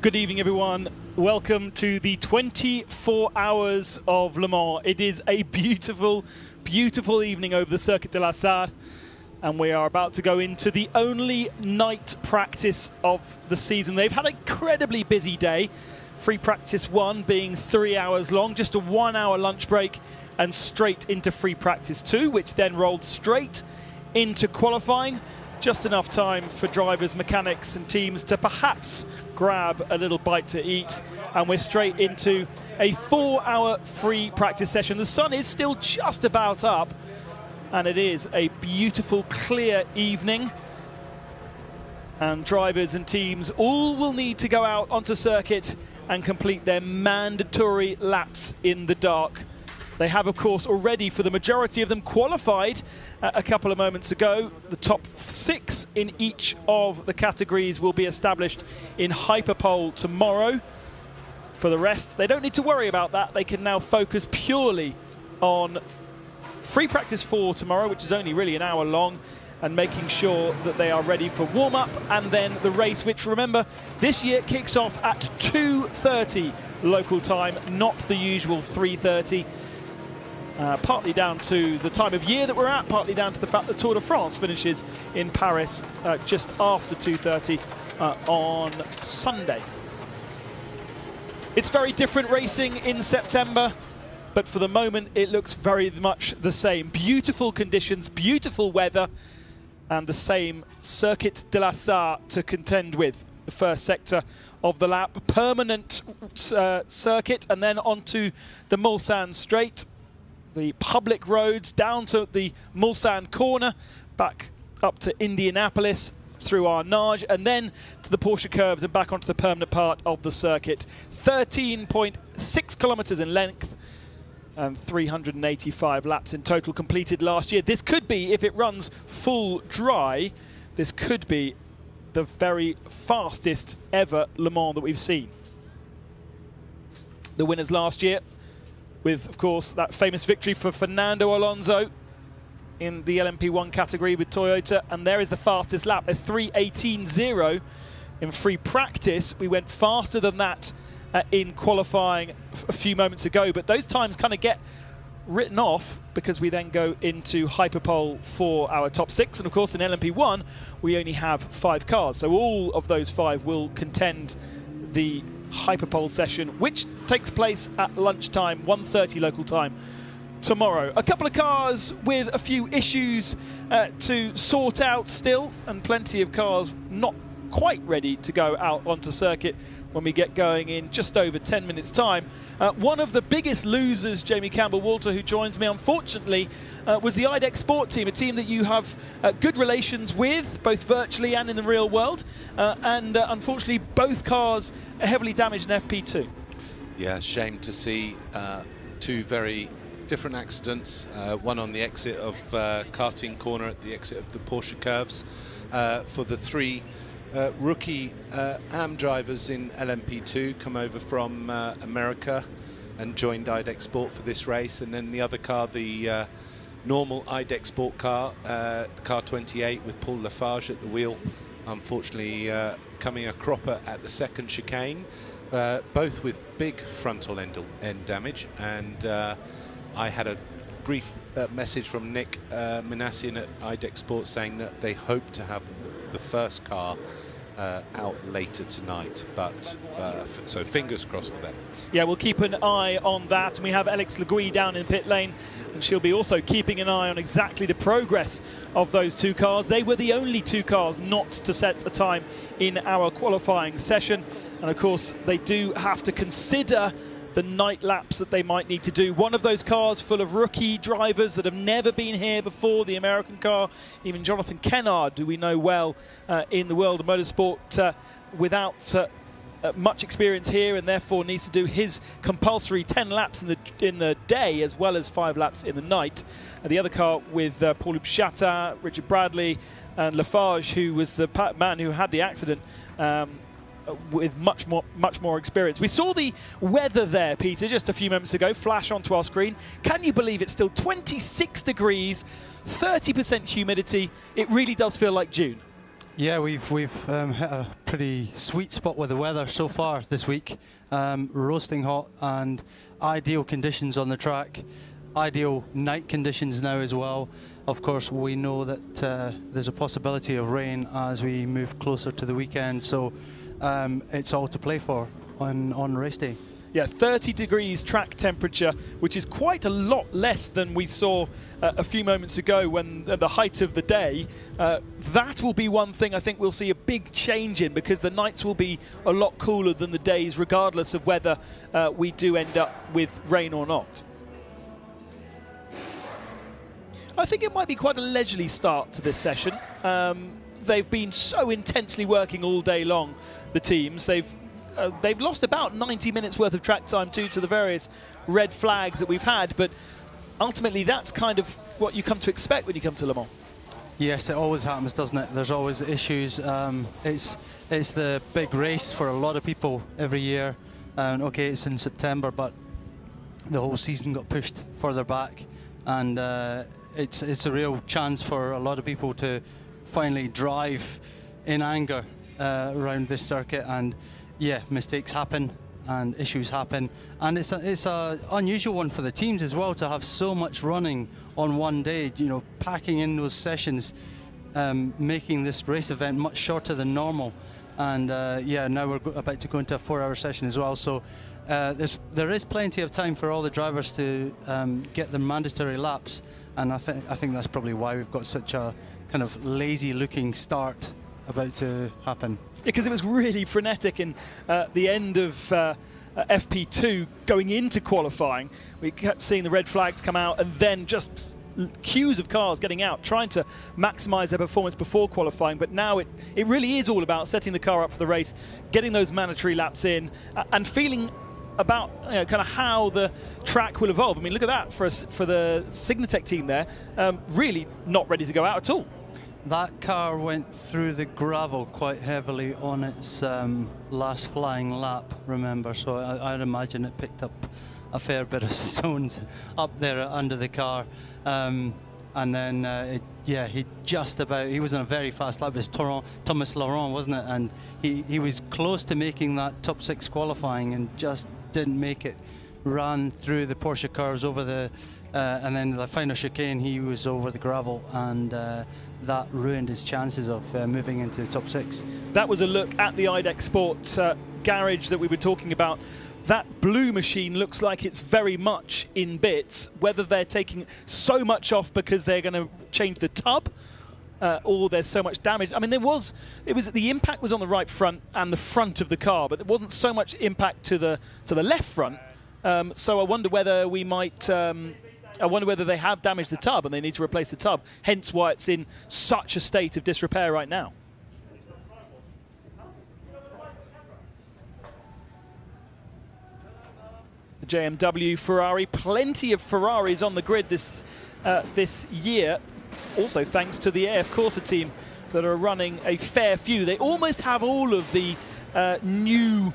Good evening, everyone. Welcome to the 24 hours of Le Mans. It is a beautiful, beautiful evening over the Circuit de la Sarthe, and we are about to go into the only night practice of the season. They've had an incredibly busy day. Free practice 1 being 3 hours long, just a 1 hour lunch break, and straight into free practice 2, which then rolled straight into qualifying. Just enough time for drivers, mechanics and teams to perhaps grab a little bite to eat, and we're straight into a 4 hour free practice session. The sun is still just about up, and it is a beautiful clear evening, and drivers and teams all will need to go out onto circuit and complete their mandatory laps in the dark. They have, of course, already, for the majority of them, qualified a couple of moments ago. The top 6 in each of the categories will be established in Hyperpole tomorrow. For the rest, they don't need to worry about that. They can now focus purely on free practice 4 tomorrow, which is only really an hour long, and making sure that they are ready for warm-up and then the race, which, remember, this year kicks off at 2:30 local time, not the usual 3:30. Partly down to the time of year that we're at, partly down to the fact that Tour de France finishes in Paris just after 2:30 on Sunday. It's very different racing in September, but for the moment it looks very much the same. Beautiful conditions, beautiful weather, and the same Circuit de la Sarthe to contend with. The first sector of the lap, permanent circuit, and then onto the Mulsanne Straight. The public roads down to the Mulsanne corner, back up to Indianapolis through Arnage, and then to the Porsche curves and back onto the permanent part of the circuit. 13.6 kilometers in length and 385 laps in total completed last year. This could be, if it runs full dry, this could be the very fastest ever Le Mans that we've seen. The winners last year, with, of course, that famous victory for Fernando Alonso in the LMP1 category with Toyota. And there is the fastest lap, a 3:18.0 in free practice. We went faster than that in qualifying a few moments ago, but those times kind of get written off because we then go into Hyperpole for our top 6. And, of course, in LMP1, we only have 5 cars. So all of those 5 will contend the Hyperpole session, which takes place at lunchtime, 1:30 local time tomorrow. A couple of cars with a few issues to sort out still, and plenty of cars not quite ready to go out onto circuit when we get going in just over 10 minutes time. One of the biggest losers, Jamie Campbell-Walter, who joins me, unfortunately, was the IDEX Sport team, a team that you have good relations with, both virtually and in the real world. And unfortunately, both cars are heavily damaged in FP2. Yeah, shame to see 2 very different accidents. One on the exit of Karting Corner at the exit of the Porsche curves for the 3 rookie AM drivers in LMP2 come over from America and joined IDEX Sport for this race. And then the other car, the normal IDEX Sport car, the car 28 with Paul Lafarge at the wheel, unfortunately coming a cropper at the second chicane, both with big frontal end damage. And I had a brief message from Nick Minassian at IDEX Sport saying that they hope to have the first car out later tonight, but so fingers crossed for them. Yeah, we'll keep an eye on that. And we have Alex Legui down in pit lane, and she'll be also keeping an eye on exactly the progress of those 2 cars. They were the only 2 cars not to set a time in our qualifying session, and of course they do have to consider the night laps that they might need to do. One of those cars full of rookie drivers that have never been here before, the American car, even Jonathan Kennard, who we know well in the world of motorsport, without much experience here, and therefore needs to do his compulsory 10 laps in the day as well as 5 laps in the night. And the other car with Paul-Loup Chatin, Richard Bradley and Lafarge, who was the man who had the accident, with much more experience. We saw the weather there, Peter, just a few moments ago, flash onto our screen. Can you believe it's still 26 degrees, 30% humidity? It really does feel like June. Yeah, we've hit a pretty sweet spot with the weather so far this week. Roasting hot and ideal conditions on the track. Ideal night conditions now as well. Of course, we know that there's a possibility of rain as we move closer to the weekend, so it's all to play for on race day. Yeah, 30 degrees track temperature, which is quite a lot less than we saw a few moments ago when at the height of the day. That will be one thing I think we'll see a big change in, because the nights will be a lot cooler than the days, regardless of whether we do end up with rain or not. I think it might be quite a leisurely start to this session. They've been so intensely working all day long, the teams. They've lost about 90 minutes worth of track time too to the various red flags that we've had, but ultimately that's kind of what you come to expect when you come to Le Mans. Yes, it always happens, doesn't it? There's always issues. It's the big race for a lot of people every year. Okay, it's in September, but the whole season got pushed further back, and it's a real chance for a lot of people to finally drive in anger around this circuit. And yeah, mistakes happen and issues happen, and it's a unusual one for the teams as well to have so much running on one day. You know, packing in those sessions, making this race event much shorter than normal. And yeah, now we're about to go into a 4-hour session as well. So there is plenty of time for all the drivers to get their mandatory laps, and I think that's probably why we've got such a kind of lazy-looking start about to happen. Because it was really frenetic in the end of FP2 going into qualifying. We kept seeing the red flags come out, and then just queues of cars getting out, trying to maximize their performance before qualifying. But now it really is all about setting the car up for the race, getting those mandatory laps in, and feeling about kind of how the track will evolve. I mean, look at that for the Signatech team there, really not ready to go out at all. That car went through the gravel quite heavily on its last flying lap, remember, so I'd imagine it picked up a fair bit of stones up there under the car. And then, yeah, he was in a very fast lap. It was Thomas Laurent, wasn't it? And he was close to making that top 6 qualifying and just didn't make it. Ran through the Porsche curves over the, and then the final chicane, he was over the gravel, and that ruined his chances of moving into the top 6. That was a look at the IDEC Sport garage that we were talking about. That blue machine looks like it's very much in bits. Whether they're taking so much off because they're going to change the tub, or there's so much damage. I mean, the impact was on the right front and the front of the car, but there wasn't so much impact to the left front. So I wonder whether we might. I wonder whether they have damaged the tub and they need to replace the tub. Hence why it's in such a state of disrepair right now. The JMW Ferrari, plenty of Ferraris on the grid this year. Also thanks to the AF Corsa team that are running a fair few. They almost have all of the new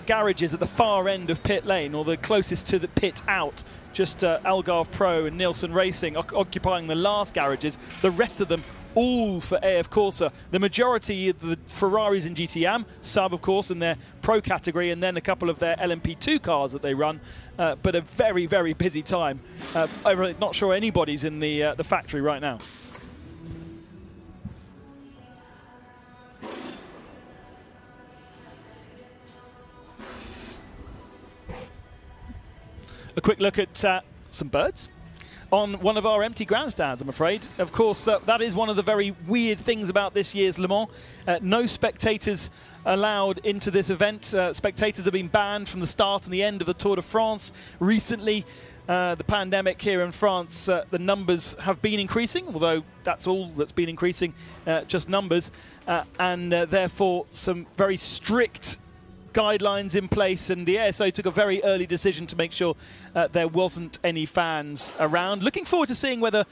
garages at the far end of pit lane, or the closest to the pit out. Just Algarve Pro and Nielsen Racing occupying the last garages. The rest of them all for AF Corsa. The majority of the Ferraris in GTM, Saab of course in their Pro category, and then a couple of their LMP2 cars that they run. But a very, very busy time. I'm not sure anybody's in the factory right now. A quick look at some birds on one of our empty grandstands, I'm afraid. Of course, that is one of the very weird things about this year's Le Mans. No spectators allowed into this event. Spectators have been banned from the start and the end of the Tour de France. Recently, the pandemic here in France, the numbers have been increasing, although that's all that's been increasing, just numbers. And therefore, some very strict guidelines in place, and the ASO took a very early decision to make sure there wasn't any fans around. Looking forward to seeing whether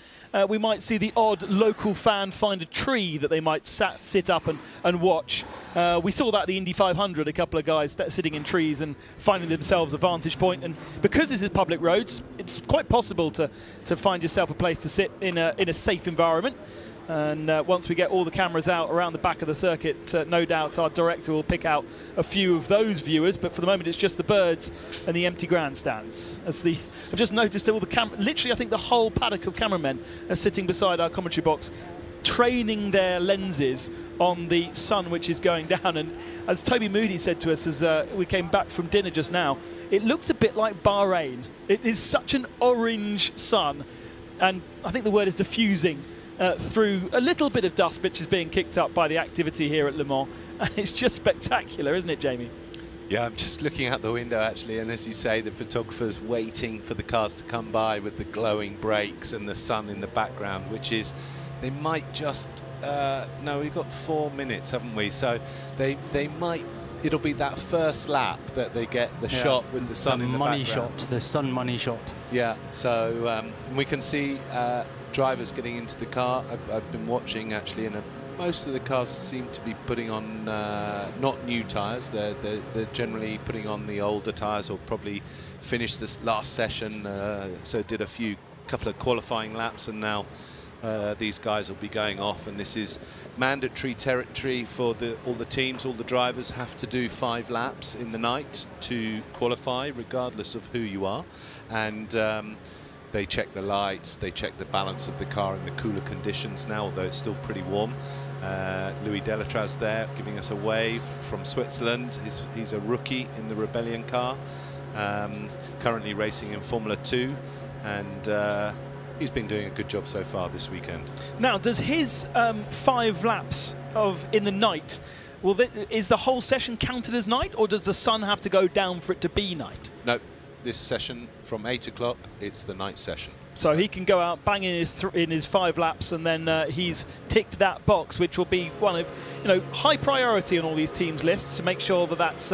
we might see the odd local fan find a tree that they might sit up and watch. We saw that at the Indy 500, a couple of guys sitting in trees and finding themselves a vantage point, and because this is public roads, it's quite possible to find yourself a place to sit in a safe environment. And once we get all the cameras out around the back of the circuit, no doubt our director will pick out a few of those viewers. But for the moment, it's just the birds and the empty grandstands. I've just noticed that all the literally, I think the whole paddock of cameramen are sitting beside our commentary box, training their lenses on the sun which is going down. And as Toby Moody said to us as we came back from dinner just now, it looks a bit like Bahrain. It is such an orange sun, and I think the word is diffusing through a little bit of dust which is being kicked up by the activity here at Le Mans. And it's just spectacular, isn't it, Jamie? Yeah, I'm just looking out the window actually, and as you say, the photographers waiting for the cars to come by with the glowing brakes and the sun in the background, which is, they might just, no, we've got 4 minutes, haven't we? So they might, it'll be that first lap that they get the shot with the sun in the background. The money shot, the sun money shot. Yeah, so we can see drivers getting into the car. I've been watching actually, and most of the cars seem to be putting on not new tyres. They're generally putting on the older tyres, or probably finished this last session. So did a couple of qualifying laps, and now these guys will be going off. And this is mandatory territory for all the teams. All the drivers have to do 5 laps in the night to qualify, regardless of who you are. And they check the lights, they check the balance of the car in the cooler conditions now, although it's still pretty warm. Louis Delatraz there giving us a wave from Switzerland. He's a rookie in the Rebellion car, currently racing in Formula 2, and he's been doing a good job so far this weekend. Now, does his 5 laps in the night, is the whole session counted as night, or does the sun have to go down for it to be night? No, this session from 8 o'clock, it's the night session. So he can go out banging in his 5 laps, and then he's ticked that box, which will be one of high priority on all these teams' lists to make sure that that's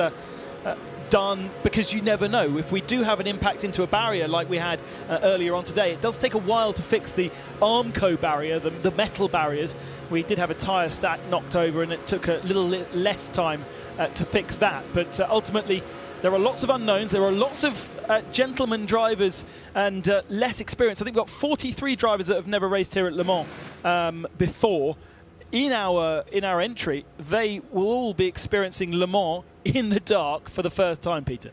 done, because you never know. If we do have an impact into a barrier like we had earlier on today, it does take a while to fix the Armco barrier, the metal barriers. We did have a tyre stack knocked over, and it took a little less time to fix that. But ultimately, there are lots of unknowns. There are lots of gentleman drivers and less experience. I think we've got 43 drivers that have never raced here at Le Mans before. In our entry, they will all be experiencing Le Mans in the dark for the first time, Peter.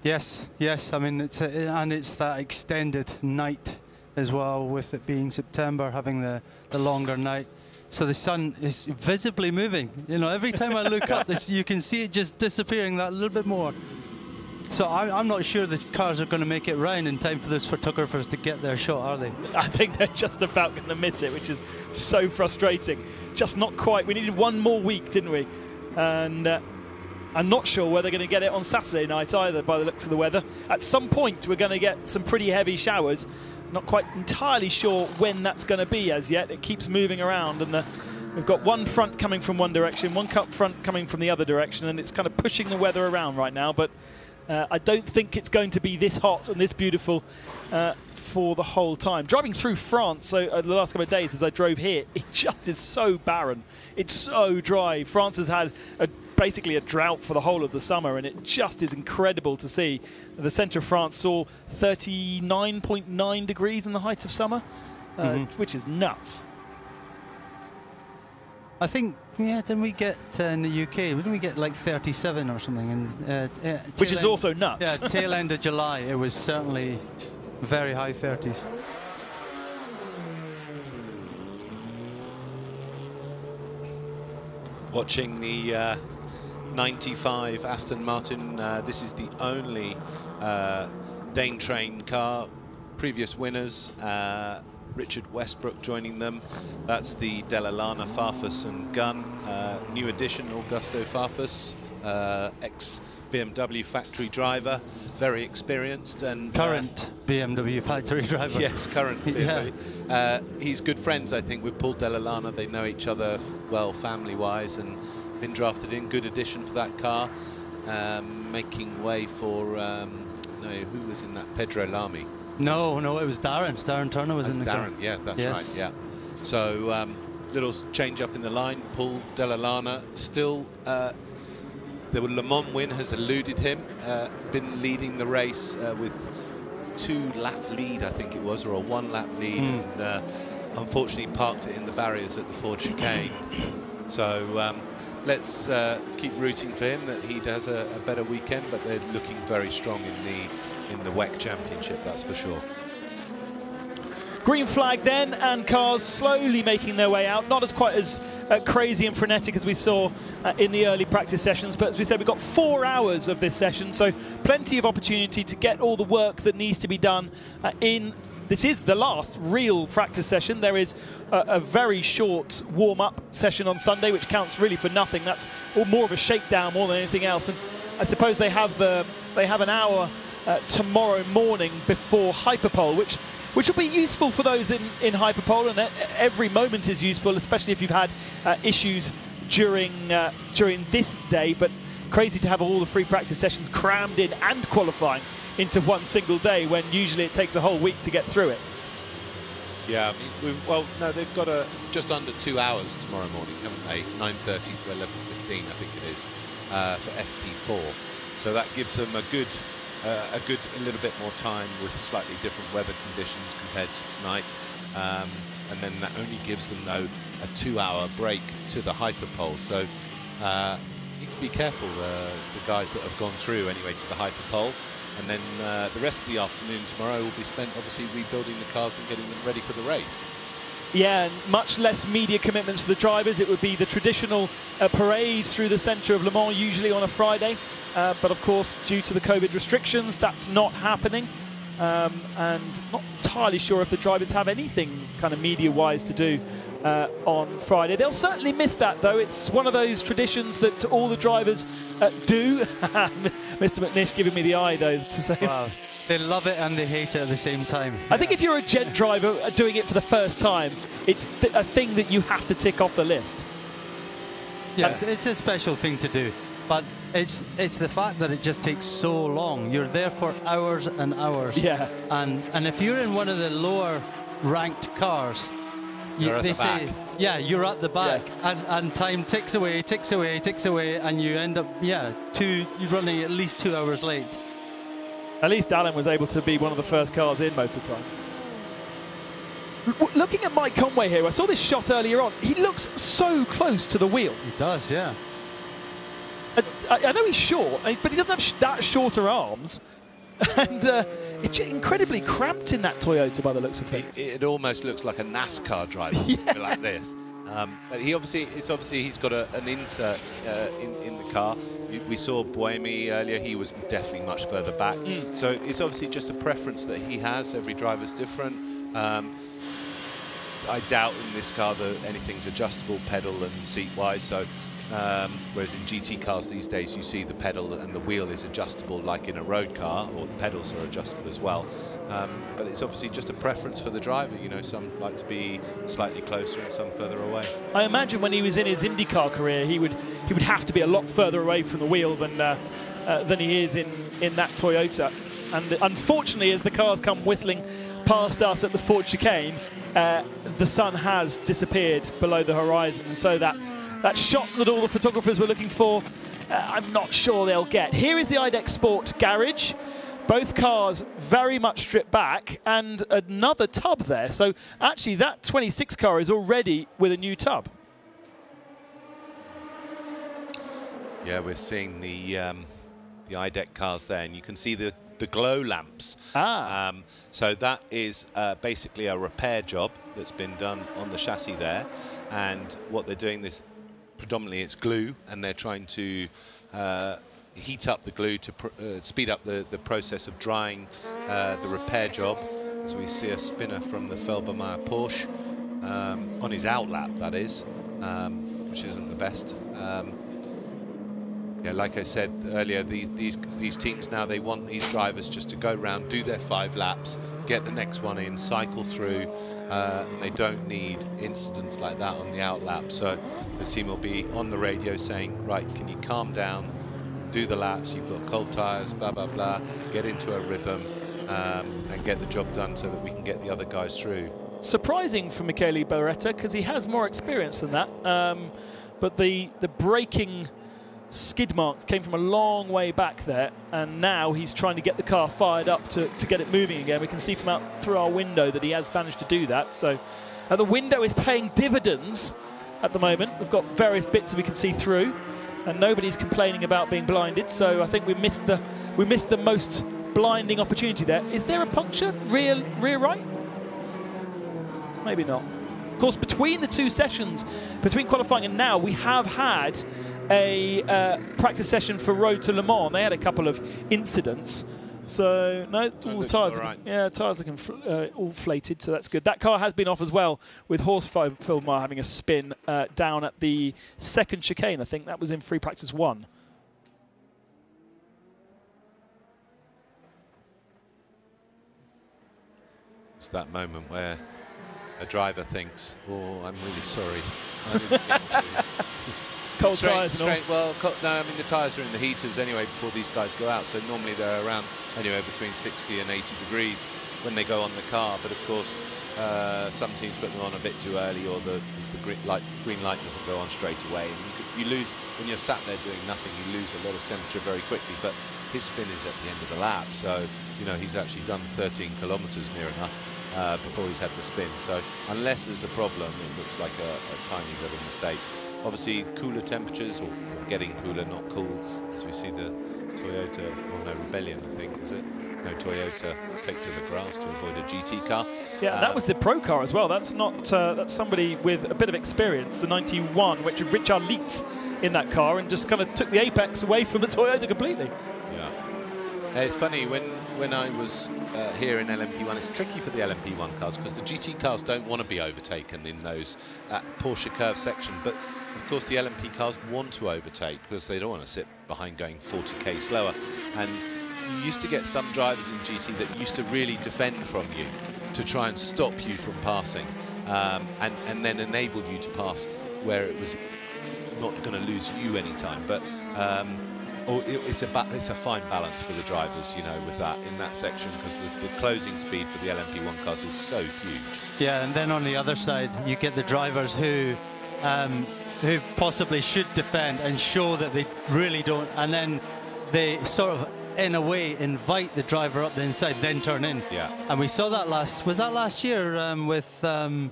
Yes. I mean, it's that extended night as well, with it being September, having the longer night. So the sun is visibly moving. Every time I look up, you can see it just disappearing that little bit more. So I'm not sure the cars are going to make it round in time for those photographers to get their shot, are they? I think they're just about going to miss it, which is so frustrating. Just not quite. We needed 1 more week, didn't we? And I'm not sure whether they're going to get it on Saturday night either, by the looks of the weather. At some point, we're going to get some pretty heavy showers. Not quite entirely sure when that's going to be as yet. It keeps moving around, and we've got one front coming from one direction, one cup front coming from the other direction, and it's kind of pushing the weather around right now. But I don't think it's going to be this hot and this beautiful for the whole time. Driving through France the last couple of days as I drove here, it just is so barren. It's so dry. France has had basically a drought for the whole of the summer, and it just is incredible to see. The centre of France saw 39.9 degrees in the height of summer, which is nuts. I think, didn't we get in the UK, didn't we get like 37 or something? And which is also nuts. Yeah, tail end of July, it was certainly very high 30s. Watching the 95 Aston Martin, this is the only Dane train car. Previous winners, Richard Westbrook joining them. That's the Della Lana, Farfus and Gunn. New addition, Augusto Farfus, ex-BMW factory driver, very experienced. And current BMW factory driver. Yes, current BMW. Yeah. He's good friends, I think, with Paul Della Lana. They know each other well family-wise, and been drafted in. Good addition for that car. Making way for, who was in that? Pedro Lamy. No, it was Darren. Darren Turner was in the car. Yeah, that's right, yeah. So, little change up in the line. Paul Della Lana still, the Le Mans win has eluded him. Been leading the race with 2-lap lead, I think it was, or a 1-lap lead. And, unfortunately parked it in the barriers at the Ford chicane. So let's keep rooting for him that he does a better weekend, but they're looking very strong in the WEC Championship, that's for sure. Green flag then, and cars slowly making their way out. Not as quite as crazy and frenetic as we saw in the early practice sessions, but as we said, we've got 4 hours of this session, so plenty of opportunity to get all the work that needs to be done in. This is the last real practice session. There is a very short warm-up session on Sunday, which counts really for nothing. That's more of a shakedown more than anything else. And I suppose they have an hour tomorrow morning before Hyperpole, which will be useful for those in Hyperpole, and every moment is useful, especially if you've had issues during this day. But crazy to have all the free practice sessions crammed in and qualifying into one single day, when usually it takes a whole week to get through it. Yeah, I mean, well, no, they've got just under 2 hours tomorrow morning, haven't they? 9:30 to 11:15, I think it is, for FP4. So that gives them a little bit more time with slightly different weather conditions compared to tonight. And then that only gives them, though, a 2-hour break to the Hyperpole. So need to be careful, the guys that have gone through anyway to the Hyperpole. And then the rest of the afternoon tomorrow will be spent obviously rebuilding the cars and getting them ready for the race. Yeah, and much less media commitments for the drivers. It would be the traditional parade through the centre of Le Mans, usually on a Friday. But of course, due to the COVID restrictions, that's not happening. And not entirely sure if the drivers have anything kind of media-wise to do on Friday. They'll certainly miss that, though. It's one of those traditions that all the drivers do. Mr. McNish giving me the eye, though, to say. Wow. They love it and they hate it at the same time. I think if you're a gent driver doing it for the first time, it's a thing that you have to tick off the list. Yeah, it's a special thing to do. But it's the fact that it just takes so long. You're there for hours and hours. Yeah. And if you're in one of the lower ranked cars, they say, yeah, you're at the back, and time ticks away, and you end up, you're running at least 2 hours late. At least Alan was able to be one of the first cars in most of the time. Looking at Mike Conway here, I saw this shot earlier on. He looks so close to the wheel. He does, yeah. I know he's short, but he doesn't have that shorter arms. And it's incredibly cramped in that Toyota by the looks of things. It almost looks like a NASCAR driver like this. But he's got an insert in the car. We saw Buemi earlier. He was definitely much further back. So it's obviously just a preference that he has. Every driver's different. I doubt in this car that anything's adjustable pedal and seat-wise. So whereas in GT cars these days you see the pedal and the wheel is adjustable like in a road car, or the pedals are adjustable as well. But it's obviously just a preference for the driver. You know, some like to be slightly closer and some further away. I imagine when he was in his IndyCar career, he would have to be a lot further away from the wheel than he is in that Toyota. And unfortunately, as the cars come whistling past us at the Ford chicane, the sun has disappeared below the horizon, and so that shot that all the photographers were looking for, I'm not sure they'll get. Here is the IDEX Sport garage. Both cars very much stripped back, and another tub there. So actually that 26 car is already with a new tub. Yeah, we're seeing the IDEC cars there, and you can see the glow lamps. So that is basically a repair job that's been done on the chassis there, and what they're doing, this predominantly it's glue, and they're trying to heat up the glue to speed up the process of drying the repair job. As we see a spinner from the Felbermayr Porsche on his outlap, that is, which isn't the best. Yeah, like I said earlier, these teams now, they want these drivers just to go round, do their 5 laps, get the next one in, cycle through. They don't need incidents like that on the outlap. So the team will be on the radio saying, right, can you calm down, do the laps, you've got cold tyres, blah, blah, blah, get into a rhythm and get the job done so that we can get the other guys through. Surprising for Michele Beretta, because he has more experience than that. But the braking skid marks came from a long way back there, and now he's trying to get the car fired up to get it moving again. We can see from out through our window that he has managed to do that. So The window is paying dividends at the moment. We've got various bits that we can see through, and nobody's complaining about being blinded. So I think we missed the most blinding opportunity there. Is there a puncture rear right? Maybe not. Of course, between the two sessions, between qualifying and now, we have had a practice session for Road to Le Mans. They had a couple of incidents. So no, all the tyres, tyres are all flated, so that's good. That car has been off as well, with Horst Filmar having a spin down at the second chicane. I think that was in free practice 1. It's that moment where a driver thinks, "Oh, I'm really sorry. I didn't get to." Cold tyres and all. Well, no, I mean the tyres are in the heaters anyway before these guys go out. So normally they're around anywhere between 60 and 80 degrees when they go on the car. But of course, some teams put them on a bit too early, or the green light doesn't go on straight away. And you lose when you're sat there doing nothing. You lose a lot of temperature very quickly. But his spin is at the end of the lap, so you know he's actually done 13 kilometres near enough before he's had the spin. So unless there's a problem, it looks like a tiny little mistake. Obviously, cooler temperatures, or getting cooler, not cool, as we see the Toyota, or no, Rebellion, I think, is it? No, Toyota take to the grass to avoid a GT car. Yeah, that was the pro car as well. That's not that's somebody with a bit of experience, the 91, which was Richard Lietz in that car, and just kind of took the apex away from the Toyota completely. Yeah. It's funny, when I was here in LMP1, it's tricky for the LMP1 cars because the GT cars don't want to be overtaken in those Porsche curve section, but of course the LMP cars want to overtake because they don't want to sit behind going 40k slower. And you used to get some drivers in GT that used to really defend from you to try and stop you from passing, and then enable you to pass where it was not going to lose you any time. But it's a fine balance for the drivers, you know, with that in that section, because the closing speed for the LMP1 cars is so huge. Yeah, and then on the other side, you get the drivers who possibly should defend and show that they really don't, and then they sort of, in a way, invite the driver up the inside, then turn in. Yeah. And we saw that last year with the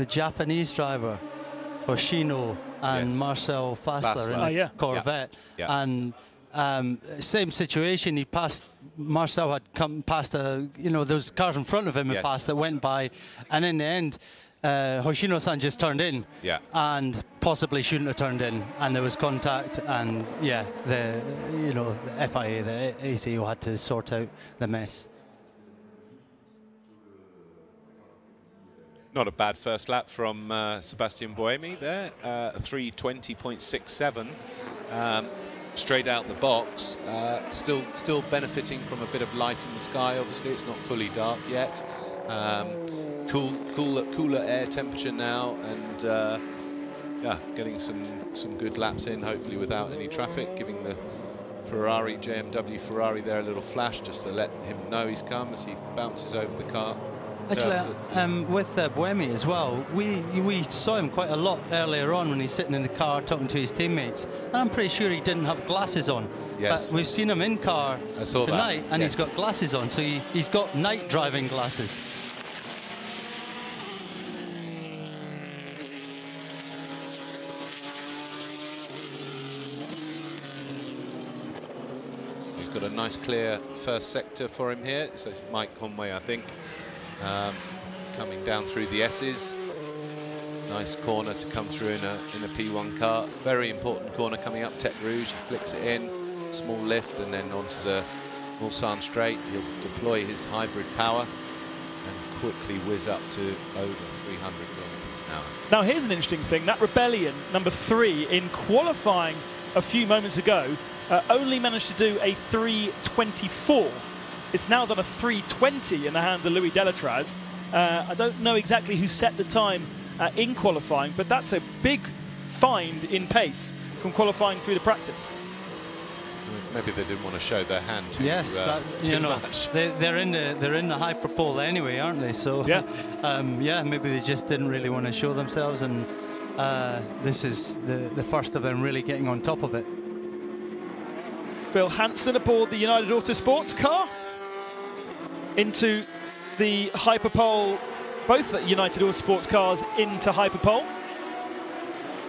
Japanese driver, Hoshino, and yes. Marcel Fassler in a Corvette. Yeah. And same situation, he passed, Marcel had come past those cars in front of him had passed that went by, and in the end, Hoshino-san just turned in, and possibly shouldn't have turned in, and there was contact, and the FIA, the ACO had to sort out the mess. Not a bad first lap from Sebastian Buemi there, 3:20.67, straight out the box. Still benefiting from a bit of light in the sky. Obviously, it's not fully dark yet. Cooler air temperature now, and getting some good laps in, hopefully without any traffic, giving the JMW Ferrari there a little flash just to let him know he's come as he bounces over the car. Actually, with Buemi as well, we saw him quite a lot earlier on when he's sitting in the car talking to his teammates. And I'm pretty sure he didn't have glasses on. Yes. But we've seen him in car tonight, and yes. He's got glasses on, so he's got night driving glasses. He's got a nice clear first sector for him here. So it's Mike Conway, I think. Coming down through the S's. Nice corner to come through in a P1 car. Very important corner coming up Tête Rouge. He flicks it in, small lift, and then onto the Mulsanne straight. He'll deploy his hybrid power and quickly whiz up to over 300 kilometers an hour. Now here's an interesting thing. That Rebellion, number 3, in qualifying a few moments ago, only managed to do a 3:24. It's now done a 3:20 in the hands of Louis Delatraz. I don't know exactly who set the time in qualifying, but that's a big find in pace from qualifying through the practice. Maybe they didn't want to show their hand too, too much. They're in the hyperpole anyway, aren't they? So maybe they just didn't really want to show themselves, and this is the first of them really getting on top of it. Phil Hansen aboard the United Autosports car into the hyperpole both United Autosports cars into hyperpole.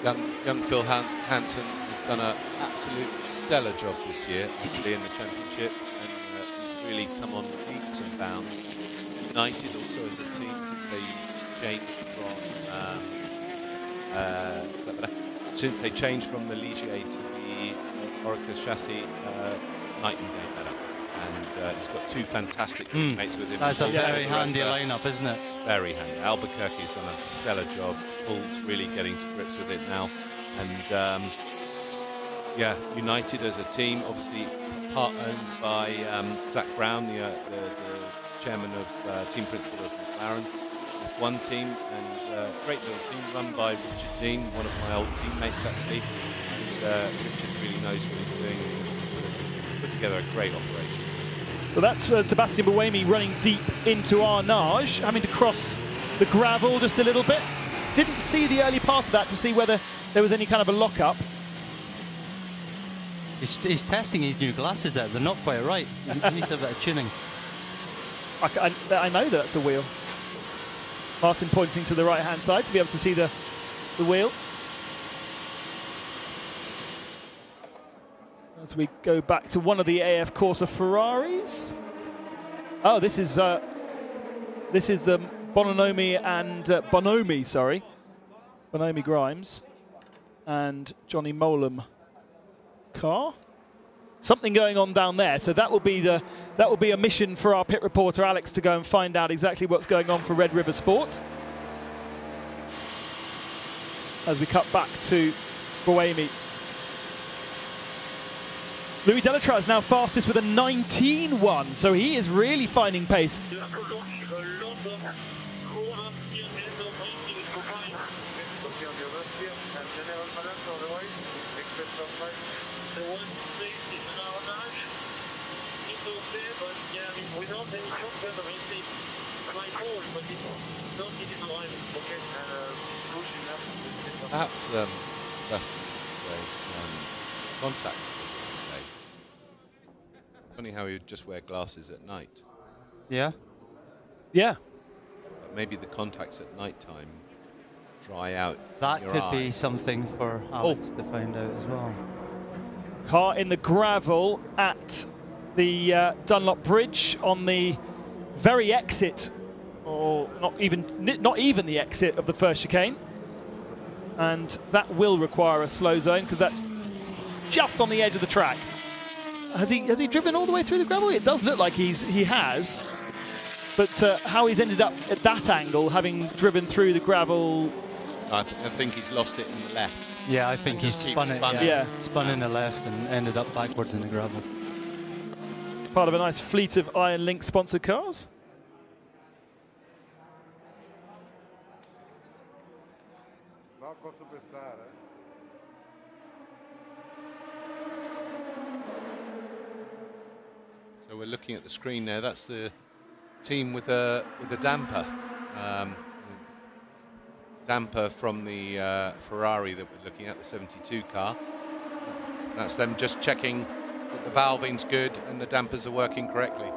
Young Phil Hansen has done an absolute stellar job this year, actually, in the championship, and he's really come on leaps and bounds. United also as a team, since they changed from the Ligier to the Orica chassis, night and day better. And he's got two fantastic teammates with him. That's a very handy lineup, isn't it? Very handy. Albuquerque's done a stellar job. Paul's really getting to grips with it now. And yeah, United as a team, obviously part owned by Zach Brown, the chairman of team principal of McLaren. F1 team, and great little team run by Richard Dean, one of my old teammates actually. And Richard really knows what he's doing. He's put together a great operation. So that's Sebastian Buemi running deep into Arnage, having to cross the gravel just a little bit. Didn't see the early part of that to see whether there was any kind of a lock-up. He's testing his new glasses out. They're not quite right. He needs a bit of tuning. I know that's a wheel. Martin pointing to the right-hand side to be able to see the wheel. As we go back to one of the AF Corsa Ferraris. Oh, this is the Bonomi and Bonomi Grimes and Johnny Molam car. Something going on down there, so that will be a mission for our pit reporter Alex to go and find out exactly what's going on for Red River Sport. As we cut back to Buemi. Louis Delatraz is now fastest with a 19.1, so he is really finding pace. Perhaps Sebastian contacts today. Funny how he would just wear glasses at night. Yeah. Yeah. But maybe the contacts at night time dry out. That could be something for Alex to find out as well. Car in the gravel at the Dunlop Bridge on the very exit, or not even the exit of the first chicane, and that will require a slow zone because that's just on the edge of the track. Has he driven all the way through the gravel? It does look like he has, but how he's ended up at that angle, having driven through the gravel. I think he's lost it in the left. Yeah, I think he's spun it. Yeah, spun in the left and ended up backwards in the gravel. Part of a nice fleet of Iron Link sponsored cars. So we're looking at the screen there. That's the team with a damper. Damper from the Ferrari that we're looking at, the 72 car. That's them just checking that the valving's good and the dampers are working correctly.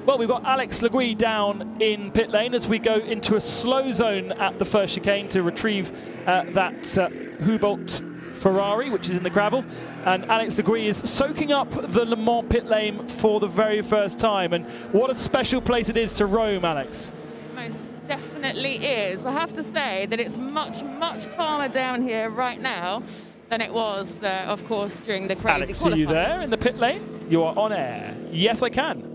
Well, we've got Alex Legui down in pit lane as we go into a slow zone at the first chicane to retrieve that Hubolt Ferrari, which is in the gravel. And Alex Legui is soaking up the Le Mans pit lane for the very first time. And what a special place it is to roam, Alex. Most definitely is. I have to say that it's much, much calmer down here right now than it was, of course, during the crazy Alex, qualifying. are you there in the pit lane? You are on air. Yes, I can.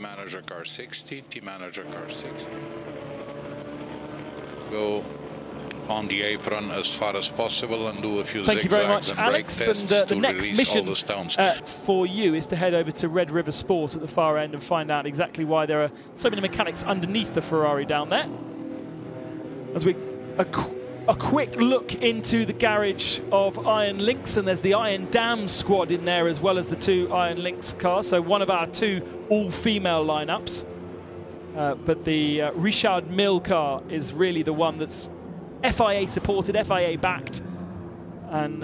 Team manager car 60, team manager car 60. Go on the apron as far as possible and do a few Thank you very much, and Alex. And the next mission for you is to head over to Red River Sport at the far end and find out exactly why there are so many mechanics underneath the Ferrari down there. As we a quick look into the garage of Iron Lynx, and there's the Iron Dam squad in there as well as the 2 Iron Lynx cars. So one of our 2 all-female lineups. But the Richard Mille car is really the one that's FIA supported, FIA backed, and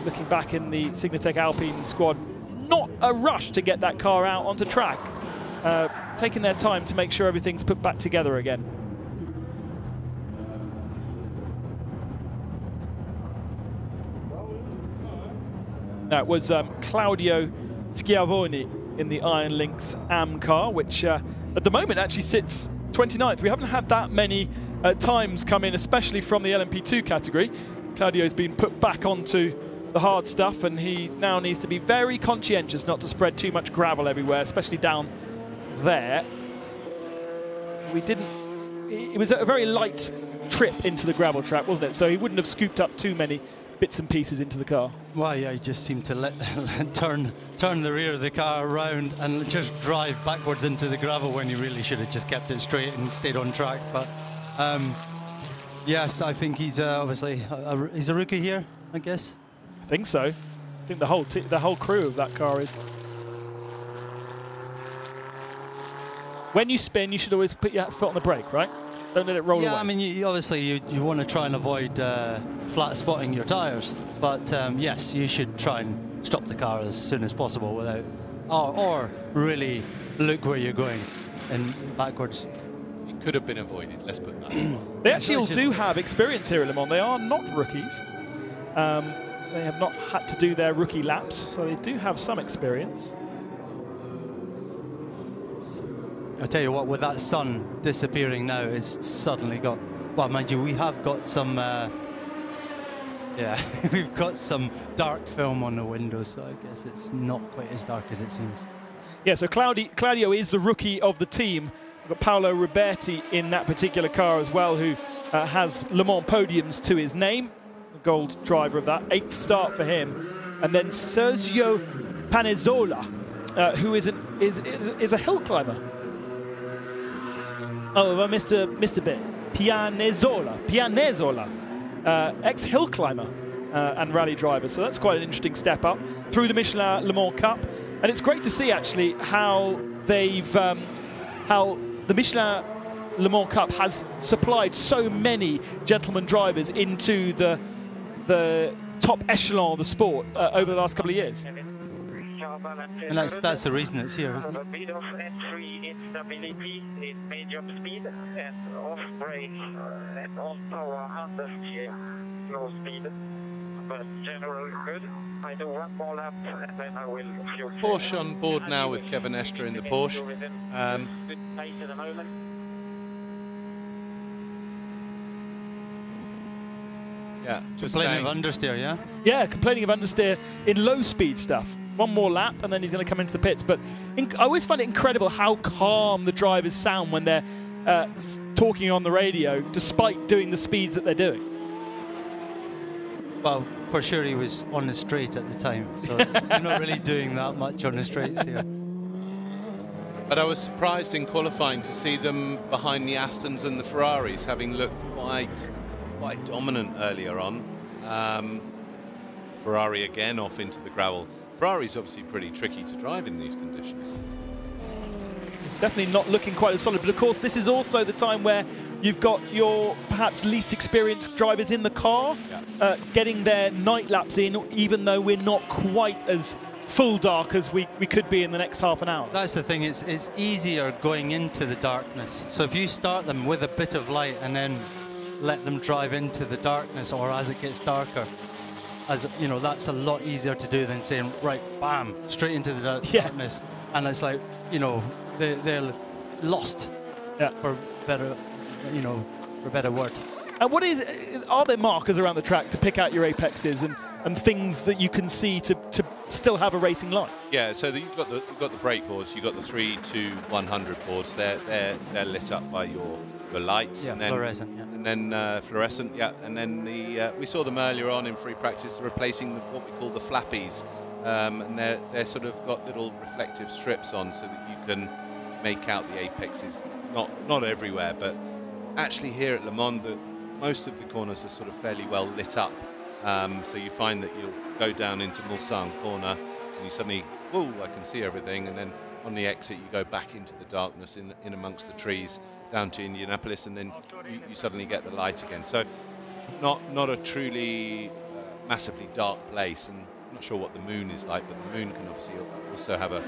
looking back in the Signatech Alpine squad, not a rush to get that car out onto track, taking their time to make sure everything's put back together again. That was Claudio Schiavoni in the Iron Lynx AM car, which at the moment actually sits 29th. We haven't had that many times come in, especially from the LMP2 category. Claudio's been put back onto the hard stuff, and he now needs to be very conscientious not to spread too much gravel everywhere, especially down there. It was a very light trip into the gravel trap, wasn't it? So he wouldn't have scooped up too many bits and pieces into the car. Well, yeah, he just seemed to turn the rear of the car around and just drive backwards into the gravel when he really should have just kept it straight and stayed on track. But yes, I think he's obviously he's a rookie here, I guess. I think so. I think the whole crew of that car is. When you spin, you should always put your foot on the brake, right? Don't let it roll away. Yeah, I mean, obviously you want to try and avoid flat spotting your tyres, but yes, you should try and stop the car as soon as possible without, or really look where you're going and backwards. It could have been avoided. Let's put that. They actually all do have experience here at Le Mans. They are not rookies. They have not had to do their rookie laps, so they do have some experience. I tell you what, with that sun disappearing now, it's suddenly got, well, mind you, we have got some, yeah, we've got some dark film on the windows, so I guess it's not quite as dark as it seems. Yeah, so Claudio is the rookie of the team. We've got Paolo Roberti in that particular car as well, who has Le Mans podiums to his name. The gold driver of that, 8th start for him. And then Sergio Panezola, who is a hill climber. Oh, I missed a bit. Pianezola, ex-hill climber and rally driver. So that's quite an interesting step up through the Michelin Le Mans Cup. And it's great to see actually how they've, how the Michelin Le Mans Cup has supplied so many gentleman drivers into the top echelon of the sport over the last couple of years. And that's the reason it's here, isn't it? A bit of entry instability in medium speed and off brake and on power understeer, low speed, but generally good. I do one more lap and then I will fuel. Porsche on board now with Kevin Estre in the Porsche. Good pace at the moment. Yeah, just complaining of understeer, yeah? Yeah, complaining of understeer in low speed stuff. One more lap and then he's going to come into the pits. But I always find it incredible how calm the drivers sound when they're talking on the radio, despite doing the speeds that they're doing. Well, for sure he was on the straight at the time, so you're not really doing that much on the straights here. But I was surprised in qualifying to see them behind the Astons and the Ferraris, having looked quite dominant earlier on. Ferrari again off into the gravel. Ferrari's obviously pretty tricky to drive in these conditions. It's definitely not looking quite as solid, but of course this is also the time where you've got your perhaps least experienced drivers in the car, getting their night laps in, even though we're not quite as full dark as we could be in the next half an hour. That's the thing, it's easier going into the darkness. So if you start them with a bit of light and then let them drive into the darkness, or as it gets darker, as you know, that's a lot easier to do than saying, right, bam, straight into the darkness. And it's like, you know, they're lost, for better, you know, for a better word. And are there markers around the track to pick out your apexes? And and things that you can see to still have a racing line. Yeah, so you've got the brake boards, you've got the 3 to 100 boards. They're lit up by your lights, Yeah, and then fluorescent. Yeah. and then fluorescent, yeah, and then we saw them earlier on in free practice, replacing what we call the flappies, and they're sort of got little reflective strips on so that you can make out the apexes. Not everywhere, but actually here at Le Mans, most of the corners are sort of fairly well lit up. So you find that you'll go down into Mulsanne corner and you suddenly, whoa, I can see everything, and then on the exit you go back into the darkness in amongst the trees down to Indianapolis, and then you suddenly get the light again. So not a truly massively dark place, and I'm not sure what the moon is like, but the moon can obviously also have a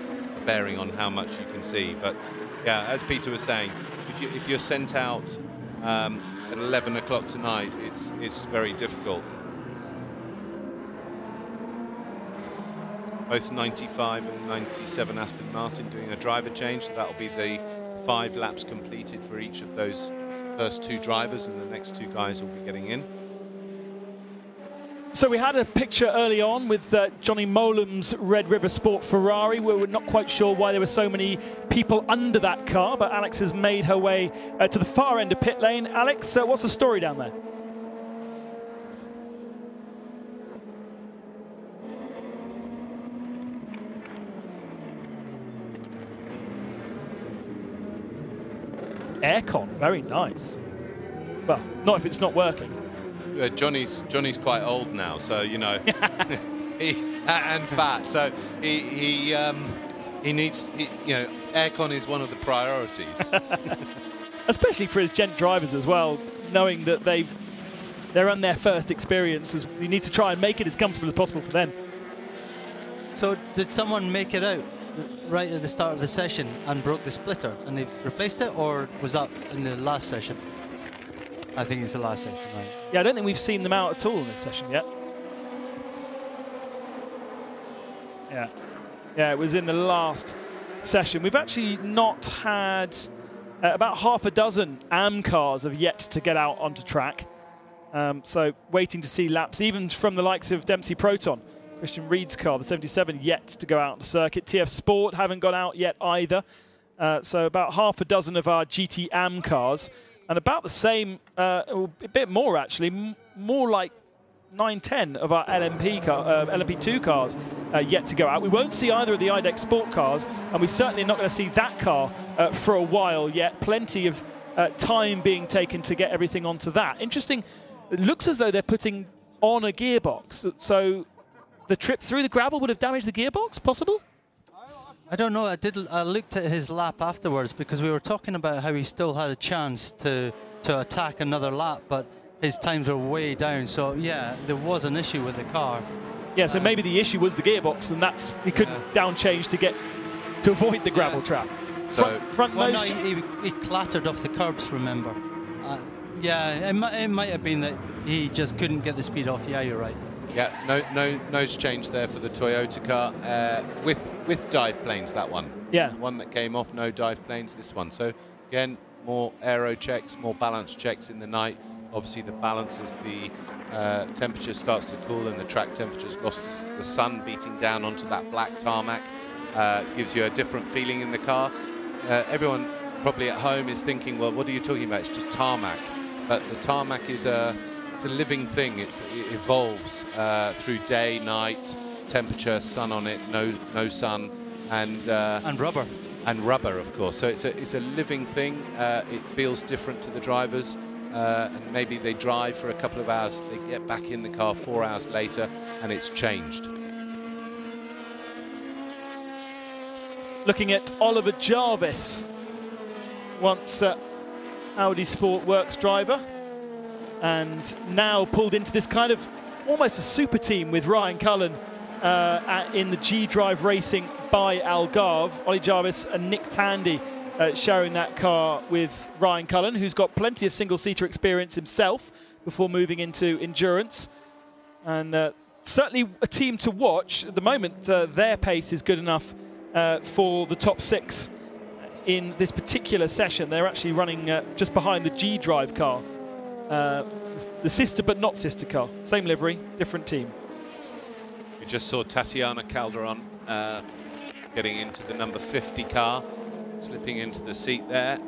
bearing on how much you can see. But yeah, as Peter was saying, if you're sent out at 11 o'clock tonight, it's very difficult. Both 95 and 97 Aston Martin doing a driver change, so that'll be the 5 laps completed for each of those first 2 drivers, and the next 2 guys will be getting in. So we had a picture early on with Johnny Molam's Red River Sport Ferrari. We were not quite sure why there were so many people under that car, but Alex has made her way to the far end of pit lane. Alex, what's the story down there? Aircon, very nice. Well, not if it's not working. Johnny's quite old now, so you know, and fat, so he needs, you know, aircon is one of the priorities. Especially for his gent drivers as well, knowing that they're on their first experiences. You need to try and make it as comfortable as possible for them. So did someone make it out right at the start of the session and broke the splitter and they replaced it, or was that in the last session? I think it's the last session, right? Yeah, I don't think we've seen them out at all in this session yet. Yeah, it was in the last session. We've actually not had about half a dozen AM cars have yet to get out onto track. So waiting to see laps, even from the likes of Dempsey Proton. Christian Reed's car, the 77, yet to go out on the circuit. TF Sport haven't gone out yet either. So about half a dozen of our GT AM cars, and about the same, a bit more actually, more like 9-10 of our LMP2 cars yet to go out. We won't see either of the IDEX Sport cars, and we're certainly not going to see that car for a while yet. Plenty of time being taken to get everything onto that. Interesting, it looks as though they're putting on a gearbox, so the trip through the gravel would have damaged the gearbox, possible? I don't know. I looked at his lap afterwards because we were talking about how he still had a chance to attack another lap, but his times were way down. So yeah, there was an issue with the car. Yeah, so maybe the issue was the gearbox, and that's he couldn't down change to avoid the gravel trap. So front well, nose. no, he clattered off the curbs. Remember? Yeah, it might have been that he just couldn't get the speed off. Yeah, you're right. Yeah, no nose change there for the Toyota car with dive planes. That one. Yeah. One that came off, no dive planes. This one. So again, more aero checks, more balance checks in the night. Obviously, the balance as the temperature starts to cool and the track temperature's lost the sun beating down onto that black tarmac gives you a different feeling in the car. Everyone probably at home is thinking, well, what are you talking about? It's just tarmac. But the tarmac is a living thing. It evolves through day, night, temperature, sun on it, no sun, and rubber. And rubber, of course. So it's a living thing. It feels different to the drivers, and maybe they drive for a couple of hours, they get back in the car 4 hours later, and it's changed. Looking at Oliver Jarvis, once Audi Sport Works driver, and now pulled into this kind of almost a super team with Ryan Cullen in the G-Drive Racing by Algarve. Ollie Jarvis and Nick Tandy sharing that car with Ryan Cullen, who's got plenty of single-seater experience himself before moving into endurance. And certainly a team to watch. At the moment, their pace is good enough for the top 6 in this particular session. They're actually running just behind the G-Drive car. The sister but not sister car. Same livery, different team. We just saw Tatiana Calderon getting into the number 50 car, slipping into the seat there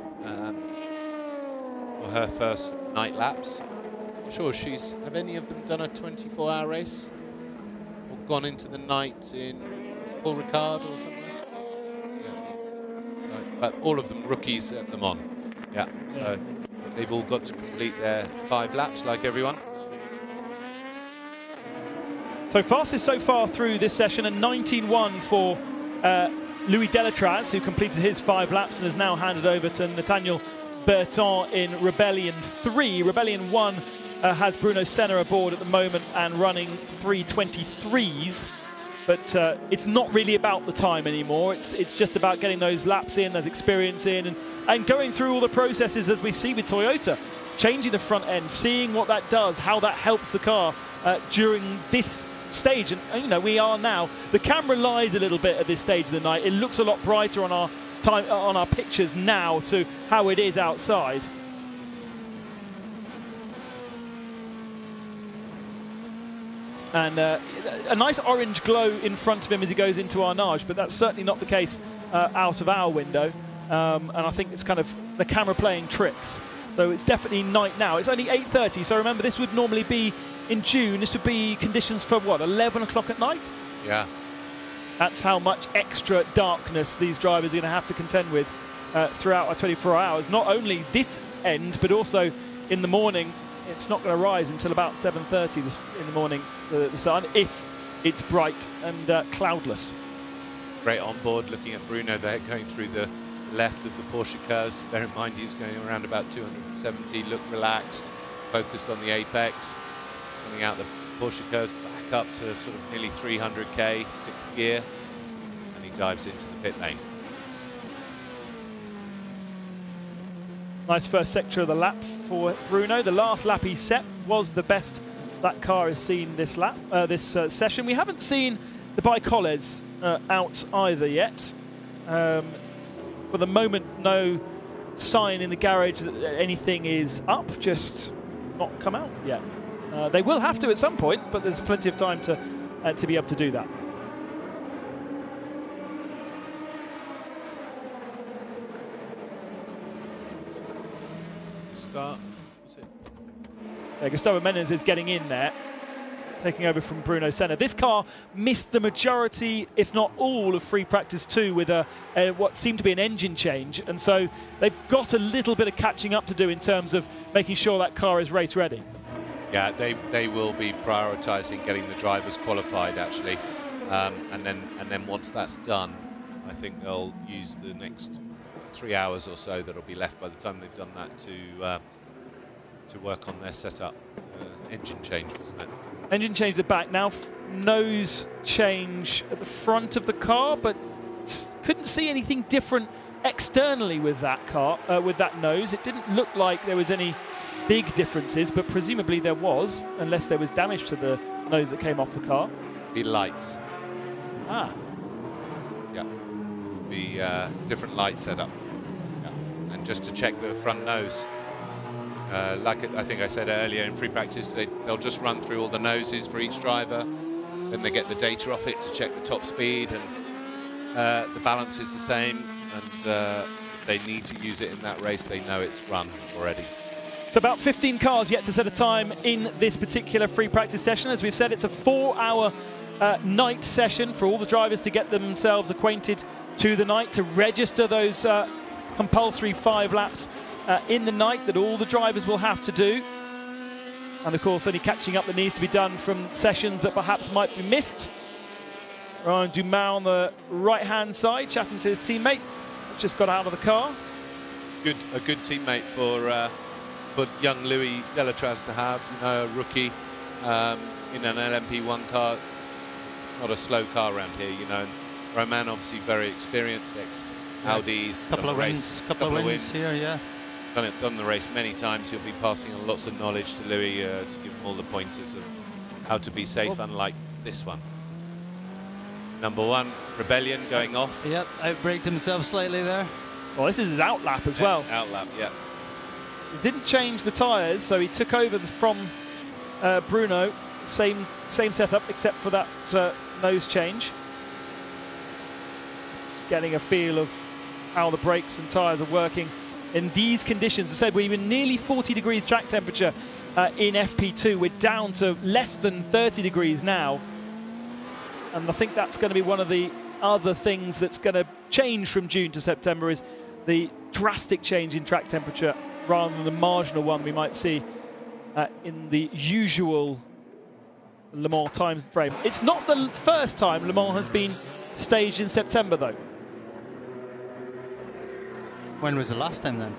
for her first night laps. Not sure have any of them done a 24-hour race or gone into the night in Paul Ricard or something? Yeah. So, but all of them rookies at Le Mans. Yeah, so they've all got to complete their 5 laps like everyone. So fastest so far through this session, a 19.1 for Louis Delatraz, who completed his 5 laps and has now handed over to Nathaniel Berton in Rebellion 3. Rebellion 1 has Bruno Senna aboard at the moment and running 3:23s, but it's not really about the time anymore. It's just about getting those laps in, those experience in, and going through all the processes as we see with Toyota, changing the front end, seeing what that does, how that helps the car during this stage. And you know, we are now, the camera lies a little bit at this stage of the night. It looks a lot brighter on our pictures now to how it is outside. And a nice orange glow in front of him as he goes into Arnage, but that's certainly not the case out of our window. And I think it's kind of the camera playing tricks. So it's definitely night now. It's only 8:30, so remember this would normally be in June. This would be conditions for what, 11 o'clock at night? Yeah. That's how much extra darkness these drivers are going to have to contend with throughout our 24 hours. Not only this end, but also in the morning. It's not going to rise until about 7:30 in the morning, the sun, if it's bright and cloudless. Great on board, looking at Bruno there, going through the left of the Porsche curves. Bear in mind he's going around about 270, look relaxed, focused on the apex, coming out the Porsche curves back up to sort of nearly 300k, 6th gear, and he dives into the pit lane. Nice first sector of the lap for Bruno. The last lap he set was the best that car has seen this lap, session. We haven't seen the Bicoles out either yet. For the moment, no sign in the garage that anything is up, just not come out yet. They will have to at some point, but there's plenty of time to be able to do that. Start. What's it? Yeah, Gustavo Menez is getting in there, taking over from Bruno Senna. This car missed the majority, if not all, of free practice 2 with what seemed to be an engine change, and so they've got a little bit of catching up to do in terms of making sure that car is race ready. Yeah, they will be prioritising getting the drivers qualified actually, and then once that's done, I think they'll use the next 3 hours or so that'll be left by the time they've done that to work on their setup. Engine change, wasn't it? Engine change at the back. Now nose change at the front of the car, but couldn't see anything different externally with that car, with that nose. It didn't look like there was any big differences, but presumably there was, unless there was damage to the nose that came off the car. Be lights. Ah. Yeah. Be different light setup. Yeah. And just to check the front nose. Like I think I said earlier in free practice, they'll just run through all the noses for each driver. Then they get the data off it to check the top speed, and the balance is the same. And if they need to use it in that race, they know it's run already. So about 15 cars yet to set a time in this particular free practice session. As we've said, it's a 4-hour night session for all the drivers to get themselves acquainted to the night, to register those compulsory 5 laps in the night that all the drivers will have to do. And of course, any catching up that needs to be done from sessions that perhaps might be missed. Ryan Dumas on the right-hand side, chatting to his teammate, just got out of the car. A good teammate for young Louis Delatraz to have, you know, a rookie in an LMP1 car. It's not a slow car around here, you know. And Romain obviously very experienced, ex-Audis. Couple of wins here, yeah. Done the race many times. He'll be passing on lots of knowledge to Louis to give him all the pointers of how to be safe, unlike this one. Number 1, Rebellion going off. Yep, outbraked himself slightly there. Well, this is his outlap as well. Outlap, yeah. He didn't change the tyres, so he took over from Bruno. Same setup, except for that nose change. Just getting a feel of how the brakes and tyres are working in these conditions. As I said, we've been nearly 40 degrees track temperature in FP2. We're down to less than 30 degrees now. And I think that's going to be one of the other things that's going to change from June to September, is the drastic change in track temperature rather than the marginal one we might see in the usual Le Mans time frame. It's not the first time Le Mans has been staged in September, though. When was the last time then?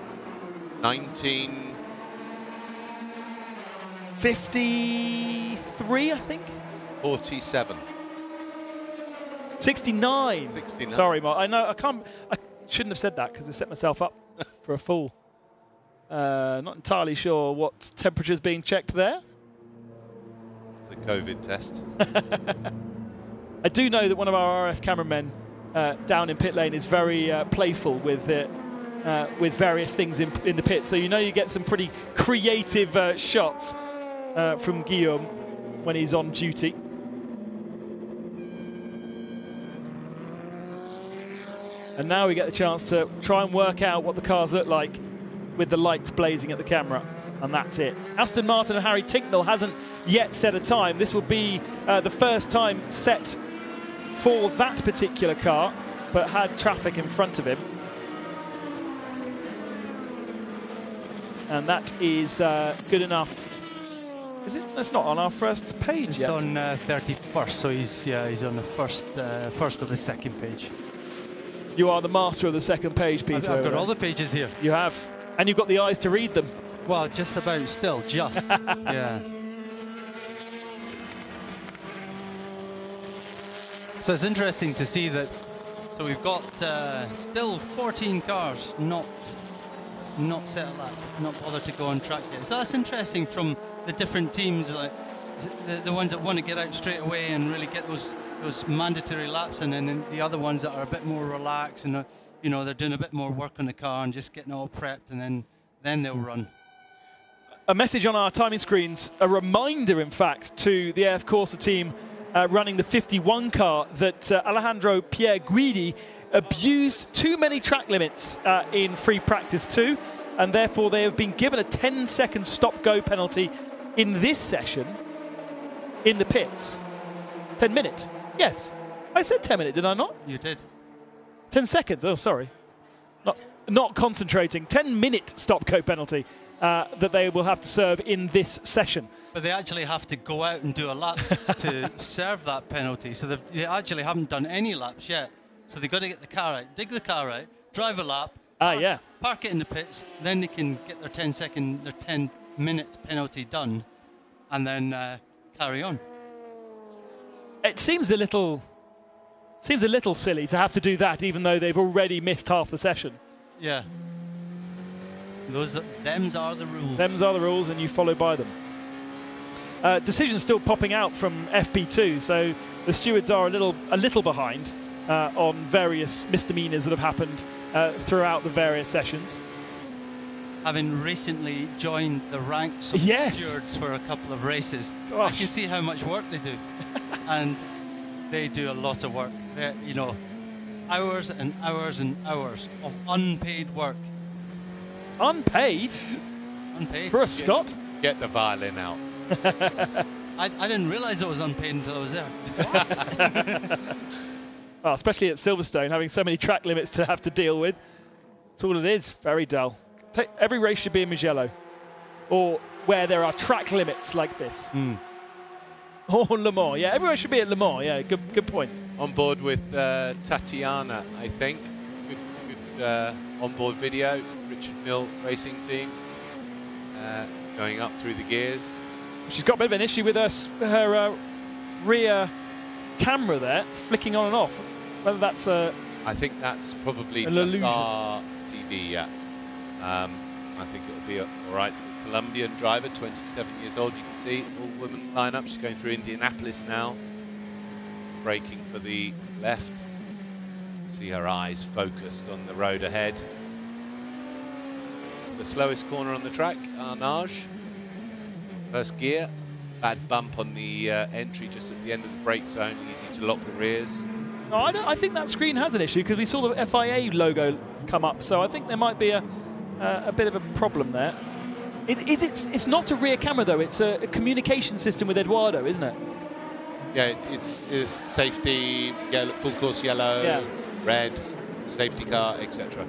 1953, I think. 47. 69. 69. Sorry, Mark. I know I shouldn't have said that because I set myself up for a fall. Not entirely sure what temperature is being checked there. It's a COVID test. I do know that one of our RF cameramen down in pit lane is very playful with various things in the pit. So you know you get some pretty creative shots from Guillaume when he's on duty. And now we get the chance to try and work out what the cars look like with the lights blazing at the camera. And that's it. Aston Martin and Harry Tinknell hasn't yet set a time. This will be the first time set for that particular car, but had traffic in front of him. And that is good enough. Is it? That's not on our first page it's yet. It's on 31st, so he's on the first of the second page. You are the master of the second page, Peter. I've got all the pages here. You have. And you've got the eyes to read them. Well, just about still, just. Yeah. So it's interesting to see that. So we've got still 14 cars not set a lap, not bothered to go on track yet. So that's interesting from the different teams, like the ones that want to get out straight away and really get those mandatory laps, and then the other ones that are a bit more relaxed and you know, they're doing a bit more work on the car and just getting all prepped, and then they'll run. A message on our timing screens, a reminder in fact to the AF Corsa team running the 51 car that Alejandro Pierre Guidi abused too many track limits in free practice 2, and therefore they have been given a 10-second stop-go penalty in this session in the pits. 10-minute. Yes. I said 10-minute, did I not? You did. 10 seconds. Oh, sorry. Not concentrating. 10-minute stop-go penalty that they will have to serve in this session. But they actually have to go out and do a lap to serve that penalty. So they actually haven't done any laps yet. So they've got to get the car out, dig the car out, drive a lap, park it in the pits, then they can get their 10-minute penalty done, and then carry on. It seems a little silly to have to do that, even though they've already missed half the session. Yeah. Them's are the rules. Them's are the rules, and you follow by them. Decisions still popping out from FP2, so the stewards are a little behind on various misdemeanors that have happened throughout the various sessions. Having recently joined the ranks of stewards for a couple of races, I can see how much work they do. And they do a lot of work. You know, hours and hours and hours of unpaid work. Unpaid? Unpaid. For a Scot? Get the violin out. I didn't realise it was unpaid until I was there. What? Well, especially at Silverstone, having so many track limits to have to deal with. That's all it is. Very dull. Every race should be in Mugello, or where there are track limits like this. Or Le Mans. Yeah, everywhere should be at Le Mans. Yeah, good point. On board with Tatiana, I think. Good on-board video. Richard Mill Racing Team going up through the gears. She's got a bit of an issue with her rear camera there, flicking on and off. Whether that's a... I think that's probably just illusion. our TV, yeah. I think it'll be all right. The Colombian driver, 27 years old, you can see, all-woman lineup. She's going through Indianapolis now. Braking for the left. See her eyes focused on the road ahead. The slowest corner on the track, Arnage. First gear, bad bump on the entry just at the end of the brake zone, easy to lock the rears. No, I think that screen has an issue because we saw the FIA logo come up, so I think there might be a bit of a problem there. It's not a rear camera though, it's a communication system with Eduardo, isn't it? Yeah, it's safety, yellow, full course yellow, red, safety car, etc.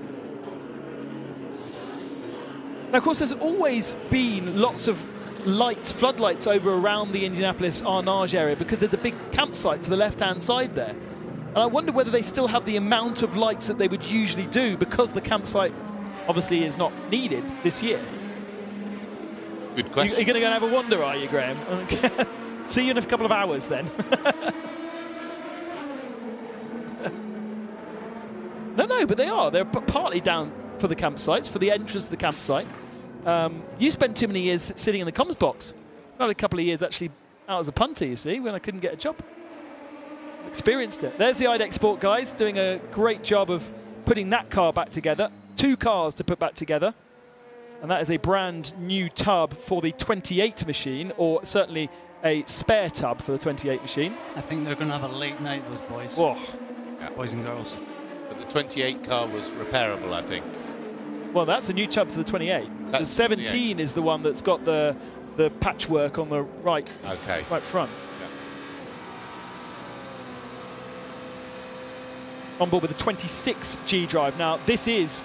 Now, of course, there's always been lots of lights, floodlights over around the Indianapolis Arnage area because there's a big campsite to the left-hand side there. And I wonder whether they still have the amount of lights that they would usually do because the campsite obviously is not needed this year. Good question. You're going to go and have a wander, are you, Graham? See you in a couple of hours then. No, but they are. They're partly down for the campsites, for the entrance to the campsite. You spent too many years sitting in the comms box. I had a couple of years actually out as a punter, you see, when I couldn't get a job. Experienced it. There's the IDEX Sport guys doing a great job of putting that car back together. 2 cars to put back together. And that is a brand new tub for the 28 machine, or certainly a spare tub for the 28 machine. I think they're going to have a late night, those boys. Oh. Yeah. Boys and girls. But the 28 car was repairable, I think. Well, that's a new tub for the 28. That's the 17 28. is the one that's got the patchwork on the right front. On board with the 26 G drive. Now, this is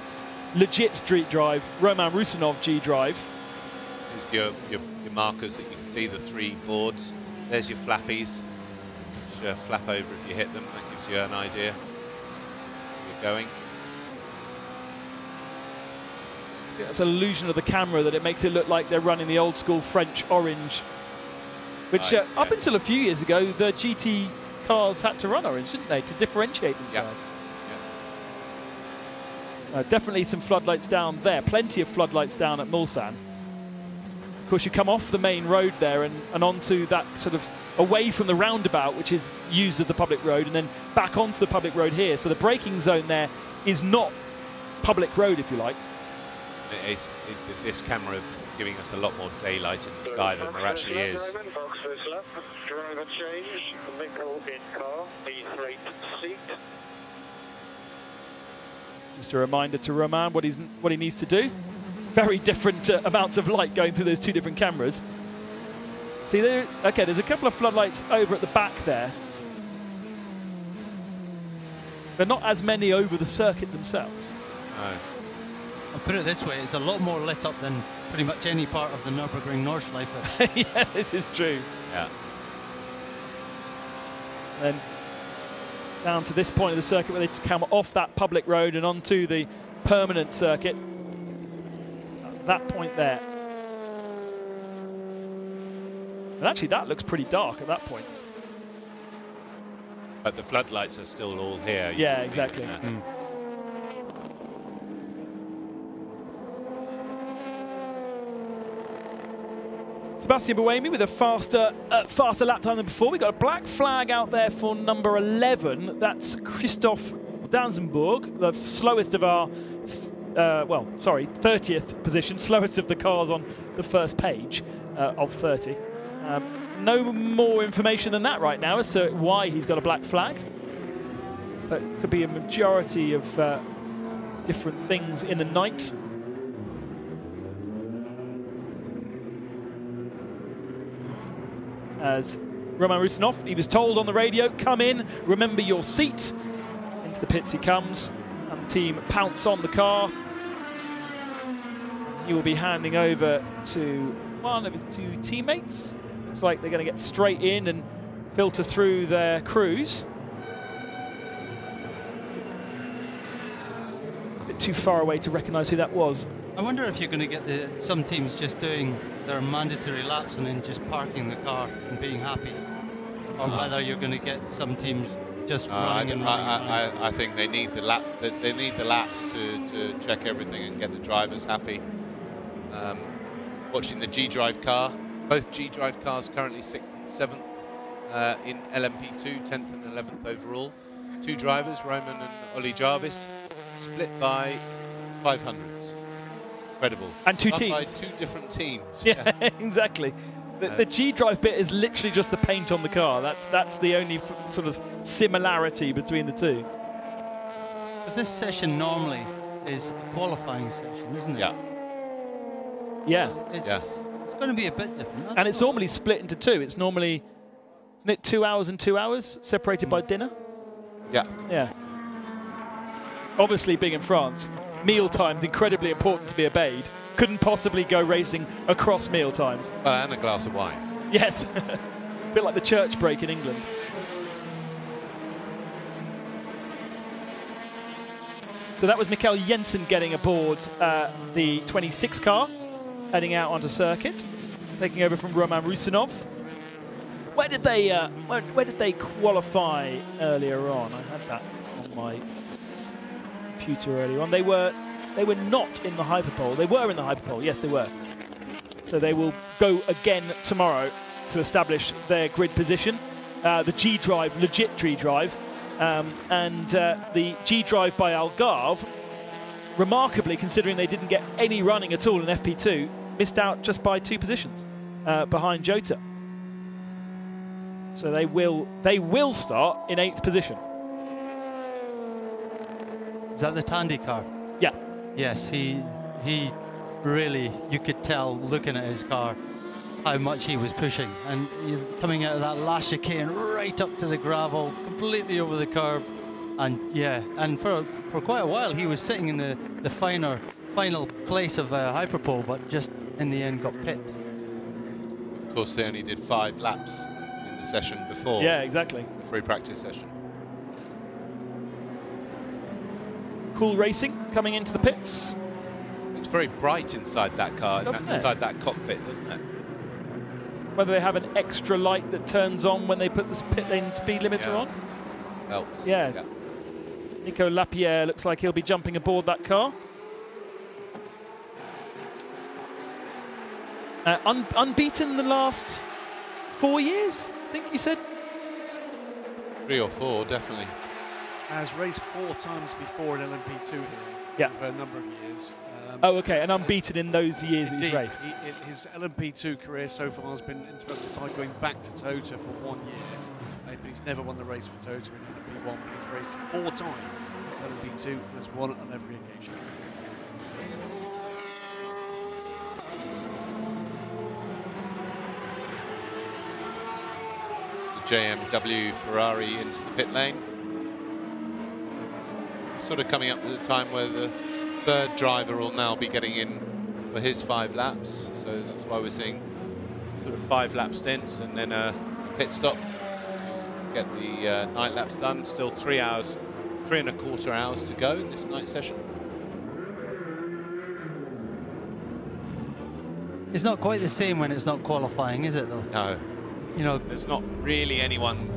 legit street drive, Roman Rusinov G drive. There's your markers that you can see, the 3 boards. There's your flappies. Just, flap over if you hit them. That gives you an idea where you're going. That's an illusion of the camera that it makes it look like they're running the old school French orange, which up until a few years ago, the GT cars had to run orange, didn't they, to differentiate themselves? Yeah. Definitely some floodlights down there, plenty of floodlights down at Mulsanne. Of course, you come off the main road there and onto that sort of away from the roundabout, which is used as the public road, and then back onto the public road here. So the braking zone there is not public road, if you like. This camera is giving us a lot more daylight in the sky than there actually is. Driver change, Michael in car, D3 seat. Just a reminder to Roman what he needs to do. Very different amounts of light going through those 2 different cameras. See there, okay, there's a couple of floodlights over at the back there, but not as many over the circuit themselves. No. I'll put it this way, it's a lot more lit up than pretty much any part of the Nürburgring Nordschleife. Yeah, this is true. Yeah. Then down to this point of the circuit where they come off that public road and onto the permanent circuit. At that point there. And actually that looks pretty dark at that point. But the floodlights are still all here. Yeah, exactly. Sebastian Buemi with a faster lap time than before. We got a black flag out there for number 11. That's Christoph Danzenburg, the slowest of our, 30th position, slowest of the cars on the first page of 30. No more information than that right now as to why he's got a black flag. But could be a majority of different things in the night. As Roman Rusinov, he was told on the radio, come in, remember your seat. Into the pits he comes, and the team pounce on the car. He will be handing over to one of his 2 teammates. Looks like they're going to get straight in and filter through their crews. A bit too far away to recognise who that was. I wonder if you're going to get some teams just doing their mandatory laps and then just parking the car and being happy, or whether you're going to get some teams just running and running. I think they need the lap. They need the laps to check everything and get the drivers happy. Watching the G Drive car, both G Drive cars currently 7th in LMP2, 10th and 11th overall. 2 drivers, Roman and Ollie Jarvis, split by 500ths. Incredible. And 2 Done teams. by 2 different teams. Yeah, exactly. The G-drive bit is literally just the paint on the car. That's the only sort of similarity between the two. Because this session normally is a qualifying session, isn't it? Yeah. Yeah. It's going to be a bit different. And it's normally split into two. It's normally, isn't it 2 hours and 2 hours separated by dinner? Yeah. Yeah. Obviously, being in France, meal time's incredibly important to be obeyed. Couldn't possibly go racing across meal times. Well, and a glass of wine. Yes. A bit like the church break in England. So that was Mikkel Jensen getting aboard the 26 car, heading out onto circuit, taking over from Roman Rusinov. Where did they qualify earlier on? I had that on my computer earlier on. They were not in the hyperpole. They were in the hyperpole. Yes, they were. So they will go again tomorrow to establish their grid position. The G drive, legit G drive, and the G drive by Algarve, remarkably, considering they didn't get any running at all in FP2, missed out just by 2 positions behind Jota. So they will start in 8th position. Is that the Tandy car? Yeah. Yes, he really, you could tell looking at his car how much he was pushing, and coming out of that last chicane right up to the gravel, completely over the curb, and yeah, and for quite a while he was sitting in the final place of hyperpole, but just in the end got pipped. Of course, they only did 5 laps in the session before. Yeah, exactly. The free practice session. Cool racing coming into the pits. It's very bright inside that car, inside that cockpit, doesn't it? Whether they have an extra light that turns on when they put the pit lane speed limiter on. Helps. Yeah. Nico Lapierre looks like he'll be jumping aboard that car. Unbeaten the last 4 years, I think you said? 3 or 4, definitely. Has raced 4 times before in LMP2 here. Yeah. For a number of years. Oh, okay, and unbeaten in those years that he's raced. His LMP2 career so far has been interrupted by going back to Tota for 1 year. But he's never won the race for Tota in LMP1. He's raced 4 times in LMP2 and has won it on every occasion. The JMW Ferrari into the pit lane. Sort of coming up at a time where the 3rd driver will now be getting in for his 5 laps, so that's why we're seeing sort of 5 lap stints and then a pit stop to get the night laps done. Still 3 hours, 3¼ hours to go in this night session. It's not quite the same when it's not qualifying, is it though? No. You know, there's not really anyone,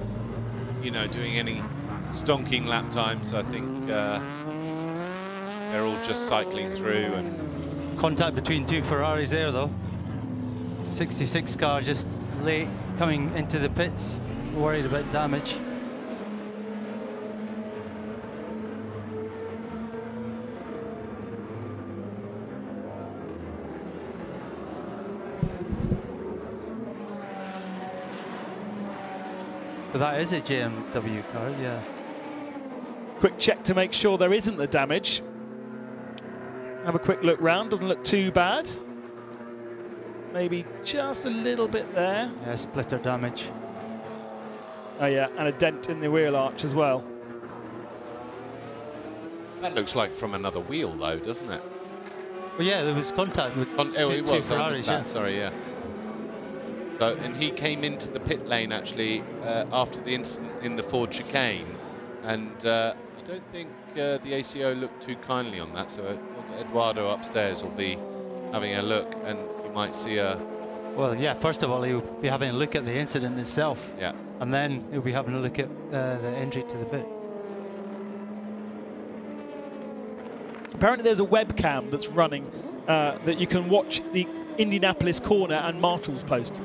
you know, doing any stonking lap times. I think they're all just cycling through. And contact between 2 Ferraris there though. 66 car just late coming into the pits, worried about damage. So that is a JMW car, yeah. Quick check to make sure there isn't the damage. Have a quick look round, doesn't look too bad. Maybe just a little bit there. Yeah, splitter damage. Oh yeah, and a dent in the wheel arch as well. that looks like from another wheel though, doesn't it? Well, yeah, there was contact with two Ferraris, yeah. Sorry, yeah. So, and he came into the pit lane actually after the incident in the Ford chicane, and I don't think the ACO looked too kindly on that. So Eduardo upstairs will be having a look, and you might see a. Well, yeah. First of all, he'll be having a look at the incident itself. Yeah. And then he'll be having a look at the entry to the pit. Apparently, there's a webcam that's running that you can watch the Indianapolis corner and Marshall's post.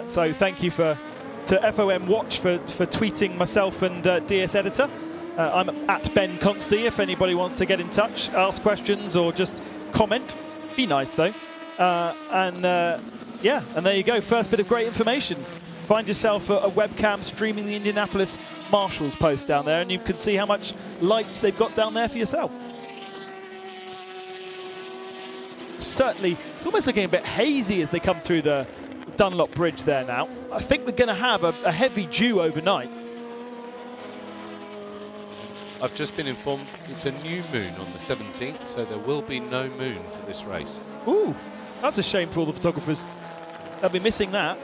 So thank you to FOM Watch for tweeting myself and DS Editor. I'm at Ben Consti if anybody wants to get in touch, ask questions or just comment. Be nice though. And Yeah, and there you go. First bit of great information. Find yourself a webcam streaming the Indianapolis Marshals post down there, and you can see how much lights they've got down there for yourself. Certainly, it's almost looking a bit hazy as they come through the Dunlop Bridge there now. I think we're going to have a heavy dew overnight. I've just been informed it's a new moon on the 17th, so there will be no moon for this race. Ooh, that's a shame for all the photographers. They'll be missing that.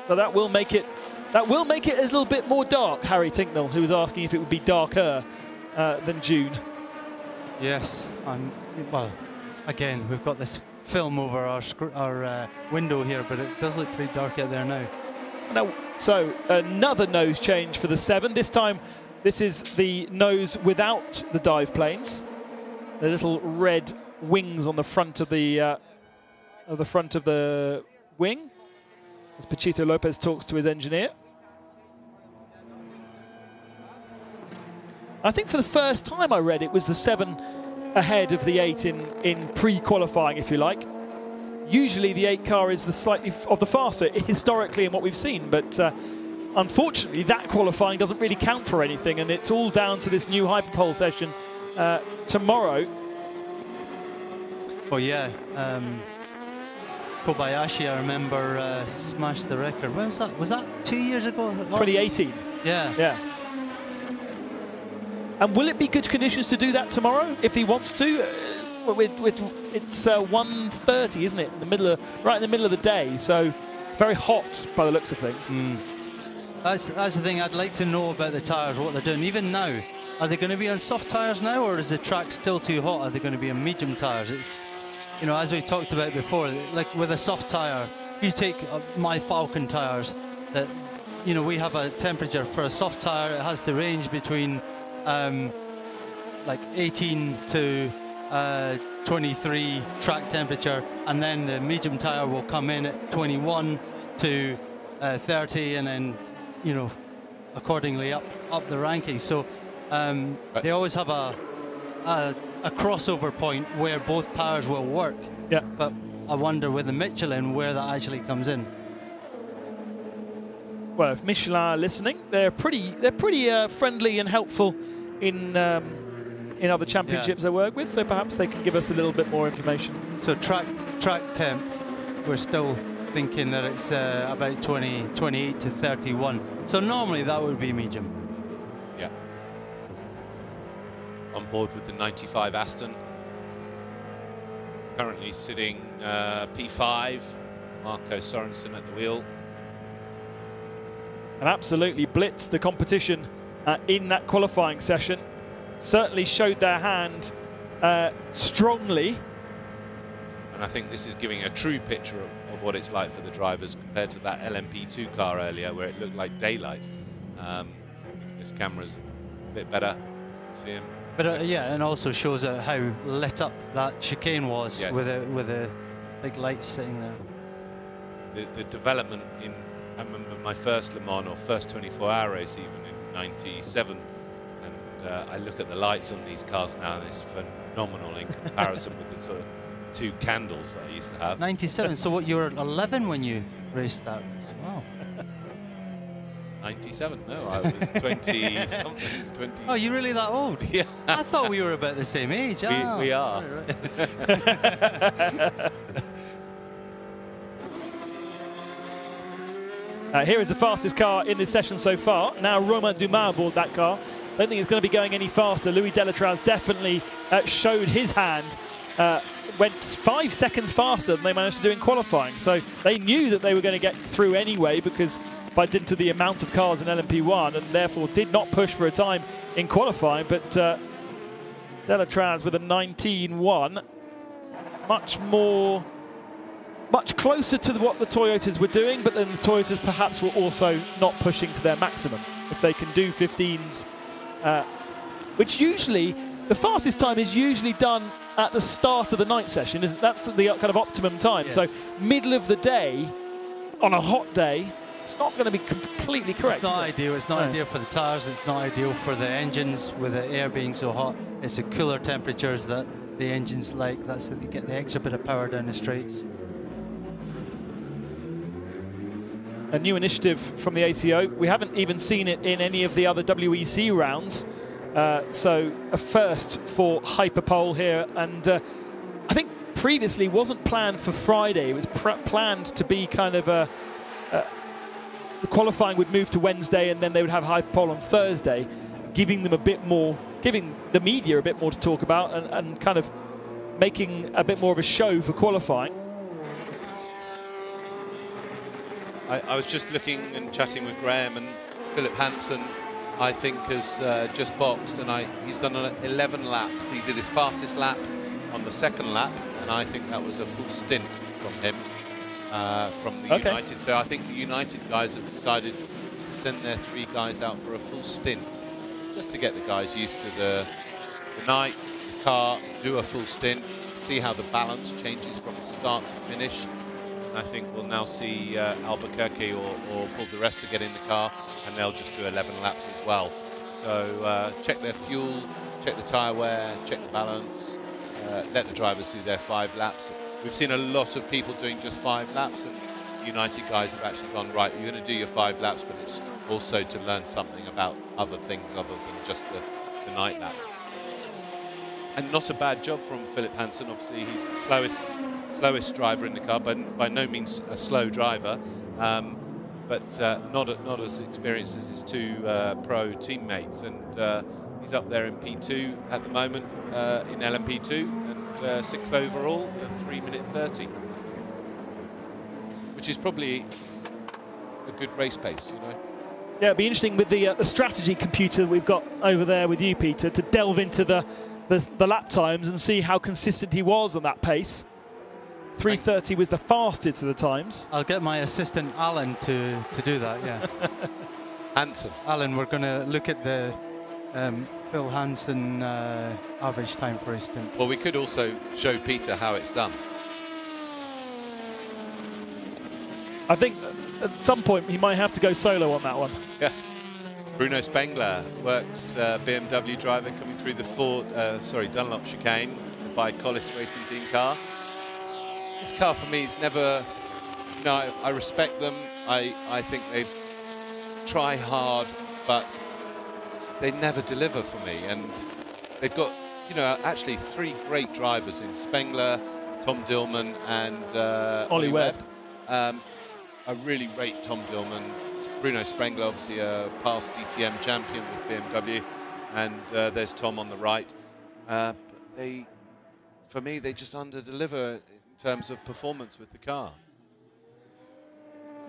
But that will make it a little bit more dark. Harry Tinknell, who was asking if it would be darker than June. Yes, well, again, we've got this film over our window here, but it does look pretty dark out there now. Now, so another nose change for the 7. This time, this is the nose without the dive planes. The little red wings on the front of the wing, as Pachito Lopez talks to his engineer. I think for the first time I read it was the 7 ahead of the 8 in pre-qualifying, if you like. Usually the 8 car is the slightly of the faster historically in what we've seen, but unfortunately that qualifying doesn't really count for anything, and it's all down to this new hyperpole session tomorrow. Well, yeah, Kobayashi, I remember, smashed the record. When was that? Was that 2 years ago? 2018. Yeah. Yeah. And will it be good conditions to do that tomorrow if he wants to? It's 1:30, isn't it? Right in the middle of the day, so very hot by the looks of things. That's the thing. I'd like to know about the tyres, what they're doing. Even now, are they going to be on soft tyres now, or is the track still too hot? Are they going to be on medium tyres? You know, as we talked about before, like with a soft tyre, you take my Falcon tyres, that, you know, we have a temperature for a soft tyre. It has to range between like 18 to 23 track temperature, and then the medium tyre will come in at 21 to 30, and then, you know, accordingly up the ranking. So they always have a crossover point where both tyres will work. Yeah. But I wonder with the Michelin where that actually comes in. Well, if Michelin are listening, they're pretty friendly and helpful in other championships they work with. So perhaps they can give us a little bit more information. So track temp, we're still thinking that it's about 28 to 31. So normally that would be medium. Yeah. On board with the 95 Aston. Currently sitting P5, Marco Sorensen at the wheel. And absolutely blitzed the competition in that qualifying session. Certainly showed their hand strongly. And I think this is giving a true picture of what it's like for the drivers compared to that LMP2 car earlier where it looked like daylight. This camera's a bit better. See him? But yeah, and also shows how lit up that chicane was. Yes. with a big light sitting there. The development in, I remember my first Le Mans or first 24-hour race even in '97, and I look at the lights on these cars now and it's phenomenal in comparison with the sort of 2 candles that I used to have. 97, so what, you were 11 when you raced that race? Wow. 97? No, I was 20 something. 20. Oh, you're really that old? Yeah. I thought we were about the same age. We are. Right. Here is the fastest car in this session so far. Now Romain Dumas aboard that car. I don't think it's going to be going any faster. Louis Delatraz definitely showed his hand. Went 5 seconds faster than they managed to do in qualifying. So they knew that they were going to get through anyway because by dint of the amount of cars in LMP1, and therefore did not push for a time in qualifying. But Delatraz with a 19.1, much closer to what the Toyotas were doing, but then the Toyotas perhaps were also not pushing to their maximum. If they can do 15s, which usually, the fastest time is usually done at the start of the night session, isn't that's the kind of optimum time. Yes. So middle of the day, on a hot day, it's not going to be completely correct. It's not ideal. It's not ideal for the tyres. It's not ideal for the engines with the air being so hot. It's the cooler temperatures that the engines like. That's how they get the extra bit of power down the straights. a new initiative from the ACO. We haven't even seen it in any of the other WEC rounds. So a first for Hyperpole here. And I think previously wasn't planned for Friday. It was planned to be kind of the qualifying would move to Wednesday, and then they would have Hyperpole on Thursday, giving them a bit more, giving the media a bit more to talk about, and kind of making a bit more of a show for qualifying. I was just looking and chatting with Graham, and Philip Hansen, I think, has just boxed, and he's done 11 laps. He did his fastest lap on the second lap, and I think that was a full stint from him, from the United. So I think the United guys have decided to send their 3 guys out for a full stint, just to get the guys used to the night, the car, do a full stint, see how the balance changes from start to finish. I think we'll now see Albuquerque or Paul di Resta get in the car, and they'll just do 11 laps as well. So check their fuel, check the tyre wear, check the balance, let the drivers do their 5 laps. We've seen a lot of people doing just 5 laps, and United guys have actually gone, right, you're going to do your 5 laps, but it's also to learn something about other things other than just the night laps. And not a bad job from Philip Hansen. Obviously, he's the slowest driver in the car, but by no means a slow driver, but not as experienced as his 2 pro teammates. And he's up there in P2 at the moment, in LMP2, and 6th overall, 3:30, which is probably a good race pace, you know. Yeah, it'd be interesting with the strategy computer we've got over there with you, Peter, to delve into the lap times and see how consistent he was on that pace. 3:30 was the fastest of the times. I'll get my assistant Alan to do that, yeah. Hansen. Alan, we're going to look at the Phil Hansen average time for his stint. Well, we could also show Peter how it's done. I think at some point he might have to go solo on that one. Yeah. Bruno Spengler works BMW driver coming through the Dunlop chicane by Collis Racing Team car. This car for me is never, no, I respect them. I think they've tried hard, but they never deliver for me. And they've got, you know, actually 3 great drivers in Spengler, Tom Dillman, and Ollie Webb. I really rate Tom Dillman. Bruno Spengler, obviously a past DTM champion with BMW, and there's Tom on the right. But for me, they just under-deliver in terms of performance with the car.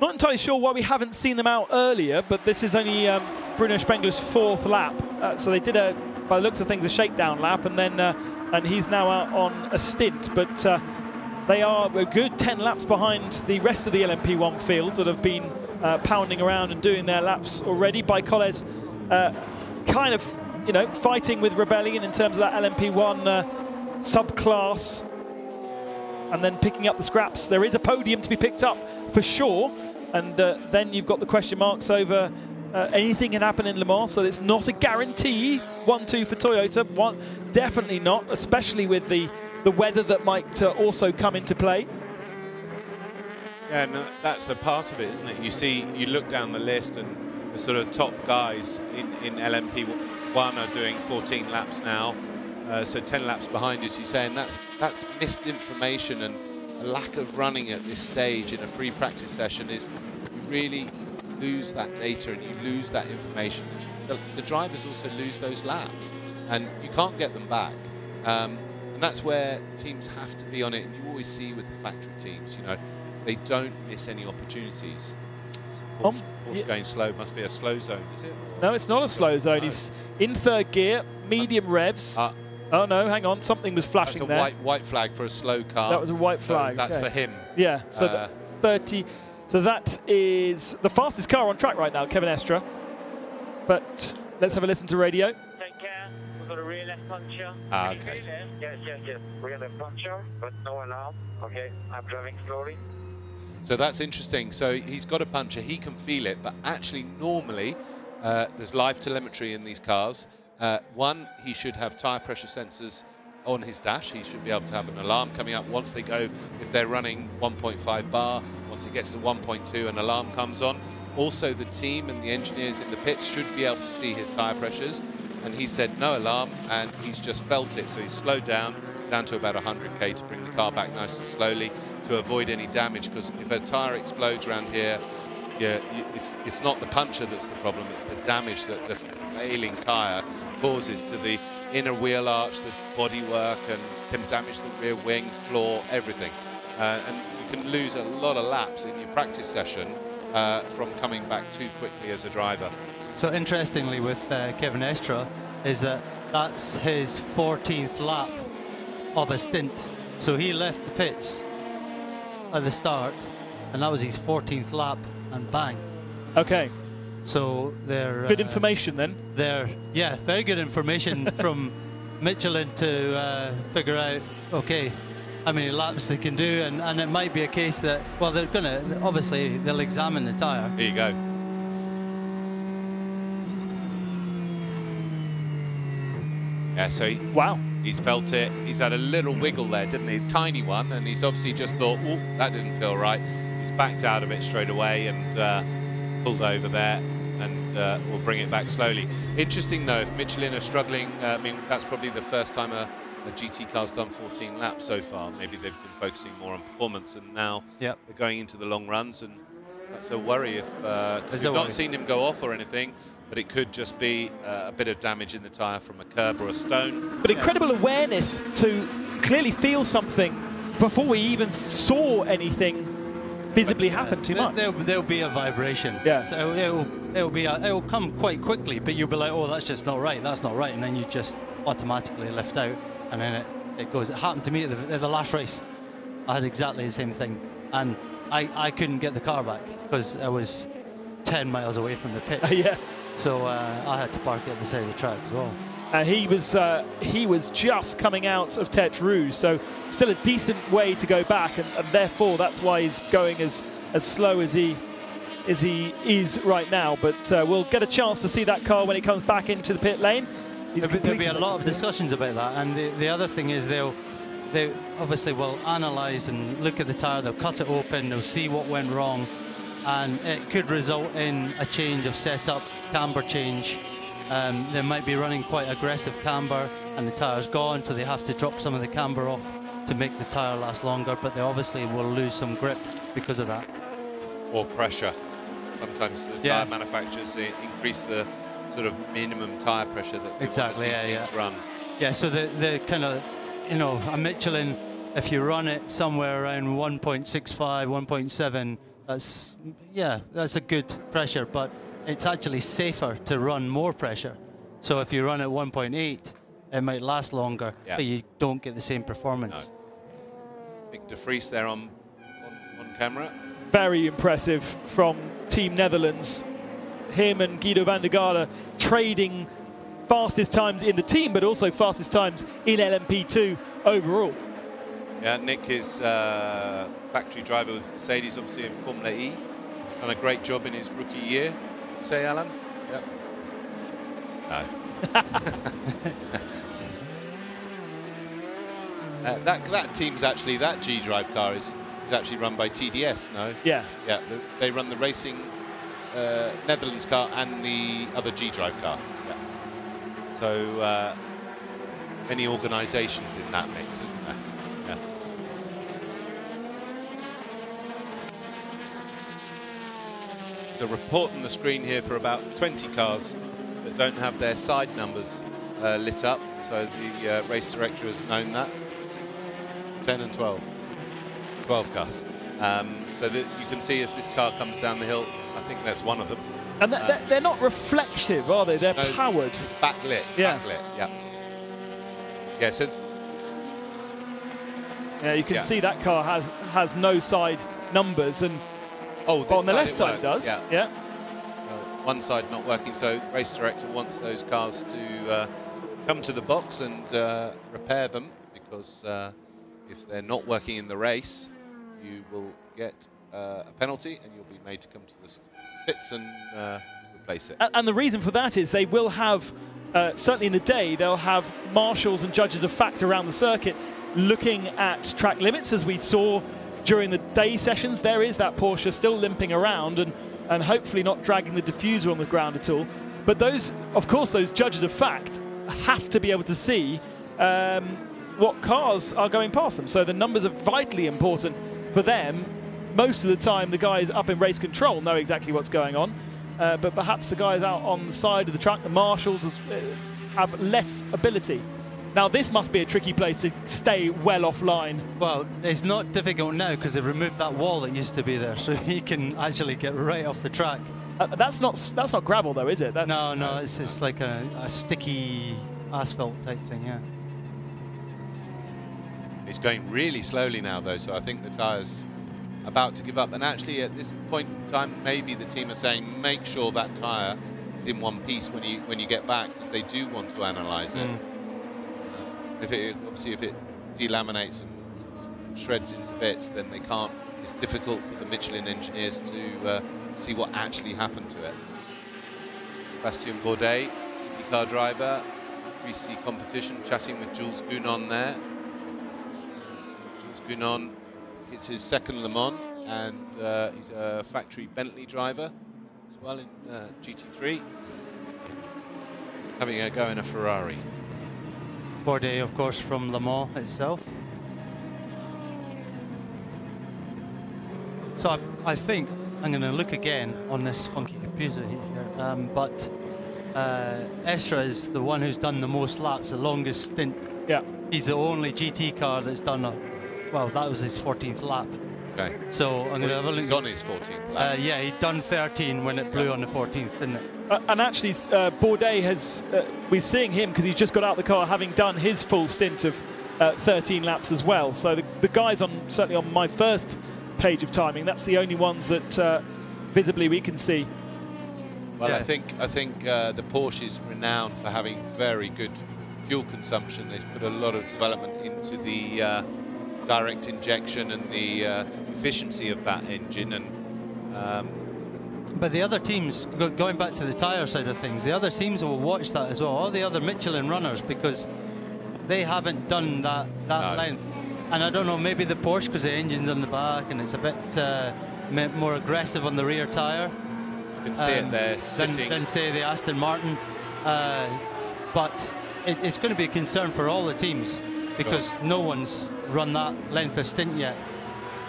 Not entirely sure why we haven't seen them out earlier, but this is only Bruno Spengler's 4th lap. So they did, by the looks of things, a shakedown lap, and then and he's now out on a stint. But they are a good 10 laps behind the rest of the LMP1 field that have been pounding around and doing their laps already. By Colles kind of, you know, fighting with rebellion in terms of that LMP1 subclass, and then picking up the scraps. There is a podium to be picked up for sure, and then you've got the question marks over anything can happen in Le Mans, so it's not a guarantee 1-2 for Toyota. Definitely not, especially with the weather that might also come into play. Yeah, and that's a part of it, isn't it? You look down the list, and the sort of top guys in LMP1 are doing 14 laps now, so 10 laps behind, as you say, and that's missed information, and a lack of running at this stage in a free practice session is you really lose that data and you lose that information. The drivers also lose those laps, and you can't get them back. And that's where teams have to be on it, and you always see with the factory teams, you know, they don't miss any opportunities. Porsche going slow, must be a slow zone, is it? No, it's not a slow zone. No. He's in 3rd gear, medium revs. Oh no, hang on, something was flashing there. That's a white flag for a slow car. That was a white flag. So that's for him. Yeah, so 30. So that is the fastest car on track right now, Kevin Estra. But let's have a listen to radio. Take care. We've got a rear left puncher. Okay. Yes. Rear left puncher, but no alarm. Okay, I'm driving slowly. So that's interesting. So he's got a puncher, he can feel it, but actually normally there's live telemetry in these cars. One, he should have tyre pressure sensors on his dash. He should be able to have an alarm coming up once they go, if they're running 1.5 bar, once it gets to 1.2, an alarm comes on. Also, the team and the engineers in the pits should be able to see his tyre pressures. And he said no alarm, and he's just felt it. So he's slowed down to about 100k to bring the car back nice and slowly to avoid any damage. Because if a tyre explodes around here, yeah, it's not the puncture that's the problem, it's the damage that the flailing tyre causes to the inner wheel arch, the bodywork, and can damage the rear wing, floor, everything. And you can lose a lot of laps in your practice session from coming back too quickly as a driver. So interestingly with Kevin Estra is that that's his 14th lap of a stint. So he left the pits at the start, and that was his 14th lap, and bang. Okay. So they're good information then. Yeah, very good information from Michelin to figure out, okay, how many laps they can do, and it might be a case that, well, they're gonna, obviously they'll examine the tyre. Here you go. Yeah, so he's felt it. He's had a little wiggle there, didn't he? Tiny one, and he's obviously just thought, oh, that didn't feel right. He's backed out of it straight away and pulled over there, and we'll bring it back slowly. Interesting though, if Michelin are struggling, I mean, that's probably the first time a GT car's done 14 laps so far. Maybe they've been focusing more on performance, and now they're going into the long runs, and that's a worry if we've not seen him go off or anything. But it could just be a bit of damage in the tyre from a curb or a stone. But incredible awareness to clearly feel something before we even saw anything visibly happen too much. There'll be a vibration. Yeah. So it'll come quite quickly, but you'll be like, oh, that's just not right. That's not right, and then you just automatically lift out, and then it goes. It happened to me at the last race. I had exactly the same thing, and I couldn't get the car back because I was 10 miles away from the pit. Yeah. So I had to park it at the side of the track as well. He was just coming out of Tete Rouge, so still a decent way to go back, and therefore that's why he's going as slow as he is right now. But we'll get a chance to see that car when it comes back into the pit lane. There'll be a lot of discussions about that, and the other thing is they obviously will analyse and look at the tyre. They'll cut it open. They'll see what went wrong. And it could result in a change of setup, camber change. They might be running quite aggressive camber, and the tyre's gone, so they have to drop some of the camber off to make the tyre last longer, but they obviously will lose some grip because of that. Or pressure. Sometimes the tyre manufacturers increase the sort of minimum tyre pressure that they want to see teams run. Yeah, so the kind of, you know, a Michelin, if you run it somewhere around 1.65, 1.7, that's a good pressure, but it's actually safer to run more pressure. So if you run at 1.8, it might last longer, but you don't get the same performance. No. Big De Vries there on camera. Very impressive from Team Netherlands. Him and Guido van der Garde trading fastest times in the team, but also fastest times in LMP2 overall. Yeah, Nick is factory driver with Mercedes, obviously in Formula E. Done a great job in his rookie year. Say, Alan? Yep. No. that team's actually, that G-Drive car is actually run by TDS, no? Yeah. Yeah, they run the racing Netherlands car and the other G-Drive car. Yeah. So many organisations in that mix, isn't there? Yeah. There's a report on the screen here for about 20 cars that don't have their side numbers lit up, so the race director has known that. 10 and 12. 12 cars. So that you can see as this car comes down the hill, I think that's one of them. And they're not reflective, are they? They're powered. It's backlit. Yeah. Backlit, yeah. Yeah, so... Yeah, you can see that car has no side numbers, and on the left side it does. Yeah. So one side not working, so race director wants those cars to come to the box and repair them, because if they're not working in the race, you will get a penalty and you'll be made to come to the pits and replace it. And the reason for that is they will have certainly in the day, they'll have marshals and judges of fact around the circuit looking at track limits, as we saw during the day sessions. There is that Porsche still limping around and hopefully not dragging the diffuser on the ground at all. But those, of course, those judges of fact have to be able to see what cars are going past them. So the numbers are vitally important for them. Most of the time, the guys up in race control know exactly what's going on. But perhaps the guys out on the side of the track, the marshals, have less ability. Now, this must be a tricky place to stay well offline. Well, it's not difficult now because they've removed that wall that used to be there, so you can actually get right off the track. That's not gravel, though, is it? That's, no, it's like a sticky asphalt type thing, yeah. It's going really slowly now, though, so I think the tyres about to give up. And actually, at this point in time, maybe the team are saying, make sure that tyre is in one piece when you get back, because they do want to analyse it. Obviously, if it delaminates and shreds into bits, then they can't. It's difficult for the Michelin engineers to see what actually happened to it. Sebastian Bourdais, IndyCar driver, 3C competition, chatting with Jules Gounon there. Jules Gounon, it's his second Le Mans, and he's a factory Bentley driver as well in GT3. Having a go in a Ferrari. Bourdais, of course, from Le Mans itself. So I think I'm going to look again on this funky computer here, but Estra is the one who's done the most laps, the longest stint. Yeah. He's the only GT car that's done well, that was his 14th lap. Okay. So I'm going to have a look. He's on his 14th lap. Yeah, he'd done 13 when it blew on the 14th, didn't it? And actually, Bourdais has, we're seeing him because he's just got out of the car having done his full stint of 13 laps as well. So the guys certainly on my first page of timing, that's the only ones that visibly we can see. Well, Yeah. I think the Porsche is renowned for having very good fuel consumption. They've put a lot of development into the direct injection and the efficiency of that engine. And but the other teams, going back to the tyre side of things, the other teams will watch that as well, all the other Michelin runners, because they haven't done that length. And I don't know, maybe the Porsche, because the engine's on the back and it's a bit more aggressive on the rear tyre. you can see it there sitting. Than say the Aston Martin. But it's going to be a concern for all the teams, because no one's run that length of stint yet.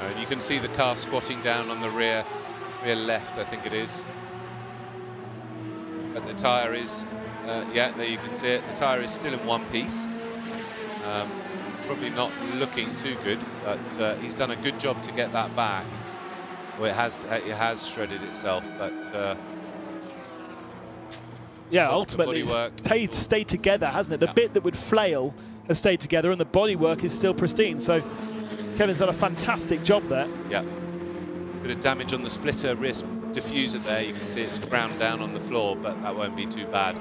And you can see the car squatting down on the rear left, I think it is. But the tyre is, yeah, there you can see it. The tyre is still in one piece. Probably not looking too good, but he's done a good job to get that back. Well, it has shredded itself, but yeah, ultimately it's stayed together, hasn't it? The bit that would flail has stayed together, and the bodywork is still pristine. So Kevin's done a fantastic job there. Yeah, bit of damage on the splitter wrist diffuser there. You can see it's ground down on the floor, but that won't be too bad.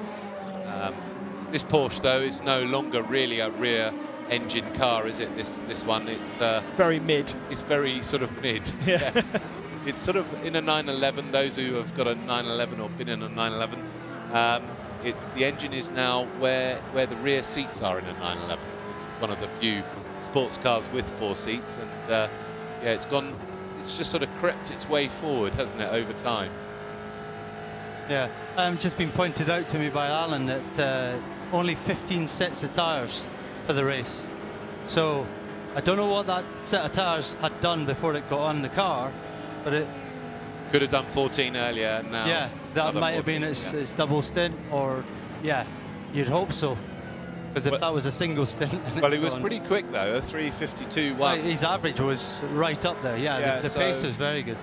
This Porsche, though, is no longer really a rear engine car, is it? This one, it's very mid. It's very sort of mid. Yeah. Yes. It's sort of in a 911. Those who have got a 911 or been in a 911, the engine is now where the rear seats are in a 911. It's one of the few sports cars with 4 seats, and yeah, it's just sort of crept its way forward, hasn't it, over time? Yeah, just been pointed out to me by Alan that only 15 sets of tyres for the race. So I don't know what that set of tyres had done before it got on the car, but it could have done 14 earlier. Now, yeah, that might have been its double stint, or yeah, you'd hope so. Because if that was a single stint, well, he was pretty quick though, a 3:52.1. Well, his average was right up there. Yeah, the pace was very good.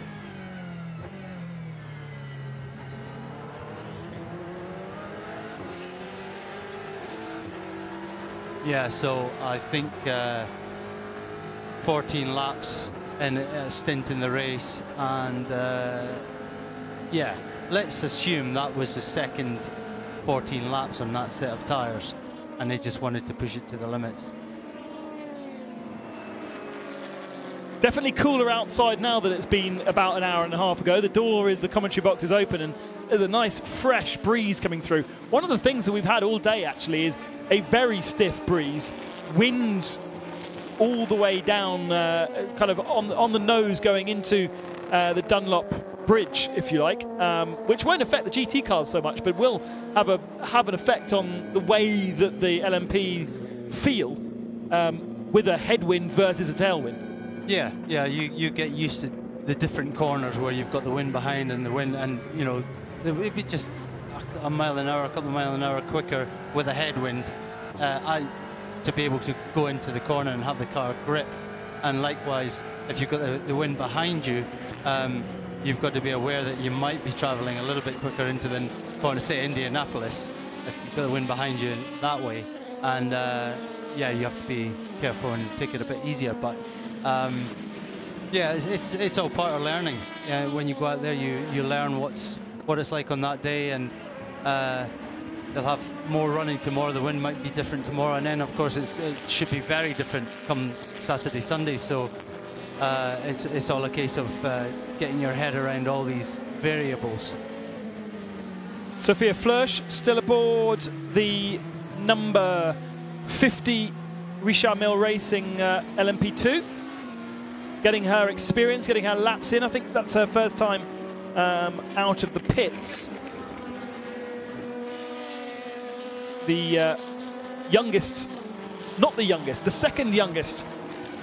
Yeah, so I think 14 laps in a stint in the race, and yeah, let's assume that was the second 14 laps on that set of tyres, and they just wanted to push it to the limits. Definitely cooler outside now than it's been about an hour and a half ago. The door is the commentary box is open, and there's a nice fresh breeze coming through. One of the things that we've had all day actually is a very stiff breeze, wind all the way down, kind of on the nose going into the Dunlop Bridge, if you like, which won't affect the GT cars so much, but will have an effect on the way that the LMPs feel with a headwind versus a tailwind. Yeah, you get used to the different corners where you've got the wind behind and the wind, and you know, it'd be just a mile an hour, a couple of miles an hour quicker with a headwind. To be able to go into the corner and have the car grip, and likewise, if you've got the wind behind you, you've got to be aware that you might be traveling a little bit quicker into the corner, say Indianapolis, if you've got the wind behind you that way. And yeah, you have to be careful and take it a bit easier. But yeah, it's all part of learning. When you go out there, you learn what it's like on that day, and they'll have more running tomorrow. The wind might be different tomorrow, and then of course it should be very different come Saturday, Sunday. So it's all a case of getting your head around all these variables. Sophia Flörsch still aboard the number 50 Richard Mille Racing LMP2, getting her experience, getting her laps in. I think that's her first time out of the pits. The youngest, not the youngest, the second youngest,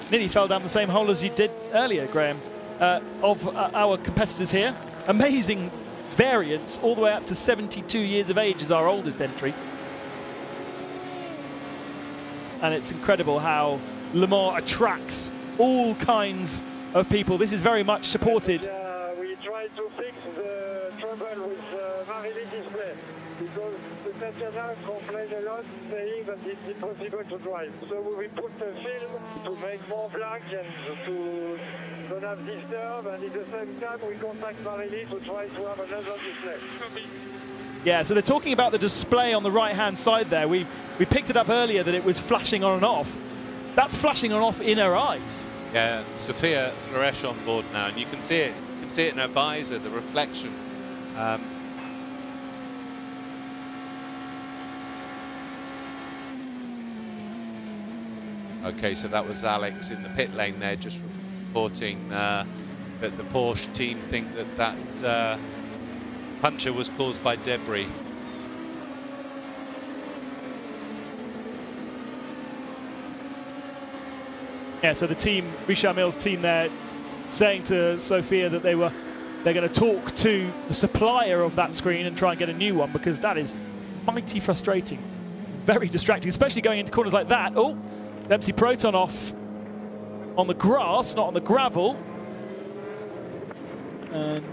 nearly fell down the same hole as you did earlier, Graham, of our competitors here. Amazing variance, all the way up to 72 years of age is our oldest entry. And it's incredible how Le Mans attracts all kinds of people. This is very much supported. We tried to fix the trouble with Marelli display, because the National complained a lot, saying that it's impossible to drive. So we put a film to make more black and to don't have disturb, and at the same time we contact Marelli to try to have another display. Yeah, so they're talking about the display on the right-hand side there. We picked it up earlier that it was flashing on and off. That's flashing on and off in her eyes. Yeah, Sophia Flörsch on board now, and you can see it. You can see it in her visor, the reflection. Okay, so that was Alex in the pit lane there, just reporting that the Porsche team think that puncture was caused by debris. Yeah, so the team, Richard Mille's team there, saying to Sophia that they're going to talk to the supplier of that screen and try and get a new one, because that is mighty frustrating, very distracting, especially going into corners like that. Oh, Dempsey Proton off on the grass, not on the gravel. And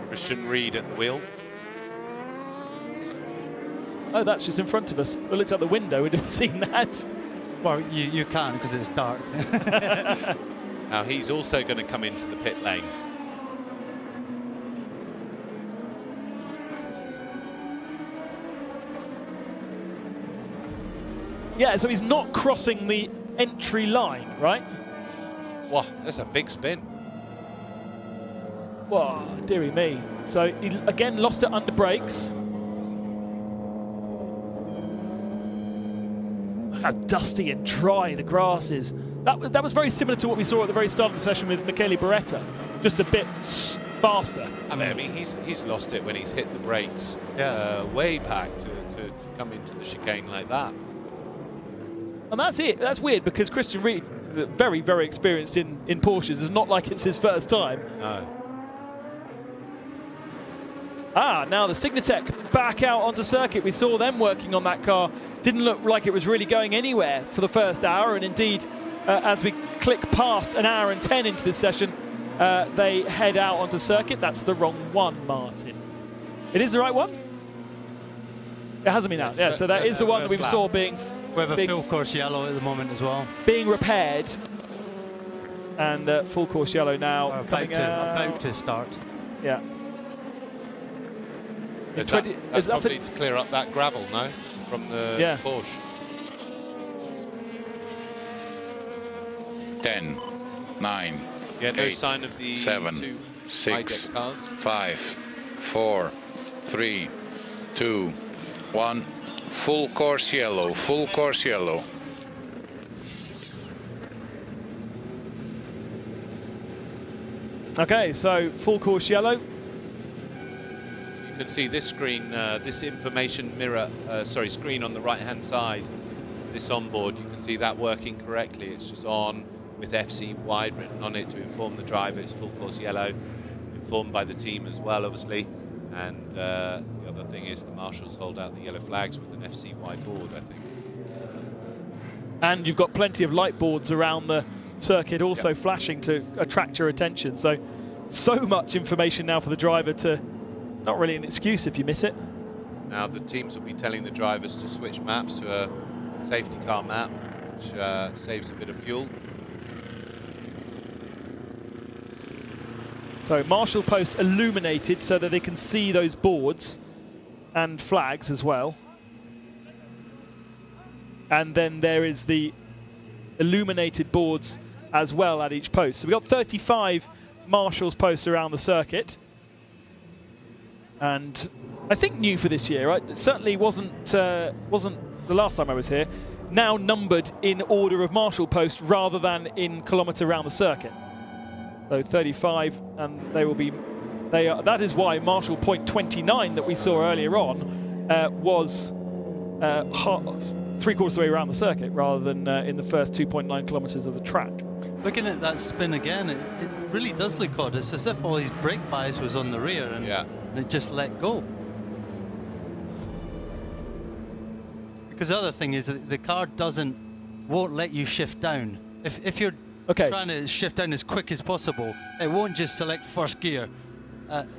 Christian Reed at the wheel. Oh, that's just in front of us. We looked out the window, we'd have seen that. Well, you can, because it's dark. Now he's also going to come into the pit lane. Yeah, so he's not crossing the entry line, right? Wow, that's a big spin. Whoa, dearie me. So he again lost it under brakes. How dusty and dry the grass is. That was very similar to what we saw at the very start of the session with Michele Beretta, just a bit faster. I mean he's lost it when he's hit the brakes way back to come into the chicane like that. And that's it. That's weird, because Christian Reed, very, very experienced in Porsches. It's not like it's his first time. No. Ah, now the Signatech back out onto circuit. We saw them working on that car. Didn't look like it was really going anywhere for the first hour. And indeed, as we click past an hour and 10 into this session, they head out onto circuit. That's the wrong one, Martin. It is the right one? It hasn't been out. Yeah, so that is the one that we saw being... We have a full course yellow at the moment as well. Being repaired. And full course yellow now. About to start. Yeah. That's probably to clear up that gravel, no? From the Porsche. 10, 9, yeah, no 8, sign of the 7, two 6, cars. 5, 4, 3, 2, 1. Full course yellow, full course yellow. Okay, so full course yellow. You can see this screen, this information mirror, screen on the right-hand side, this onboard, you can see that working correctly. It's just on with FC wide written on it to inform the driver it's full course yellow, informed by the team as well, obviously. And the other thing is the marshals hold out the yellow flags with an FC wide board, I think. And you've got plenty of light boards around the circuit also flashing to attract your attention. So much information now for the driver to, not really an excuse if you miss it. Now the teams will be telling the drivers to switch maps to a safety car map, which saves a bit of fuel. So marshal post illuminated so that they can see those boards and flags as well. And then there is the illuminated boards as well at each post. So we've got 35 marshals posts around the circuit. And I think new for this year, right? It certainly wasn't the last time I was here. Now numbered in order of marshal posts rather than in kilometre around the circuit. So 35, and they will be. That is why Marshall Point 29 that we saw earlier on was 3/4 of the way around the circuit rather than in the first 2.9 kilometres of the track. Looking at that spin again, it really does look odd. It's as if all these brake bias was on the rear and it just let go. Because the other thing is that the car won't let you shift down. If you're trying to shift down as quick as possible, it won't just select first gear.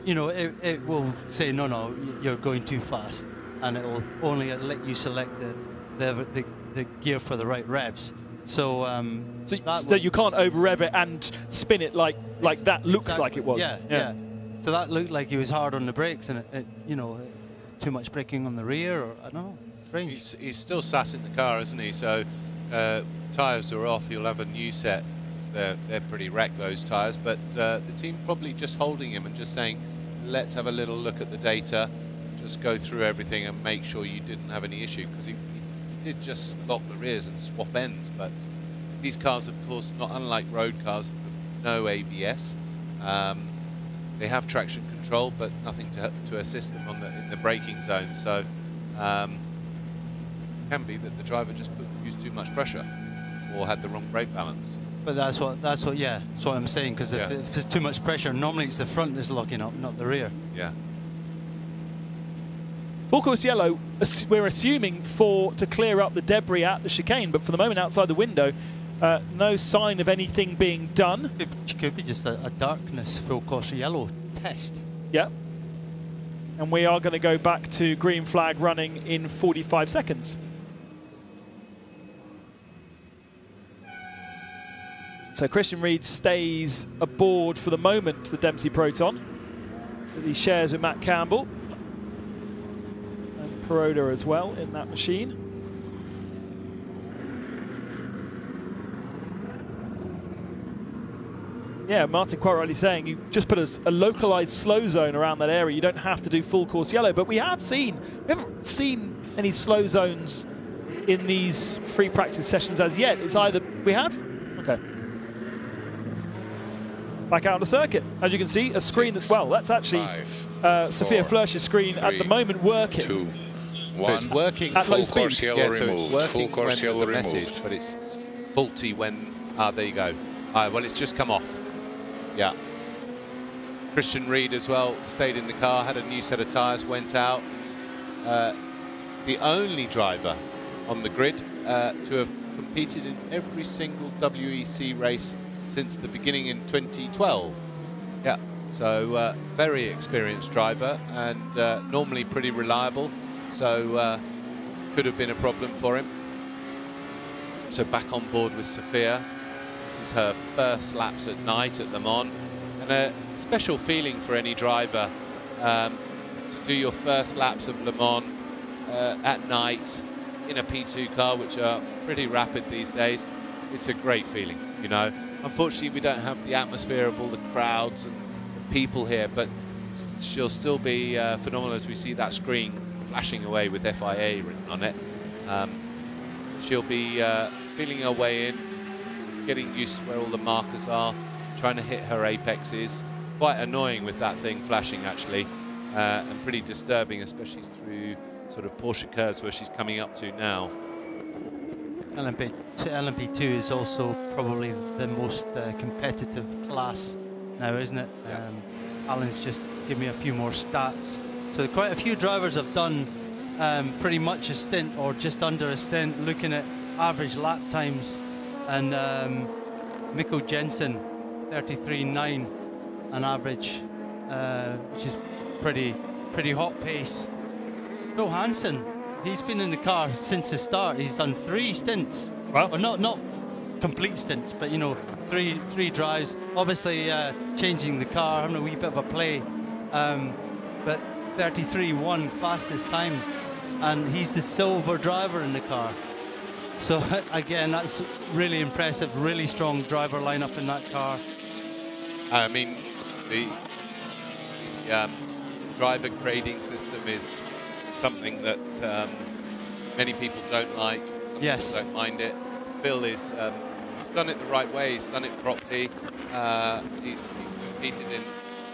You know, it will say, no, you're going too fast. And it will only let you select the gear for the right revs. So, so you can't over-rev it and spin it like that looks like it was. Yeah. So that looked like he was hard on the brakes and you know, too much braking on the rear, or I don't know. Strange. He's still sat in the car, isn't he? So tyres are off. He'll have a new set. They're pretty wrecked, those tyres. But the team probably just holding him and just saying, let's have a little look at the data, just go through everything and make sure you didn't have any issue, because he did just lock the rears and swap ends. But these cars, of course, not unlike road cars, have no ABS. They have traction control, but nothing to assist them in the braking zone. So it can be that the driver just used too much pressure or had the wrong brake balance. But that's what I'm saying, because if there's too much pressure, normally it's the front that's locking up, not the rear. Yeah. Full course yellow, we're assuming to clear up the debris at the chicane, but for the moment outside the window, no sign of anything being done. It could be just a darkness full course yellow test. Yeah. And we are going to go back to green flag running in 45 seconds. So Christian Reed stays aboard for the moment, the Dempsey Proton, that he shares with Matt Campbell and Peroda as well in that machine. Yeah, Martin quite rightly saying you just put a localized slow zone around that area. You don't have to do full course yellow, but we haven't seen any slow zones in these free practice sessions as yet. It's either we have, okay. Back out on the circuit. As you can see, a screen that's, well, that's actually Sophia Flörsch's screen at the moment working. 2, 1. So it's working at low speed. Yeah, so it's working when there's a message, but it's faulty when, there you go. Well, it's just come off. Yeah. Christian Reed as well stayed in the car, had a new set of tyres, went out. The only driver on the grid to have competed in every single WEC race since the beginning in 2012. Yeah, so very experienced driver and normally pretty reliable, so could have been a problem for him. So back on board with Sophia. This is her first laps at night at Le Mans, and a special feeling for any driver to do your first laps of Le Mans at night in a P2 car, which are pretty rapid these days. It's a great feeling, you know. Unfortunately, we don't have the atmosphere of all the crowds and the people here, but she'll still be phenomenal as we see that screen flashing away with FIA written on it. She'll be feeling her way in, getting used to where all the markers are, trying to hit her apexes. Quite annoying with that thing flashing actually, and pretty disturbing, especially through sort of Porsche curves where she's coming up to now. LMP2 is also probably the most competitive class now, isn't it? Yeah. Alan's just give me a few more stats. So quite a few drivers have done pretty much a stint or just under a stint, looking at average lap times. And Mikkel Jensen, 33.9 an average, which is pretty hot pace. Phil Hansen, he's been in the car since the start. He's done 3 stints. Wow. Or not complete stints, but you know, three drives. Obviously changing the car, having a wee bit of a play. But 33.1 fastest time, and he's the silver driver in the car. So again, that's really impressive. Really strong driver lineup in that car. I mean, the driver grading system is something that many people don't like. Some Yes. people don't mind it. Phil is he's done it the right way. He's done it properly. He's competed in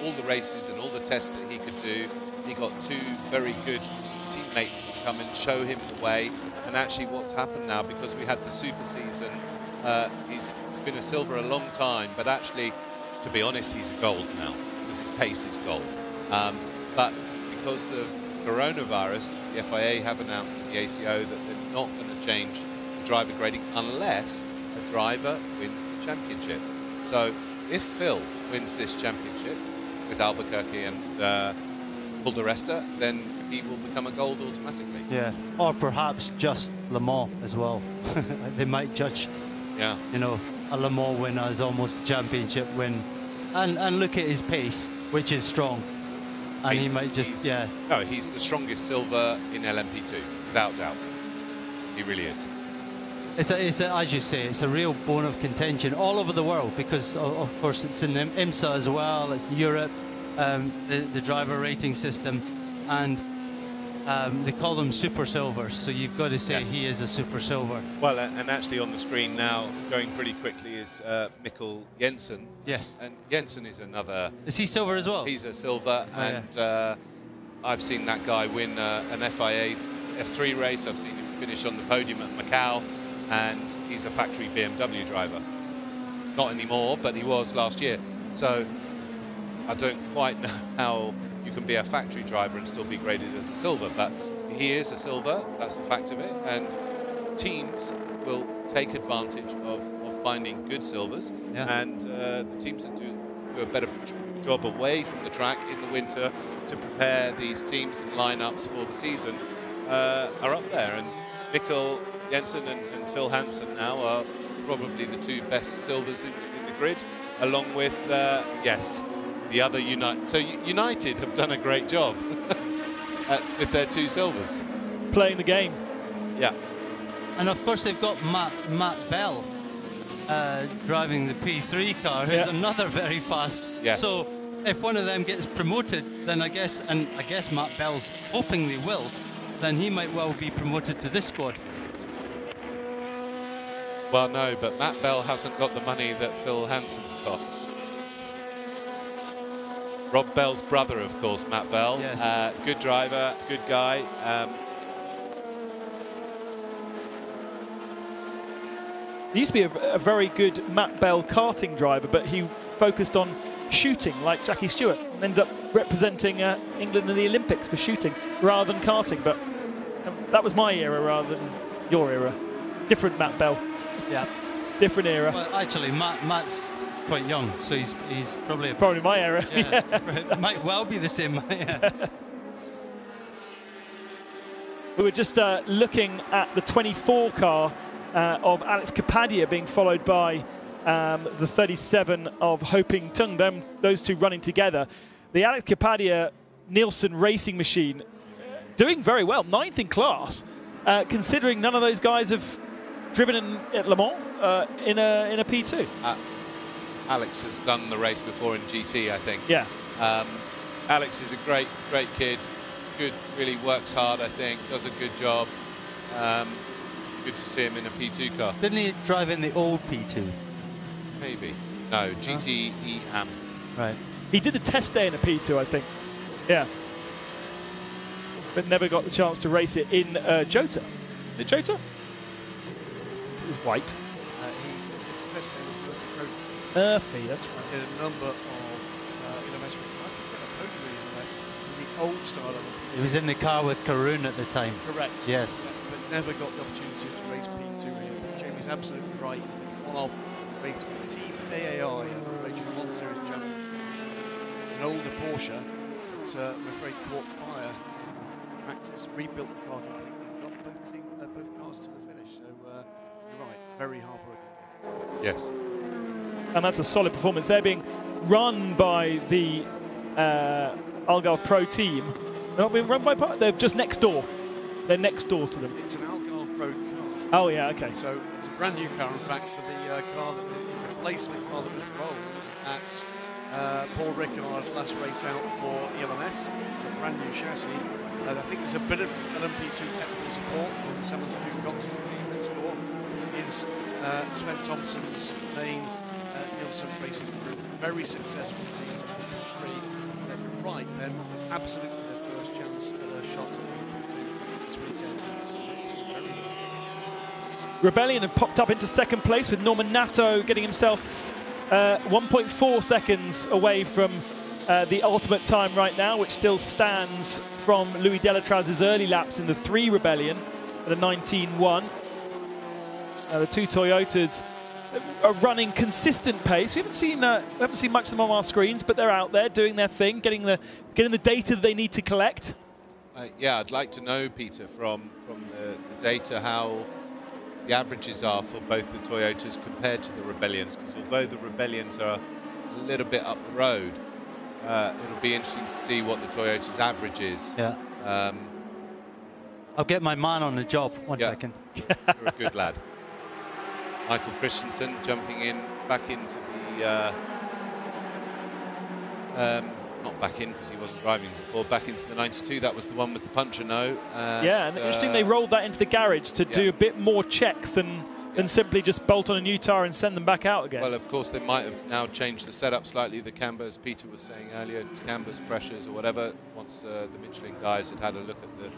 all the races and all the tests that he could do. He got 2 very good teammates to come and show him the way. And actually what's happened now, because we had the super season, he's been a silver a long time, but actually, to be honest, he's a gold now, because his pace is gold. But because of coronavirus, the FIA have announced at the ACO that they're not going to change the driver grading unless a driver wins the championship. So if Phil wins this championship with Albuquerque and Paul di Resta, then he will become a gold automatically. Yeah, or perhaps just Le Mans as well. They might judge, Yeah. you know, a Le Mans win as almost a championship win, and look at his pace, which is strong, and he might just No, he's the strongest silver in LMP2, without doubt. He really is. It's as you say, it's a real bone of contention all over the world, because of course it's in IMSA as well, it's Europe, the driver rating system, and they call them super silvers, so you've got to say Yes. he is a super silver. Well, and actually on the screen now, going pretty quickly, is Mikkel Jensen. Yes. And Jensen is another... Is he silver as well? He's a silver, Oh, and I've seen that guy win an FIA F3 race. I've seen him finish on the podium at Macau, and he's a factory BMW driver. Not anymore, but he was last year. So I don't quite know how you can be a factory driver and still be graded as a silver, but he is a silver, that's the fact of it, and teams will take advantage of finding good silvers, and the teams that do a better job away from the track in the winter to prepare these teams and lineups for the season are up there, and Mikkel Jensen and Phil Hansen now are probably the 2 best silvers in the grid, along with, yes, the other United. So United have done a great job with their 2 silvers. Playing the game. Yeah. And of course they've got Matt Bell driving the P3 car, who's another very fast. Yes. So if one of them gets promoted, then I guess Matt Bell's hoping they will, then he might well be promoted to this squad. Well, no, but Matt Bell hasn't got the money that Phil Hansen's got. Rob Bell's brother, of course, Matt Bell. Yes. Good driver, good guy. He used to be a very good Matt Bell karting driver, but he focused on shooting like Jackie Stewart, and ended up representing England in the Olympics for shooting rather than karting. But that was my era rather than your era. Different Matt Bell. Yeah. Different era. Well, actually, Matt's quite young, so he's probably my era. Yeah, it might well be the same. Yeah. We were just looking at the 24 car of Alex Kapadia being followed by the 37 of Hoping Tung, those 2 running together. The Alex Kapadia Nielsen racing machine doing very well, 9th in class, considering none of those guys have driven at Le Mans in a P2. Alex has done the race before in GT, I think. Yeah. Alex is a great kid. Good, really works hard, I think, does a good job. Good to see him in a P2 car. Didn't he drive in the old P2? Maybe. No, GTE AM. Right. He did a test day in a P2, I think. Yeah. But never got the chance to race it in Jota. Is it Jota? It was white. Murphy, that's right. Did a number of LMS races. I think got a podium in LMS in the old style of it. He was in the car with Karun at the time. Correct. Yes. But never got the opportunity to race P2 here. But Jamie's absolutely right. One of race with Team AAI and the Heures du Mans Series Championship. An older Porsche that I'm afraid caught fire in practice, rebuilt the car completely, got both cars to the finish. So you're right, very hard working. Yes. And that's a solid performance. They're being run by the Algarve Pro team. They're not being run by they're just next door. They're next door to them. It's an Algarve Pro car. Oh yeah, okay. So it's a brand new car, in fact, for the car that the replacement car that was rolled at Paul Ricard's last race out for ELMS. It's a brand new chassis. I think there's a bit of LMP2 technical support from someone who got his team next door. Is Sven Thompson's main Nielsen Racing Group. Very successful team in LMP3. And you're right, Ben. Absolutely their first chance at a shot at LMP2 this weekend. Rebellion had popped up into second place with Norman Nato getting himself 1.4 seconds away from the ultimate time right now, which still stands from Louis Delatraz's early laps in the 3 Rebellion at a 19.1. The two Toyotas are running consistent pace. We haven't seen much of them on our screens, but they're out there doing their thing, getting the data that they need to collect. Yeah, I'd like to know, Peter, from the data how the averages are for both the Toyotas compared to the Rebellions, because although the Rebellions are a little bit up the road, it'll be interesting to see what the Toyota's average is. Yeah. I'll get my man on the job. One second. You're a good lad. Michael Christensen jumping in back into the not back in because he wasn't driving before, back into the 92. That was the one with the puncher no. Yeah, and interesting they rolled that into the garage to do a bit more checks than simply just bolt on a new tyre and send them back out again. Well, of course, they might have now changed the setup slightly. The camber, as Peter was saying earlier, cambers, pressures or whatever, once the Michelin guys had a look at the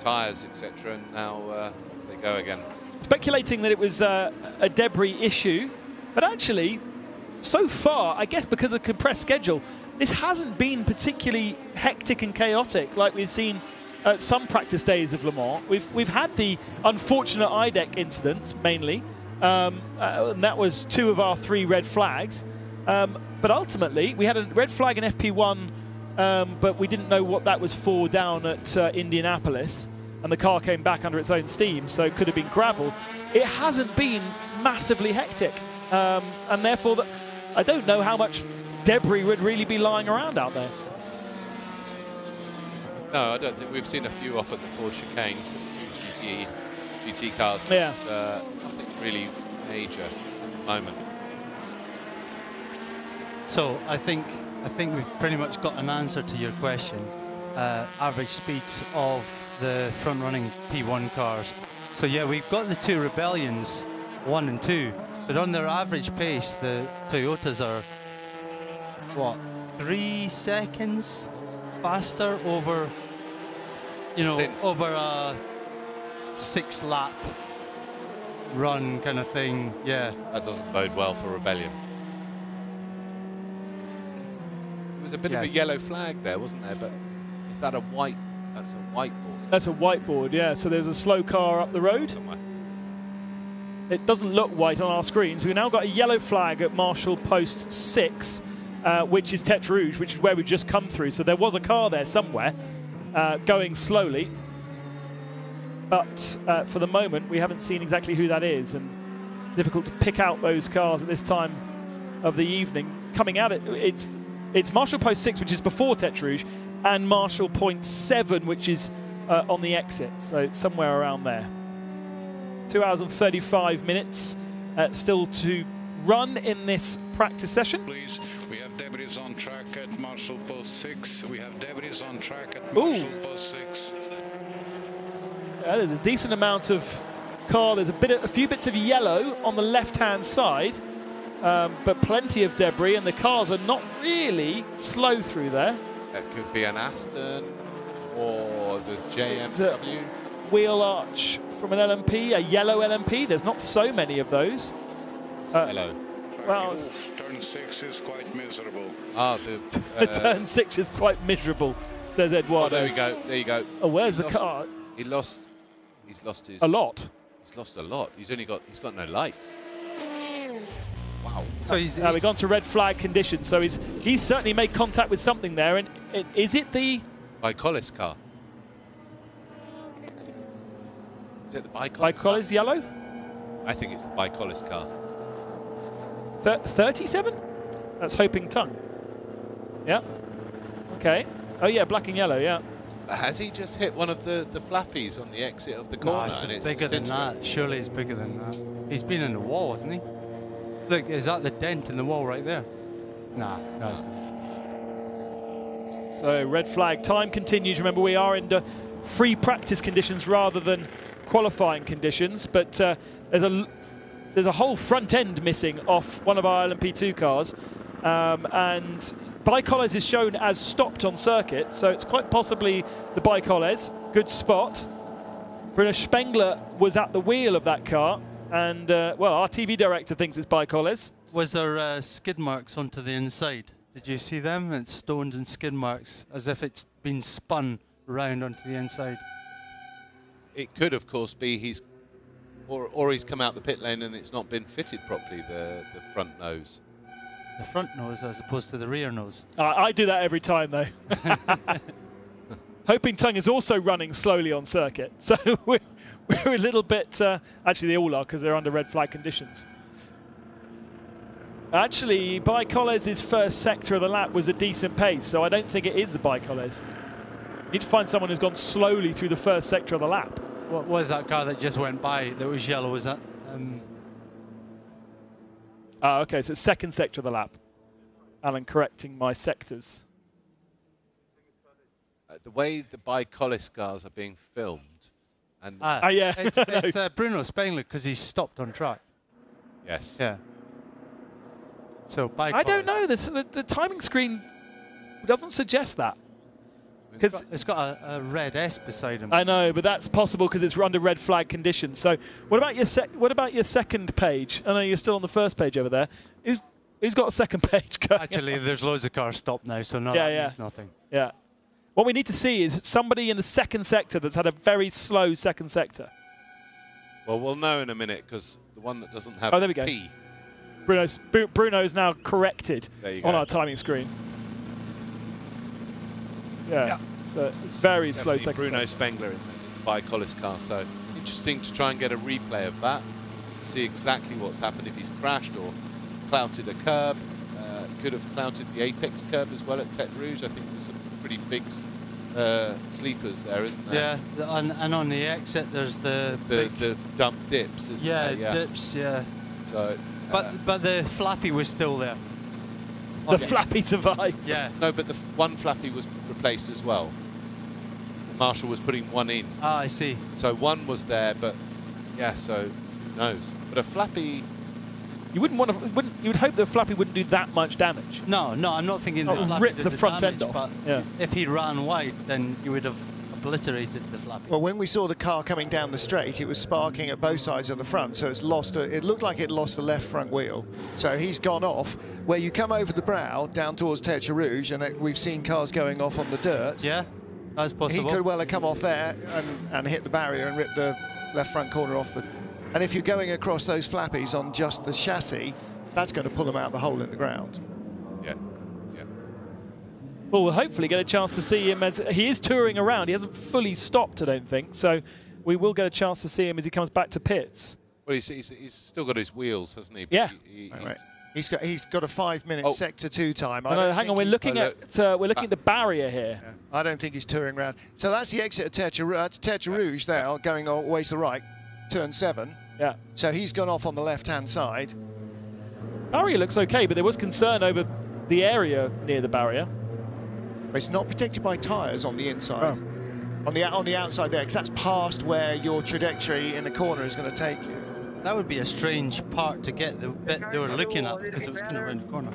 tyres, etc., and now off they go again. Speculating that it was a debris issue, but actually, so far, I guess because of the compressed schedule, this hasn't been particularly hectic and chaotic like we've seen at some practice days of Le Mans. We've had the unfortunate IDEC incidents mainly, and that was 2 of our 3 red flags. But ultimately, we had a red flag in FP1, but we didn't know what that was for down at Indianapolis, and the car came back under its own steam, so it could have been gravel. It hasn't been massively hectic, and therefore, I don't know how much debris would really be lying around out there. No, I don't think we've seen a few off at the Ford chicane, 2 GT cars, but nothing really major at the moment. So I think we've pretty much got an answer to your question. Average speeds of the front-running P1 cars. So yeah, we've got the 2 Rebellions, 1 and 2, but on their average pace, the Toyotas are what, 3 seconds faster over, over a 6-lap run kind of thing. Yeah, that doesn't bode well for Rebellion. There was a bit of a yellow flag there, wasn't there? But is that a white? That's a whiteboard. That's a whiteboard, yeah. So there's a slow car up the road. Somewhere. It doesn't look white on our screens. We've now got a yellow flag at Marshall Post 6, which is Tête Rouge, which is where we've just come through. So there was a car there somewhere going slowly. But for the moment, we haven't seen exactly who that is. And difficult to pick out those cars at this time of the evening. Coming out, it's Marshall Post 6, which is before Tête Rouge, and Marshall Point 7, which is on the exit. So it's somewhere around there. 2 hours and 35 minutes still to run in this practice session. Please, we have debris on track at Marshall Post 6. We have debris on track at Marshall Post 6. There's a decent amount of car. There's a few bits of yellow on the left-hand side, but plenty of debris, and the cars are not really slow through there. That could be an Aston or the JMW. Wheel arch from an LMP, a yellow LMP. There's not so many of those. Yellow. Well, turn 6 is quite miserable. Ah, the turn 6 is quite miserable, says Eduardo. Oh, there we go. There you go. Oh, where's the car? He's lost his. A lot. He's lost a lot. He's got no lights. Wow. So we've gone to red flag conditions. So he's certainly made contact with something there. And is it the Bicolis car? Is it the Bicolis? Bicolis yellow? I think it's the Bicolis car. 37? That's Hoping Tongue. Yeah. Okay. Oh yeah, black and yellow. Yeah. Has he just hit one of the flappies on the exit of the corner? No, and it's bigger than that. Surely it's bigger than that. He's been in the wall, hasn't he? Look, is that the dent in the wall right there? Nah, no, it's not. So red flag. Time continues. Remember, we are in free practice conditions rather than qualifying conditions. But there's a whole front end missing off one of our LMP2 cars, and Bicoles is shown as stopped on circuit, so it's quite possibly the Bicoles. Good spot. Bruno Spengler was at the wheel of that car, and well, our TV director thinks it's Bicoles. Was there skid marks onto the inside? Did you see them? It's stones and skid marks, as if it's been spun round onto the inside. It could, of course, be he's come out the pit lane and it's not been fitted properly, the front nose. The front nose as opposed to the rear nose. I do that every time, though. Hoping Tongue is also running slowly on circuit, so we're a little bit... actually, they all are, because they're under red flag conditions. Actually, Bicoles' first sector of the lap was a decent pace, so I don't think it is the Bicoles. You need to find someone who's gone slowly through the first sector of the lap. What was that car that just went by that was yellow? Was that... Okay, so second sector of the lap. Alan correcting my sectors. The way the Bicolis cars are being filmed, and yeah, it's Bruno Spengler because he's stopped on track. Yes. Yeah. So Bicolis. I don't know. The timing screen doesn't suggest that. Because it's got a red S beside him. I know, but that's possible because it's under red flag conditions. So, what about your second page? I know you're still on the first page over there. Who's got a second page going? Actually, there's loads of cars stopped now, so no, that means nothing. Yeah. What we need to see is somebody in the second sector that's had a very slow second sector. Well, we'll know in a minute because the one that doesn't have there we go. P. Bruno's now corrected on our timing screen. Yeah. So it's very slow second Bruno sector. Spengler in the Bicolis car. So interesting to try and get a replay of that to see exactly what's happened, if he's crashed or clouted a curb. Could have clouted the apex curb as well at Tête Rouge. I think there's some pretty big sleepers there, isn't there? Yeah, and on the exit there's the dump dips, isn't there? Yeah, dips, yeah. So, but the flappy was still there. The flappy survived. Yeah. No, but the one flappy was replaced as well. Marshall was putting one in. Ah, I see. So one was there, but yeah, so who knows? But a flappy... You wouldn't want to. You would hope the flappy wouldn't do that much damage. No, I'm not thinking the flappy rip did the front damage, end off. But yeah. If he ran wide, then you would have obliterated the flappy. Well, when we saw the car coming down the straight, it was sparking at both sides of the front, so it's lost. It looked like it lost the left front wheel. So he's gone off. Where you come over the brow down towards Tête Rouge, and we've seen cars going off on the dirt. Yeah, that's possible. He could well have come off there and hit the barrier and ripped the left front corner off the. And if you're going across those flappies on just the chassis, that's going to pull him out the hole in the ground. Yeah. Well, we'll hopefully get a chance to see him as he is touring around. He hasn't fully stopped, I don't think. So we will get a chance to see him as he comes back to pits. Well, he's still got his wheels, hasn't he? But yeah. Right. He's got a 5-minute sector 2 time. No, hang on. We're looking at the barrier here. Yeah. I don't think he's touring around. So that's the exit of Tête Rouge. That's Tête Rouge there, going always to the right, turn 7. Yeah. So he's gone off on the left-hand side. Barrier looks okay, but there was concern over the area near the barrier. But it's not protected by tyres on the inside. Oh. On the outside there, because that's past where your trajectory in the corner is going to take you. That would be a strange part to get the bit they were looking at, because it was kind of around the corner.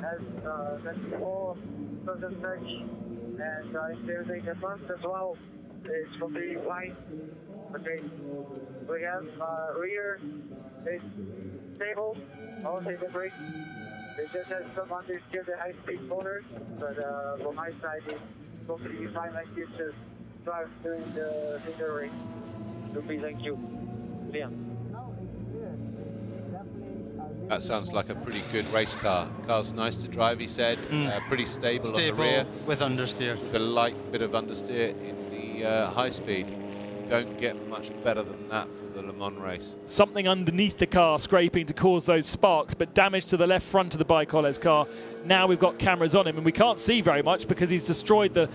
And including the front as well, it's completely white. Okay, we have rear is stable, also the brake. It just has some understeer the high-speed motors, but from my side it's completely fine like this, just drive during the race. To be thank you. Yeah. That sounds like a pretty good race car. Car's nice to drive, he said. Pretty stable on the rear. With understeer. The light bit of understeer in the high speed. You don't get much better than that for the Le Mans race. Something underneath the car scraping to cause those sparks, but damage to the left front of the Baikolles car. Now we've got cameras on him, and we can't see very much because he's destroyed the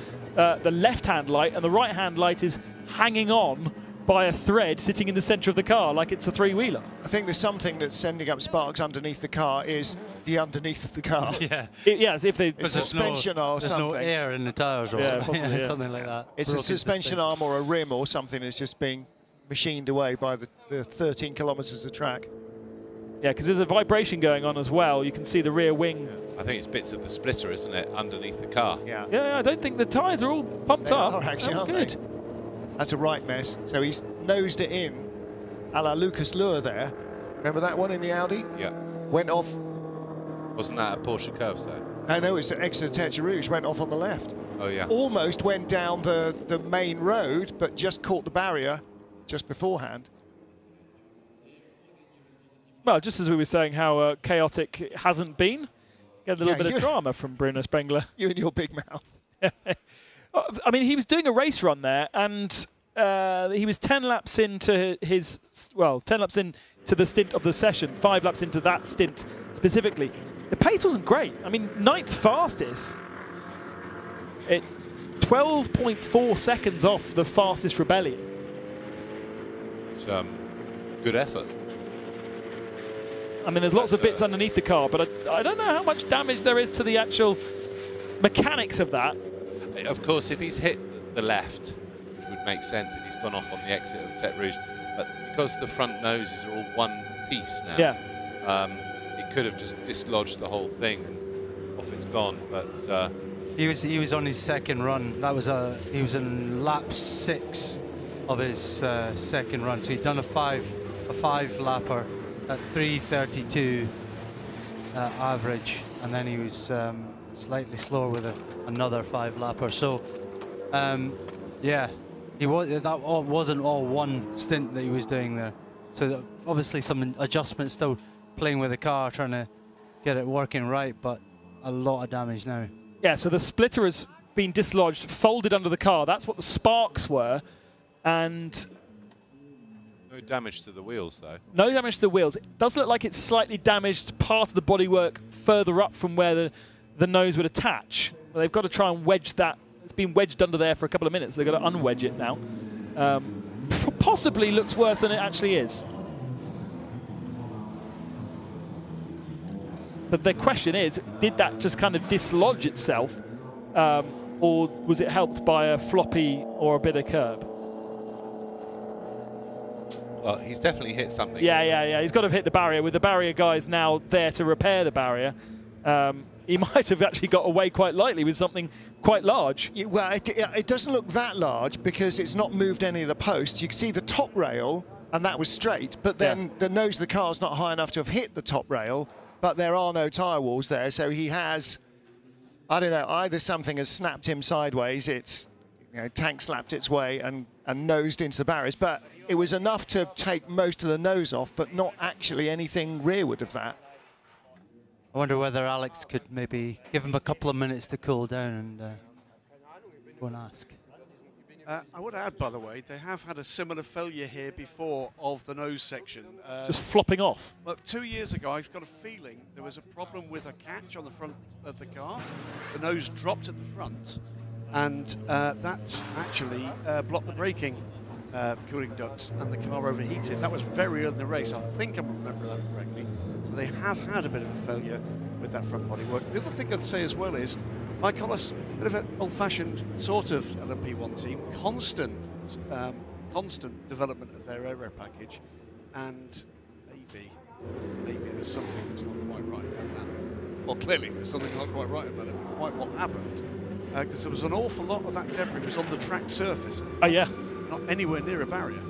left-hand light, and the right-hand light is hanging on by a thread sitting in the centre of the car like it's a three-wheeler. I think there's something that's sending up sparks underneath the car is the underneath of the car. Yeah. As if they... It's suspension or there's something. There's no air in the tyres or something. Possibly, something like that. It's a suspension arm or a rim or something that's just being machined away by the 13 kilometres of track. Yeah, because there's a vibration going on as well. You can see the rear wing. I think it's bits of the splitter, isn't it, underneath the car? Yeah. Yeah, I don't think the tyres are all pumped up. Are actually, aren't good. they? That's a right mess. So he's nosed it in, a la Lucas Luhr there. Remember that one in the Audi? Yeah. Went off. Wasn't that a Porsche Curves, though? No, it's Exeter Tertre Rouge, went off on the left. Oh, yeah. Almost went down the main road, but just caught the barrier just beforehand. Well, just as we were saying how chaotic it hasn't been, get a little bit of drama from Bruno Sprengler. You and your big mouth. I mean, he was doing a race run there, and he was 10 laps into his, 10 laps into the stint of the session, 5 laps into that stint specifically. The pace wasn't great. I mean, 9th fastest. 12.4 seconds off the fastest Rebellion. It's good effort. I mean, there's lots of bits underneath the car, but I don't know how much damage there is to the actual mechanics of that. Of course, if he's hit the left, which would make sense if he's gone off on the exit of Tertre Rouge, but because the front noses are all one piece now, it could have just dislodged the whole thing and off it's gone. But he was on his second run. That was he was in lap 6 of his second run. So he'd done a five lapper at 3:32 average, and then he was slightly slower with another 5 lapper. So yeah, that wasn't all one stint that he was doing there. So obviously some adjustments, still playing with the car, trying to get it working right, but a lot of damage now. Yeah, so the splitter has been dislodged, folded under the car. That's what the sparks were, and no damage to the wheels, though. No damage to the wheels. It does look like it's slightly damaged part of the bodywork further up from where the nose would attach. Well, they've got to try and wedge that. It's been wedged under there for a couple of minutes. They've got to unwedge it now. Possibly looks worse than it actually is. But the question is, did that just kind of dislodge itself, or was it helped by a floppy or a bit of curb? Well, he's definitely hit something. Yeah. He's got to have hit the barrier. With the barrier guys now there to repair the barrier, he might have actually got away quite lightly with something quite large. Yeah, well, it doesn't look that large because it's not moved any of the posts. You can see the top rail, and that was straight, but then the nose of the car's not high enough to have hit the top rail, but there are no tyre walls there, so he has, I don't know, either something has snapped him sideways, it's, tank slapped its way and nosed into the barriers, but it was enough to take most of the nose off, but not actually anything rearward of that. I wonder whether Alex could maybe give him a couple of minutes to cool down and go and ask. I would add, by the way, they have had a similar failure here before of the nose section. Just flopping off. Well, 2 years ago, I've got a feeling there was a problem with a catch on the front of the car. The nose dropped at the front, and that actually blocked the braking. cooling ducts and the car overheated. That was very early in the race. I think I'm remembering that correctly. So they have had a bit of a failure with that front bodywork. The other thing I'd say as well is, Mike Hollis, a bit of an old-fashioned sort of LMP1 team, constant development of their aero package, and maybe there's something that's not quite right about that. Well, clearly there's something not quite right about it, but quite what happened. Because there was an awful lot of that debris was on the track surface. Oh, yeah. Not anywhere near a barrier.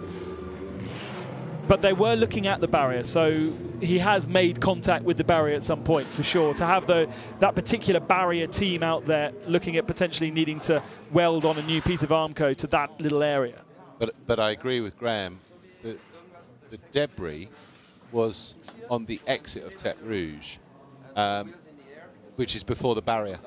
But they were looking at the barrier, so he has made contact with the barrier at some point, for sure. To have that particular barrier team out there looking at potentially needing to weld on a new piece of Armco to that little area. But I agree with Graham. The debris was on the exit of Tête Rouge, which is before the barrier.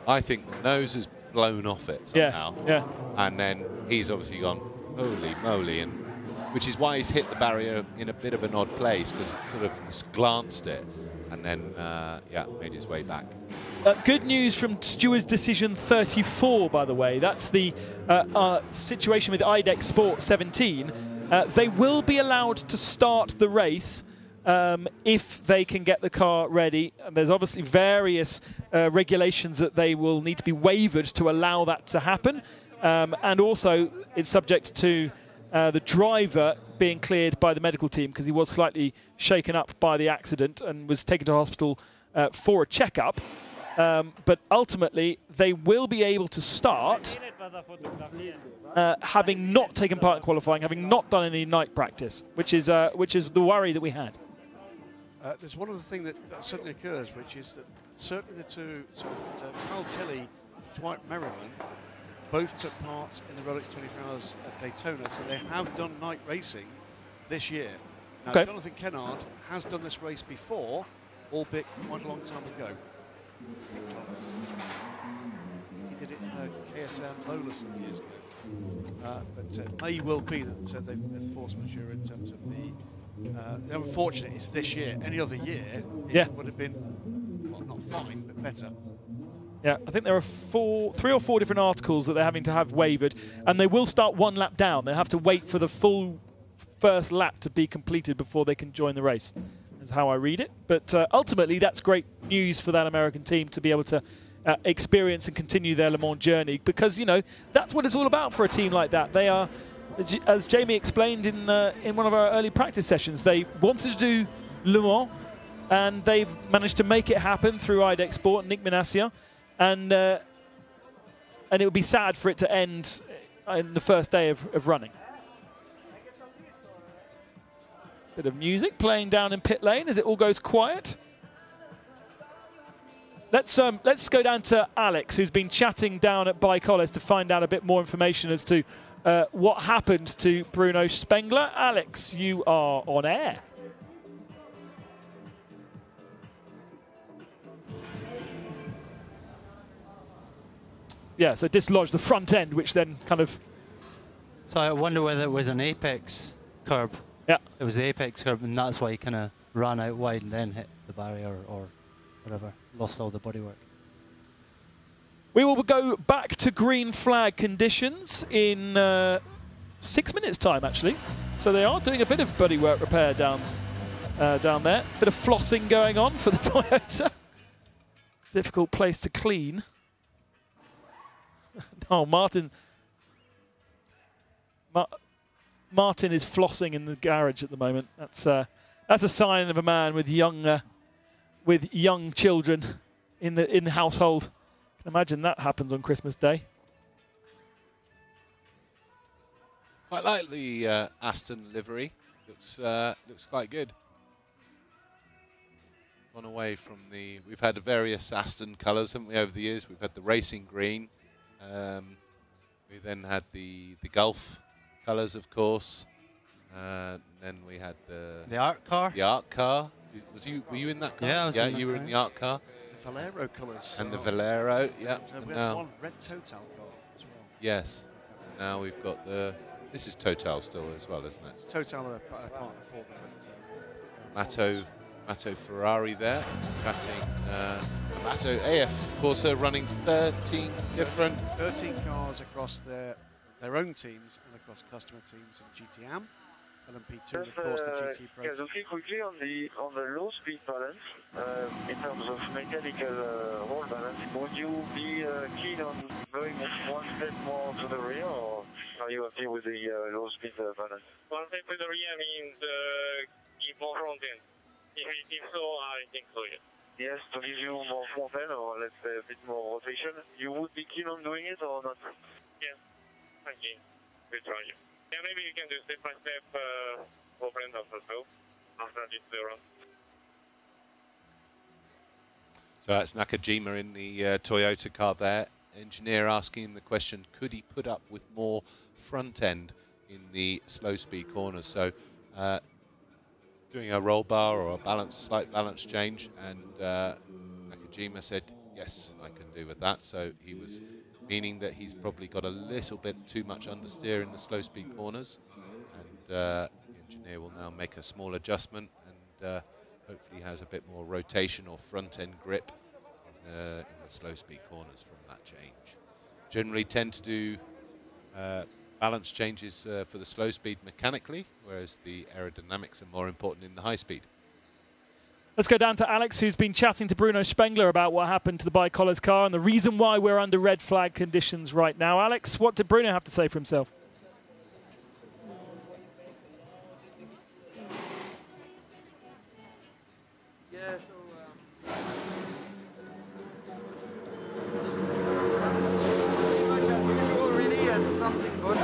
I think the nose has blown off it somehow. Yeah. And then he's obviously gone, holy moly, and which is why he's hit the barrier in a bit of an odd place, because it sort of just glanced it and then, made his way back. Good news from Stewards' decision 34, by the way. That's the situation with IDEX Sport 17. They will be allowed to start the race if they can get the car ready. And there's obviously various regulations that they will need to be waived to allow that to happen. And also, it's subject to the driver being cleared by the medical team, because he was slightly shaken up by the accident and was taken to hospital for a checkup. But ultimately, they will be able to start having not taken part in qualifying, having not done any night practice, which is the worry that we had. There's one other thing that certainly occurs, which is that certainly the two, Carl Tilley, Dwight Merriman, both took part in the Rolex 24 Hours at Daytona, so they have done night racing this year. Now, okay. Jonathan Kennard has done this race before, albeit quite a long time ago. He did it in KSM Lola some years ago. But it may well be that they've force majeure in terms of the unfortunate is this year. Any other year, it would have been, well, not fine, but better. Yeah, I think there are 3 or 4 different articles that they're having to have waived, and they will start 1 lap down. They have to wait for the full first lap to be completed before they can join the race. That's how I read it. But ultimately, that's great news for that American team to be able to experience and continue their Le Mans journey, because, you know, that's what it's all about for a team like that. They are, as Jamie explained in one of our early practice sessions, they wanted to do Le Mans, and they've managed to make it happen through IDEX Sport and Nick Minassia. And it would be sad for it to end in the first day of running. Bit of music playing down in pit lane as it all goes quiet. Let's go down to Alex, who's been chatting down at Bike Hollis to find out a bit more information as to what happened to Bruno Spengler. Alex, you are on air. Yeah, so dislodged the front end, which then kind of... So I wonder whether it was an apex curb. Yeah. It was the apex curb, and that's why he kind of ran out wide and then hit the barrier or whatever, lost all the bodywork. We will go back to green flag conditions in 6 minutes' time, actually. So they are doing a bit of bodywork repair down there. Bit of flossing going on for the Toyota. Difficult place to clean. Oh, Martin is flossing in the garage at the moment. That's a sign of a man with young children in the household. I can imagine that happens on Christmas Day. Quite like the Aston livery. Looks quite good. Gone away from the. We've had various Aston colours, haven't we, over the years? We've had the racing green. We then had the Gulf colours, of course. Then we had the art car. The art car. Were you in that car? Yeah, I was in that you were car. in the art car. The Valero colours. And the Valero, yeah. We had one red Total car as well. Yes. Now we've got the. This is Total still as well, isn't it? It's Total are a partner for them. Amato Ferrari there, chatting. Amato AF Corsa running 13 different. 13 cars across their own teams and across customer teams in GTM. LMP2 and of course the GT Pro. Yeah, looking quickly on the low speed balance, in terms of mechanical roll balance, would you be keen on going one step more to the rear, or are you happy with the low speed balance? One step to the rear means keep more front end. If so, I think so, yes. Yes, to give you more front end, or let's say a bit more rotation. You would be keen on doing it or not? Yes, I'm keen. We'll try it. Yeah, maybe you can do step by step open up also after this run. So that's Nakajima in the Toyota car there. Engineer asking the question, could he put up with more front end in the slow speed corners? So doing a roll bar or a slight balance change, and Nakajima said, yes, I can do with that. So he was meaning that he's probably got a little bit too much understeer in the slow speed corners, and the engineer will now make a small adjustment, and hopefully has a bit more rotation or front end grip in the slow speed corners from that change. Generally tend to do balance changes for the slow speed mechanically, whereas the aerodynamics are more important in the high speed. Let's go down to Alex, who's been chatting to Bruno Spengler about what happened to the Bicolors car and the reason why we're under red flag conditions right now. Alex, what did Bruno have to say for himself? Yeah, so pretty much as usual, really, and something good.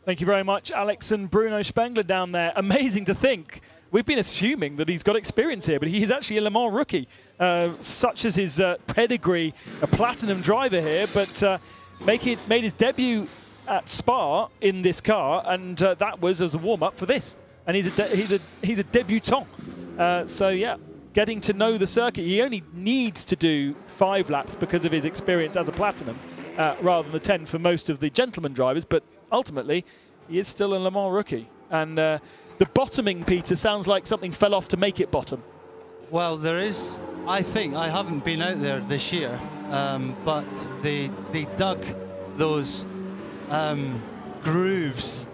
Thank you very much, Alex and Bruno Spengler down there. Amazing to think. We've been assuming that he's got experience here, but he's actually a Le Mans rookie, such as his pedigree, a platinum driver here, but made his debut at Spa in this car, and that was as a warm-up for this. And he's a debutant. So yeah, getting to know the circuit. He only needs to do 5 laps because of his experience as a platinum, rather than the 10 for most of the gentleman drivers, but ultimately, he is still a Le Mans rookie. And the bottoming, Peter, sounds like something fell off to make it bottom. Well, there is, I think, I haven't been out there this year, but they dug those grooves.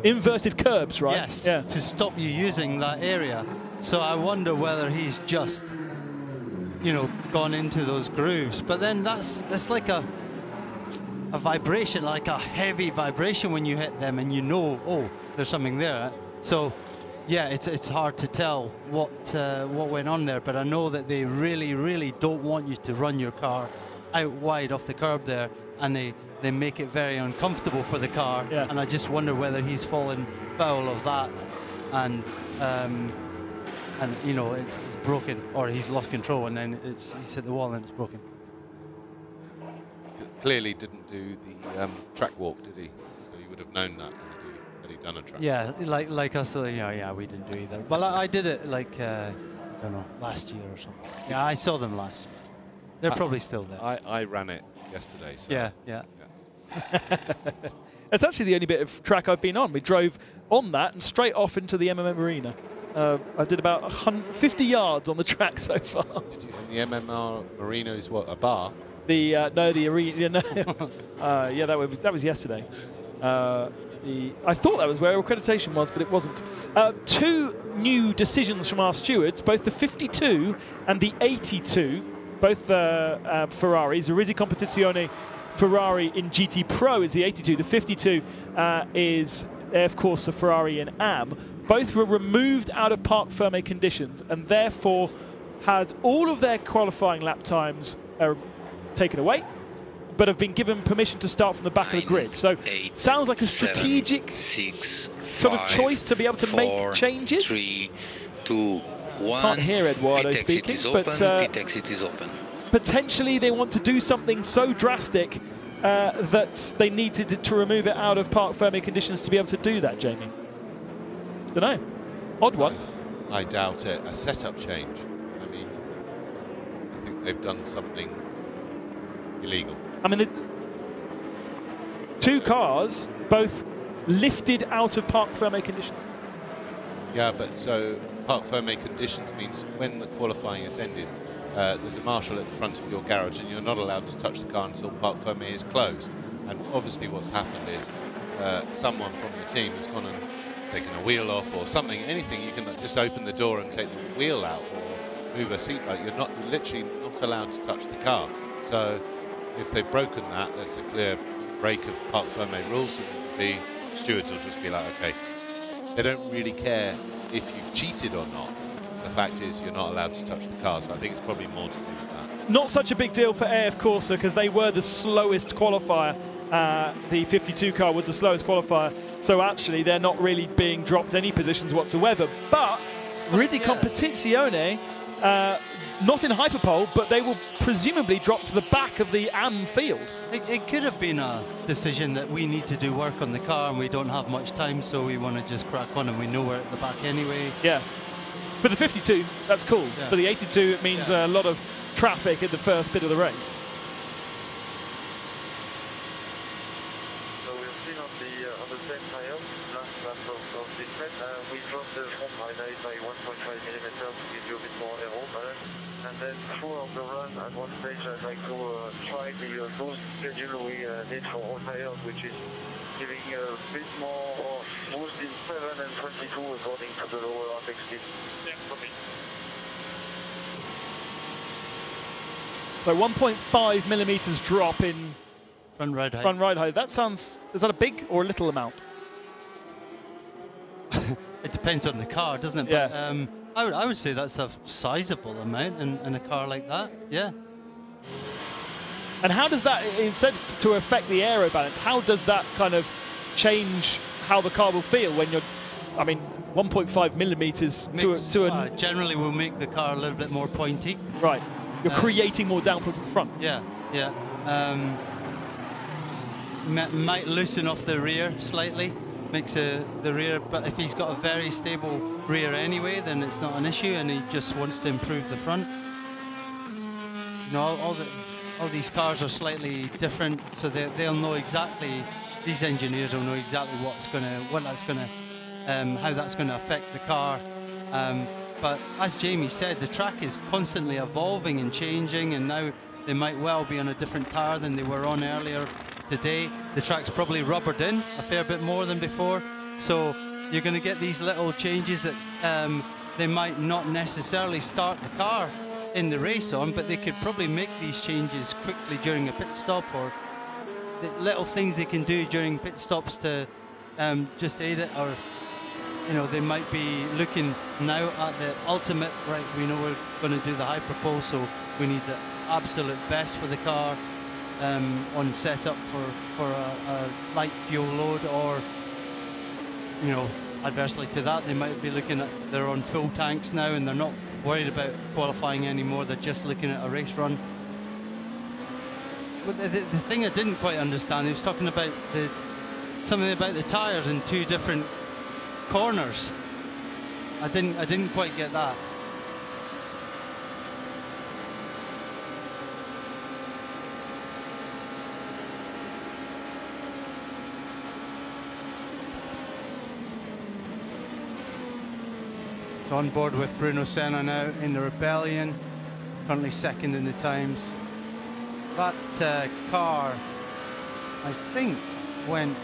Inverted curbs, right? Yes, yeah. to stop you using that area. So I wonder whether he's just, you know, gone into those grooves. But then that's like a vibration, like a heavy vibration when you hit them, and you know, oh, there's something there. So yeah, it's hard to tell what went on there, but I know that they really don't want you to run your car out wide off the curb there, and they make it very uncomfortable for the car. Yeah. And I just wonder whether he's fallen foul of that, and you know, it's broken, or he's lost control, and then he's hit the wall and it's broken. Clearly didn't do the track walk, did he? So he would have known that had he done a track walk. Yeah, like us, yeah, we didn't do either. But I did it like, I don't know, last year or something. Yeah, I saw them last year. They're probably still there. I ran it yesterday. So Yeah. It's actually the only bit of track I've been on. We drove on that and straight off into the MMM Arena. I did about 50 yards on the track so far. Did you? And the MMR Marina is what, a bar? The arena. Yeah, that was yesterday. I thought that was where accreditation was, but it wasn't. 2 new decisions from our stewards, both the 52 and the 82, both Ferraris. Risi Competizione Ferrari in GT Pro is the 82. The 52 is, of course, a Ferrari in AM. Both were removed out of Parc Fermé conditions and therefore had all of their qualifying lap times taken away, but have been given permission to start from the back of the grid. So sounds like a strategic sort of choice to be able to make changes. 3, 2, 1. Can't hear Eduardo speaking, but pit exit is open. Potentially they want to do something so drastic that they needed to remove it out of Parc Fermé conditions to be able to do that, Jamie. Don't know. Odd one. I doubt it. A setup change. I mean, I think they've done something illegal. I mean, two cars both lifted out of Parc Fermé conditions. Yeah, but so Parc Fermé conditions means when the qualifying is ended, there's a marshal at the front of your garage and you're not allowed to touch the car until Parc Fermé is closed. And obviously what's happened is someone from the team has gone and taken a wheel off or something, anything. You can just open the door and take the wheel out or move a seatbelt. You're literally not allowed to touch the car. So if they've broken that, that's a clear break of Parc Fermé rules, and the stewards will just be like, okay. They don't really care if you've cheated or not. The fact is you're not allowed to touch the car, so I think it's probably more to do with that. Not such a big deal for AF Corsa because they were the slowest qualifier. The 52 car was the slowest qualifier, so actually they're not really being dropped any positions whatsoever. But Risi Competizione, not in hyperpole, but they will presumably drop to the back of the AM field. It could have been a decision that we need to do work on the car and we don't have much time, so we want to just crack on and we know we're at the back anyway. Yeah. For the 52, that's cool. Yeah. For the 82, it means a lot of traffic in the first bit of the race. So we're still on the same tire, last lap of this set. We dropped the front highlight by 1.5 millimeters to give you a bit more aero balance. And then throughout the run, at one stage, I'd like to try the boost schedule we did for all tires, which is giving a bit more boost in 7 and 22 according to the lower apex speed. Yeah, copy. So 1.5 millimeters drop in front ride height. Front ride height. That sounds, is that a big or a little amount? It depends on the car, doesn't it? Yeah. But, I would say that's a sizable amount in a car like that. Yeah. And how does that, instead to affect the aero balance, how does that kind of change how the car will feel when you're, I mean, 1.5 millimeters generally will make the car a little bit more pointy. Right. You're creating more downforce at the front. Yeah, yeah. Might loosen off the rear slightly, makes the rear, but if he's got a very stable rear anyway, then it's not an issue, and he just wants to improve the front. You know, all these cars are slightly different, so they'll know exactly. These engineers will know exactly how that's gonna affect the car. But as Jamie said, the track is constantly evolving and changing, and now they might well be on a different tyre than they were on earlier today. The track's probably rubbered in a fair bit more than before, so you're going to get these little changes that they might not necessarily start the car in the race on, but they could probably make these changes quickly during a pit stop, or the little things they can do during pit stops to just aid it, or you know, they might be looking now at the ultimate, right, we know we're going to do the hyperpole, so we need the absolute best for the car on setup for a light fuel load, or, you know, adversely to that, they might be looking at, they're on full tanks now and they're not worried about qualifying anymore, they're just looking at a race run. But the thing I didn't quite understand, he was talking about something about the tyres in two different corners. I didn't quite get that. So on board with Bruno Senna now in the Rebellion, currently second in the times. That car, I think, went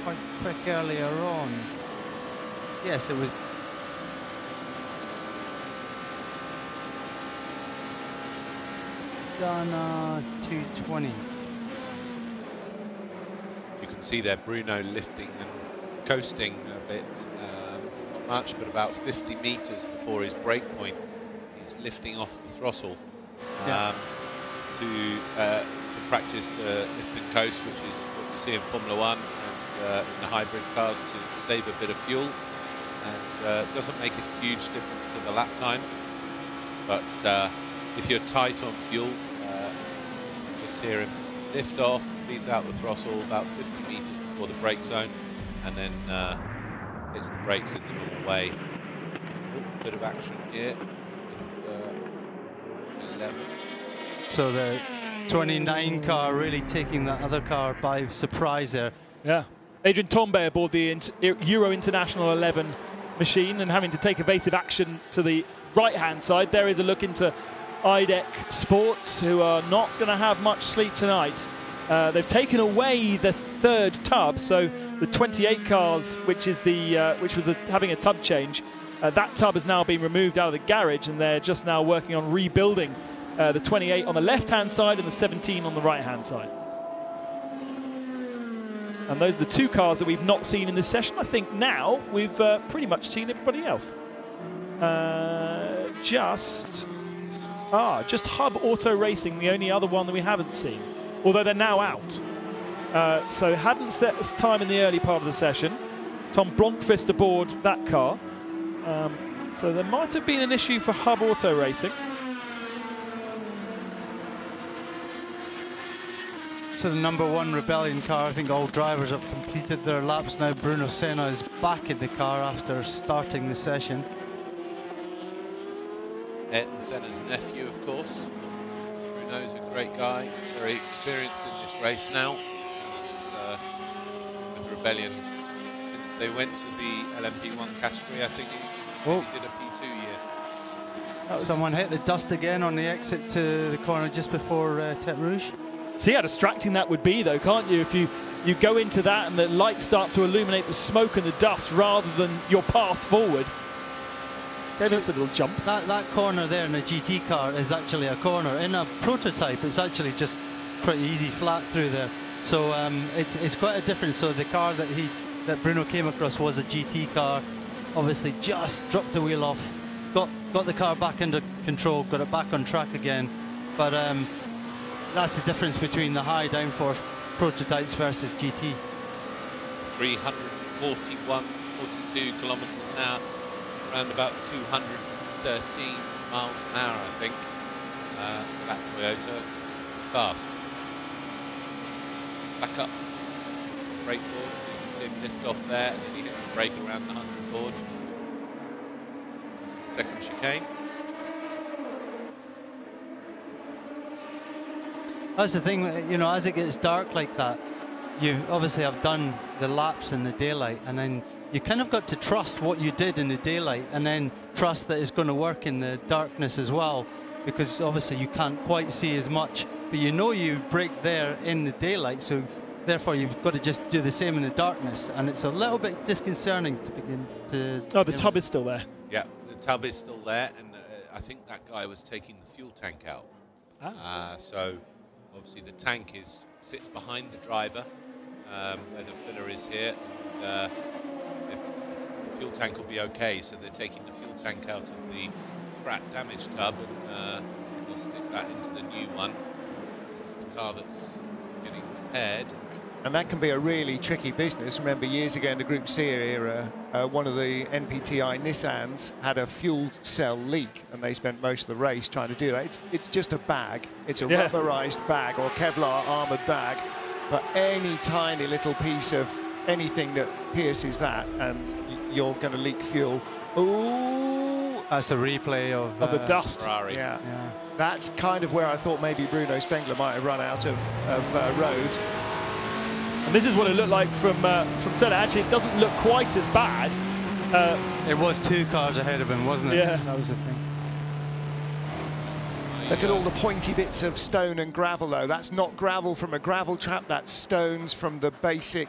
quite quick earlier on. Yes, it was. done 2:20. You can see there Bruno lifting and coasting a bit, not much, but about 50 metres before his break point. He's lifting off the throttle to practice lift and coast, which is what we see in Formula One and in the hybrid cars, to save a bit of fuel. And doesn't make a huge difference to the lap time, but if you're tight on fuel, just hear him lift off, leads out the throttle about 50 metres before the brake zone, and then hits the brakes in the normal way. A bit of action here with 11. So the 29 car really taking that other car by surprise there. Yeah. Adrian Tombe aboard the Euro International 11 machine and having to take evasive action to the right-hand side. There is a look into IDEC Sports, who are not going to have much sleep tonight. They've taken away the third tub, so the 28 cars, which was having a tub change, that tub has now been removed out of the garage, and they're just now working on rebuilding the 28 on the left-hand side and the 17 on the right-hand side. And those are the two cars that we've not seen in this session. I think now we've pretty much seen everybody else. Just Hub Auto Racing, the only other one that we haven't seen, although they're now out. So hadn't set us time in the early part of the session. Tom Blomqvist aboard that car. So there might have been an issue for Hub Auto Racing. So the #1 Rebellion car, I think all drivers have completed their laps now. Bruno Senna is back in the car after starting the session. Ayrton Senna's nephew, of course. Bruno's a great guy, very experienced in this race now. And, with Rebellion, since they went to the LMP1 category, I think he did a P2 year. Someone hit the dust again on the exit to the corner just before Tete Rouge. See how distracting that would be, though, can't you? If you go into that and the lights start to illuminate the smoke and the dust rather than your path forward. Yeah, that's a little jump. That corner there in a GT car is actually a corner. In a prototype, it's actually just pretty easy flat through there. So it's quite a difference. So the car that Bruno came across was a GT car. Obviously, just dropped the wheel off, got the car back under control, got it back on track again. But that's the difference between the high downforce prototypes versus GT. 42 kilometres an hour, around about 213 miles an hour, I think. That Toyota, fast. Back up, brake board, so you can see him lift off there, and then he hits the brake around the 100 board. To the second chicane. That's the thing, you know, as it gets dark like that, you obviously have done the laps in the daylight, and then you kind of got to trust what you did in the daylight and then trust that it's going to work in the darkness as well, because obviously you can't quite see as much, but you know you brake there in the daylight, so therefore you've got to just do the same in the darkness, and it's a little bit disconcerting to begin to... Oh, the tub is still there. Yeah, the tub is still there, and I think that guy was taking the fuel tank out. So obviously the tank sits behind the driver, where the filler is here, and the fuel tank will be okay, so they're taking the fuel tank out of the damaged tub, and we'll stick that into the new one. This is the car that's getting repaired. And that can be a really tricky business. Remember, years ago in the Group C era, one of the NPTI Nissans had a fuel cell leak, and they spent most of the race trying to do that. It's just a bag. It's a rubberized bag or Kevlar armored bag, but any tiny little piece of anything that pierces that, and you're going to leak fuel. Ooh! That's a replay of the dust. Ferrari. Yeah. That's kind of where I thought maybe Bruno Spengler might have run out of road. And this is what it looked like from Senna. Actually, it doesn't look quite as bad. It was 2 cars ahead of him, wasn't it? Yeah. That was the thing. Look at all the pointy bits of stone and gravel, though. That's not gravel from a gravel trap. That's stones from the basic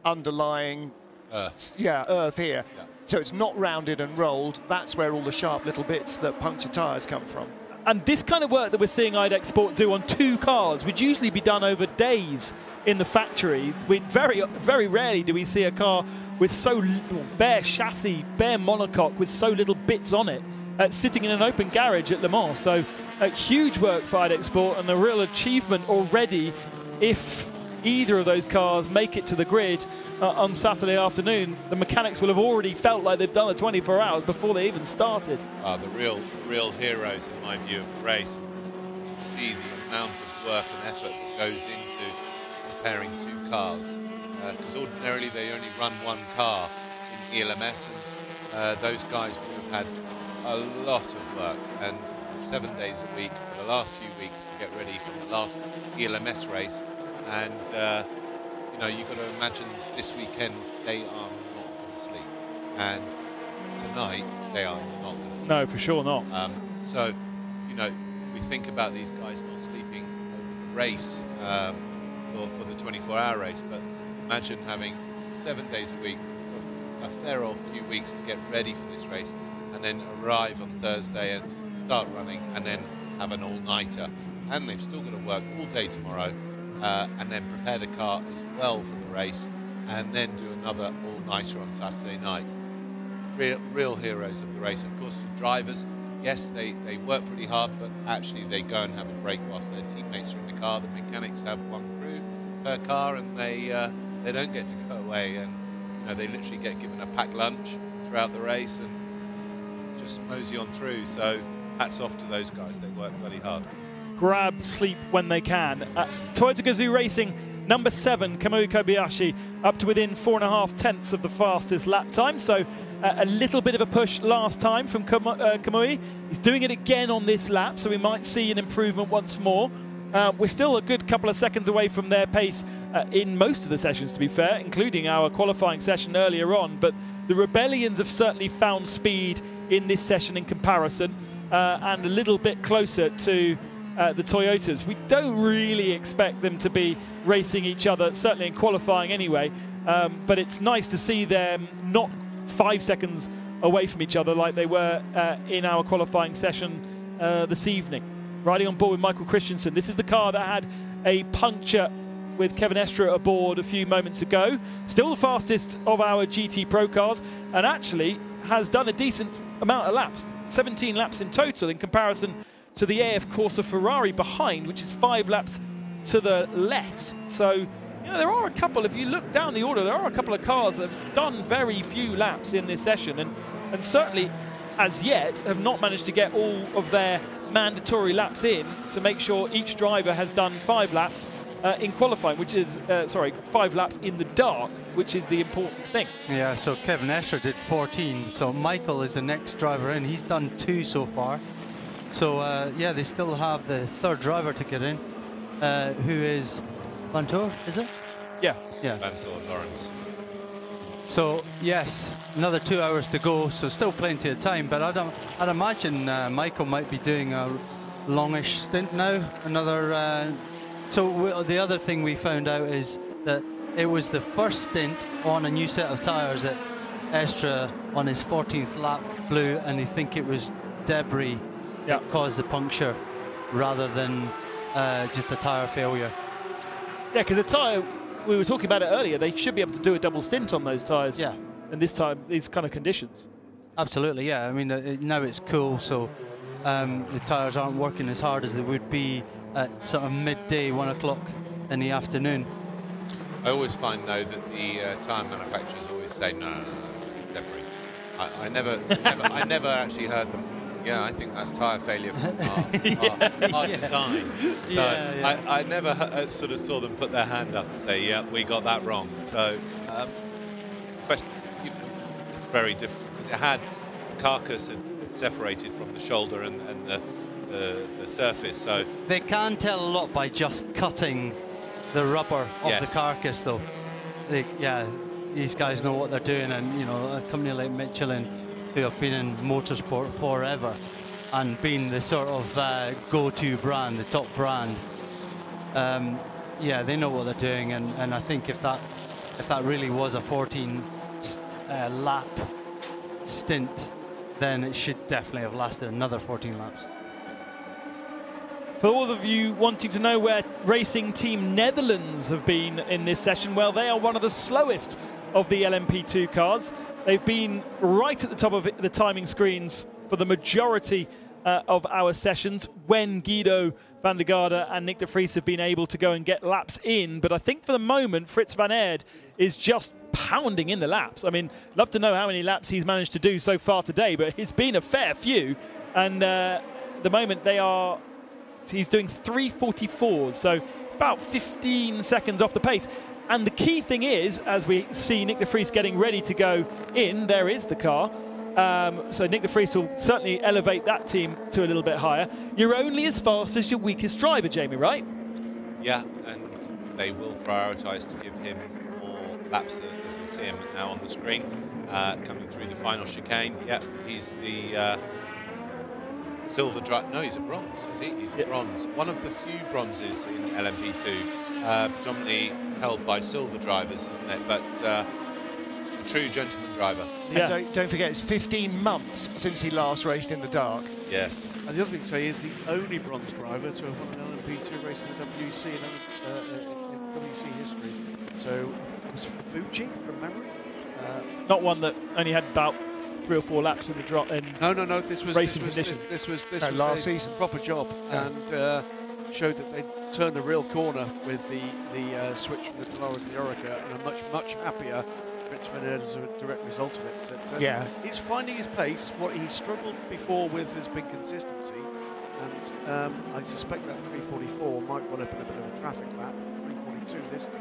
underlying earth. Yeah, earth here. Yeah. So it's not rounded and rolled. That's where all the sharp little bits that puncture tyres come from. And this kind of work that we're seeing IDEX Sport do on 2 cars would usually be done over days in the factory. Very, very rarely do we see a car with so little, bare chassis, bare monocoque with so little bits on it, sitting in an open garage at Le Mans. So huge work for IDEX Sport, and a real achievement already if either of those cars make it to the grid on Saturday afternoon. The mechanics will have already felt like they've done a 24 hours before they even started. The real heroes, in my view, of the race. You can see the amount of work and effort that goes into preparing 2 cars, because ordinarily they only run 1 car in ELMS, and those guys would have had a lot of work, and 7 days a week for the last few weeks to get ready for the last ELMS race. And you know, you've got to imagine this weekend they are not going to sleep, and tonight they are not going to sleep. No, for sure not. So, you know, we think about these guys not sleeping over the race for the 24-hour race, but imagine having 7 days a week, a fair old few weeks to get ready for this race, and then arrive on Thursday and start running, and then have an all-nighter. And they've still got to work all day tomorrow, and then prepare the car as well for the race, and then do another all-nighter on Saturday night. Real heroes of the race. Of course, the drivers, yes, they work pretty hard, but actually they go and have a break whilst their teammates are in the car. The mechanics have 1 crew per car, and they don't get to go away, and you know, they literally get given a packed lunch throughout the race and just mosey on through. So hats off to those guys. They work bloody hard. Grab sleep when they can. Toyota Gazoo Racing, number 7, Kamui Kobayashi, up to within 4.5 tenths of the fastest lap time. So a little bit of a push last time from Kamui. He's doing it again on this lap, so we might see an improvement once more. We're still a good couple of seconds away from their pace in most of the sessions, to be fair, including our qualifying session earlier on. But the Rebellions have certainly found speed in this session in comparison, and a little bit closer to the Toyotas. We don't really expect them to be racing each other, certainly in qualifying anyway, but it's nice to see them not 5 seconds away from each other like they were in our qualifying session this evening. Riding on board with Michael Christensen. This is the car that had a puncture with Kevin Estre aboard a few moments ago. Still the fastest of our GT Pro cars, and actually has done a decent amount of laps, 17 laps in total, in comparison to the AF Corsa Ferrari behind, which is 5 laps to the less. So, you know, there are a couple, if you look down the order, there are a couple of cars that have done very few laps in this session, and certainly as yet have not managed to get all of their mandatory laps in to make sure each driver has done 5 laps in qualifying, which is, 5 laps in the dark, which is the important thing. Yeah, so Kevin Estre did 14, so Michael is the next driver in. He's done 2 so far. So, yeah, they still have the 3rd driver to get in, who is Vantour, is it? Yeah. Yeah. Vantour Lawrence. So, yes, another 2 hours to go, so still plenty of time, but I'd imagine Michael might be doing a longish stint now. So the other thing we found out is that it was the first stint on a new set of tyres that Estre on his 14th lap blew, and they think it was debris that caused the puncture rather than just a tyre failure. Yeah, because the tyre, we were talking about it earlier, they should be able to do a double stint on those tyres. Yeah. And this time, these kind of conditions. Absolutely, yeah. I mean, now it's cool, so the tyres aren't working as hard as they would be at sort of midday, 1 o'clock in the afternoon. I always find, though, that the tyre manufacturers always say, no, it's debris. I never actually heard them. Yeah, I think that's tyre failure from our design. So I never sort of saw them put their hand up and say, yeah, we got that wrong. So it's very difficult because it had the carcass had separated from the shoulder and the surface. So they can tell a lot by just cutting the rubber of the carcass, though. These guys know what they're doing, and you know, a company like Michelin, who have been in motorsport forever and been the sort of go-to brand, the top brand. Yeah, they know what they're doing, and I think if that really was a 14 lap stint, then it should definitely have lasted another 14 laps. For all of you wanting to know where Racing Team Netherlands have been in this session, well, they are one of the slowest of the LMP2 cars. They've been right at the top of the timing screens for the majority of our sessions when Guido van der Garde and Nick de Vries have been able to go and get laps in. But I think for the moment, Frits van Aert is just pounding in the laps. I mean, love to know how many laps he's managed to do so far today, but it's been a fair few. And the moment he's doing 3:44, so it's about 15 seconds off the pace. And the key thing is, as we see Nick de Vries getting ready to go in, there is the car. So Nick de Vries will certainly elevate that team to a little bit higher. You're only as fast as your weakest driver, Jamie, right? Yeah, and they will prioritise to give him more laps, as we see him now on the screen, coming through the final chicane. Yeah, he's the silver driver. No, he's a bronze, is he? He's a bronze. One of the few bronzes in LMP2, predominantly held by silver drivers, isn't it? But a true gentleman driver. Yeah. And don't forget, it's 15 months since he last raced in the dark. Yes. And the other thing to say is the only bronze driver to have won an LMP2 race in the WEC in WEC history. So I think it was Fuji from memory. Not one that only had about 3 or 4 laps in the drop. No. This was racing conditions. This was last a season. proper job, and showed that they turned a real corner with the switch from the Polaris to the Orica, and a much happier Frits van Aert as a direct result of it. But, yeah, he's finding his pace. What he struggled before with has been consistency, and I suspect that 3:44 might well have been a bit of a traffic lap. 3:42 this time.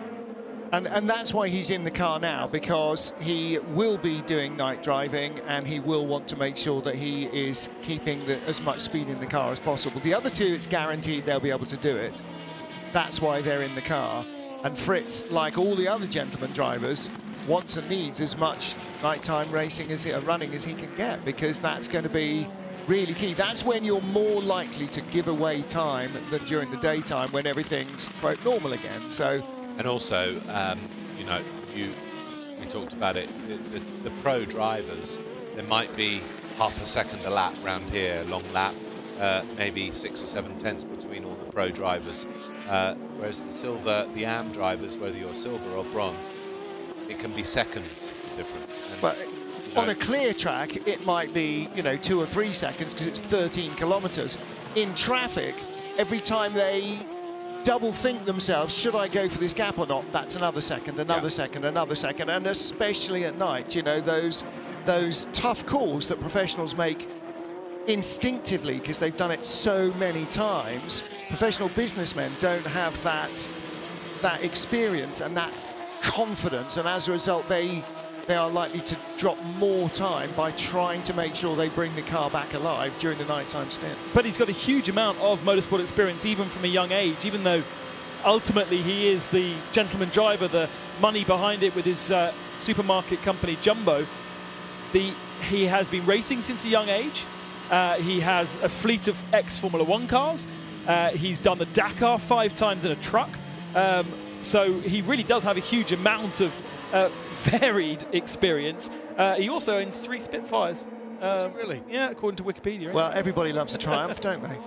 and that's why he's in the car now, because he will be doing night driving and he will want to make sure that he is keeping as much speed in the car as possible. The other two, it's guaranteed they'll be able to do it. That's why they're in the car. And Frits, like all the other gentleman drivers, wants and needs as much nighttime racing running as he can get, because that's going to be really key. That's when you're more likely to give away time than during the daytime when everything's quote normal again. So. And also, you know, we talked about it, the pro drivers, there might be half a second a lap round here, long lap, maybe 6 or 7 tenths between all the pro drivers. Whereas the AM drivers, whether you're silver or bronze, it can be seconds difference. And, but you know, on a clear track, it might be, 2 or 3 seconds because it's 13 kilometers. In traffic, every time they double think themselves, should I go for this gap or not? That's another second, another second, another second, and especially at night, those tough calls that professionals make instinctively because they've done it so many times. Professional businessmen don't have that experience and that confidence, and as a result, they are likely to drop more time by trying to make sure they bring the car back alive during the nighttime stints. But he's got a huge amount of motorsport experience, even from a young age, even though ultimately he is the gentleman driver, the money behind it with his supermarket company Jumbo. He has been racing since a young age. He has a fleet of ex-Formula 1 cars. He's done the Dakar 5 times in a truck. So he really does have a huge amount of varied experience. He also owns 3 Spitfires. Really? Yeah, according to Wikipedia. Right? Well, everybody loves a Triumph, don't they?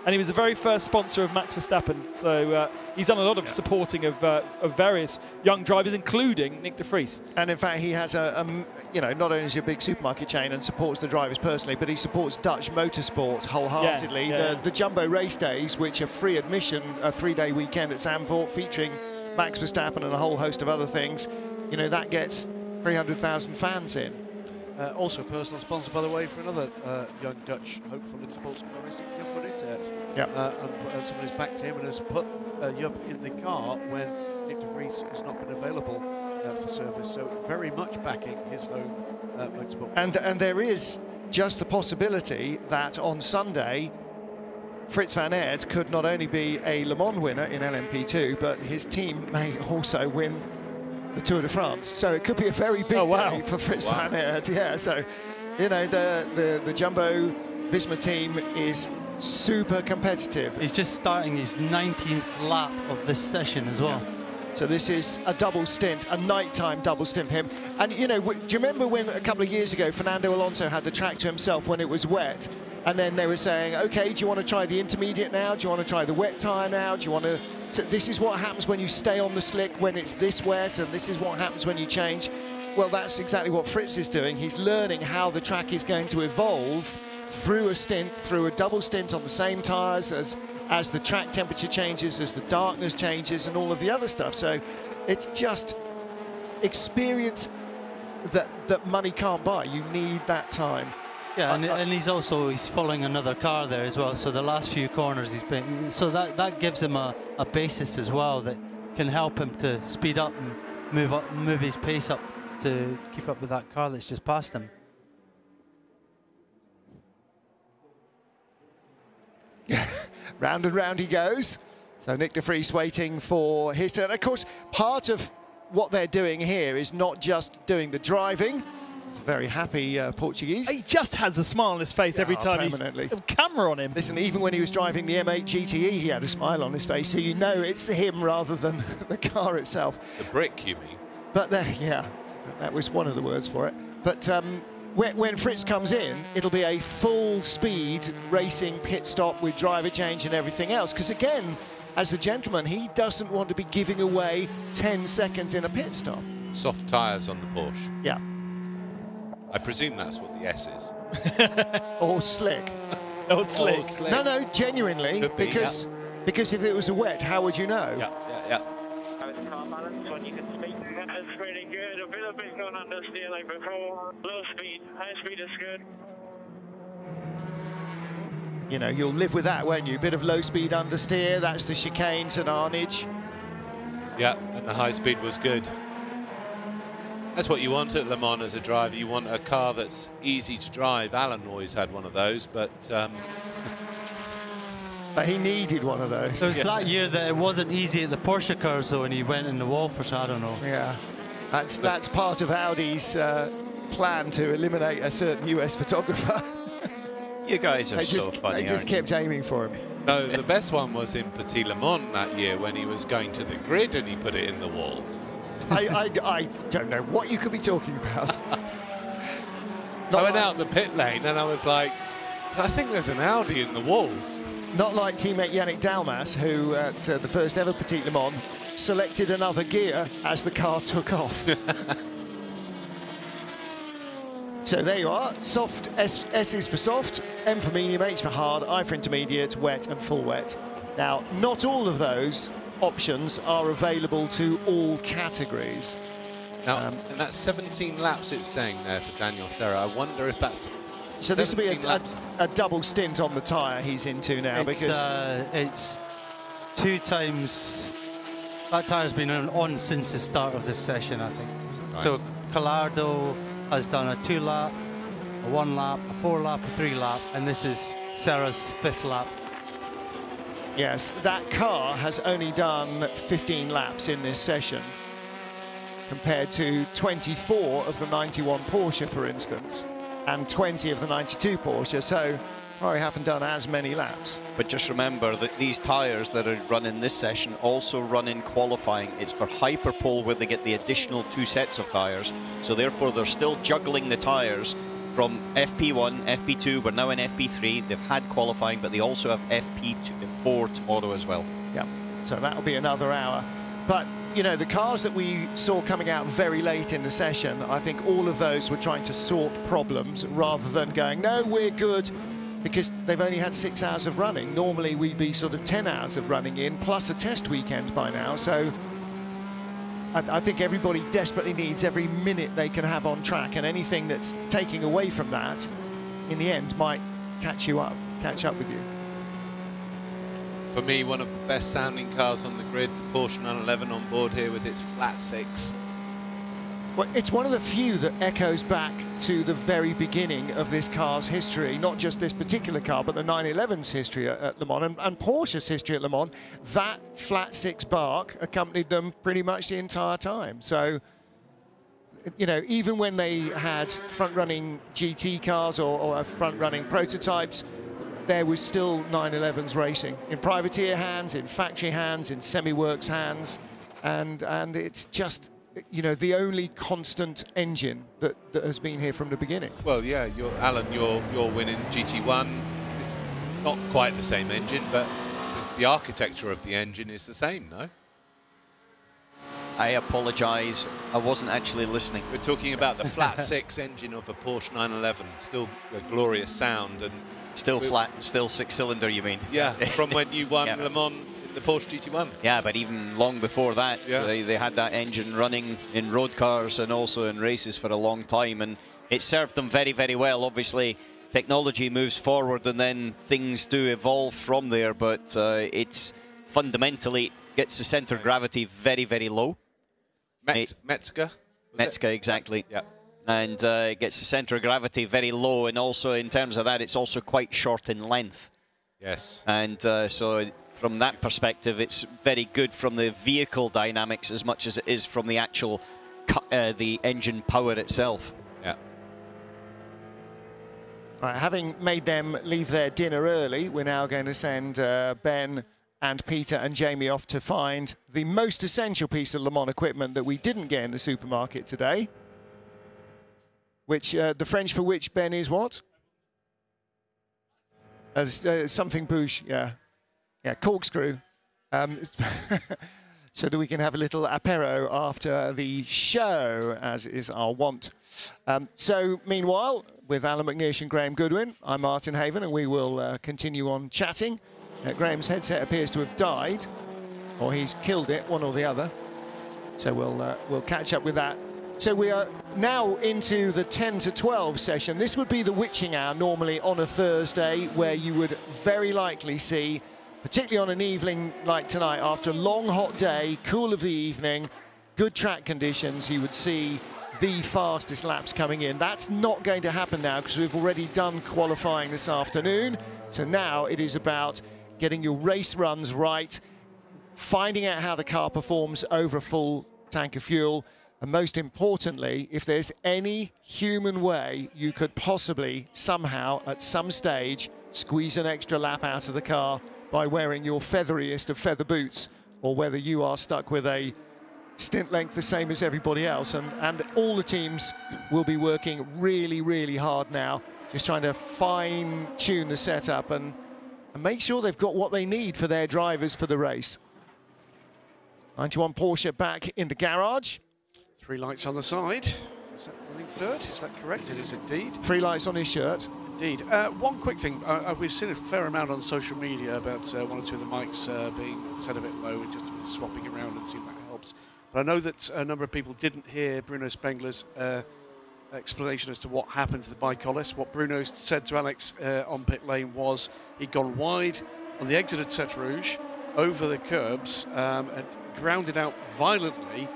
And he was the very first sponsor of Max Verstappen. So he's done a lot of supporting of various young drivers, including Nick de Vries. And in fact, he has not only is he a big supermarket chain and supports the drivers personally, but he supports Dutch motorsport wholeheartedly. The Jumbo race days, which are free admission, a 3-day weekend at Zandvoort featuring Max Verstappen and a whole host of other things, that gets 300,000 fans in. Also personal sponsor, by the way, for another young Dutch hopeful in sports car racing, Job van Utrecht. Yep. And someone who's backed him and has put Job in the car when Nick de Vries has not been available for service. So very much backing his home motorsport. And there is just the possibility that on Sunday, Frits van Aert could not only be a Le Mans winner in LMP2, but his team may also win the Tour de France. So it could be a very big day for Frits van Aert. Yeah, so, the Jumbo Visma team is super competitive. He's just starting his 19th lap of this session as well. Yeah. So this is a double stint, a nighttime double stint for him. And, do you remember when a couple of years ago, Fernando Alonso had the track to himself when it was wet? And then they were saying, okay, do you want to try the intermediate now? Do you want to try the wet tyre now? Do you want to... So this is what happens when you stay on the slick when it's this wet, and this is what happens when you change. Well, that's exactly what Fritz is doing. He's learning how the track is going to evolve through a double stint on the same tyres as the track temperature changes, as the darkness changes, and all of the other stuff. So it's just experience that money can't buy. You need that time. Yeah, and he's following another car there as well. So the last few corners he's been, so that gives him a basis as well that can help him to speed up and move his pace up to keep up with that car that's just passed him. Round and round he goes. So Nick de Vries waiting for his turn. Of course, part of what they're doing here is not just doing the driving. It's a very happy Portuguese. He just has a smile on his face every time he's a camera on him. Listen, even when he was driving the M8 GTE, he had a smile on his face, so you know it's him rather than the car itself. The brick, you mean? But yeah, that was one of the words for it. But when Fritz comes in, it'll be a full-speed racing pit stop with driver change and everything else. Because again, as a gentleman, he doesn't want to be giving away 10 seconds in a pit stop. Soft tyres on the Porsche. Yeah. I presume that's what the S is. Or slick. Or slick. No, genuinely, Could be, because if it was a wet, how would you know? Yeah. Car balance when you can speak. That's pretty good. A bit going understeer like before. Low speed, high speed is good. You know, you'll live with that, won't you? A bit of low speed understeer. That's the chicanes and Arnage. Yeah, and the high speed was good. That's what you want at Le Mans as a driver. You want a car that's easy to drive. Alan always had one of those, but he needed one of those. So it's that year that it wasn't easy at the Porsche cars, though, and he went in the wall for, I don't know. Yeah, that's part of Audi's plan to eliminate a certain US photographer. You guys are so funny. They just kept aiming for him. No, the best one was in Petit Le Mans that year when he was going to the grid and he put it in the wall. I don't know what you could be talking about. I went out the pit lane and I was like, I think there's an Audi in the wall. Not like teammate Yannick Dalmas, who at the first ever Petit Le Mans selected another gear as the car took off. So there you are. Soft, S is for soft, M for medium, H for hard, I for intermediate, wet and full wet. Now, not all of those options are available to all categories. Now, and that's 17 laps it was saying there for Daniel Serra. I wonder if that's so this will be a double stint on the tyre he's into now, because it's 2 times. That tyre's been on since the start of this session, I think. Right. So Collardo has done a 2-lap, a 1-lap, a 4-lap, a 3-lap, and this is Serra's 5th lap. Yes, that car has only done 15 laps in this session, compared to 24 of the 91 Porsche, for instance, and 20 of the 92 Porsche, so probably haven't done as many laps. But just remember that these tyres that are run in this session also run in qualifying. It's for Hyperpole where they get the additional 2 sets of tyres, so therefore they're still juggling the tyres from FP1, FP2, we're now in FP3. They've had qualifying, but they also have FP4 tomorrow as well. Yeah, so that'll be another hour. But, you know, the cars that we saw coming out very late in the session, I think all of those were trying to sort problems rather than going, no, we're good, because they've only had 6 hours of running. Normally we'd be sort of 10 hours of running in, plus a test weekend by now. So I think everybody desperately needs every minute they can have on track, and anything that's taking away from that, in the end, might catch up with you. For me, one of the best sounding cars on the grid, the Porsche 911 on board here with its flat 6. Well, it's one of the few that echoes back to the very beginning of this car's history, not just this particular car, but the 911's history at Le Mans and Porsche's history at Le Mans. That flat 6 bark accompanied them pretty much the entire time. So, you know, even when they had front-running GT cars or front-running prototypes, there was still 911s racing in privateer hands, in factory hands, in semi-works hands, and it's just, you know, the only constant engine that has been here from the beginning. Well, yeah, Alan, you're winning GT1, Not quite the same engine, but the architecture of the engine is the same, no? I apologise, I wasn't actually listening. We're talking about the flat six engine of a Porsche 911, still a glorious sound. And still flat and still six-cylinder, you mean? Yeah, from when you won Le Mans in the Porsche GT1. Yeah, but even long before that, they had that engine running in road cars and also in races for a long time, and it served them very, very well. Obviously, technology moves forward and then things do evolve from there, but it's fundamentally gets the centre of gravity very, very low. Metzger? Metzger, exactly. Yeah. And it gets the centre of gravity very low, and also in terms of that, it's also quite short in length. Yes. And so from that perspective, it's very good from the vehicle dynamics as much as it is from the actual the engine power itself. Yeah. Right, having made them leave their dinner early, we're now going to send Ben and Peter and Jamie off to find the most essential piece of Le Mans equipment that we didn't get in the supermarket today. Which, the French for which, Ben, is what? Something bouche, yeah. Yeah, corkscrew. So that we can have a little apéro after the show, as is our wont. So, meanwhile, with Alan McNeish and Graham Goodwin, I'm Martin Haven, and we will continue on chatting. Graham's headset appears to have died, or he's killed it, one or the other. So we'll catch up with that. So we are now into the 10 to 12 session. This would be the witching hour normally on a Thursday, where you would very likely see, particularly on an evening like tonight, after a long hot day, cool of the evening, good track conditions, you would see the fastest laps coming in. That's not going to happen now because we've already done qualifying this afternoon. So now it is about getting your race runs right, finding out how the car performs over a full tank of fuel, and most importantly, if there's any human way you could possibly somehow at some stage squeeze an extra lap out of the car by wearing your featheriest of feather boots, or whether you are stuck with a stint length the same as everybody else. And all the teams will be working really, really hard now, just trying to fine-tune the setup and make sure they've got what they need for their drivers for the race. 91 Porsche back in the garage. 3 lights on the side. Is that running third? Is that correct? It is indeed. 3 lights on his shirt. Indeed. One quick thing. We've seen a fair amount on social media about 1 or 2 of the mics being set a bit low and just swapping around, and see if that helps. But I know that a number of people didn't hear Bruno Spengler's explanation as to what happened to the bicolis. What Bruno said to Alex on pit lane was he'd gone wide on the exit at Tête Rouge, over the curbs, and grounded out violently.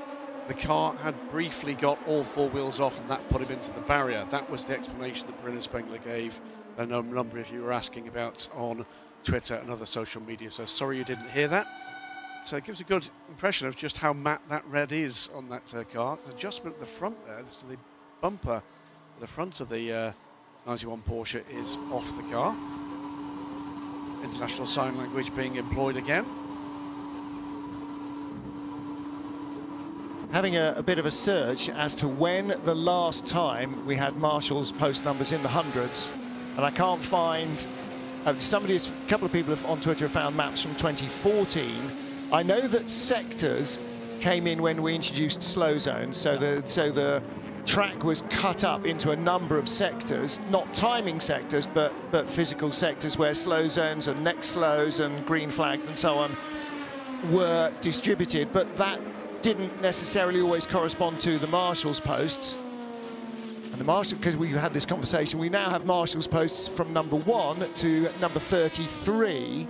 The car had briefly got all 4 wheels off, and that put him into the barrier. That was the explanation that Bruno Spengler gave. I know a number of you were asking about on Twitter and other social media, so sorry you didn't hear that. So it gives a good impression of just how matte that red is on that car. The adjustment at the front there, so the bumper at the front of the 91 Porsche is off the car. International Sign Language being employed again. Having a bit of a search as to when the last time we had Marshall's post numbers in the hundreds, and I can't find. A couple of people on Twitter have found maps from 2014. I know that sectors came in when we introduced slow zones, so the track was cut up into a number of sectors, not timing sectors, but physical sectors where slow zones and next slows and green flags and so on were distributed, but that didn't necessarily always correspond to the Marshall's posts. And the Marshall, because we had this conversation, we now have Marshall's posts from number 1 to number 33,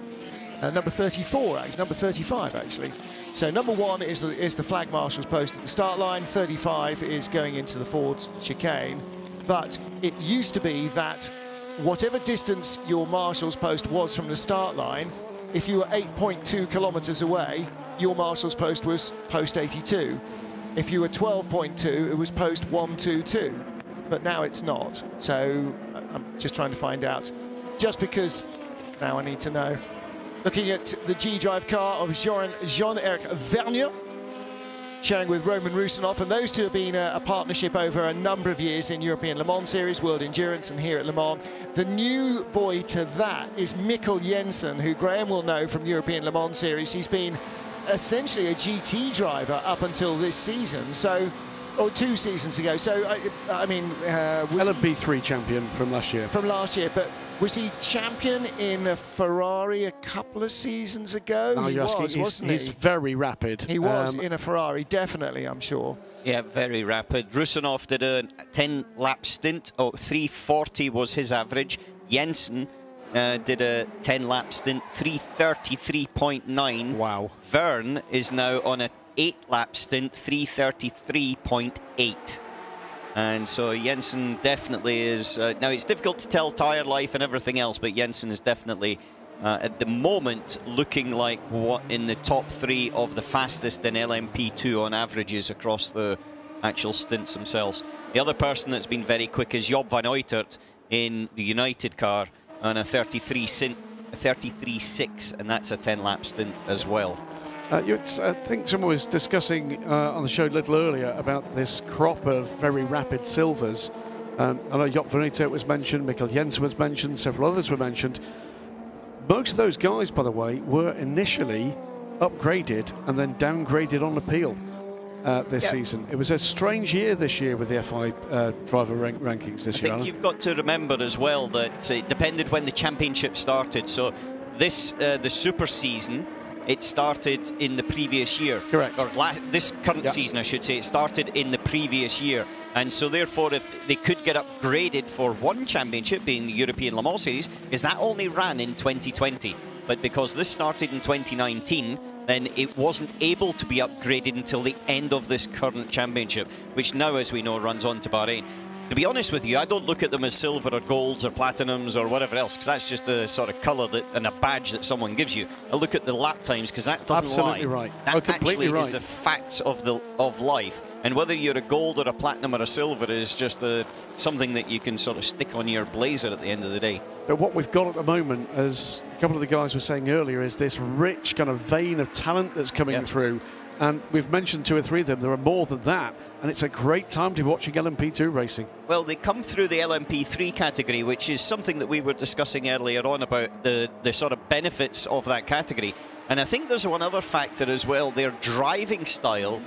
number 34 actually, number 35 actually. So number 1 is the flag Marshall's post at the start line, 35 is going into the Ford chicane. But it used to be that whatever distance your Marshall's post was from the start line, if you were 8.2 kilometers away, your Marshall's post was post 82. If you were 12.2, it was post 122. But now it's not. So I'm just trying to find out. Just because now I need to know. Looking at the G-Drive car of Jean-Eric Vergne. sharing with Roman Rusinov, and those two have been a partnership over a number of years in European Le Mans Series, World Endurance, and here at Le Mans. The new boy to that is Mikkel Jensen, who Graham will know from European Le Mans Series. He's been essentially a GT driver up until this season, so, or 2 seasons ago. So, I mean... LMP3 champion from last year. From last year, but was he champion in a Ferrari a couple of seasons ago? No, you're asking, wasn't he? He's very rapid. He was in a Ferrari, definitely, I'm sure. Yeah, very rapid. Rusinov did a 10-lap stint. 340 was his average. Jensen did a 10-lap stint, 333.9. Wow. Verne is now on a 8-lap stint, 333.8. And so Jensen definitely is... now, it's difficult to tell tyre life and everything else, but Jensen is definitely, at the moment, looking like what in the top 3 of the fastest in LMP2 on averages across the actual stints themselves. The other person that's been very quick is Job van Uitert in the United car on a 33.6, and that's a 10-lap stint as well. I think someone was discussing on the show a little earlier about this crop of very rapid silvers. I know Job van Uitert was mentioned, Mikkel Jensen was mentioned, several others were mentioned. Most of those guys, by the way, were initially upgraded and then downgraded on appeal this season. It was a strange year this year with the FI driver rankings this year. I think you've got to remember as well that it depended when the championship started. So this, the super season, it started in the previous year. Correct. Or this current season, I should say, it started in the previous year. And so therefore, if they could get upgraded for one championship, being the European Le Mans Series, is that only ran in 2020. But because this started in 2019, then it wasn't able to be upgraded until the end of this current championship, which now, as we know, runs on to Bahrain. To be honest with you, I don't look at them as silver or golds or platinums or whatever else, because that's just a sort of colour that and a badge that someone gives you. I look at the lap times, because that doesn't Absolutely lie. Right. That completely actually right. is the facts of life. And whether you're a gold or a platinum or a silver is just something that you can sort of stick on your blazer at the end of the day. But what we've got at the moment, as a couple of the guys were saying earlier, is this rich kind of vein of talent that's coming through. And we've mentioned 2 or 3 of them. There are more than that. And it's a great time to be watching LMP2 racing. Well, they come through the LMP3 category, which is something that we were discussing earlier on about the sort of benefits of that category. And I think there's one other factor as well. Their driving style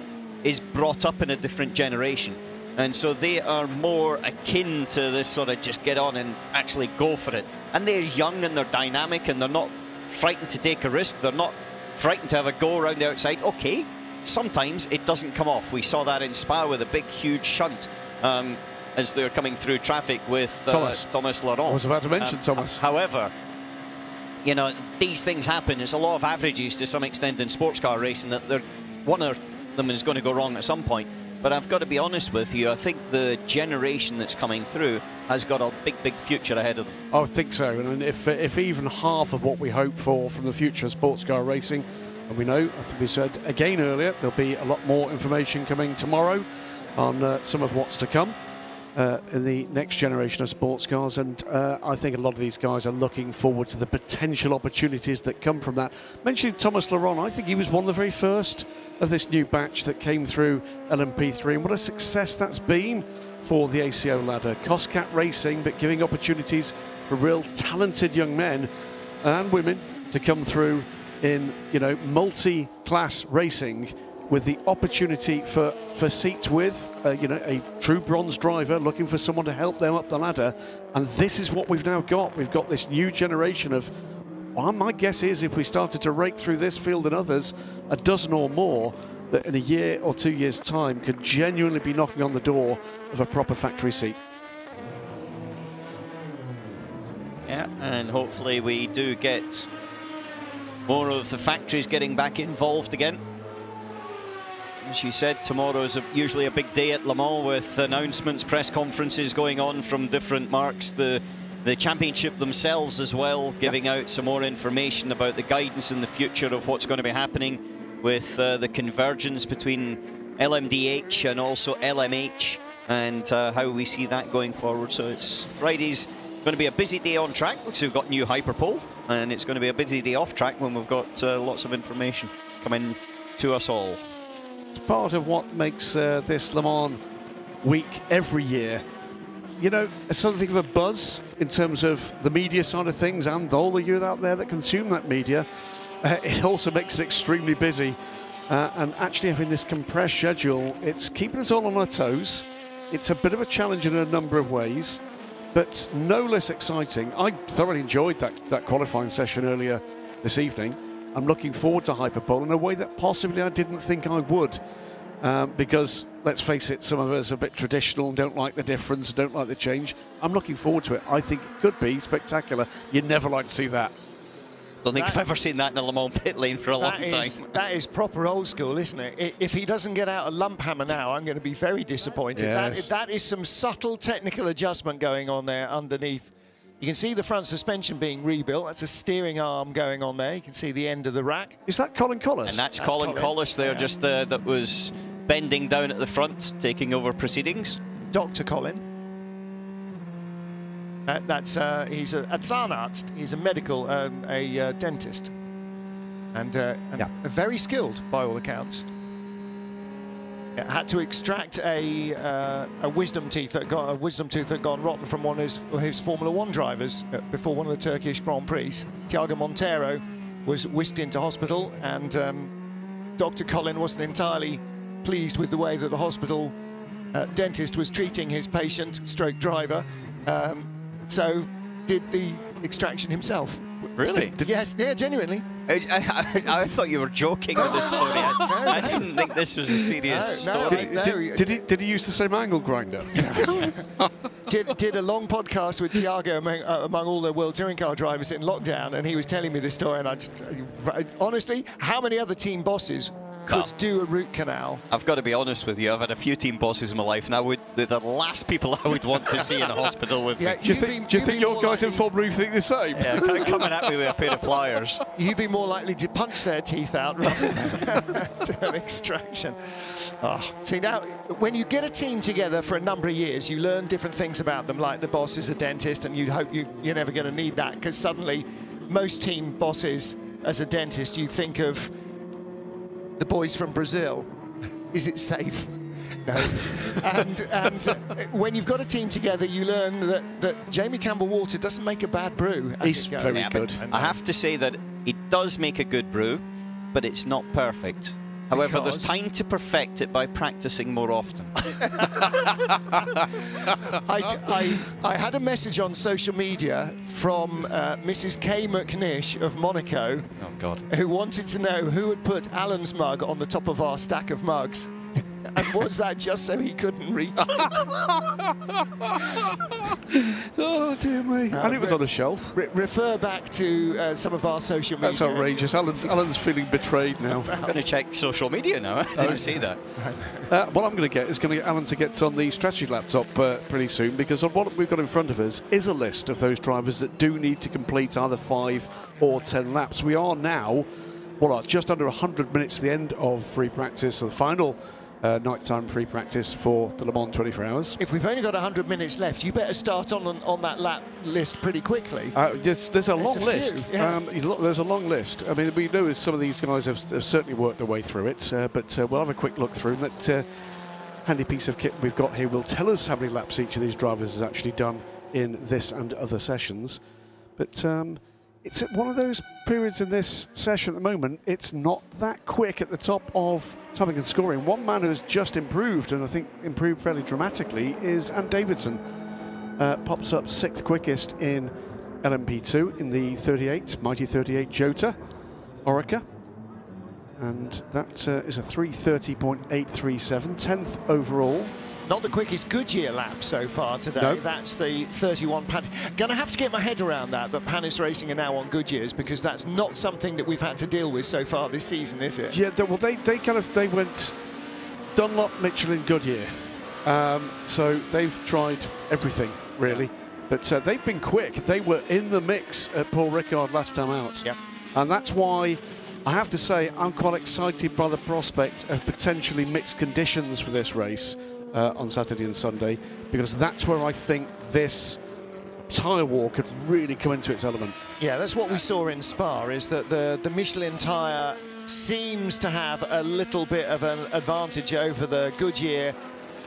is brought up in a different generation. And so they are more akin to this sort of just get on and actually go for it. And they're young and they're dynamic and they're not frightened to take a risk. They're not frightened to have a go around the outside. Okay, sometimes it doesn't come off. We saw that in Spa with a big, huge shunt as they were coming through traffic with Thomas Laurent. I was about to mention Thomas. However, you know, these things happen. It's a law of averages to some extent in sports car racing that one of them is going to go wrong at some point. But I've got to be honest with you, I think the generation that's coming through has got a big, big future ahead of them. I think so. And if even half of what we hope for from the future of sports car racing, and we know, I think we said again earlier, there'll be a lot more information coming tomorrow on some of what's to come in the next generation of sports cars. And I think a lot of these guys are looking forward to the potential opportunities that come from that. Mentioning Thomas Laurent, I think he was one of the very first of this new batch that came through LMP3, and what a success that's been for the ACO ladder. Coscat racing, but giving opportunities for real talented young men and women to come through in, you know, multi-class racing with the opportunity for seats with, you know, a true bronze driver looking for someone to help them up the ladder. And this is what we've now got. We've got this new generation of, well, my guess is if we started to rake through this field and others, a dozen or more, that in a year or 2 years' time could genuinely be knocking on the door of a proper factory seat. Yeah, and hopefully we do get more of the factories getting back involved again. As you said, tomorrow is usually a big day at Le Mans with announcements, press conferences going on from different marques. The championship themselves as well, giving out some more information about the guidance in the future of what's going to be happening with the convergence between LMDH and also LMH, and how we see that going forward. So it's Friday's going to be a busy day on track because we've got new Hyperpole, and it's going to be a busy day off track when we've got lots of information coming to us all. It's part of what makes this Le Mans week every year, you know, something of a buzz in terms of the media side of things and all of you out there that consume that media. It also makes it extremely busy. And actually having this compressed schedule, it's keeping us all on our toes. It's a bit of a challenge in a number of ways, but no less exciting. I thoroughly enjoyed that qualifying session earlier this evening. I'm looking forward to Hyperpole in a way that possibly I didn't think I would. Because, let's face it, some of us are a bit traditional and don't like the difference, don't like the change. I'm looking forward to it. I think it could be spectacular. You'd never like to see that. Don't think I've ever seen that in a Le Mans pit lane for a long time. That is proper old school, isn't it? If he doesn't get out a lump hammer now, I'm going to be very disappointed. Yes. That is some subtle technical adjustment going on there underneath. You can see the front suspension being rebuilt. That's a steering arm going on there. You can see the end of the rack. Is that Colin Collis? And that's Colin Collis there, just that was bending down at the front, taking over proceedings. Dr. Colin. He's a Zahnarzt. He's a medical, a dentist, and very skilled by all accounts. Had to extract a wisdom tooth that had gone rotten from one of his Formula One drivers before one of the Turkish Grand Prix. Tiago Montero was whisked into hospital, and Dr. Colin wasn't entirely pleased with the way that the hospital dentist was treating his patient, stroke driver. So did the extraction himself. Really? Yes, yeah, genuinely. I thought you were joking with this story. I didn't think this was a serious story. Did he use the same angle grinder? did a long podcast with Tiago among all the World Touring Car drivers in lockdown, and he was telling me this story, and honestly, how many other team bosses could do a root canal? I've got to be honest with you. I've had a few team bosses in my life, and they're the last people I would want to see in a hospital with me. Do you think your guys in Formula think the same? Yeah, coming at me with a pair of pliers. You'd be more likely to punch their teeth out rather than do an extraction. Oh. See, now, when you get a team together for a number of years, you learn different things about them, like the boss is a dentist, and you hope you're never going to need that, because suddenly most team bosses, as a dentist, you think of the boys from Brazil. Is it safe? No. and when you've got a team together, you learn that Jamie Campbell Water doesn't make a bad brew. He's very good. I have to say that he does make a good brew, but it's not perfect. However, there's time to perfect it by practicing more often. I had a message on social media from Mrs. Kay McNish of Monaco, who wanted to know who had put Alan's mug on the top of our stack of mugs. And was that just so he couldn't reach it? Oh, dear me. And it was on a shelf. Refer back to some of our social media. That's outrageous. Alan's feeling betrayed now. I'm going to check social media now. I didn't see that. What I'm going to get is going to get Alan to get on the strategy laptop pretty soon, because what we've got in front of us is a list of those drivers that do need to complete either 5 or 10 laps. We are now, just under 100 minutes to the end of free practice, so the final nighttime free practice for the Le Mans 24 Hours. If we've only got 100 minutes left, you better start on that lap list pretty quickly. There's a long list. Yeah. There's a long list. I mean, we know some of these guys have certainly worked their way through it, but we'll have a quick look through. That handy piece of kit we've got here will tell us how many laps each of these drivers has actually done in this and other sessions. But it's at one of those periods in this session at the moment, it's not that quick at the top of timing and scoring. One man who has just improved, and I think improved fairly dramatically, is Ant Davidson. Pops up 6th quickest in LMP2 in the 38, Mighty 38 Jota Orica. And that is a 3:30.837, 10th overall. Not the quickest Goodyear lap so far today. No. That's the 31 Pan. Going to have to get my head around that Panis Racing are now on Goodyears, because that's not something that we've had to deal with so far this season, is it? Yeah, well, they went Dunlop, Michelin, Goodyear. So they've tried everything, really. But they've been quick. They were in the mix at Paul Ricard last time out. Yeah. And that's why I have to say I'm quite excited by the prospect of potentially mixed conditions for this race on Saturday and Sunday, because that's where I think this tyre war could really come into its element. Yeah, that's what we saw in Spa, is that the Michelin tyre seems to have a little bit of an advantage over the Goodyear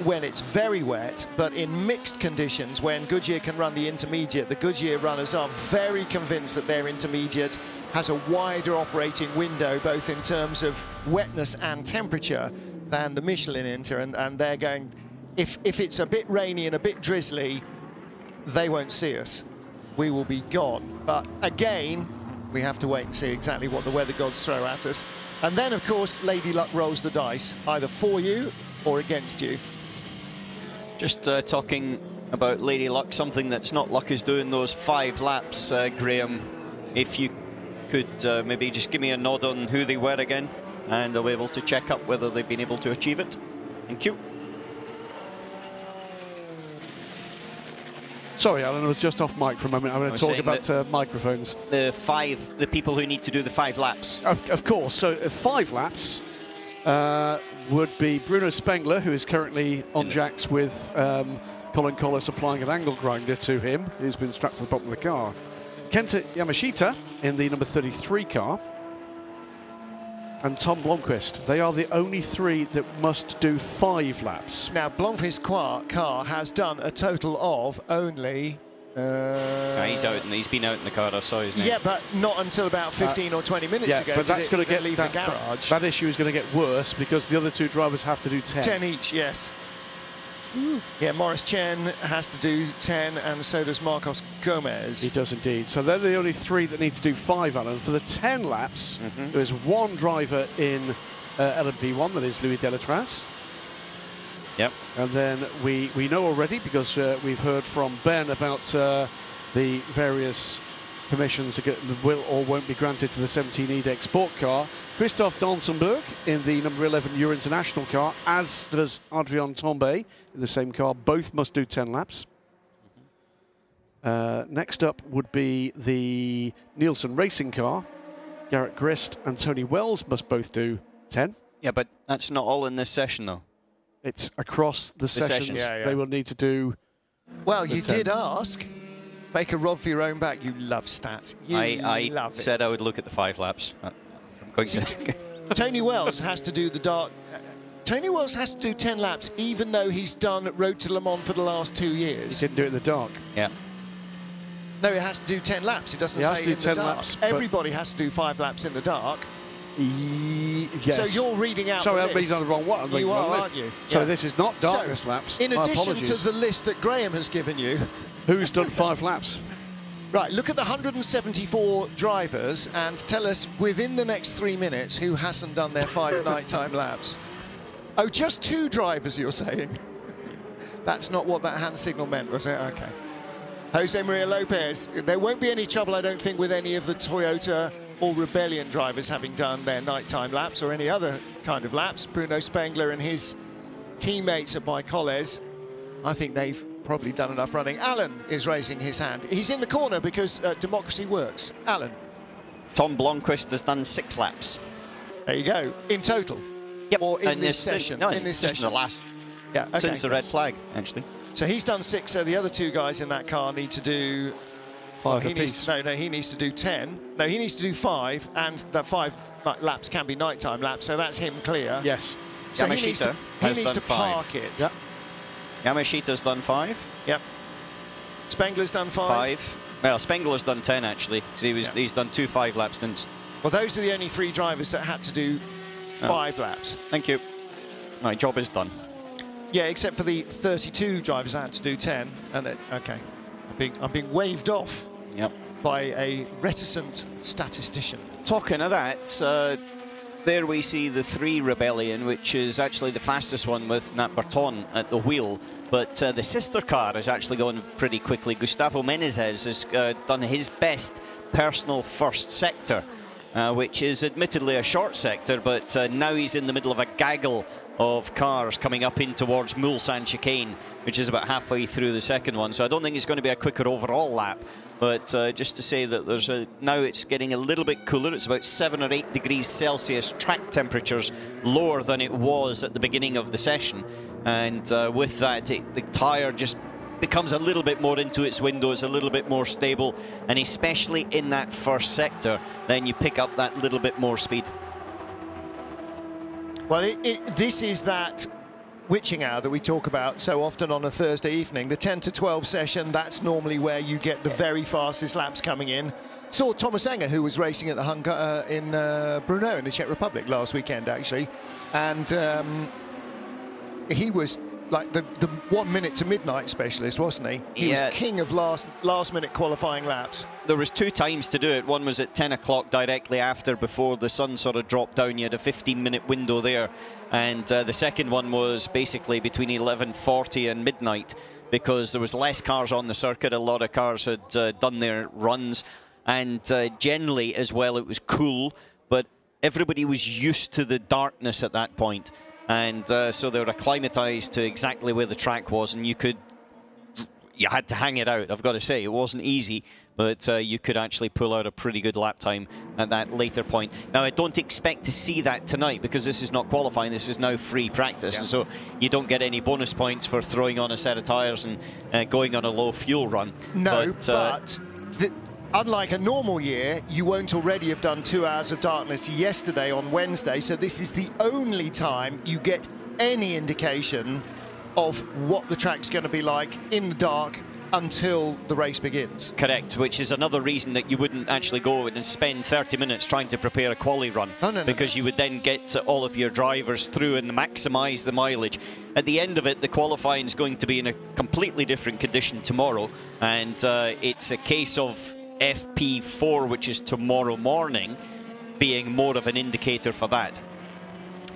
when it's very wet, but in mixed conditions, when Goodyear can run the intermediate, the Goodyear runners are very convinced that their intermediate has a wider operating window, both in terms of wetness and temperature, than the Michelin Inter, and they're going, if it's a bit rainy and a bit drizzly, they won't see us. We will be gone. But again, we have to wait and see exactly what the weather gods throw at us. And then, of course, Lady Luck rolls the dice, either for you or against you. Just talking about Lady Luck, something that's not Luck is doing those 5 laps, Graham. If you could maybe just give me a nod on who they were again, and I'll be able to check up whether they've been able to achieve it. Thank you. Sorry, Alan, I was just off mic for a moment. I'm going to talk about microphones. The people who need to do the 5 laps. Of course. So 5 laps would be Bruno Spengler, who is currently on jacks with Colin Collis applying an angle grinder to him, who's been strapped to the bottom of the car. Kenta Yamashita in the number 33 car, and Tom Blomqvist. They are the only 3 that must do 5 laps. Now, Blomqvist's car has done a total of only... he's been out in the car, I saw his name. Yeah, but not until about 15 or 20 minutes ago. But that's going to get leave the garage. That issue is going to get worse because the other 2 drivers have to do 10. 10 each, yes. Yeah, Maurice Chen has to do 10, and so does Marcos Gomez. He does indeed. So they're the only 3 that need to do 5, Alan. For the 10 laps, there is 1 driver in LMP1, that is Louis Delatraz. Yep. And then we know already, because we've heard from Ben about the various permissions that will or won't be granted to the 17 EDEC Sport car. Christophe Dansenberg in the number 11 Euro International car, as does Adrian Tombe in the same car. Both must do 10 laps. Next up would be the Nielsen Racing car. Garrett Grist and Tony Wells must both do 10. Yeah, but that's not all in this session, though. It's across the sessions. Yeah. They will need to do... Well, you did ask. Make a rod for your own back. You love stats. I love said it. I would look at the 5 laps. I'm going to... Tony Wells has to do the dark... Tony Wells has to do 10 laps, even though he's done Road to Le Mans for the last 2 years. He didn't do it in the dark. Yeah. No, he has to do 10 laps. It doesn't say in the dark. Everybody has to do 5 laps in the dark. Yes. So you're reading out Sorry, the everybody's list. on the wrong one. You are, aren't you? So Yeah. this is not darkness laps. In My addition apologies. to the list that Graham has given you... Who's done 5 laps? Right, look at the 174 drivers and tell us within the next 3 minutes who hasn't done their 5 nighttime laps. Oh, just 2 drivers, you're saying? That's not what that hand signal meant, was it? Okay. Jose Maria Lopez. There won't be any trouble, I don't think, with any of the Toyota or Rebellion drivers having done their nighttime laps or any other kind of laps. Bruno Spengler and his teammates at Bicoles, I think they've probably done enough running. Alan is raising his hand. He's in the corner because democracy works. Alan. Tom Blomqvist has done 6 laps. There you go. In total? Yep. Or in this session? No, in this just session. in the last... Yeah, okay. Since the red flag, actually. So he's done 6, so the other 2 guys in that car need to do... 5 he apiece. he needs to do 10. No, he needs to do 5, and that 5 laps can be nighttime laps, so that's him clear. Yes. So Yamashita he has needs done to 5. park it. Yep. Yamashita's done 5. Yep. Spengler's done 5. Well, Spengler's done 10, actually, because he's done 2 5-lap stints. Well, those are the only 3 drivers that had to do 5 laps. Thank you. My job is done. Yeah, except for the 32 drivers that had to do 10. And okay, I'm being waved off. Yep. By a reticent statistician. Talking of that, there we see the 3 Rebellion, which is actually the fastest one with Nat Berton at the wheel. But the sister car is actually going pretty quickly. Gustavo Menezes has done his best personal first sector, which is admittedly a short sector, but now he's in the middle of a gaggle of cars coming up in towards Mulsanne chicane, which is about halfway through the second one. So I don't think it's going to be a quicker overall lap. But just to say that there's now it's getting a little bit cooler. It's about 7 or 8 degrees Celsius track temperatures lower than it was at the beginning of the session. And with that, the tyre just becomes a little bit more into its windows, a little bit more stable. And especially in that first sector, then you pick up that little bit more speed. Well, this is that witching hour that we talk about so often on a Thursday evening. The 10 to 12 session, that's normally where you get the very fastest laps coming in. Saw Thomas Enger, who was racing at the in Brno in the Czech Republic last weekend, actually. And he was like the 1 minute to midnight specialist, wasn't he? He was king of last minute qualifying laps. There was 2 times to do it. One was at 10 o'clock directly after, before the sun sort of dropped down. You had a 15-minute window there. And the second one was basically between 11:40 and midnight, because there was less cars on the circuit. A lot of cars had done their runs. And generally as well, it was cool, but everybody was used to the darkness at that point. And so they were acclimatized to exactly where the track was, and you had to hang it out. I've got to say, it wasn't easy, but you could actually pull out a pretty good lap time at that later point. Now, I don't expect to see that tonight, because this is not qualifying, this is now free practice, and so you don't get any bonus points for throwing on a set of tyres and going on a low fuel run. No, but unlike a normal year, you won't already have done 2 hours of darkness yesterday on Wednesday, so this is the only time you get any indication of what the track's going to be like in the dark until the race begins. Correct, which is another reason that you wouldn't actually go and spend 30 minutes trying to prepare a quali run. Because you would then get all of your drivers through and maximise the mileage. At the end of it, the qualifying is going to be in a completely different condition tomorrow, and it's a case of FP4, which is tomorrow morning, being more of an indicator for that.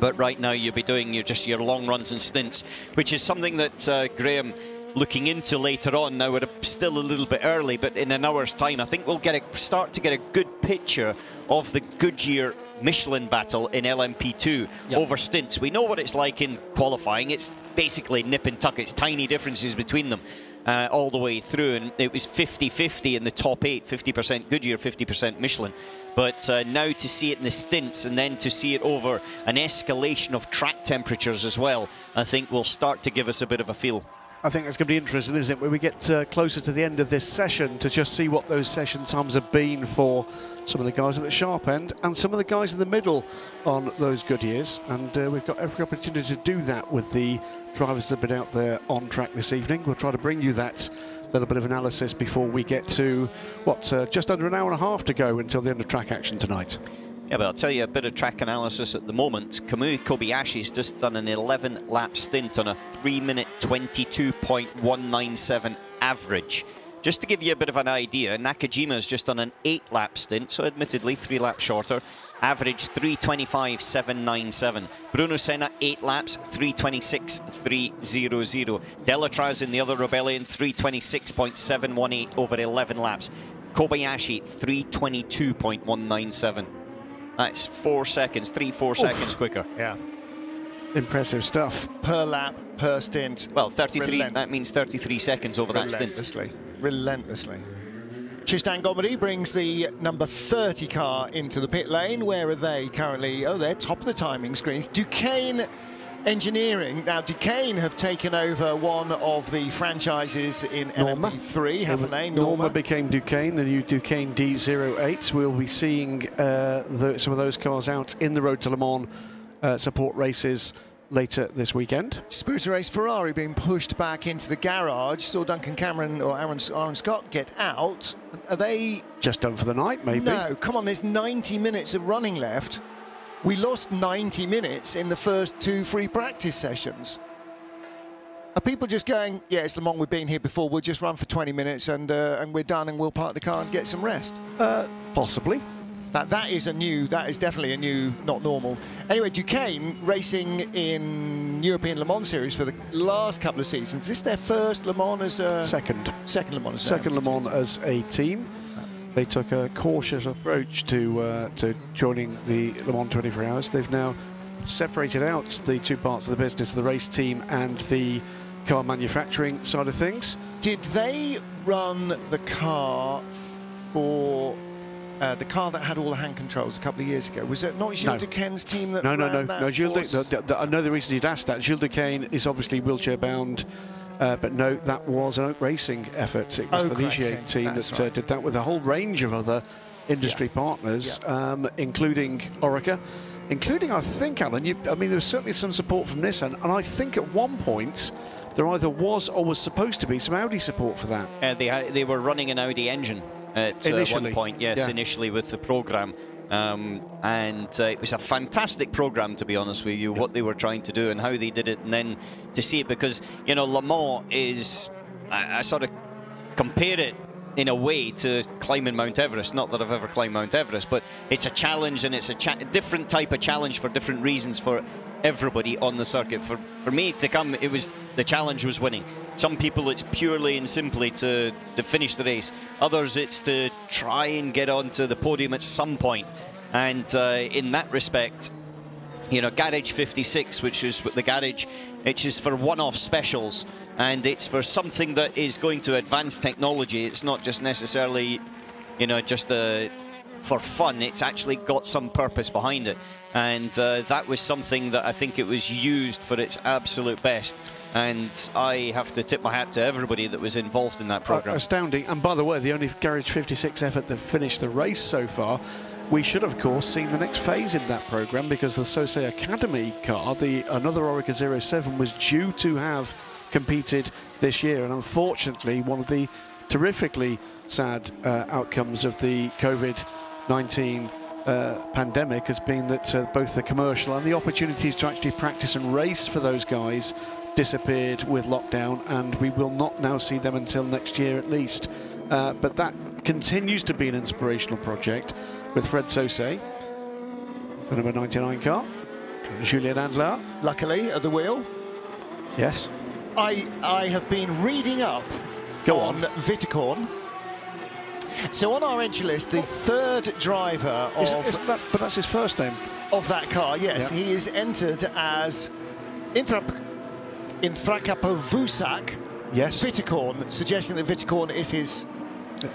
But right now you'll be doing your long runs and stints, which is something that Graham looking into later on. Now, we're still a little bit early, but in an hour's time I think we'll start to get a good picture of the Goodyear Michelin battle in LMP2 over stints. We know what it's like in qualifying. It's basically nip and tuck. It's tiny differences between them all the way through, and it was 50-50 in the top 8, 50% Goodyear, 50% Michelin. But now to see it in the stints, and then to see it over an escalation of track temperatures as well, I think will start to give us a bit of a feel. I think that's going to be interesting, isn't it, when we get closer to the end of this session, to just see what those session times have been for some of the guys at the sharp end and some of the guys in the middle on those Goodyears. And we've got every opportunity to do that with the drivers that have been out there on track this evening. We'll try to bring you that little bit of analysis before we get to, just under an hour and a half to go until the end of track action tonight. Yeah, but I'll tell you a bit of track analysis at the moment. Kamui Kobayashi's just done an 11-lap stint on a 3-minute 22.197 average. Just to give you a bit of an idea, Nakajima's just done an 8-lap stint, so admittedly 3 laps shorter, average 3:25.797. Bruno Senna, 8 laps, 3:26.300. Delatraz in the other Rebellion, 3:26.718 over 11 laps. Kobayashi, 3:22.197. That's 4 seconds, 3-4 seconds quicker. Yeah. Impressive stuff. Per lap, per stint. Well, 33, that means 33 seconds over that stint. Relentlessly. Tristan Gomedy brings the number 30 car into the pit lane. Where are they currently? Oh, they're top of the timing screens. Duquesne Engineering. Now, Duquesne have taken over one of the franchises in LMP3, haven't they? Norma became Duquesne, the new Duquesne D08. We'll be seeing some of those cars out in the Road to Le Mans support races later this weekend. Spooter Race Ferrari being pushed back into the garage. Saw Duncan Cameron or Aaron Scott get out. Are they just done for the night, maybe? No, come on, there's 90 minutes of running left. We lost 90 minutes in the first 2 free practice sessions. Are people just going, yeah, it's Le Mans, we've been here before, we'll just run for 20 minutes and we're done and we'll park the car and get some rest? Possibly. That is definitely a new, not normal. Anyway, Duquesne racing in European Le Mans Series for the last couple of seasons. Is this their first Le Mans as a... Second. Second Le Mans. Second Le Mans as a team. They took a cautious approach to joining the Le Mans 24 Hours. They've now separated out the 2 parts of the business, the race team and the car manufacturing side of things. Did they run the car for the car that had all the hand controls a couple of years ago? Was it not Gilles Duquesne's team that ran that? No, Gilles I know the reason you'd asked that. Gilles Duquesne is obviously wheelchair bound. But no, that was an Oak Racing effort. It was the Ligier team that did that with a whole range of other industry partners, including Orica including, I think, Alan, I mean, there was certainly some support from Nissan, and I think at one point there either was or was supposed to be some Audi support for that. They were running an Audi engine at one point, yes, initially with the programme. And it was a fantastic program, to be honest with you, what they were trying to do and how they did it, and then to see it, because, you know, Le Mans is, I sort of compare it in a way to climbing Mount Everest. Not that I've ever climbed Mount Everest, but it's a challenge, and it's a different type of challenge for different reasons for everybody on the circuit. For me to come, it was, the challenge was winning. Some people it's purely and simply to finish the race. Others it's to try and get onto the podium at some point. And in that respect, you know, Garage 56, which is the garage, which is for one-off specials, and it's for something that is going to advance technology. It's not just necessarily, you know, just for fun. It's actually got some purpose behind it, and that was something that I think it was used for its absolute best. And I have to tip my hat to everybody that was involved in that program. Astounding. And by the way, the only Garage 56 effort that finished the race so far. We should, of course, seen the next phase in that program, because the Sosei Academy car, another Orica 07, was due to have competed this year, and unfortunately one of the terrifically sad outcomes of the COVID-19 pandemic has been that both the commercial and the opportunities to actually practice and race for those guys disappeared with lockdown, and we will not now see them until next year at least. But that continues to be an inspirational project with Fred Sosei, the number 99 car, Julien Andlar. Luckily, at the wheel. Yes. I have been reading up on Viticorn. So on our entry list, the third driver of... but that's his first name. Of that car, yes. Yeah. He is entered as Inthracapovusak. Yes. Viticorn, suggesting that Viticorn is his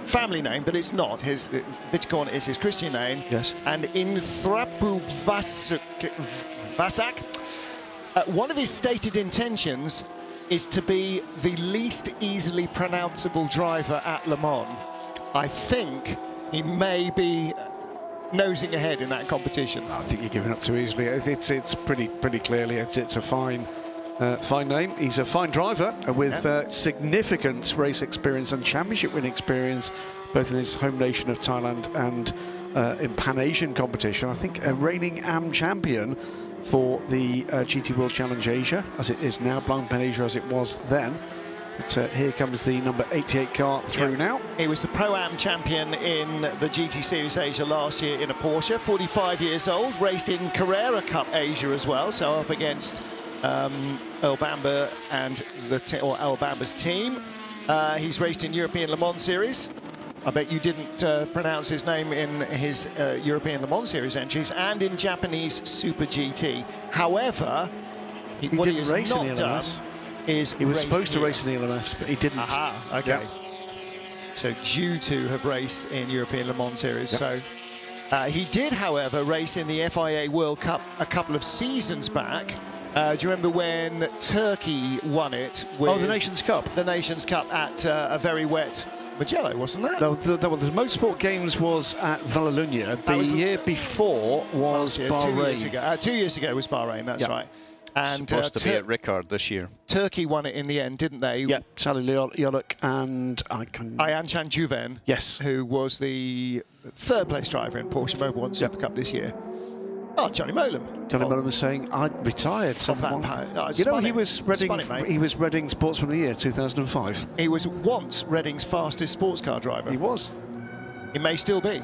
family name, but it's not. His Viticorn is his Christian name. Yes. And Inthrapovusak, one of his stated intentions is to be the least easily pronounceable driver at Le Mans. I think he may be nosing ahead in that competition. I think you're giving up too easily. It's pretty clearly it's a fine name. He's a fine driver with significant race experience and championship winning experience, both in his home nation of Thailand and in Pan-Asian competition. I think a reigning AM champion for the GT World Challenge Asia, as it is now, Blanc Pan Asia as it was then. But here comes the number 88 car through now. He was the Pro-Am champion in the GT Series Asia last year in a Porsche, 45 years old, raced in Carrera Cup Asia as well, so up against Earl Bamber and Earl Bamber's team. He's raced in European Le Mans Series. I bet you didn't pronounce his name in his European Le Mans Series entries, and in Japanese Super GT. However, what he has not done is he was supposed to race in the LMS, but he didn't. Aha, okay. Yep. So due to have raced in European Le Mans Series. Yep. So he did, however, race in the FIA World Cup a couple of seasons back. Do you remember when Turkey won it? With the Nations Cup. The Nations Cup at a very wet Mugello, wasn't that? No, the Motorsport Games was at Vallelunga. The year before was Bahrain. 2 years ago was Bahrain, that's right. And supposed to be at Ricard this year. Turkey won it in the end, didn't they? Yeah, Salih Yoluk and Ayanchan Juven. Yes. Who was the third place driver in Porsche Mobil 1 Super Cup this year. Oh, Johnny Molam. Johnny Molam was saying, I retired. You know, he was Reading Sportsman of the Year 2005. He was once Reading's fastest sports car driver. He was. He may still be.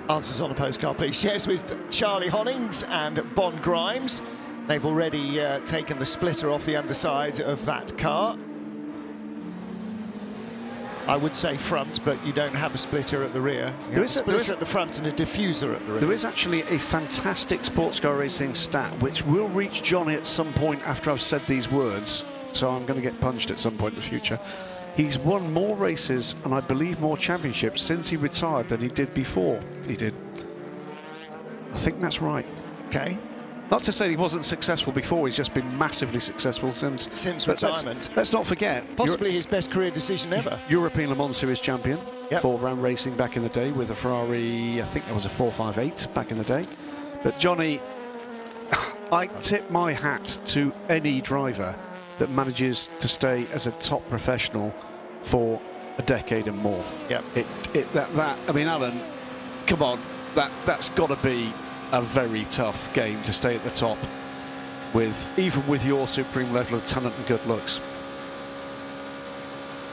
Answers on a postcard, please. Yes, with Charlie Honnings and Bon Grimes. They've already taken the splitter off the underside of that car. I would say front, but you don't have a splitter at the rear. There is a splitter at the front and a diffuser at the rear. There is actually a fantastic sports car racing stat, which will reach Johnny at some point after I've said these words, so I'm going to get punched at some point in the future. He's won more races, and I believe more championships, since he retired than he did before he did. I think that's right. Okay. Not to say he wasn't successful before, he's just been massively successful since retirement. Let's not forget. Possibly his best career decision ever. European Le Mans Series champion for Ram Racing back in the day with a Ferrari, I think there was a 458 back in the day. But Johnny, I tip my hat to any driver that manages to stay as a top professional for a decade and more. Yep. I mean, Alan, come on, that's got to be a very tough game to stay at the top even with your supreme level of talent and good looks.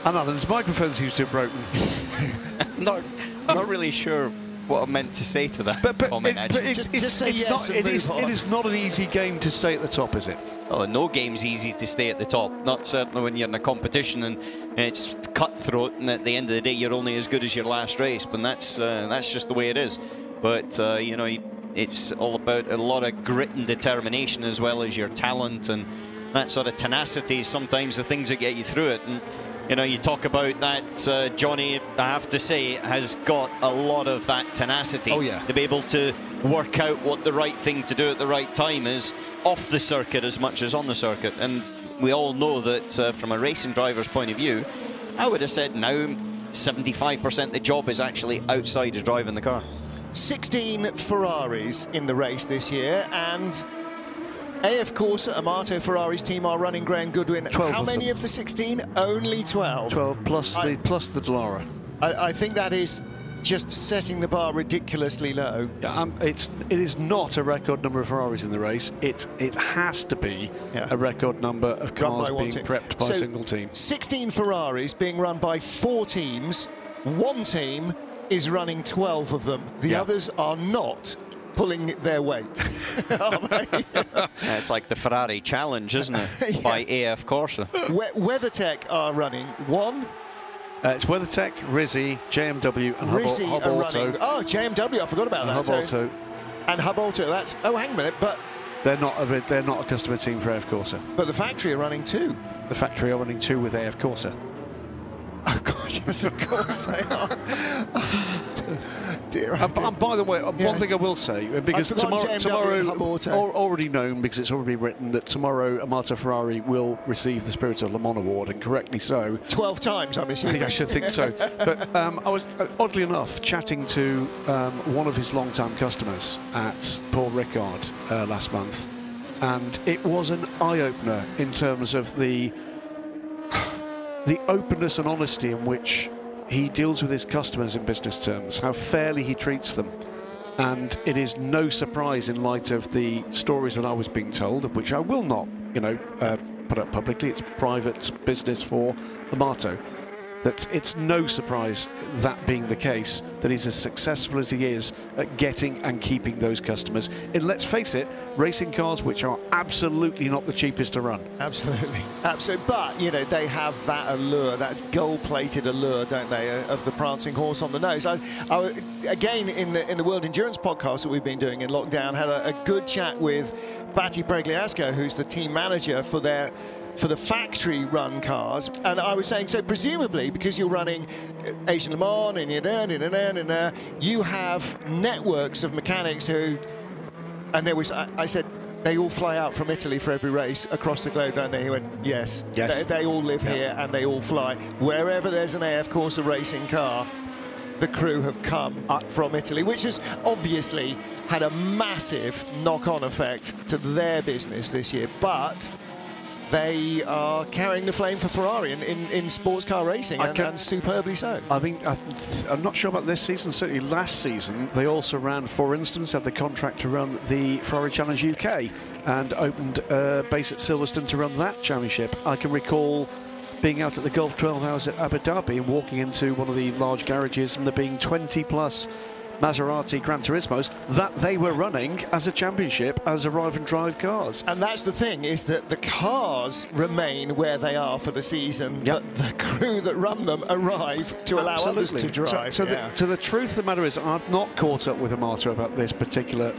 And Alan's microphone seems to have broken. not really sure what I meant to say to that comment. It is not an easy game to stay at the top, is it? Oh, no game's easy to stay at the top. Not certainly when you're in a competition and it's cutthroat, and at the end of the day, you're only as good as your last race. But that's just the way it is. But you know, it's all about a lot of grit and determination, as well as your talent and that sort of tenacity. Sometimes the things that get you through it. And you know, you talk about that, Johnny, I have to say, has got a lot of that tenacity. Oh, yeah. To be able to work out what the right thing to do at the right time is off the circuit as much as on the circuit. And we all know that from a racing driver's point of view, I would have said now 75% of the job is actually outside of driving the car. 16 Ferraris in the race this year, and AF Corsa, Amato Ferrari's team, are running Graham Goodwin. 12 How of many them. of the 16? Only 12. 12 plus the Dallara. I think that is just setting the bar ridiculously low. It is not a record number of Ferraris in the race. It has to be a record number of cars being prepped by a single team. 16 Ferraris being run by 4 teams. One team is running 12 of them. The others are not pulling their weight. It's like the Ferrari Challenge, isn't it? By AF Corsa. WeatherTech are running 1. It's WeatherTech, Rizzi, JMW, and Hub Auto. Oh, JMW! I forgot about that. Hub Auto. And Hub Auto. That's hang a minute, but they're not a customer team for AF Corsa. But the factory are running 2. The factory are running 2 with AF Corsa. Oh God, yes, of course they are. Dear, and by the way, one thing I will say, because tomorrow already known, because it's already written, that tomorrow Amato Ferrari will receive the Spirit of Le Mans award, and correctly so. 12 times, I'm assuming. I should think so. But I was, oddly enough, chatting to one of his long-time customers at Paul Ricard last month, and it was an eye-opener in terms of the openness and honesty in which he deals with his customers in business terms, how fairly he treats them. And it is no surprise, in light of the stories that I was being told, of which I will not, put up publicly, it's private business for Amato, that it's no surprise, that being the case, that he's as successful as he is at getting and keeping those customers in, let's face it, racing cars which are absolutely not the cheapest to run. Absolutely. But, you know, they have that allure, that's gold-plated allure, don't they, of the prancing horse on the nose. I again, in the World Endurance podcast that we've been doing in lockdown, had a good chat with Batti Pregliasco, who's the team manager for the factory run cars, and I was saying, so presumably because you're running Asian Le Mans and you have networks of mechanics who, and there was, I said, they all fly out from Italy for every race across the globe, don't they? He went, yes. They all live here and they all fly. Wherever there's an AF Corsa racing car, the crew have come from Italy, which has obviously had a massive knock-on effect to their business this year, but they are carrying the flame for Ferrari in sports car racing, and superbly so. I mean, I'm not sure about this season. Certainly last season, they also ran, for instance, had the contract to run the Ferrari Challenge UK and opened a base at Silverstone to run that championship. I can recall being out at the Gulf 12 Hours at Abu Dhabi and walking into one of the large garages and there being 20+ Maserati Gran Turismos that they were running as a championship, as arrive and drive cars. And that's the thing, is that the cars remain where they are for the season, but the crew that run them arrive to allow others to drive. So the truth of the matter is, I've not caught up with Amato about this particular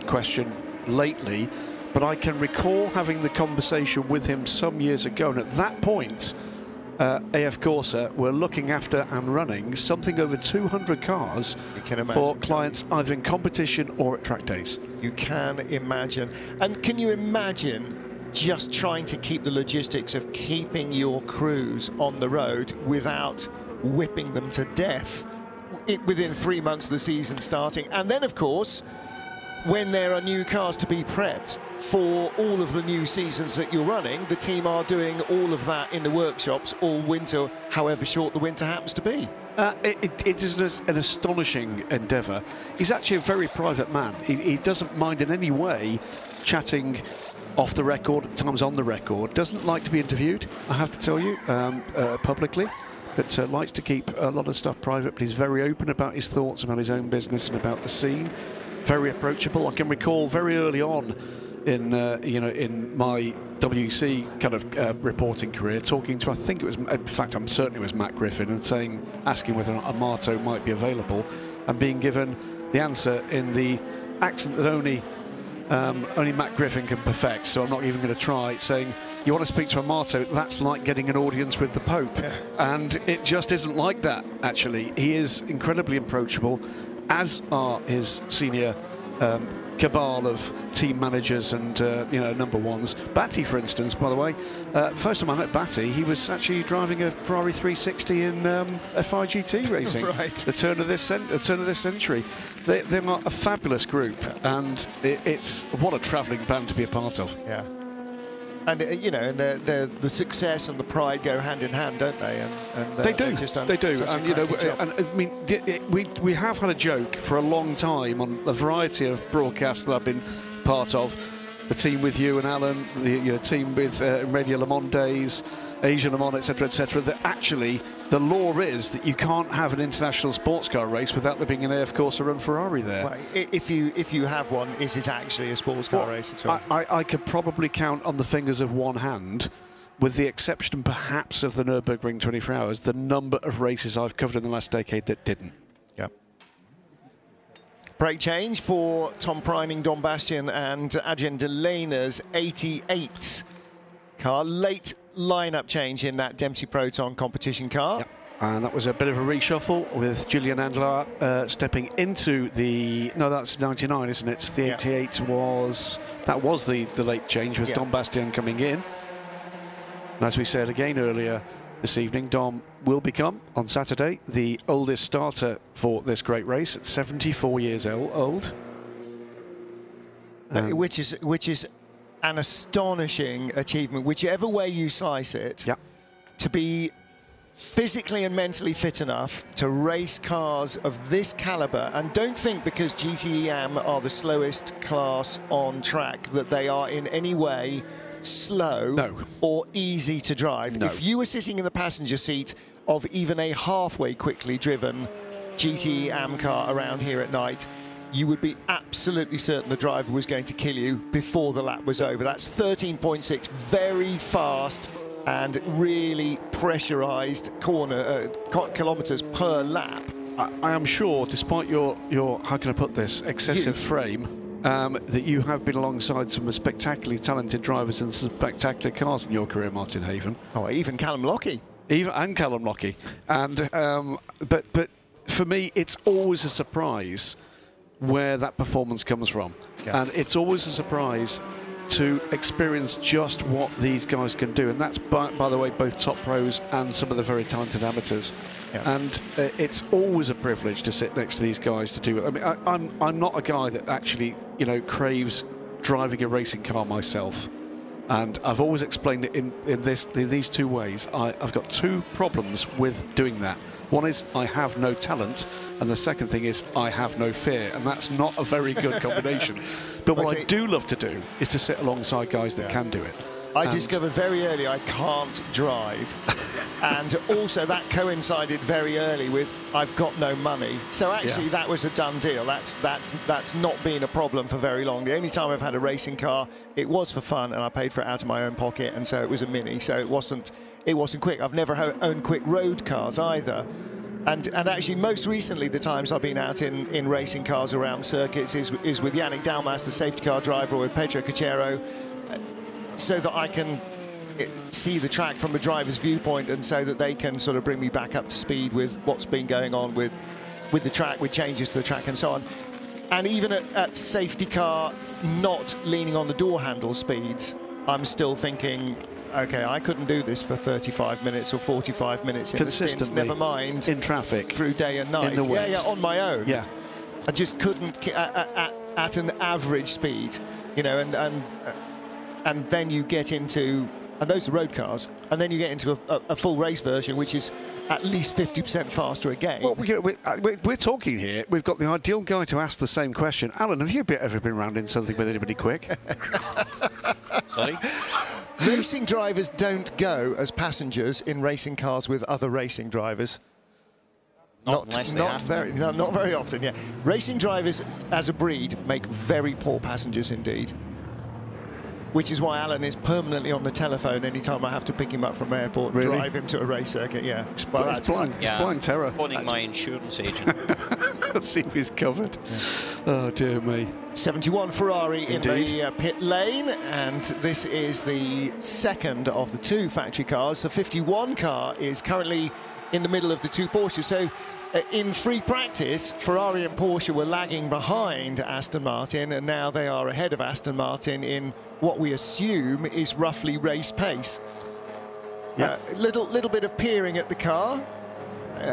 question lately, but I can recall having the conversation with him some years ago, and at that point AF Corsa were looking after and running something over 200 cars for clients either in competition or at track days. You can imagine. And can you imagine just trying to keep the logistics of keeping your crews on the road without whipping them to death within 3 months of the season starting? And then, of course, when there are new cars to be prepped for all of the new seasons that you're running, the team are doing all of that in the workshops all winter, however short the winter happens to be. It is an astonishing endeavour. He's actually a very private man. He doesn't mind in any way chatting off the record, at times on the record. Doesn't like to be interviewed, I have to tell you, publicly, but likes to keep a lot of stuff private. But he's very open about his thoughts about his own business and about the scene. Very approachable. I can recall very early on in in my WC kind of reporting career, talking to, I think it was, in fact I'm certain it was Matt Griffin, and asking whether or not a Marto might be available, and being given the answer in the accent that only Matt Griffin can perfect, so I'm not even going to try, saying, you want to speak to a Marto, that's like getting an audience with the Pope. Yeah. And it just isn't like that, actually. He is incredibly approachable, as are his senior cabal of team managers and number ones. Batty, for instance, by the way, first time I met Batty, he was actually driving a Ferrari 360 in F1 GT racing. Right. The turn of this century. They are a fabulous group, and it's what a travelling band to be a part of. Yeah. And and the success and the pride go hand in hand, don't they? And they do. They do. And I mean, we have had a joke for a long time on a variety of broadcasts that I've been part of. The team with you and Alan, the team with Radio Le Mans days, Asia Le Mans, etc., that actually the law is that you can't have an international sports car race without there being an AF Corsa Run Ferrari there. Well, if you have one, is it actually a sports car race at all? I could probably count on the fingers of one hand, with the exception perhaps of the Nürburgring 24 Hours, the number of races I've covered in the last decade that didn't. Yep. Brake change for Tom Priming, Don Bastian and Adrian Delaner's 88 car. Late lineup change in that Dempsey Proton competition car. Yep. And that was a bit of a reshuffle with Julian Andlar stepping into the... No, that's 99, isn't it? The 88 was... That was the late change with Don Bastian coming in. And as we said again earlier this evening, Dom will become, on Saturday, the oldest starter for this great race at 74 years old. Which is an astonishing achievement, whichever way you slice it, to be physically and mentally fit enough to race cars of this caliber. And don't think because GTE-AM are the slowest class on track that they are in any way slow or easy to drive. No. If you were sitting in the passenger seat of even a halfway quickly driven GTE-AM car around here at night, you would be absolutely certain the driver was going to kill you before the lap was over. That's 13.6, very fast and really pressurized kilometers per lap. I am sure, despite your how can I put this, excessive frame, that you have been alongside some spectacularly talented drivers and some spectacular cars in your career, Martin Haven. Oh, even Callum Lockie. And Callum Lockie. And but for me, it's always a surprise where that performance comes from. Yeah. And it's always a surprise to experience just what these guys can do. And that's, by the way, both top pros and some of the very talented amateurs. Yeah. And it's always a privilege to sit next to these guys to do it. I mean, I'm not a guy that actually, craves driving a racing car myself. And I've always explained it in these two ways. I've got two problems with doing that. One is I have no talent, and the second thing is I have no fear, and that's not a very good combination. But what I do love to do is to sit alongside guys that can do it. I discovered very early I can't drive, and also that coincided very early with I've got no money. So actually that was a done deal. That's not been a problem for very long. The only time I've had a racing car, it was for fun, and I paid for it out of my own pocket, and so it was a Mini. So it wasn't quick. I've never owned quick road cars either. And actually, most recently, the times I've been out in racing cars around circuits is with Yannick Dalmas, the safety car driver, or with Pedro Cachero, so that I can see the track from a driver's viewpoint, and so that they can sort of bring me back up to speed with what's been going on with the track, with changes to the track and so on. And even at safety car, not leaning on the door handle speeds, I'm still thinking, okay, I couldn't do this for 35 minutes or 45 minutes in the stints, never mind in traffic through day and night. In the wet. Yeah, on my own. Yeah. I just couldn't, at an average speed, you know, and then you get into, and those are road cars, and then you get into a full race version, which is at least 50% faster again. Well, we're talking here. We've got the ideal guy to ask the same question. Alan, have you ever been round in something with anybody quick? Sorry? Racing drivers don't go as passengers in racing cars with other racing drivers. Not very often, yeah. Racing drivers, as a breed, make very poor passengers indeed. Which is why Alan is permanently on the telephone anytime I have to pick him up from airport, drive him to a race circuit, yeah. Well, it's blind terror. Phoning my insurance agent. See if he's covered. Yeah. Oh, dear me. 71 Ferrari indeed. In the pit lane, and this is the second of the two factory cars. The 51 car is currently in the middle of the two Porsches. So in free practice, Ferrari and Porsche were lagging behind Aston Martin, and now they are ahead of Aston Martin in what we assume is roughly race pace. Yeah. Little bit of peering at the car.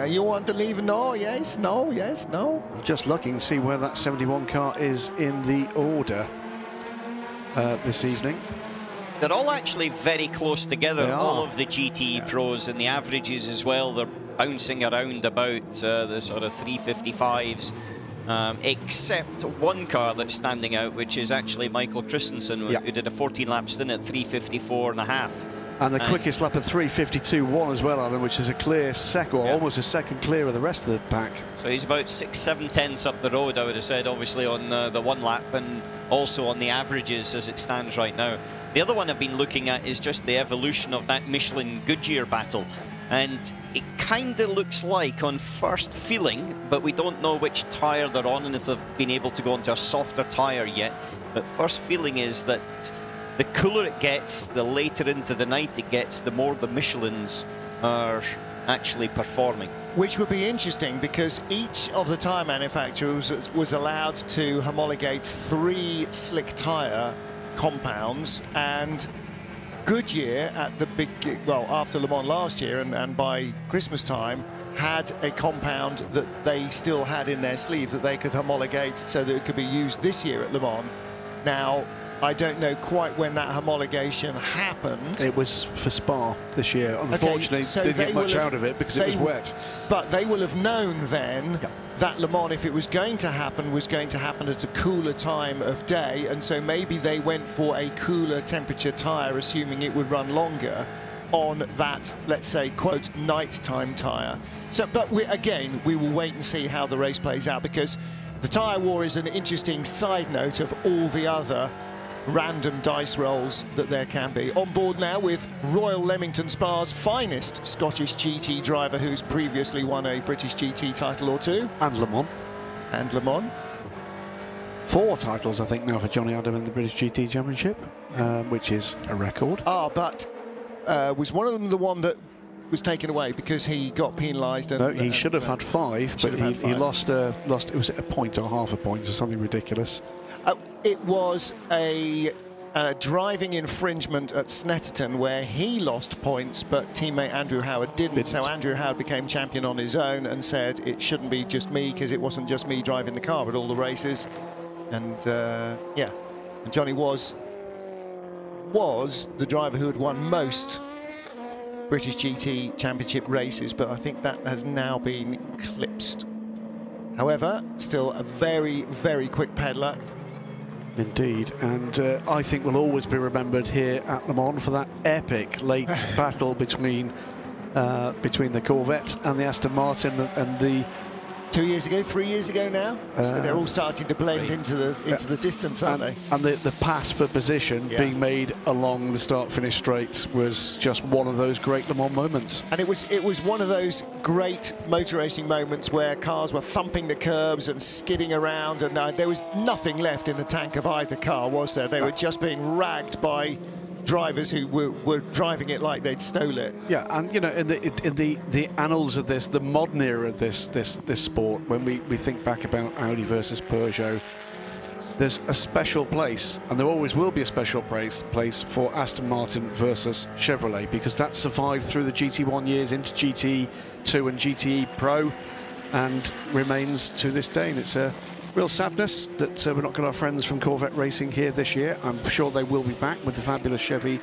You want to leave? No, yes, no, yes, no. I'm just looking to see where that 71 car is in the order this evening. They're all actually very close together, all of the GTE pros, and the averages as well. They're bouncing around about the sort of 355s, except one car that's standing out, which is actually Michael Christensen, who did a 14-lap stint at 354.5. And the quickest lap of 352.1 as well, Alan, which is a clear second, or almost a second clear of the rest of the pack. So he's about 6-7 tenths up the road, I would have said, obviously on the one lap, and also on the averages as it stands right now. The other one I've been looking at is just the evolution of that Michelin-Goodyear battle. And it kind of looks like, on first feeling, but we don't know which tyre they're on and if they've been able to go onto a softer tyre yet. But first feeling is that the cooler it gets, the later into the night it gets, the more the Michelins are actually performing. Which would be interesting, because each of the tyre manufacturers was allowed to homologate 3 slick tyre compounds, and Goodyear at the after Le Mans last year and by Christmas time had a compound that they still had in their sleeve that they could homologate so that it could be used this year at Le Mans. Now, I don't know quite when that homologation happened. It was for Spa this year. Unfortunately, so didn't get much out of it because it was wet. But they will have known then that Le Mans, if it was going to happen at a cooler time of day, and so maybe they went for a cooler temperature tyre, assuming it would run longer on that, let's say, quote, nighttime tyre. So, but we will wait and see how the race plays out, because the tyre war is an interesting side note of all the other random dice rolls that there can be. On board now with Royal Leamington Spa's finest Scottish GT driver, who's previously won a British GT title or two. And Le Mans. And Le Mans. 4 titles, I think, now for Johnny Adam in the British GT Championship, which is a record. But was one of them the one that was taken away because he got penalised? No, he should have had 5, but he lost, it was a point or half a point or something ridiculous. It was a driving infringement at Snetterton where he lost points, but teammate Andrew Howard didn't. So Andrew Howard became champion on his own and said it shouldn't be just me, because it wasn't just me driving the car at all the races. And yeah, and Johnny was the driver who had won most British GT Championship races, but I think that has now been eclipsed. However, still a very, very quick peddler. Indeed, and I think will always be remembered here at Le Mans for that epic late battle between the Corvette and the Aston Martin, and the 2 years ago, 3 years ago now. So they're all starting to blend into the distance, aren't they? And the pass for position being made along the start-finish straight was just one of those great Le Mans moments. And it was one of those great motor racing moments where cars were thumping the curbs and skidding around, and there was nothing left in the tank of either car, was there? They were just being ragged by drivers who were driving it like they'd stole it. Yeah, and you know, in the annals of this, the modern era of this sport, when we think back about Audi versus Peugeot, there's a special place, and there always will be a special place for Aston Martin versus Chevrolet, because that survived through the GT1 years into GT2 and GTE Pro, and remains to this day. And it's Real sadness that we're not got our friends from Corvette Racing here this year. I'm sure they will be back with the fabulous Chevy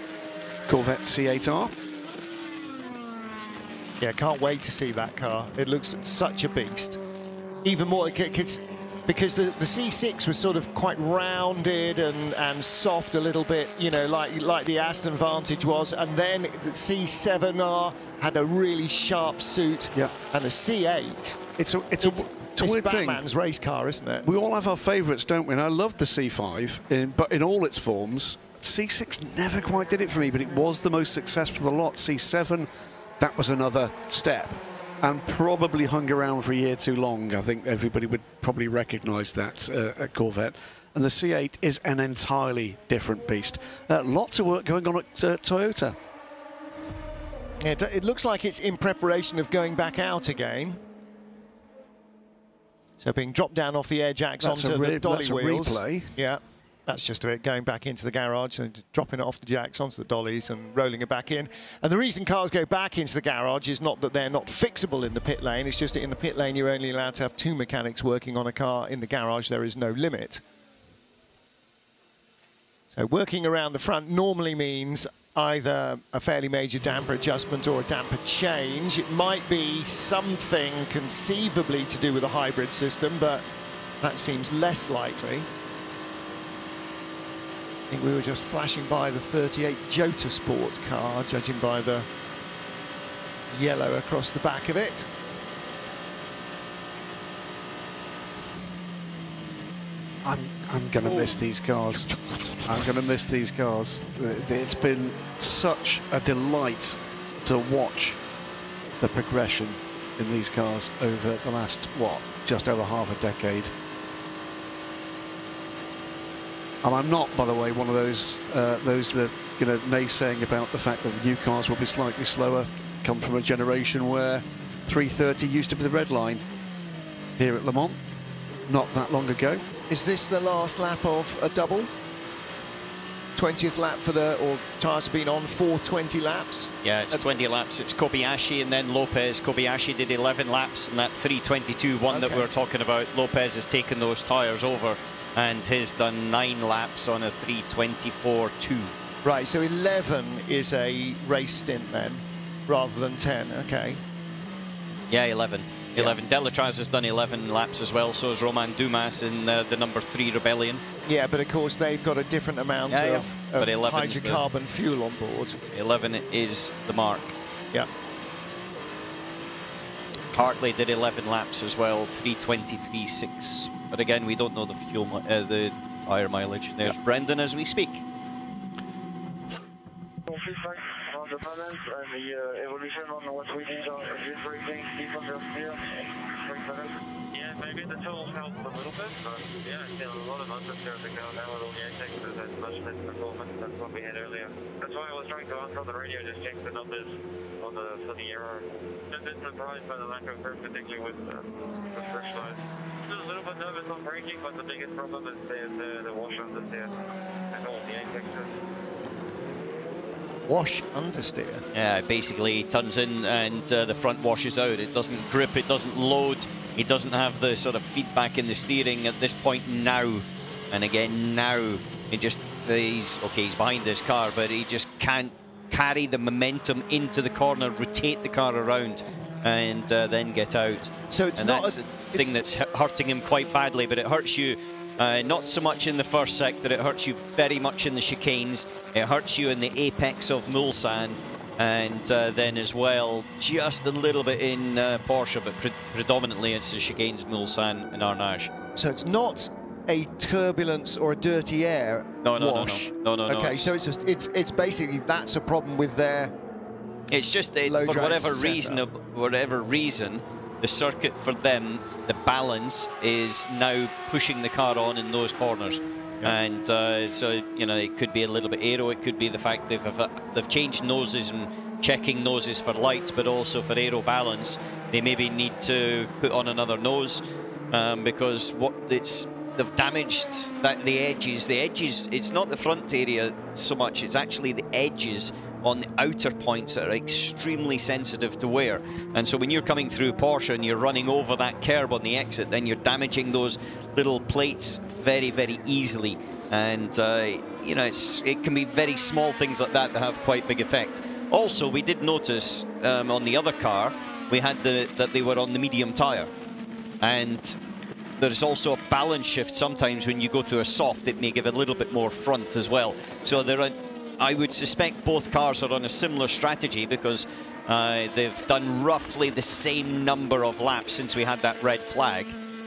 Corvette C8R. Yeah, can't wait to see that car. It looks such a beast. Even more because the C6 was sort of quite rounded and soft a little bit, you know, like the Aston Vantage was, and then the C7R had a really sharp suit, yeah, and the C8. It's a weird Batman's thing. race car, isn't it? We all have our favourites, don't we? And I love the C5, but in all its forms, C6 never quite did it for me, but it was the most successful of the lot. C7, that was another step, and probably hung around for a year too long. I think everybody would probably recognise that at Corvette. And the C8 is an entirely different beast. Lots of work going on at Toyota. Yeah, it looks like it's in preparation of going back out again. So being dropped down off the air jacks onto the dolly wheels. Replay. Yeah, that's just it, going back into the garage and dropping it off the jacks onto the dollies and rolling it back in. And the reason cars go back into the garage is not that they're not fixable in the pit lane, it's just that in the pit lane you're only allowed to have 2 mechanics working on a car. In the garage there is no limit. So working around the front normally means either a fairly major damper adjustment or a damper change. It might be something conceivably to do with a hybrid system, but that seems less likely. I think we were just flashing by the 38 Jota Sport car, judging by the yellow across the back of it. I'm going to miss these cars. I'm going to miss these cars. It's been such a delight to watch the progression in these cars over the last, what, just over half a decade. And I'm not, by the way, one of those that, you know, naysaying about the fact that the new cars will be slightly slower. Come from a generation where 330 used to be the red line here at Le Mans, not that long ago. Is this the last lap of a double? 20th lap for the, or tyres have been on for 20 laps? Yeah, it's 20 laps. It's Kobayashi and then Lopez. Kobayashi did 11 laps, and that 322 one that we were talking about, Lopez has taken those tyres over and has done 9 laps on a 324.2. Right, so 11 is a race stint then, rather than 10, okay. Yeah, 11. 11. Delatraz has done 11 laps as well, so has Romain Dumas in the number 3 Rebellion. Yeah, but of course they've got a different amount of hydrocarbon fuel on board. 11 is the mark. Yeah. Hartley did 11 laps as well, 323.6. But again, we don't know the fuel, the tire mileage. There's Brendan as we speak. On the balance and the evolution on what we did on this racing, keep on your steer. Yeah, maybe the tools help a little bit, but yeah, still a lot of atmosphere to go now with all the apex, so that's much less performance than what we had earlier. That's why I was trying to answer on the radio, just check the numbers on for the error. Just been surprised by the lack of grip, particularly with fresh loads. Still a little bit nervous on braking, but the biggest problem is the wash understeer and all the apexes. Wash understeer? Yeah, basically it turns in and the front washes out. It doesn't grip, it doesn't load, it doesn't have the sort of feedback in the steering at this point now. And again now, it just, he's behind this car, but he just can't carry the momentum into the corner, rotate the car around and then get out. So it's that's the thing that's hurting him quite badly, but it hurts you not so much in the first sector, it hurts you very much in the chicanes, it hurts you in the apex of Mulsanne, and then as well just a little bit in Porsche, but predominantly it's the chicanes, Mulsanne and Arnage. So it's not a turbulence or a dirty air wash? No. Okay, so it's basically that's a problem with their It's just that for whatever reason, the circuit for them, the balance is now pushing the car on in those corners. Yeah. And so, you know, it could be a little bit aero, it could be the fact they've changed noses and checking noses for lights, but also for aero balance. They maybe need to put on another nose because they've damaged the edges. The edges, it's not the front area so much, it's actually the edges on the outer points that are extremely sensitive to wear. And so when you're coming through Porsche and you're running over that curb on the exit, then you're damaging those little plates very, very easily. And, you know, it can be very small things like that have quite big effect. Also, we did notice on the other car, we had that they were on the medium tyre. And there's also a balance shift. Sometimes when you go to a soft, it may give a little bit more front as well. So I would suspect both cars are on a similar strategy, because they've done roughly the same number of laps since we had that red flag.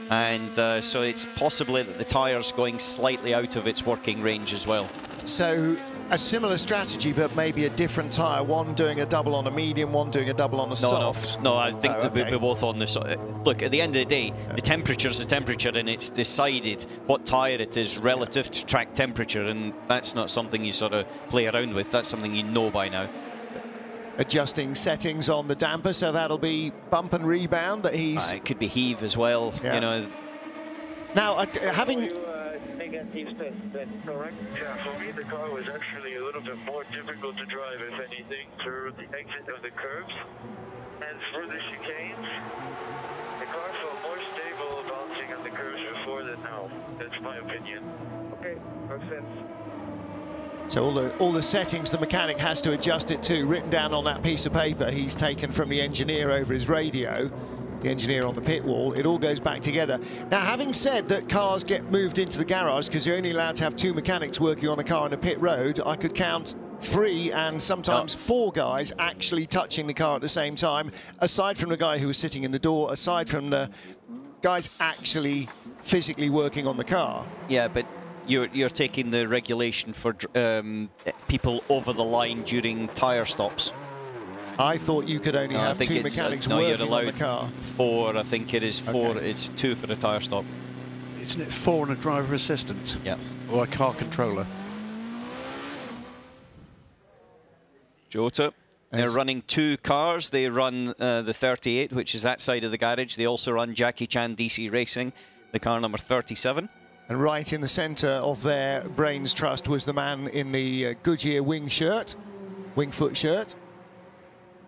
And so it's possibly that the tyre's going slightly out of its working range as well. So a similar strategy, but maybe a different tyre. One doing a double on a medium, one doing a double on a soft. No, I think we're both on this. Look, at the end of the day, the temperature's the temperature, and it's decided what tyre it is relative to track temperature, and that's not something you sort of play around with. That's something you know by now. Adjusting settings on the damper, so that'll be bump and rebound that he's... it could be heave as well, you know. Now, having... Negative test, that's correct? Yeah, for me the car was actually a little bit more difficult to drive, if anything, through the exit of the curves and through the chicanes. The car felt more stable bouncing on the curves before than now. That's my opinion. Okay, makes sense. So all the settings the mechanic has to adjust it to, written down on that piece of paper he's taken from the engineer over his radio, the engineer on the pit wall. It all goes back together. Now, having said that cars get moved into the garage because you're only allowed to have 2 mechanics working on a car on a pit road, I could count 3 and sometimes 4 guys actually touching the car at the same time, aside from the guy who was sitting in the door, aside from the guys actually physically working on the car. Yeah, but you're taking the regulation for people over the line during tyre stops. I thought you could only have 2 mechanics working on the car. 4, I think it is 4. Okay. It's 2 for the tyre stop. Isn't it 4 and a driver assistant? Yeah. Or a car controller? Jota. They're running 2 cars. They run the 38, which is that side of the garage. They also run Jackie Chan DC Racing, the car number 37. And right in the centre of their brains trust was the man in the Goodyear wingfoot shirt.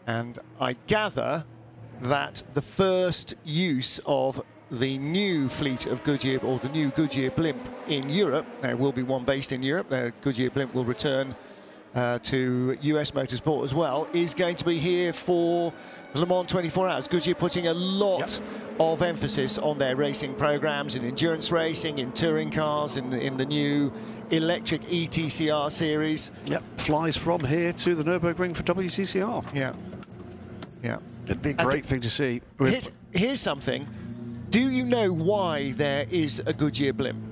And I gather that the first use of the new fleet of Goodyear, or the new Goodyear blimp in Europe, there will be one based in Europe, the Goodyear blimp will return to US Motorsport as well, is going to be here for the Le Mans 24 Hours. Goodyear putting a lot of emphasis on their racing programs in endurance racing, in touring cars, in the new electric ETCR series. Yep, flies from here to the Nürburgring for WTCR. Yeah. Yeah. It'd be a great thing to see. Here's something. Do you know why there is a Goodyear blimp?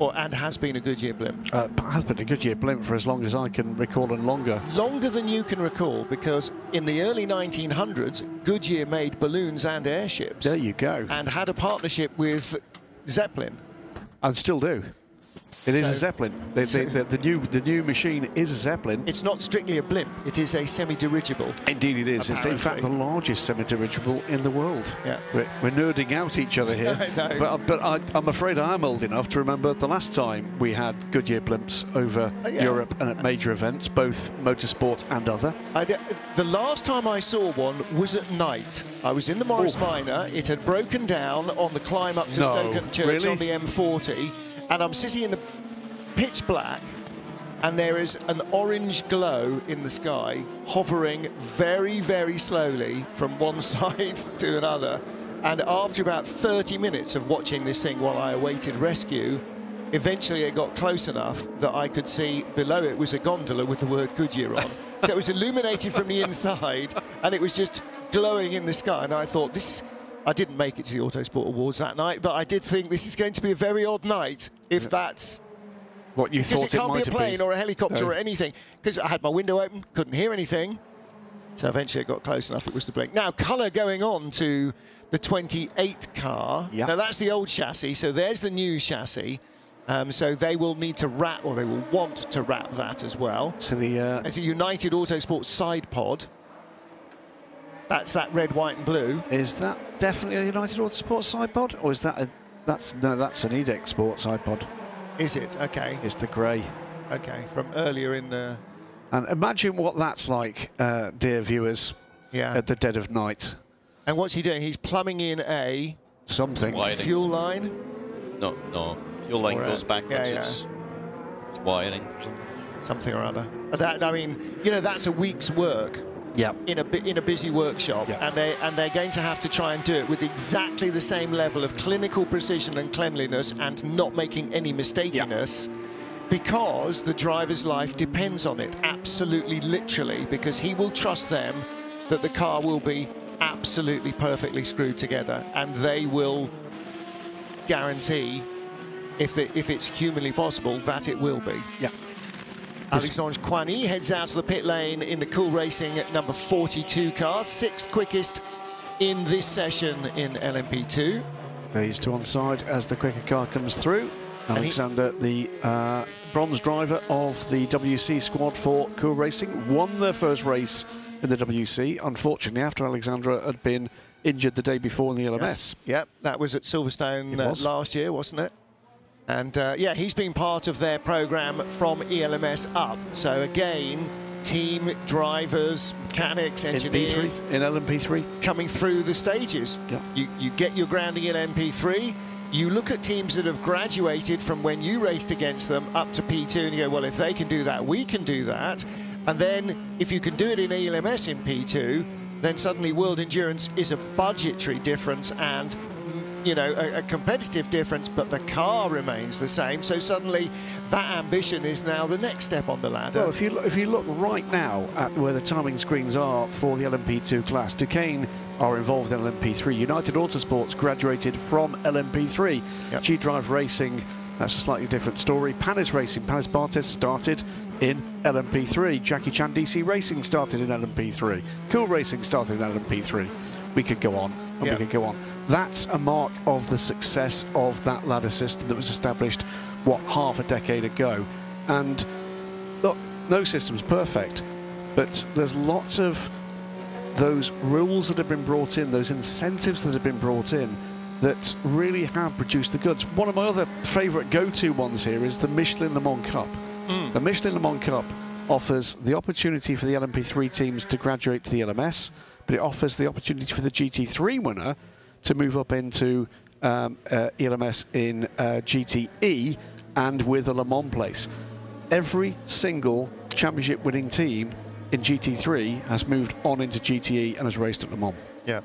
And has been a Goodyear blimp? Has been a Goodyear blimp for as long as I can recall, and longer. Longer than you can recall, because in the early 1900s, Goodyear made balloons and airships. There you go. And had a partnership with Zeppelin. And still do. It is a Zeppelin. The new machine is a Zeppelin. It's not strictly a blimp. It is a semi-dirigible. Indeed it is. It's in fact the largest semi-dirigible in the world. Yeah. We're nerding out each other here. But I'm afraid I am old enough to remember the last time we had Goodyear blimps over Europe and at major events, both motorsport and other. The last time I saw one was at night. I was in the Morris Minor. It had broken down on the climb up to Stoke-on-Church on the M40. And I'm sitting in the pitch black, and there is an orange glow in the sky, hovering very, very slowly from one side to another. And after about 30 minutes of watching this thing while I awaited rescue, eventually it got close enough that I could see below it was a gondola with the word Goodyear on. So it was illuminated from the inside, and it was just glowing in the sky. And I thought, this is... I didn't make it to the Autosport Awards that night, but I did think this is going to be a very odd night if that's what you thought it might have been. Because it can't be a plane or a helicopter or anything. Because I had my window open, couldn't hear anything. So eventually it got close enough, it was the blink. Now, colour going on to the 28 car. Yep. Now, that's the old chassis, so there's the new chassis. So they will need to wrap, or they will want to wrap that as well. So it's a United Autosport side pod. That's that red, white and blue. Is that definitely a United Autosport side pod, or is that that's an Edex Sport side pod? Is it? Okay. It's the grey. Okay, from earlier in the And imagine what that's like, dear viewers, at the dead of night. And what's he doing? He's plumbing in a... something. Fuel line? No, fuel line goes backwards. It's wiring or something. Something or other. That, I mean, you know, that's a week's work. Yeah. In a busy workshop, and they're going to have to try and do it with exactly the same level of clinical precision and cleanliness, and not making any mistakiness. Because the driver's life depends on it, absolutely, literally, because he will trust them that the car will be absolutely perfectly screwed together, and they will guarantee, if it's humanly possible, that it will be. Yeah. Alexandre Coigny heads out to the pit lane in the Cool Racing number 42 car, 6th quickest in this session in LMP2. These two on side as the quicker car comes through. Alexander, the bronze driver of the WC squad for Cool Racing, won their first race in the WC, unfortunately, after Alexandra had been injured the day before in the LMS. Yes. Yep, that was at Silverstone last year, wasn't it? And yeah, he's been part of their program from ELMS up. So again, team drivers, mechanics, engineers in LMP3 coming through the stages. Yeah. You get your grounding in LMP3. You look at teams that have graduated from when you raced against them up to P2, and you go, well, if they can do that, we can do that. And then if you can do it in ELMS in P2, then suddenly World Endurance is a budgetary difference and, you know, a competitive difference, but the car remains the same. So suddenly that ambition is now the next step on the ladder. Well, if you look right now at where the timing screens are for the LMP2 class, Duquesne are involved in LMP3. United Autosports graduated from LMP3. Yep. G-Drive Racing, that's a slightly different story. Panis Racing, Panis Bartes started in LMP3. Jackie Chan DC Racing started in LMP3. Cool Racing started in LMP3. We could go on, and we could go on. That's a mark of the success of that ladder system that was established, what, half a decade ago. And look, no system's perfect, but there's lots of those rules that have been brought in, those incentives that have been brought in, that really have produced the goods. One of my other favourite go-to ones here is the Michelin Le Mans Cup. The Michelin Le Mans Cup offers the opportunity for the LMP3 teams to graduate to the LMS, but it offers the opportunity for the GT3 winner to move up into ELMS in GTE and with a Le Mans place. Every single championship winning team in GT3 has moved on into GTE and has raced at Le Mans. Yeah.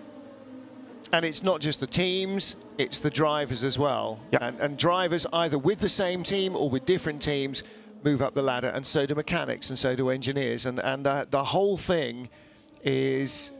And it's not just the teams, it's the drivers as well. Yep. And drivers either with the same team or with different teams move up the ladder, and so do mechanics and so do engineers. And the whole thing is,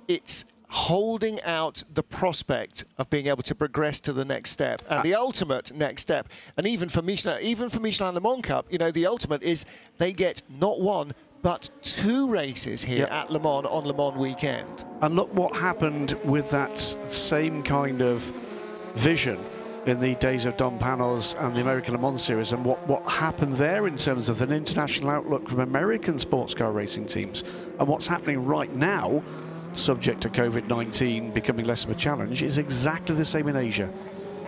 it's holding out the prospect of being able to progress to the next step, and the ultimate next step. And even for Michelin Le Mans Cup, you know, the ultimate is they get not one, but 2 races here at Le Mans on Le Mans weekend. And look what happened with that same kind of vision in the days of Don Panos and the American Le Mans Series, and what happened there in terms of an international outlook from American sports car racing teams, and what's happening right now, subject to COVID-19 becoming less of a challenge, is exactly the same in Asia.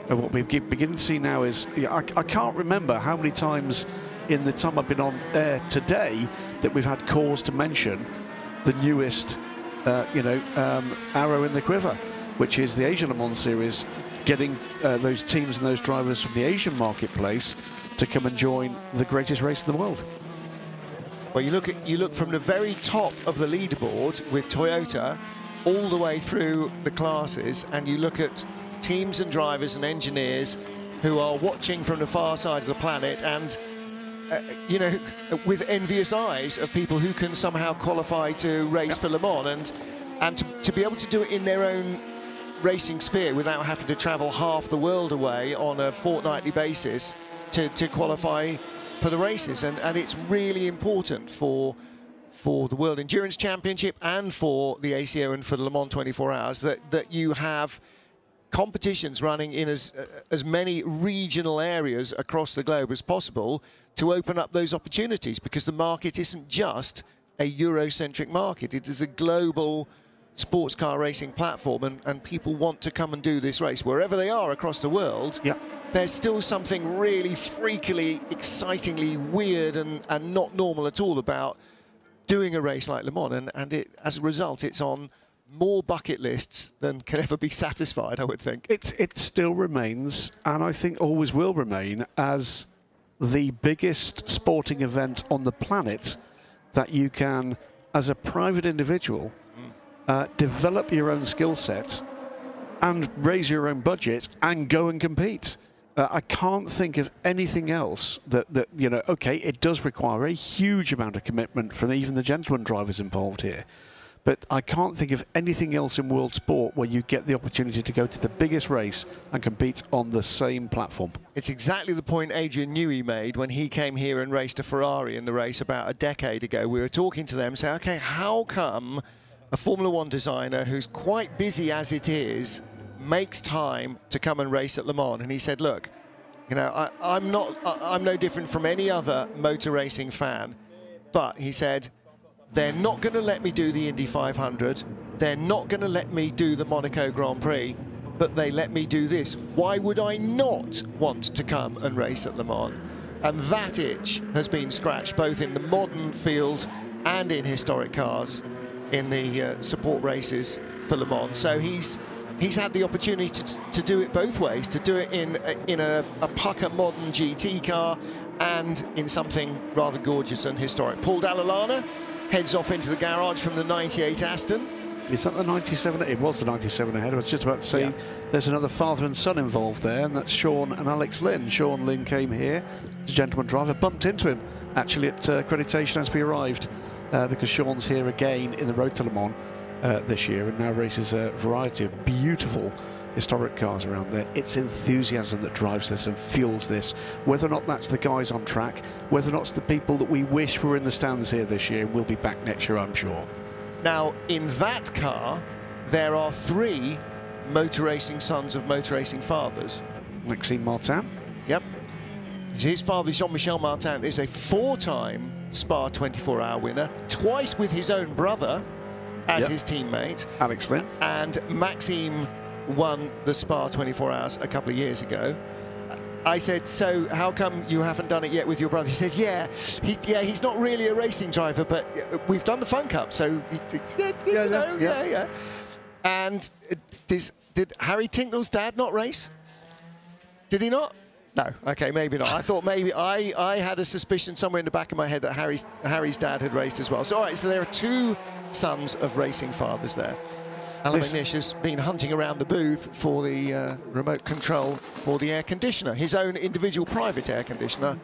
And what we're beginning to see now is, I can't remember how many times in the time I've been on air today that we've had cause to mention the newest, arrow in the quiver, which is the Asian Le Mans Series, getting those teams and those drivers from the Asian marketplace to come and join the greatest race in the world. Well, you look from the very top of the leaderboard with Toyota all the way through the classes, and you look at teams and drivers and engineers who are watching from the far side of the planet, and with envious eyes of people who can somehow qualify to race for Le Mans, and to be able to do it in their own racing sphere without having to travel half the world away on a fortnightly basis to qualify for the races. And it's really important for the World Endurance Championship and for the ACO and for the Le Mans 24 Hours that you have competitions running in as many regional areas across the globe as possible to open up those opportunities, because the market isn't just a Eurocentric market. It is a global sports car racing platform, and people want to come and do this race wherever they are across the world. Yeah. There's still something really freakily, excitingly weird and not normal at all about doing a race like Le Mans, and as a result, it's on more bucket lists than can ever be satisfied, I would think. It still remains, and I think always will remain, as the biggest sporting event on the planet that you can, as a private individual, develop your own skill set and raise your own budget and go and compete. I can't think of anything else that, you know, okay, it does require a huge amount of commitment from even the gentleman drivers involved here. But I can't think of anything else in world sport where you get the opportunity to go to the biggest race and compete on the same platform. It's exactly the point Adrian Newey made when he came here and raced a Ferrari in the race about a decade ago. We were talking to them, saying, okay, how come a Formula One designer who's quite busy as it is makes time to come and race at Le Mans? And he said, look, you know, I'm no different from any other motor racing fan, but he said, they're not going to let me do the Indy 500. They're not going to let me do the Monaco Grand Prix, but they let me do this. Why would I not want to come and race at Le Mans? And that itch has been scratched both in the modern field and in historic cars in the support races for Le Mans. So he's had the opportunity to do it both ways, to do it in a pucker modern GT car and in something rather gorgeous and historic. Paul Dall'Anna heads off into the garage from the 98 Aston. Is that the 97? It was the 97 ahead. I was just about to say there's another father and son involved there, and that's Sean and Alex Lynn. Sean Lynn came here as a gentleman driver, bumped into him actually at accreditation as we arrived, because Sean's here again in the Road to Le Mans this year, and now races a variety of beautiful historic cars around there. It's enthusiasm that drives this and fuels this, whether or not that's the guys on track, whether or not it's the people that we wish were in the stands here this year, and we'll be back next year, I'm sure. Now, in that car, there are 3 motor racing sons of motor racing fathers. Maxime Martin. Yep. His father, Jean-Michel Martin, is a 4-time Spa 24-hour winner, twice with his own brother as his teammate. Alex Lynn. And Maxime won the Spa 24 Hours a couple of years ago. I said, so how come you haven't done it yet with your brother? He says, he's not really a racing driver, but we've done the Fun Cup, so yeah. And did Harry Tinknell's dad not race? Did he not? No. Okay, maybe not. I thought maybe I had a suspicion somewhere in the back of my head that Harry's dad had raced as well. So all right, so there are 2 sons of racing fathers there. Alan McNish has been hunting around the booth for the remote control for the air conditioner, his own individual private air conditioner.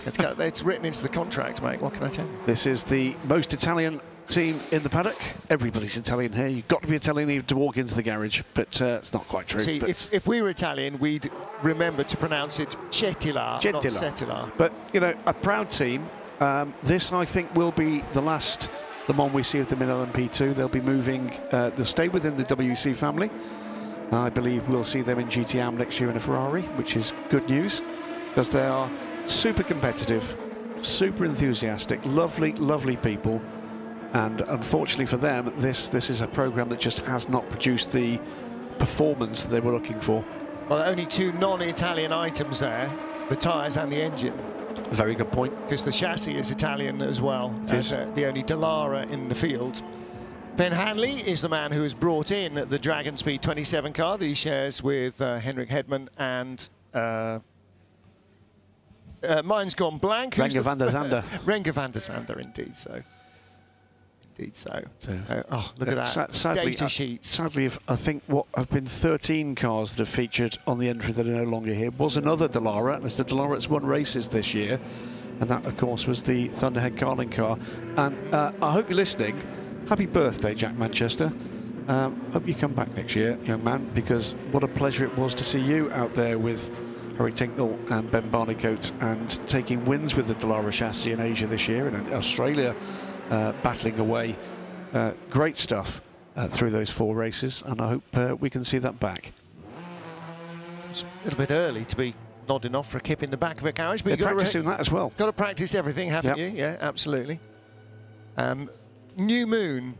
It's written into the contract, mate. What can I tell you? This is the most Italian team in the paddock. Everybody's Italian here. You've got to be Italian even to walk into the garage, but it's not quite true. See, if we were Italian, we'd remember to pronounce it Cetila, not Setila. But, you know, a proud team. This, I think, will be the last Le Mans we see of them in LMP2. They'll be moving, they'll stay within the WC family. I believe we'll see them in GTM next year in a Ferrari, which is good news, because they are super competitive, super enthusiastic, lovely, lovely people. And unfortunately for them, this is a program that just has not produced the performance they were looking for. Well, only 2 non-Italian items there, the tyres and the engine. Very good point. Because the chassis is Italian as well. It is the only Dallara in the field. Ben Hanley is the man who has brought in the Dragon Speed 27 car that he shares with Henrik Hedman and mine's gone blank. Renger van der Zande. Renger van der Zande, indeed so. Indeed so. Oh, look at that. Sadly, data sheets. Sadly, I think what have been 13 cars that have featured on the entry that are no longer here was another Dallara. It's the Dallara that's won races this year. And that, of course, was the Thunderhead Carling car. And I hope you're listening. Happy birthday, Jack Manchester. Hope you come back next year, young man, because what a pleasure it was to see you out there with Harry Tinknell and Ben Barnicoat and taking wins with the Dallara chassis in Asia this year and in Australia. Battling away. Great stuff through those 4 races, and I hope we can see that back. It's a little bit early to be nodding off for a kip in the back of a garage, but you've got practicing that as well. Got to practice everything, haven't you? Yeah, absolutely. New moon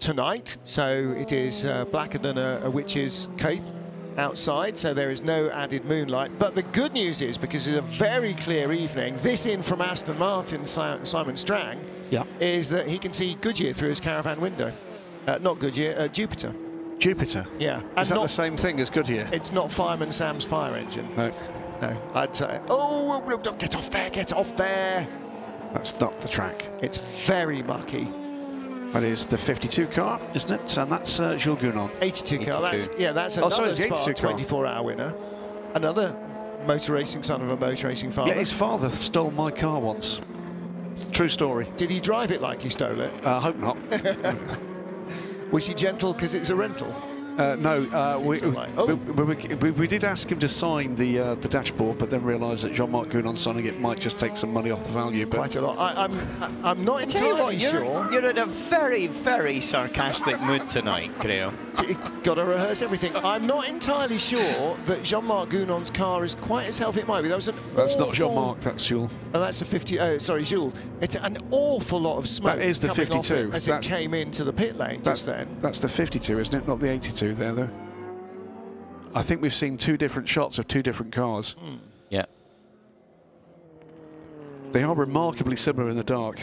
tonight, so it is blacker than a witch's cape outside, so there is no added moonlight. But the good news is, because it's a very clear evening, this in from Aston Martin, Simon Strang, is that he can see Goodyear through his caravan window. Not Goodyear, Jupiter. Jupiter? Yeah. Is that the same thing as Goodyear? It's not Fireman Sam's fire engine. No. No, I'd say, oh, get off there, get off there. That's not the track. It's very mucky. That is the 52 car, isn't it? And that's Jules Gounon. 82 car, that's another Spa 24-hour winner. Another motor racing son of a motor racing father. Yeah, his father stole my car once. True story. Did he drive it like he stole it? I hope not. Was he gentle because it's a rental? No, we did ask him to sign the dashboard, but then realised that Jean-Marc Gounon signing it might just take some money off the value. But quite a lot. I'm not entirely sure. You're in a very, very sarcastic mood tonight, Graham. Got to rehearse everything. I'm not entirely sure that Jean-Marc Gounon's car is quite as healthy. It might be. That's not Jean-Marc. That's Jules. Oh, that's the 50. Oh, sorry, Jules. It's an awful lot of smoke. That is the 52. As it came into the pit lane just then. That's the 52, isn't it? Not the 82 there, though. I think we've seen two different shots of two different cars. Yeah. They are remarkably similar in the dark.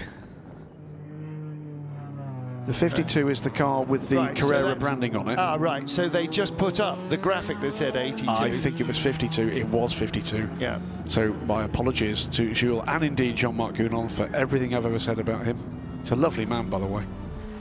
The 52 is the car with the Carrera branding on it. Ah, right. So they just put up the graphic that said 82. I think it was 52. It was 52. Yeah. So my apologies to Jules and indeed Jean-Marc Gounon for everything I've ever said about him. He's a lovely man, by the way.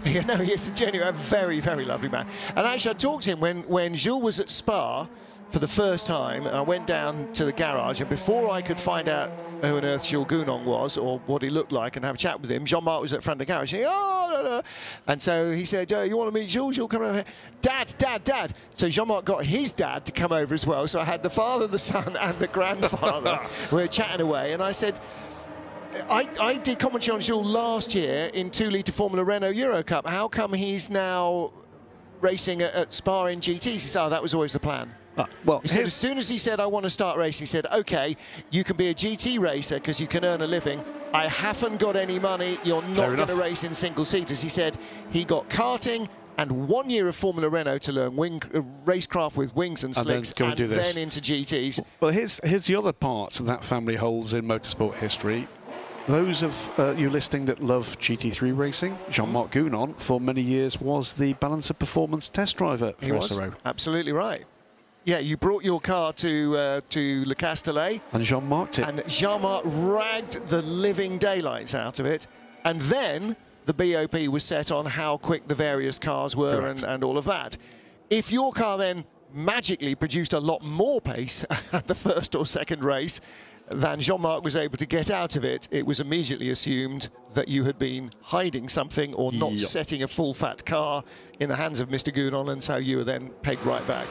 Yeah, no, he's a very, very lovely man. And actually, I talked to him when Jules was at Spa for the first time, and I went down to the garage, and before I could find out who on earth Jules Gounon was or what he looked like and have a chat with him, Jean-Marc was at the front of the garage saying, oh, no, no. And so he said, you want to meet Jules? Jules, come over here. Dad. So Jean-Marc got his dad to come over as well. So I had the father, the son, and the grandfather. We were chatting away, and I said, I did commentary on Jules last year in 2-litre Formula Renault Euro Cup. How come he's now racing at Spa in GTs? He said, oh, that was always the plan. Well, he said, as soon as he said, I want to start racing, he said, OK, you can be a GT racer because you can earn a living. I haven't got any money. You're not going to race in single-seaters. He said he got karting and 1 year of Formula Renault to learn racecraft with wings and slicks, and then into GTs. Well, here's the other part that family holds in motorsport history. Those of you listening that love GT3 racing, Jean-Marc Gounon, for many years, was the Balance of Performance test driver for SRO. Absolutely right. Yeah, you brought your car to Le Castellet. And Jean-Marc did. And Jean-Marc ragged the living daylights out of it. And then the BOP was set on how quick the various cars were and all of that. If your car then magically produced a lot more pace at the first or second race than Jean-Marc was able to get out of it, it was immediately assumed that you had been hiding something or not setting a full-fat car in the hands of Mr. Gounon, and so you were then pegged right back.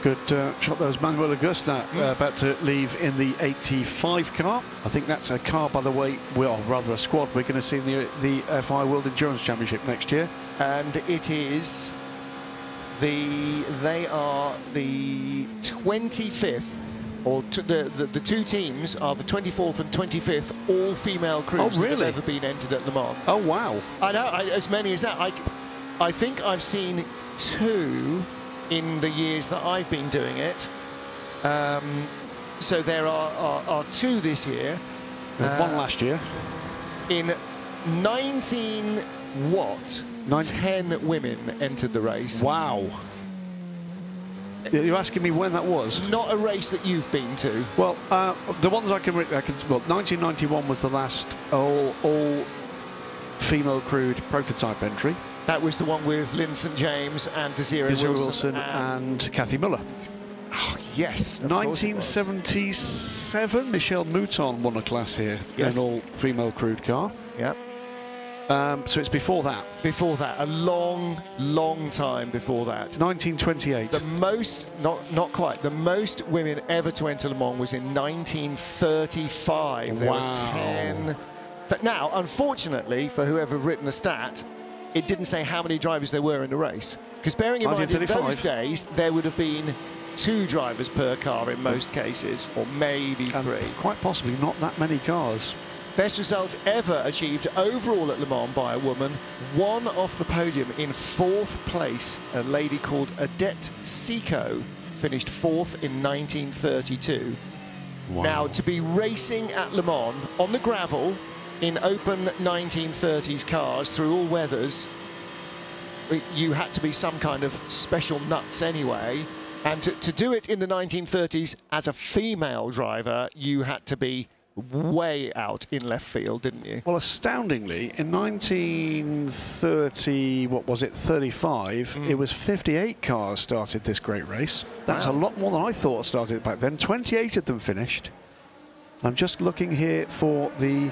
Good shot. That was Manuel Augusta about to leave in the 85 car. I think that's a car, by the way, well, rather a squad we're going to see in the FI World Endurance Championship next year. And it is they are the 25th, or the two teams are the 24th and 25th all-female crews that have ever been entered at Le Mans. Oh, wow. I know, as many as that. I think I've seen two in the years that I've been doing it. So there are two this year. One last year. In 10 women entered the race. Wow. You're asking me when that was? Not a race that you've been to. Well, the ones I can well, 1991 was the last all-female crewed prototype entry. That was the one with Lynn St. James and Desiree Wilson and Kathy Miller. Oh, yes. 1977, Michelle Mouton won a class here in an all-female crewed car. Yep. So it's before that. Before that, a long, long time before that. 1928. The most, not quite, the most women ever to enter Le Mans was in 1935. There were 10. But now, unfortunately, for whoever written the stat, it didn't say how many drivers there were in the race. Because bearing in mind, in those days, there would have been 2 drivers per car in most cases, or maybe 3. Quite possibly not that many cars. Best result ever achieved overall at Le Mans by a woman, one off the podium in 4th place, a lady called Adette Seco finished 4th in 1932. Wow. Now, to be racing at Le Mans on the gravel in open 1930s cars through all weathers, you had to be some kind of special nuts anyway. And to do it in the 1930s as a female driver, you had to be way out in left field, didn't you? Well, astoundingly, in 1930, what was it, 35, it was 58 cars started this great race. That's a lot more than I thought started back then. 28 of them finished. I'm just looking here for the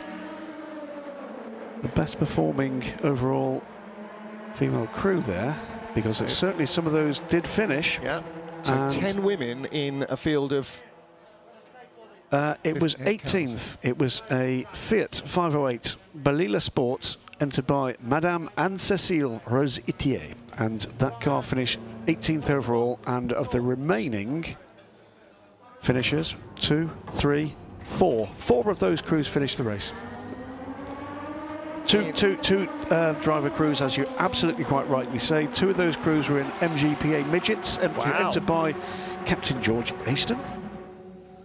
best performing overall female crew there, because it's certainly some of those did finish. Yeah. So 10 women in a field of... it was 18th. It was a Fiat 508 Balila Sports entered by Madame Anne-Cécile Rose-Itier, and that car finished 18th overall, and of the remaining finishers, 2, 3, 4. 4 of those crews finished the race. Two driver crews, as you absolutely quite rightly say. 2 of those crews were in MGPA midgets, entered by Captain George Easton.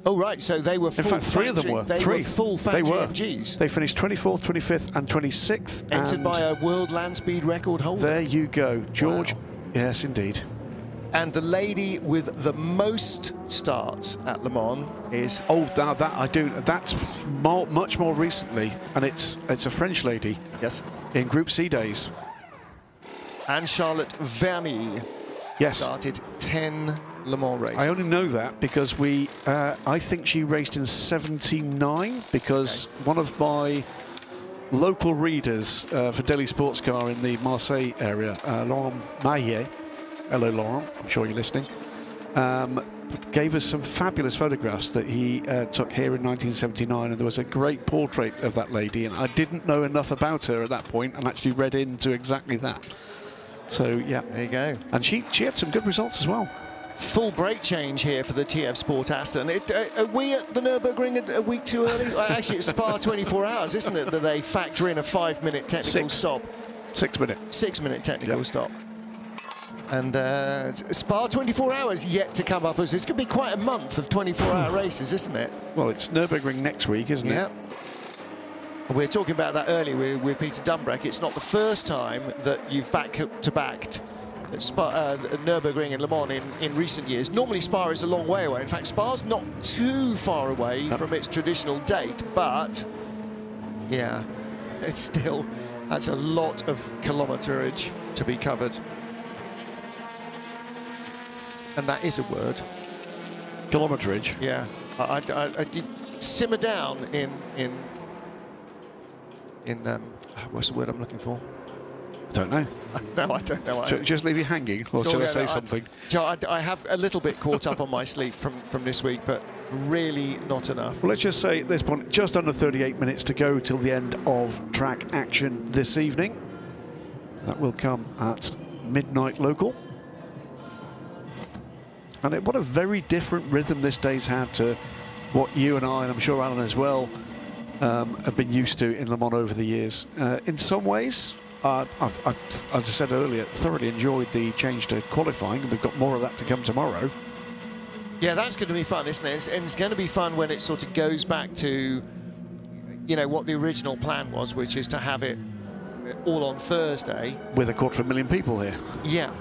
Oh, right, so they were full. In fact, 3 of them were. They were full factory MGs. They finished 24th, 25th and 26th. Entered by a world land speed record holder. There you go, George. Wow. Yes, indeed. And the lady with the most starts at Le Mans is... Oh, now that I do. That's much more recently, and it's a French lady. Yes. In Group C days. Anne-Charlotte Verny. Yes. Started 10 Le Mans races. I only know that because I think she raced in 79, because one of my local readers for Daily Sports Car in the Marseille area, Laurent Maillet, hello Laurent, I'm sure you're listening, gave us some fabulous photographs that he took here in 1979, and there was a great portrait of that lady, and I didn't know enough about her at that point and actually read into exactly that. So yeah, there you go. And she had some good results as well. Full brake change here for the TF Sport Aston. Are we at the Nürburgring a week too early? Actually, it's Spa 24 hours, isn't it, that they factor in a 5-minute technical stop? 6 minute. 6-minute technical stop. And Spa 24 hours yet to come up. It's going to be quite a month of 24-hour races, isn't it? Well, it's Nürburgring next week, isn't it? Yeah. We were talking about that earlier with Peter Dumbreck. It's not the first time that you've back-to-backed Nürburgring and Le Mans in recent years. Normally Spa is a long way away. In fact, Spa's not too far away from its traditional date, but yeah, it's still, that's a lot of kilometerage to be covered. And that is a word. Kilometerage? Yeah. I simmer down in what's the word I'm looking for? Don't know. No, I don't know. Just leave you hanging, or should I say something? I have a little bit caught up on my sleep from this week, but really not enough. Well, let's just say at this point, just under 38 minutes to go till the end of track action this evening. That will come at midnight local. And what a very different rhythm this day's had to what you and I, and I'm sure Alan as well, have been used to in Le Mans over the years. In some ways, I've, as I said earlier, thoroughly enjoyed the change to qualifying, and we've got more of that to come tomorrow. Yeah, that's going to be fun, isn't it? And it's going to be fun when it sort of goes back to, you know, what the original plan was, which is to have it all on Thursday. With 250,000 people here. Yeah.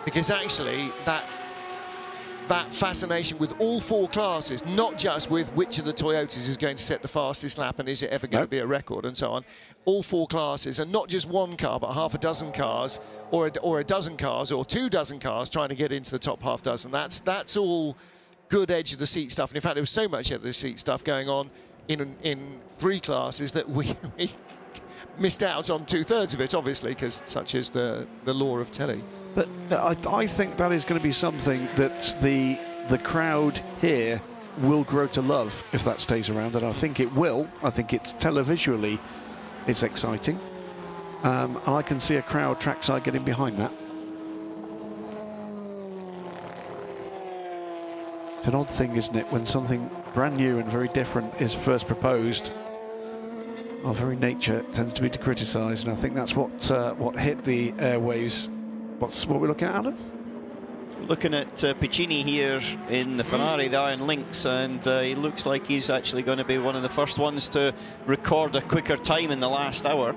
Because actually, that fascination with all 4 classes, not just with which of the Toyotas is going to set the fastest lap and is it ever going to be a record and so on, all 4 classes, and not just one car, but half a dozen cars, or a dozen cars, or 2 dozen cars trying to get into the top half dozen. That's all good edge of the seat stuff. And in fact, there was so much edge of the seat stuff going on in 3 classes that we missed out on 2/3 of it, obviously, because such is the law of telly. But I think that is going to be something that the crowd here will grow to love if that stays around, and I think it will. I think it's televisually, it's exciting, and I can see a crowd trackside getting behind that. It's an odd thing, isn't it, when something brand new and very different is first proposed. Our very nature tends to be to criticise, and I think that's what hit the airwaves. What we're looking at, Alan? looking at Piccini here in the Ferrari, the Iron Lynx, and he looks like he's actually going to be one of the first ones to record a quicker time in the last hour.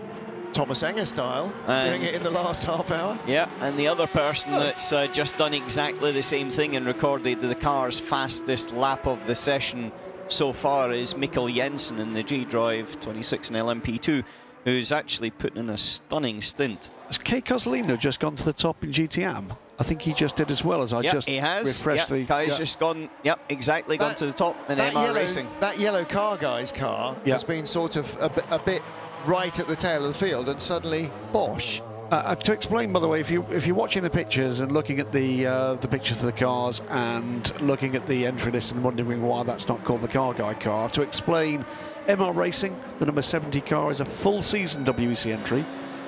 Thomas Enger style, doing it in the last half hour. Yeah, and the other person that's just done exactly the same thing and recorded the car's fastest lap of the session so far is Mikkel Jensen in the G-Drive 26 in LMP2, who's actually putting in a stunning stint. Has Kay Cozzolino just gone to the top in GTM? I think he just did as well as I just he has. refreshed the... Kay's just gone, exactly, gone to the top in MR Racing. That yellow car guy's car has been sort of a bit right at the tail of the field, and suddenly, bosh. To explain, by the way, if you're watching the pictures and looking at the pictures of the cars and looking at the entry list and wondering why that's not called the car guy car, to explain, MR Racing, the number 70 car, is a full season WEC entry,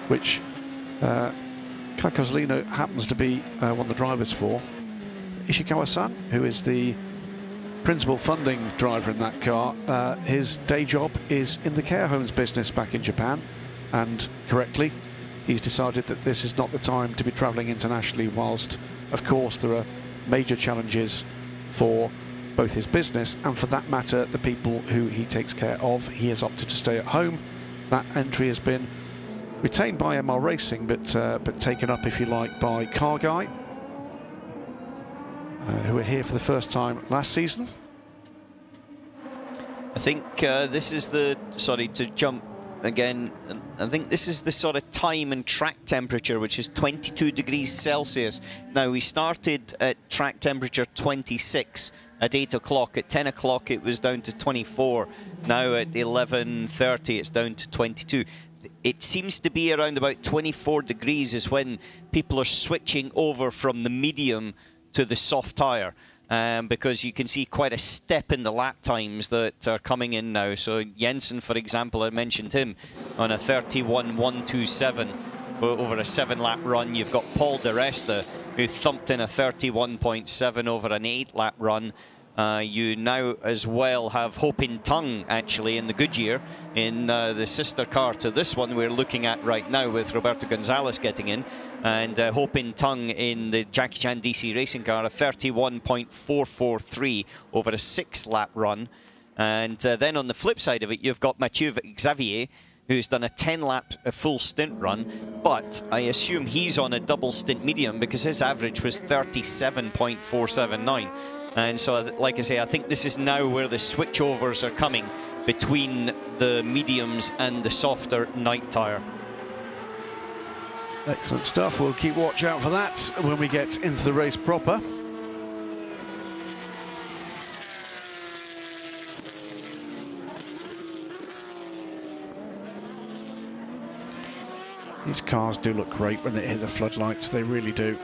which Kay Cozzolino happens to be one of the drivers for. Ishikawa-san, who is the principal funding driver in that car, his day job is in the care homes business back in Japan, and correctly he's decided that this is not the time to be travelling internationally, whilst of course there are major challenges for both his business and, for that matter, the people who he takes care of. He has opted to stay at home. That entry has been retained by MR Racing, but taken up, if you like, by Car Guy, who were here for the first time last season. I think this is the, sorry to jump again, I think this is the sort of time and track temperature, which is 22 degrees Celsius. Now, we started at track temperature 26 at 8 o'clock. At 10 o'clock it was down to 24. Now at 11:30 it's down to 22. It seems to be around about 24 degrees is when people are switching over from the medium to the soft tyre, because you can see quite a step in the lap times that are coming in now. So Jensen, for example, I mentioned him on a 31.127 over a 7-lap run. You've got Paul Di Resta, who thumped in a 31.7 over an 8-lap run. You now as well have Ho Pin Tung actually in the Goodyear in the sister car to this one we're looking at right now, with Roberto Gonzalez getting in, and Ho Pin Tung in the Jackie Chan DC Racing car, a 31.443 over a 6-lap run. And then on the flip side of it, you've got Mathieu Xavier, who's done a 10-lap full stint run, but I assume he's on a double stint medium because his average was 37.479. And so, like I say, I think this is now where the switchovers are coming between the mediums and the softer night tyre. Excellent stuff. We'll keep watch out for that when we get into the race proper. These cars do look great when they hit the floodlights, they really do.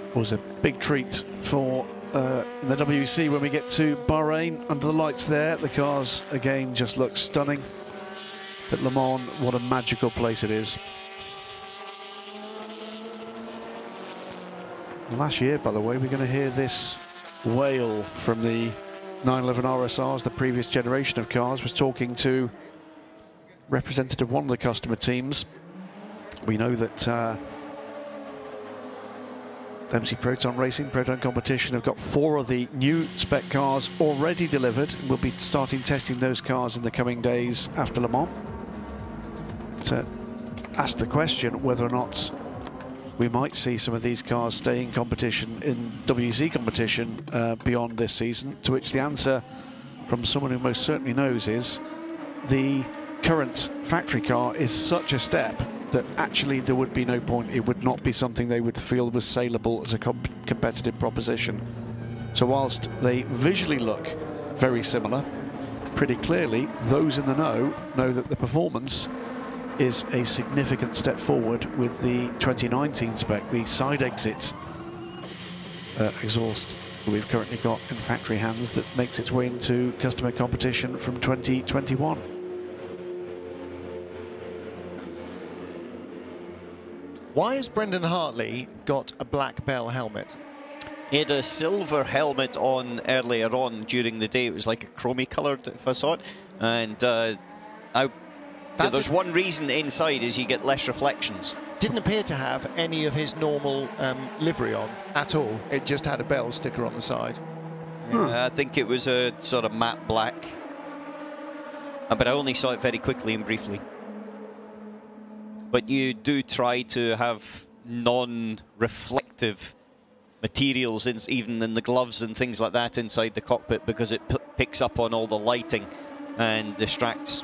It was a big treat for the WEC when we get to Bahrain. Under the lights there, the cars again just look stunning. But Le Mans, what a magical place it is. Last year, by the way, we're going to hear this wail from the 911 RSRs, the previous generation of cars. Was talking to representative of one of the customer teams. We know that MC Proton Racing, Proton Competition, have got 4 of the new spec cars already delivered. We'll be starting testing those cars in the coming days after Le Mans. To ask the question whether or not we might see some of these cars stay in competition, in WEC competition, beyond this season, to which the answer from someone who most certainly knows is the current factory car is such a step that actually there would be no point. It would not be something they would feel was saleable as a competitive proposition. So whilst they visually look very similar, pretty clearly those in the know that the performance is a significant step forward with the 2019 spec, the side exit exhaust that we've currently got in factory hands, that makes its way into customer competition from 2021. Why has Brendan Hartley got a black bell helmet? He had a silver helmet on earlier on during the day. It was like a chromey coloured, if I saw it. And Yeah, there's one reason inside is you get less reflections. Didn't appear to have any of his normal livery on at all. It just had a bell sticker on the side. I think it was a sort of matte black. But I only saw it very quickly and briefly. But you do try to have non-reflective materials, even in the gloves and things like that inside the cockpit, because it picks up on all the lighting and distracts.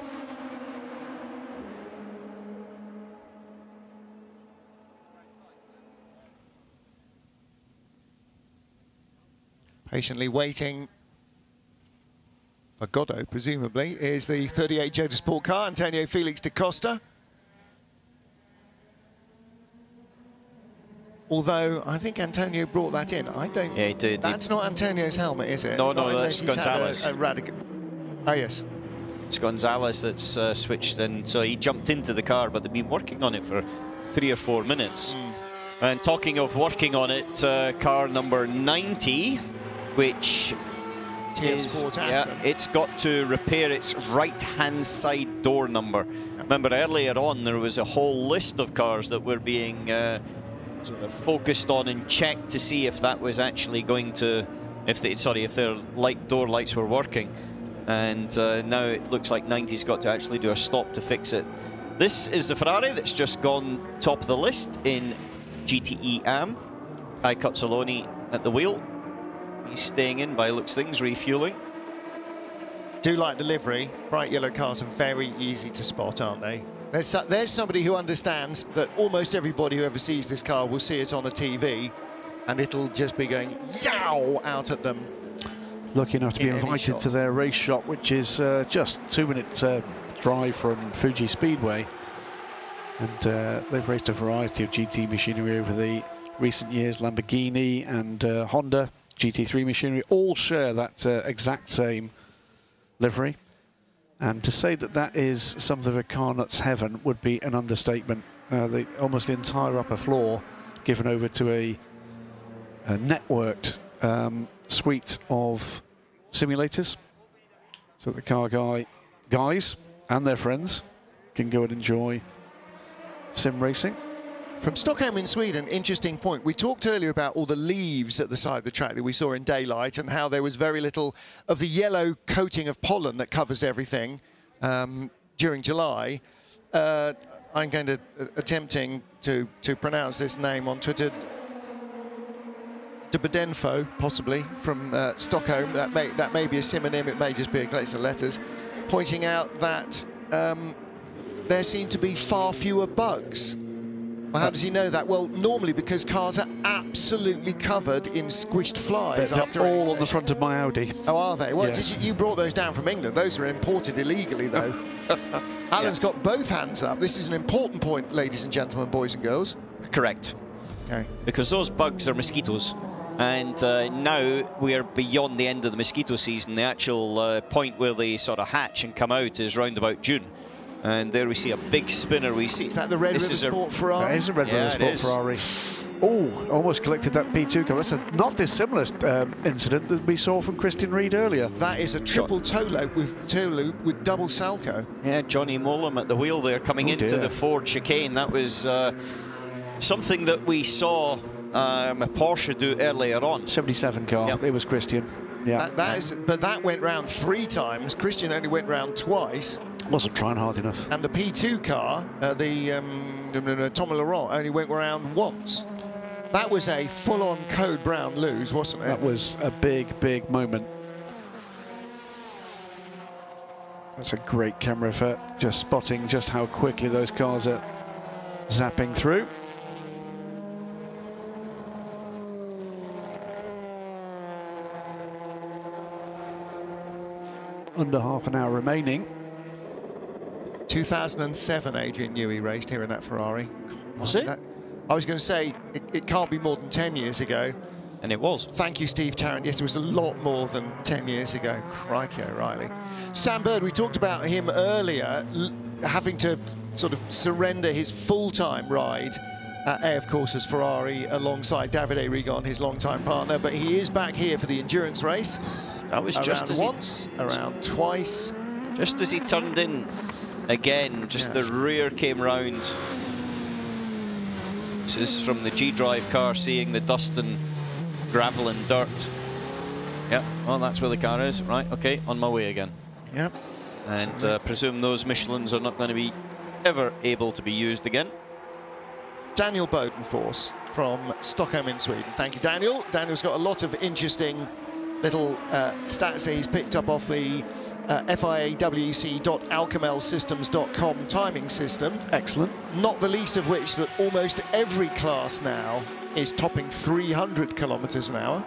Patiently waiting for Godot, presumably, is the 38 Jota Sport car, Antonio Felix da Costa. Although, I think Antonio brought that in. I don't... Yeah, he did. That's not Antonio's helmet, is it? No, not that's Gonzalez. Oh, yes. It's Gonzalez that's switched in. So he jumped into the car, but they've been working on it for 3 or 4 minutes. And talking of working on it, car number 90, which is... Yeah, it's got to repair its right-hand side door number. Remember, earlier on, there was a whole list of cars that were being... sort of focused on and checked to see if that was actually going to, if their door lights were working, and now it looks like 90's got to actually do a stop to fix it. This is the Ferrari that's just gone top of the list in GTE AM. Kai Cuzzoloni at the wheel. He's staying in by looks things, refueling. Do like the livery. Bright yellow cars are very easy to spot, aren't they? There's somebody who understands that almost everybody who ever sees this car will see it on the TV, and it'll just be going yow out at them. Lucky enough to be invited to their race shop, which is just 2-minute drive from Fuji Speedway. And they've raced a variety of GT machinery over the recent years. Lamborghini and Honda GT3 machinery all share that exact same livery. And to say that that is something of a car nuts heaven would be an understatement. Almost the entire upper floor given over to a networked suite of simulators, so that the car guys and their friends can go and enjoy sim racing. From Stockholm in Sweden, interesting point. We talked earlier about all the leaves at the side of the track that we saw in daylight, and how there was very little of the yellow coating of pollen that covers everything during July. I'm going to attempting to pronounce this name on Twitter. Debedenfo, possibly, from Stockholm. That may be a synonym, it may just be a collection of letters, pointing out that there seem to be far fewer bugs. Well, how does he know that? Well, normally because cars are absolutely covered in squished flies. They're all on the front of my Audi. Oh, are they? Well, yes. you brought those down from England. Those are imported illegally, though. Alan's got both hands up. This is an important point, ladies and gentlemen, boys and girls. Correct. Okay. Because those bugs are mosquitoes. And now we are beyond the end of the mosquito season. The actual point where they sort of hatch and come out is round about June. And there we see a big spinner. We see. Is that the Red River Sport Ferrari? That is a Red River Sport Ferrari. Oh, almost collected that P2 car. That's a not dissimilar incident that we saw from Christian Reed earlier. That is a triple toe loop with double Salco. Yeah, Johnny Molam at the wheel there, coming into the Ford chicane. That was something that we saw a Porsche do earlier on. 77 car. Yep. It was Christian. Yeah. But that went round 3 times. Christian only went round twice. Wasn't trying hard enough. And the P2 car, the Tom Laurent, only went round once. That was a full-on Code Brown lose, wasn't it? That was a big, big moment. That's a great camera effort, just spotting just how quickly those cars are zapping through. Under half an hour remaining. 2007, Adrian Newey raced here in that Ferrari. Was it? I was going to say, it can't be more than 10 years ago. And it was. Thank you, Steve Tarrant. Yes, it was a lot more than 10 years ago. Crikey O'Reilly. Sam Bird, we talked about him earlier, having to sort of surrender his full-time ride at AF Courses Ferrari alongside Davide Rigon, his long-time partner. But he is back here for the endurance race. That was just as once, around twice. Just as he turned in Again, just the rear came round. This is from the G-Drive car, seeing the dust and gravel and dirt. Yep, well, that's where the car is. Right, okay, on my way again. Yep. And presume those Michelins are not going to be ever able to be used again. Daniel Bodenfors from Stockholm in Sweden. Thank you, Daniel. Daniel's got a lot of interesting little stats that he's picked up off the FIAWC.alcamelsystems.com timing system. Excellent. Not the least of which that almost every class now is topping 300 kilometers an hour.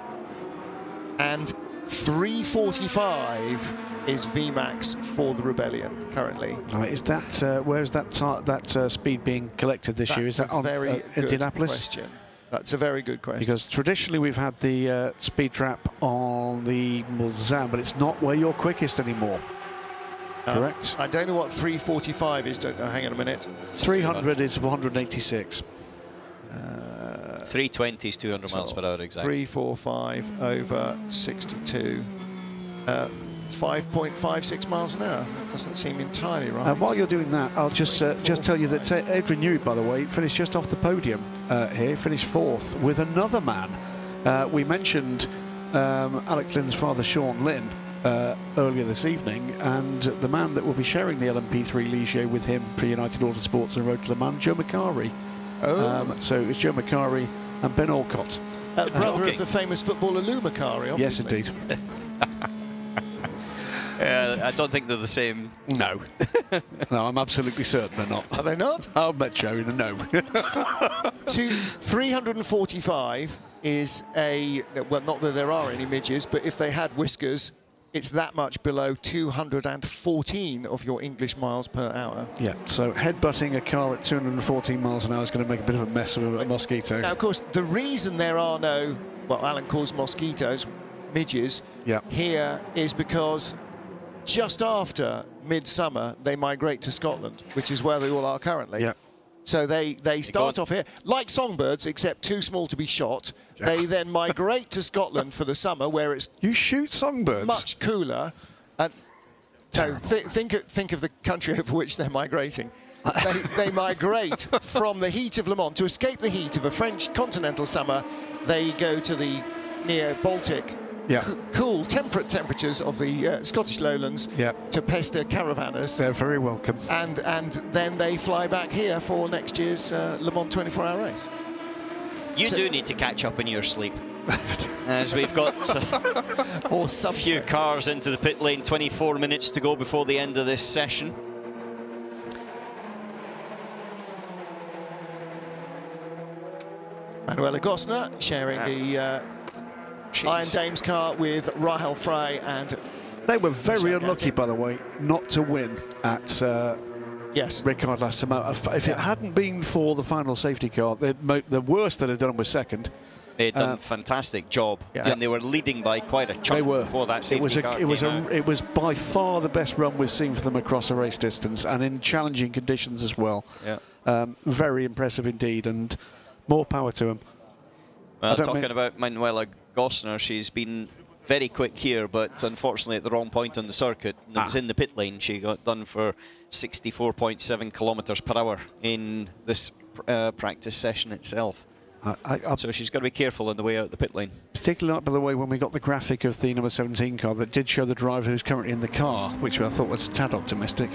And 345 is VMAX for the Rebellion currently. Right, is that where is that speed being collected this year? Is that on Indianapolis? Question. That's a very good question. Because traditionally we've had the speed trap on the Mulsanne, but it's not where you're quickest anymore. Correct? I don't know what 345 is. Hang on a minute. 300 is 186. 320 is 200 miles per hour exactly. 345 over 62. 5.56 miles an hour. Doesn't seem entirely right. While you're doing that, I'll just tell you that Adrian Newey, by the way, finished just off the podium here, finished 4th with another man. We mentioned Alex Lynn's father, Sean Lynn, earlier this evening, and the man that will be sharing the LMP3 Ligier with him for United Autosports and Road to Le Mans, Joe Macari. So it's Joe Macari and Ben Alcott. Brother of the famous footballer Lou Macari, obviously. Yes, indeed. I don't think they're the same. No. No, I'm absolutely certain they're not. Are they not? I'll bet Joe, no. 345 is well, not that there are any midges, but if they had whiskers, it's that much below 214 of your English miles per hour. Yeah, so headbutting a car at 214 miles an hour is going to make a bit of a mess of a mosquito. Now, of course, the reason there are no, well, Alan calls mosquitoes, midges, here is because just after midsummer, they migrate to Scotland, which is where they all are currently. Yeah. So they start off here, like songbirds, except too small to be shot. They then migrate to Scotland for the summer, where it's you shoot songbirds much cooler. And so think of the country over which they're migrating. They migrate from the heat of Le Mans to escape the heat of a French continental summer. They go to the near Baltic. Cool, temperate temperatures of the Scottish lowlands to pester caravanners. They're very welcome. And then they fly back here for next year's Le Mans 24-hour race. You do need to catch up in your sleep. As we've got a few cars into the pit lane, 24 minutes to go before the end of this session. Manuela Gosner sharing the Iron Dames car with Rahel Frey, and they were very unlucky, by the way, not to win at Ricard last time out. If it hadn't been for the final safety car, the worst that had done was second. They'd done a fantastic job, and they were leading by quite a chunk before that safety car came out. It was by far the best run we've seen for them across a race distance, and in challenging conditions as well. Very impressive indeed, and more power to them. Well, talking about Manuela Gosner, she's been very quick here, but unfortunately at the wrong point on the circuit. It was in the pit lane. She got done for 64.7 kilometers per hour in this practice session itself. So she's got to be careful on the way out the pit lane. Particularly, by the way, when we got the graphic of the number 17 car that did show the driver who's currently in the car, which I thought was a tad optimistic.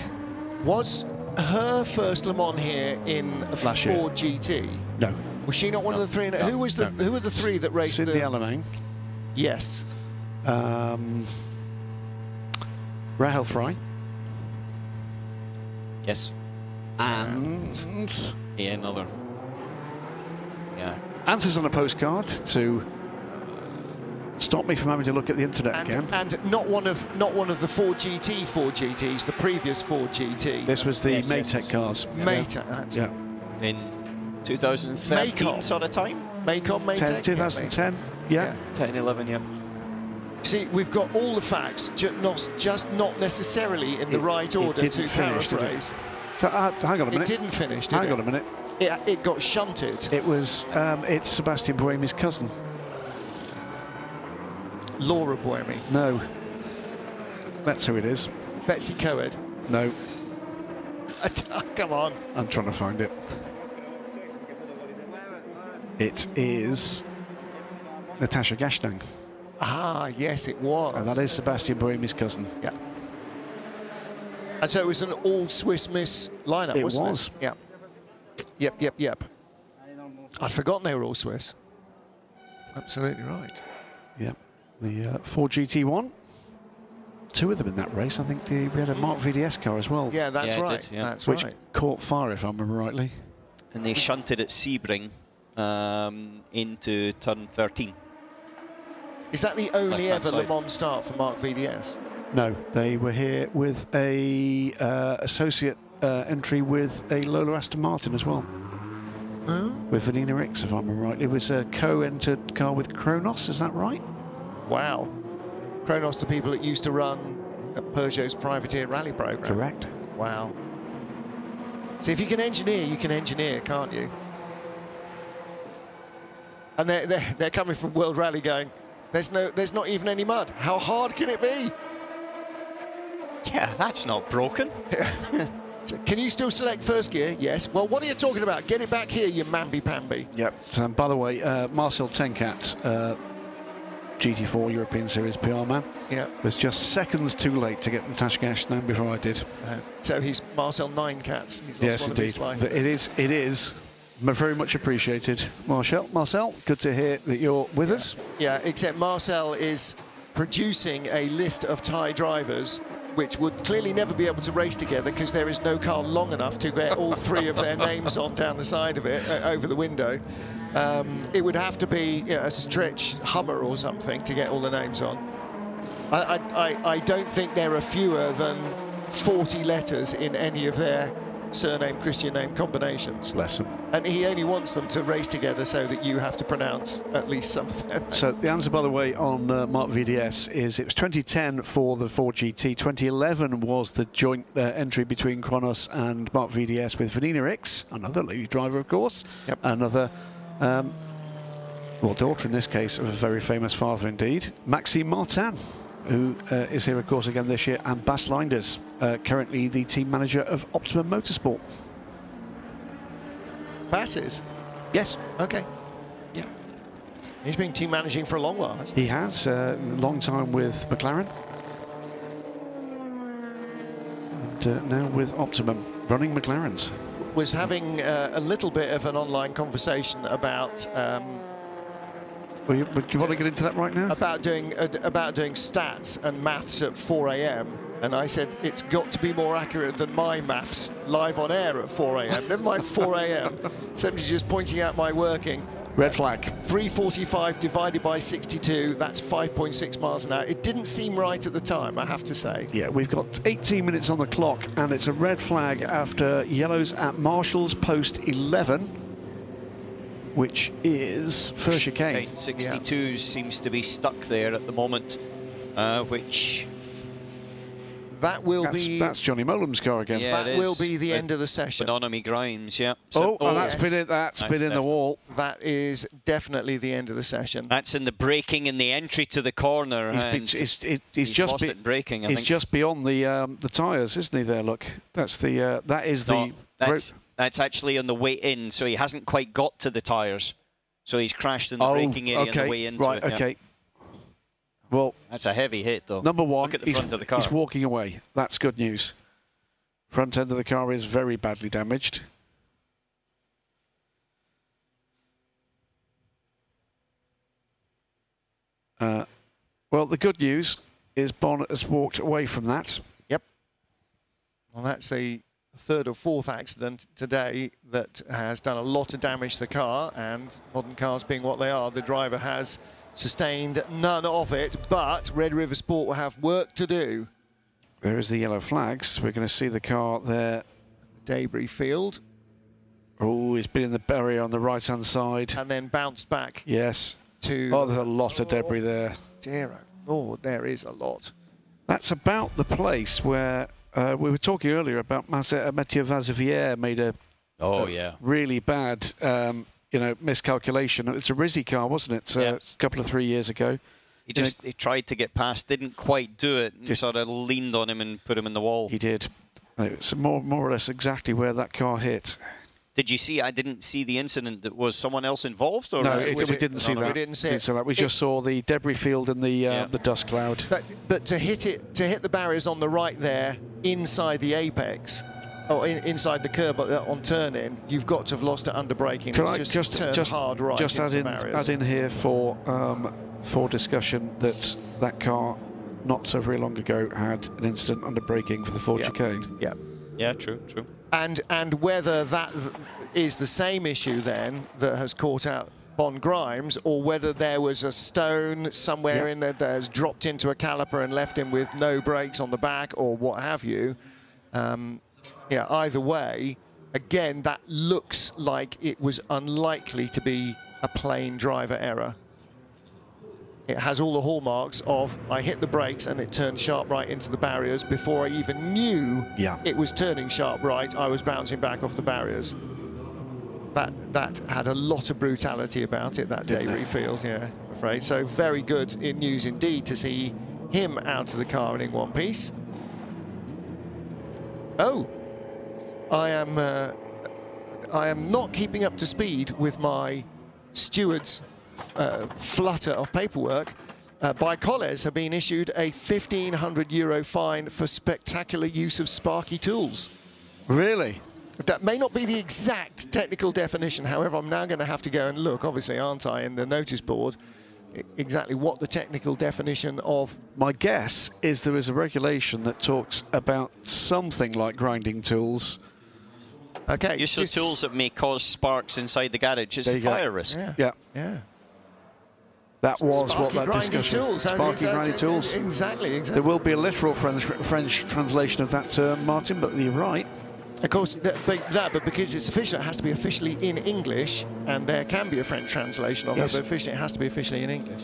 Was her first Le Mans here in a last year? Ford GT? No. Was she not one of the three? Who were the three that raced? Cindy Alamein. Yes. Rahel Frey. Yes. And another. Answers on a postcard to stop me from having to look at the internet again. And not one of the Ford GTs, the previous Ford GT. This was the Maytech cars. Maytech. Yeah. In 2013 sort of time. Maytech. 2010. Yeah. 10, 11. Yeah. See, we've got all the facts, just not necessarily in the right order to paraphrase. So, hang on a minute. It didn't finish, did it? Hang on a minute. It got shunted. It was, it's Sebastian Buemi's cousin. Laura Buemi. No. That's who it is. Betsy Coed. No. Come on. I'm trying to find it. It is Natasha Gashnang. Ah, yes, it was. And that is Sebastian Buemi's cousin. Yeah. And so it was an all-Swiss Miss lineup, wasn't it? Yeah. Yep. I'd forgotten they were all Swiss. Absolutely right. Yeah. The 4GT1. 2 of them in that race. I think we had a Mark VDS car as well. Yeah, that's right. Did, yeah. That's which right. caught fire, if I remember rightly. And they shunted at Sebring into turn 13. Is that the only Left-hand ever Le side. Mans start for Mark VDS? No, they were here with a associate entry with a Lola Aston Martin as well. Oh. With Vanina Ricks, if I remember right. It was a co-entered car with Kronos, is that right? Wow. Kronos, the people that used to run at Peugeot's privateer rally program. Correct. Wow. So if you can engineer, can't you? And they're coming from World Rally going, there's not even any mud. How hard can it be? Yeah, that's not broken. So can you still select first gear? Yes. Well, what are you talking about? Get it back here, you mamby-pamby. Yep. So, by the way, Marcel Tenkat, GT4 European Series PR man, was just seconds too late to get Natasha Gashnang before I did. So he's Marcel 9 cats. He's lost Yes, one indeed. of his life. It is very much appreciated. Marcel, good to hear that you're with us. Yeah, except Marcel is producing a list of Thai drivers which would clearly never be able to race together because there is no car long enough to get all 3 of their names on down the side of it, over the window. It would have to be a stretch Hummer or something to get all the names on. I don't think there are fewer than 40 letters in any of their surname, Christian name combinations. Bless them. And he only wants them to race together so that you have to pronounce at least something. So the answer, by the way, on Mark VDS is it was 2010 for the 4GT. 2011 was the joint entry between Kronos and Mark VDS with Vanina Ricks, another lady driver, of course. Yep. Another, well, daughter in this case of a very famous father indeed, Maxime Martin, who is here, of course, again this year, and Bas Leinders, currently the team manager of Optimum Motorsport. Bas is? Yes. Okay. Yeah. He's been team managing for a long while, hasn't he? He has, long time with McLaren. And now with Optimum, running McLarens. Was having a little bit of an online conversation about... Well, you want to get into that right now? About doing stats and maths at 4 AM, and I said it's got to be more accurate than my maths live on air at 4 AM. Never mind 4 AM. Somebody just pointing out my working. Red flag. 345 divided by 62. That's 5.6 miles an hour. It didn't seem right at the time, I have to say. Yeah, we've got 18 minutes on the clock, and it's a red flag after yellows at Marshall's post 11. Which is first chicane. 62 seems to be stuck there at the moment, which... That will be... That's Johnny Molam's car again. Yeah, that will be the end of the session. Bonomi Grimes, yeah. So, and that's been in the wall. That is definitely the end of the session. That's in the braking in the entry to the corner. He's just lost it braking, I think. He's just beyond the tyres, isn't he? There, look. That's the that is the. That's actually on the way in, so he hasn't quite got to the tyres. So he's crashed in the braking area on the way into it. Okay. Yeah. Well, that's a heavy hit, though. Number one, look at the front of the car. He's walking away. That's good news. Front end of the car is very badly damaged. Well, the good news is Bonnet has walked away from that. Yep. Well, that's the third or fourth accident today that has done a lot of damage to the car, and modern cars being what they are, the driver has sustained none of it, but Red River Sport will have work to do. There is the yellow flags. We're going to see the car there. Debris field. Oh, he's been in the barrier on the right-hand side. And then bounced back. Yes. To there's a lot of debris there. Dear Lord, there is a lot. That's about the place where we were talking earlier about Mathieu Vazevière made a really bad miscalculation. It's a Rizzi car, wasn't it? A couple of 3 years ago. He tried to get past, didn't quite do it, and sort of leaned on him and put him in the wall. He did. It's more or less exactly where that car hit. Did you see? I didn't see the incident. That was someone else involved, or no, we didn't see that. We didn't see it. We just saw the debris field and the dust cloud. But to hit the barriers on the right there, inside the apex, or inside the curb on turn-in, you've got to have lost it under braking. Just hard right. Just add in here for discussion that car not so very long ago had an incident under braking for the Ford chicane. Yeah. Yeah, true. And whether that is the same issue then that has caught out Bon Grimes, or whether there was a stone somewhere in there that has dropped into a caliper and left him with no brakes on the back, or what have you. Yeah, either way, again, that looks like it was unlikely to be a plain driver error. It has all the hallmarks of I hit the brakes and it turned sharp right into the barriers. Before I even knew it was turning sharp right, I was bouncing back off the barriers. That had a lot of brutality about it, that debris field, yeah, I'm afraid. So very good news indeed to see him out of the car and in one piece. Oh, I am not keeping up to speed with my steward's flutter of paperwork. By Colles have been issued a €1,500 fine for spectacular use of sparky tools. Really? That may not be the exact technical definition, however, I'm now going to have to go and look, obviously, aren't I, in the notice board, exactly what the technical definition of... My guess is there is a regulation that talks about something like grinding tools. Okay. Use of tools that may cause sparks inside the garage is a fire risk. Yeah. That was sparky what that discussion. Sparky grinding tools. Exactly. There will be a literal French translation of that term, Martin, but you're right. Of course, but because it's official, it has to be officially in English, and there can be a French translation of it, but officially it has to be officially in English.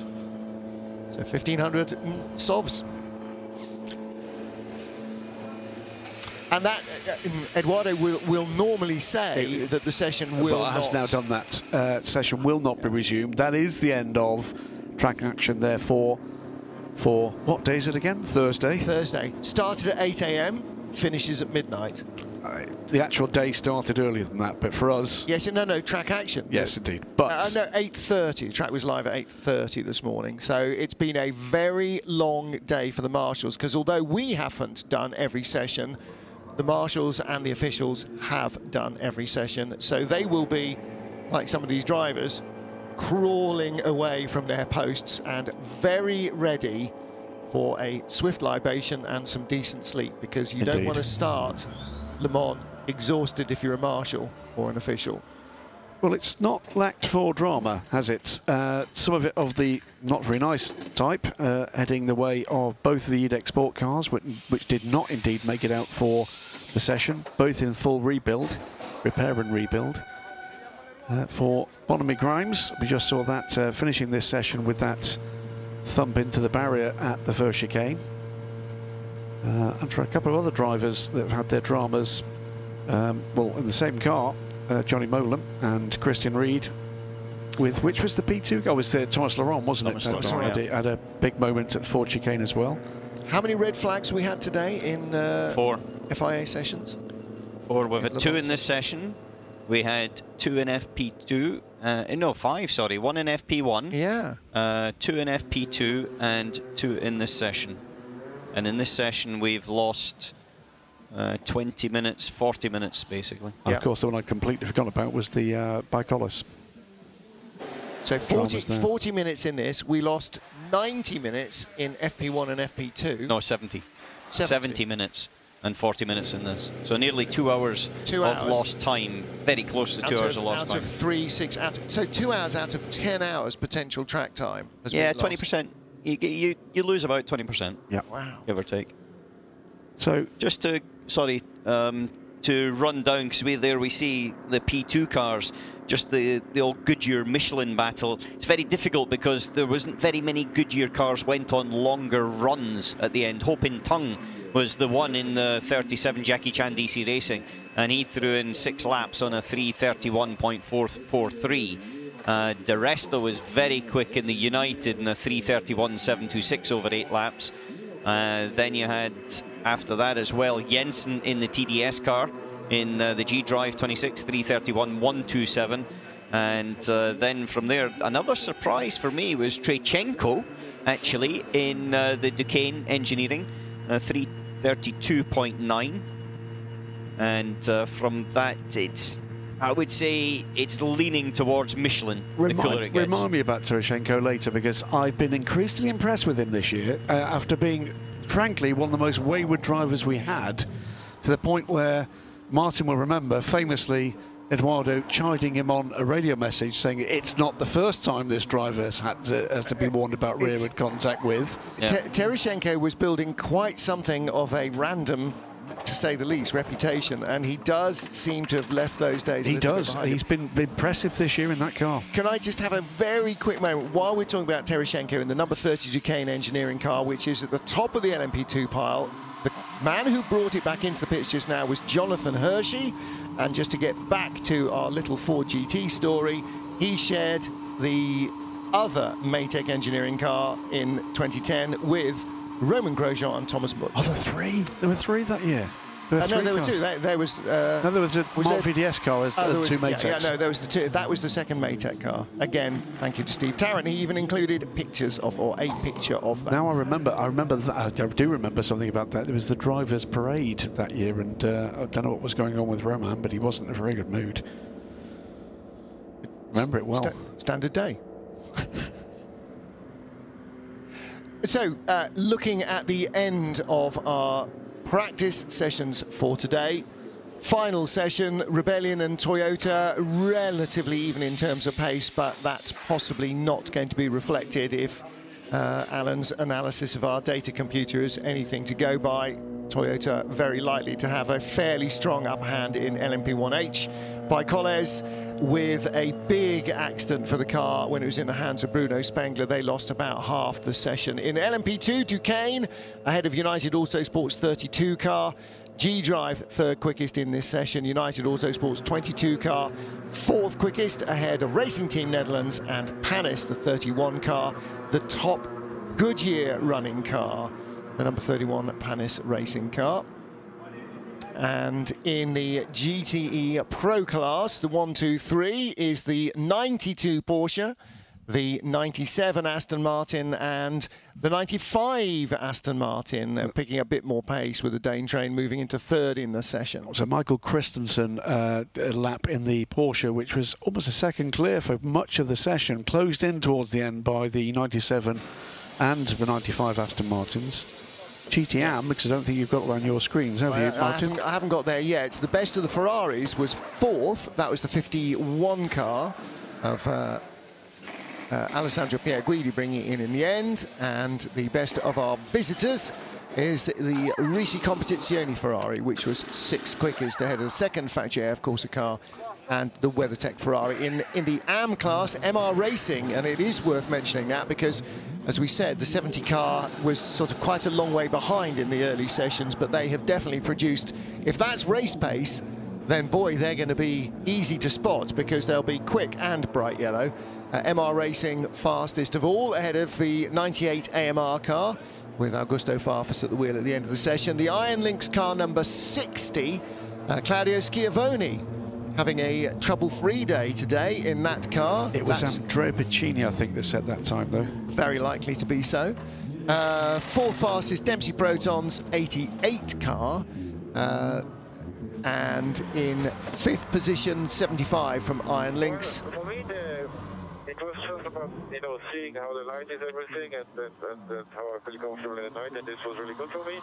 So 1,500 sovs. And that, Eduardo will normally say that the session will not. Has now done that. Session will not be resumed. That is the end of track action, therefore, for what day is it again? Thursday? Thursday. Started at 8 AM, finishes at midnight. The actual day started earlier than that, but for us... Yes, no, track action. Yes, indeed. But... no, 8:30. The track was live at 8:30 this morning. So it's been a very long day for the marshals, because although we haven't done every session, the marshals and the officials have done every session. So they will be, like some of these drivers, crawling away from their posts and very ready for a swift libation and some decent sleep, because you don't want to start Le Mans exhausted if you're a marshal or an official. Well, it's not lacked for drama, has it? Some of it of the not very nice type, heading the way of both of the EDEC Sport cars, which did not indeed make it out for the session, both in full rebuild, repair and rebuild. For Bonamy Grimes, we just saw that finishing this session with that thump into the barrier at the first chicane. And for a couple of other drivers that have had their dramas, well, in the same car, Johnny Molan and Christian Reed, with which was the P2 car? Was Thomas Laurent, wasn't it? Had a big moment at the Ford chicane as well. How many red flags we had today in 4 FIA sessions? 4. We've had 2 in this session. We had 2 in FP2. No, 5, sorry. 1 in FP1. Yeah. 2 in FP2 and 2 in this session. And in this session, we've lost 20 minutes, 40 minutes, basically. And of course, the one I completely forgot about was the by Colles. So 40 minutes in this. We lost 90 minutes in FP1 and FP2. No, 70. 70 minutes and 40 minutes in this. So nearly 2 hours of lost time, very close to 2 hours of lost time. Out of 3, 6, so 2 hours out of 10 hours potential track time. Yeah, 20%. You lose about 20%. Yeah. Wow. Give or take. So just to, to run down, because we see the P2 cars, just the old Goodyear Michelin battle. It's very difficult because there wasn't very many Goodyear cars went on longer runs at the end. Hopin Tung was the one in the 37 Jackie Chan DC Racing, and he threw in 6 laps on a 3:31.443. De Resta was very quick in the United in a 3:31.726 over 8 laps. Then you had after that as well. Jensen in the TDS car in the G-Drive 26, 3:31, 1:27. And then from there, another surprise for me was Trechenko, actually, in the Duquesne Engineering, 3:32.9. And from that, I would say it's leaning towards Michelin. Remind me about Trechenko later, because I've been increasingly impressed with him this year, after being, frankly, one of the most wayward drivers we had, to the point where Martin will remember, famously, Eduardo chiding him on a radio message saying it's not the first time this driver has had to be warned about rearward contact with. Trechenko was building quite something of a random, to say the least, reputation, and he does seem to have left those days. He does. He's been impressive this year in that car. Can I just have a very quick moment while we're talking about Trechenko in the number 30 Duquesne Engineering car, which is at the top of the LMP2 pile? The man who brought it back into the pits just now was Jonathan Hershey. And just to get back to our little Ford GT story, he shared the other Maytech engineering car in 2010 with Roman Grosjean and Thomas Mutt. Oh, there were three that year. No, there were two. There was. No, there was a Mark VDS car as two Maytechs. Yeah, no, there was the two. That was the second Maytech car. Again, thank you to Steve Tarrant. He even included pictures of, or a picture of that. Now I remember that. I do remember something about that. It was the drivers' parade that year, and I don't know what was going on with Roman, but he wasn't in a very good mood. Remember it well. Standard day. So, looking at the end of our practice sessions for today. Final session, Rebellion and Toyota relatively even in terms of pace, but that's possibly not going to be reflected if Alan's analysis of our data computer is anything to go by. Toyota very likely to have a fairly strong upper hand in LMP1H by Colles, with a big accident for the car when it was in the hands of Bruno Spengler. They lost about half the session. In LMP2, Duquesne ahead of United Autosport's 32 car. G-Drive third quickest in this session. United Autosport's 22 car fourth quickest ahead of Racing Team Netherlands and Panis, the 31 car, the top Goodyear running car, the number 31 Panis racing car. And in the GTE Pro class, the 1, 2, 3 is the 92 Porsche, the 97 Aston Martin, and the 95 Aston Martin, picking a bit more pace with the Dane train moving into third in the session. So Michael Christensen a lap in the Porsche, which was almost a second clear for much of the session, closed in towards the end by the 97 and the 95 Aston Martins. GTM, because I don't think you've got it on your screens, have you, Martin? I haven't got there yet. The best of the Ferraris was fourth. That was the 51 car of Alessandro Pierguidi bringing it in the end. And the best of our visitors is the Ricci Competizione Ferrari, which was sixth quickest ahead of the second Factory Air Corsa car and the WeatherTech Ferrari. In the AM class, MR Racing, and it is worth mentioning that because, as we said, the 70 car was sort of quite a long way behind in the early sessions, but they have definitely produced, if that's race pace, then boy, they're going to be easy to spot because they'll be quick and bright yellow. MR Racing fastest of all, ahead of the 98 AMR car, with Augusto Farfus at the wheel at the end of the session. The Iron Lynx car number 60, Claudio Schiavone, having a trouble-free day today in that car. It was Andrea Piccini, I think, that set that time, though. Very likely to be so. Fourth fastest, Dempsey Proton's 88 car. And in fifth position, 75 from Iron Lynx. For me, it was just about, seeing how the light is everything and how I feel comfortable at night, and this was really good for me.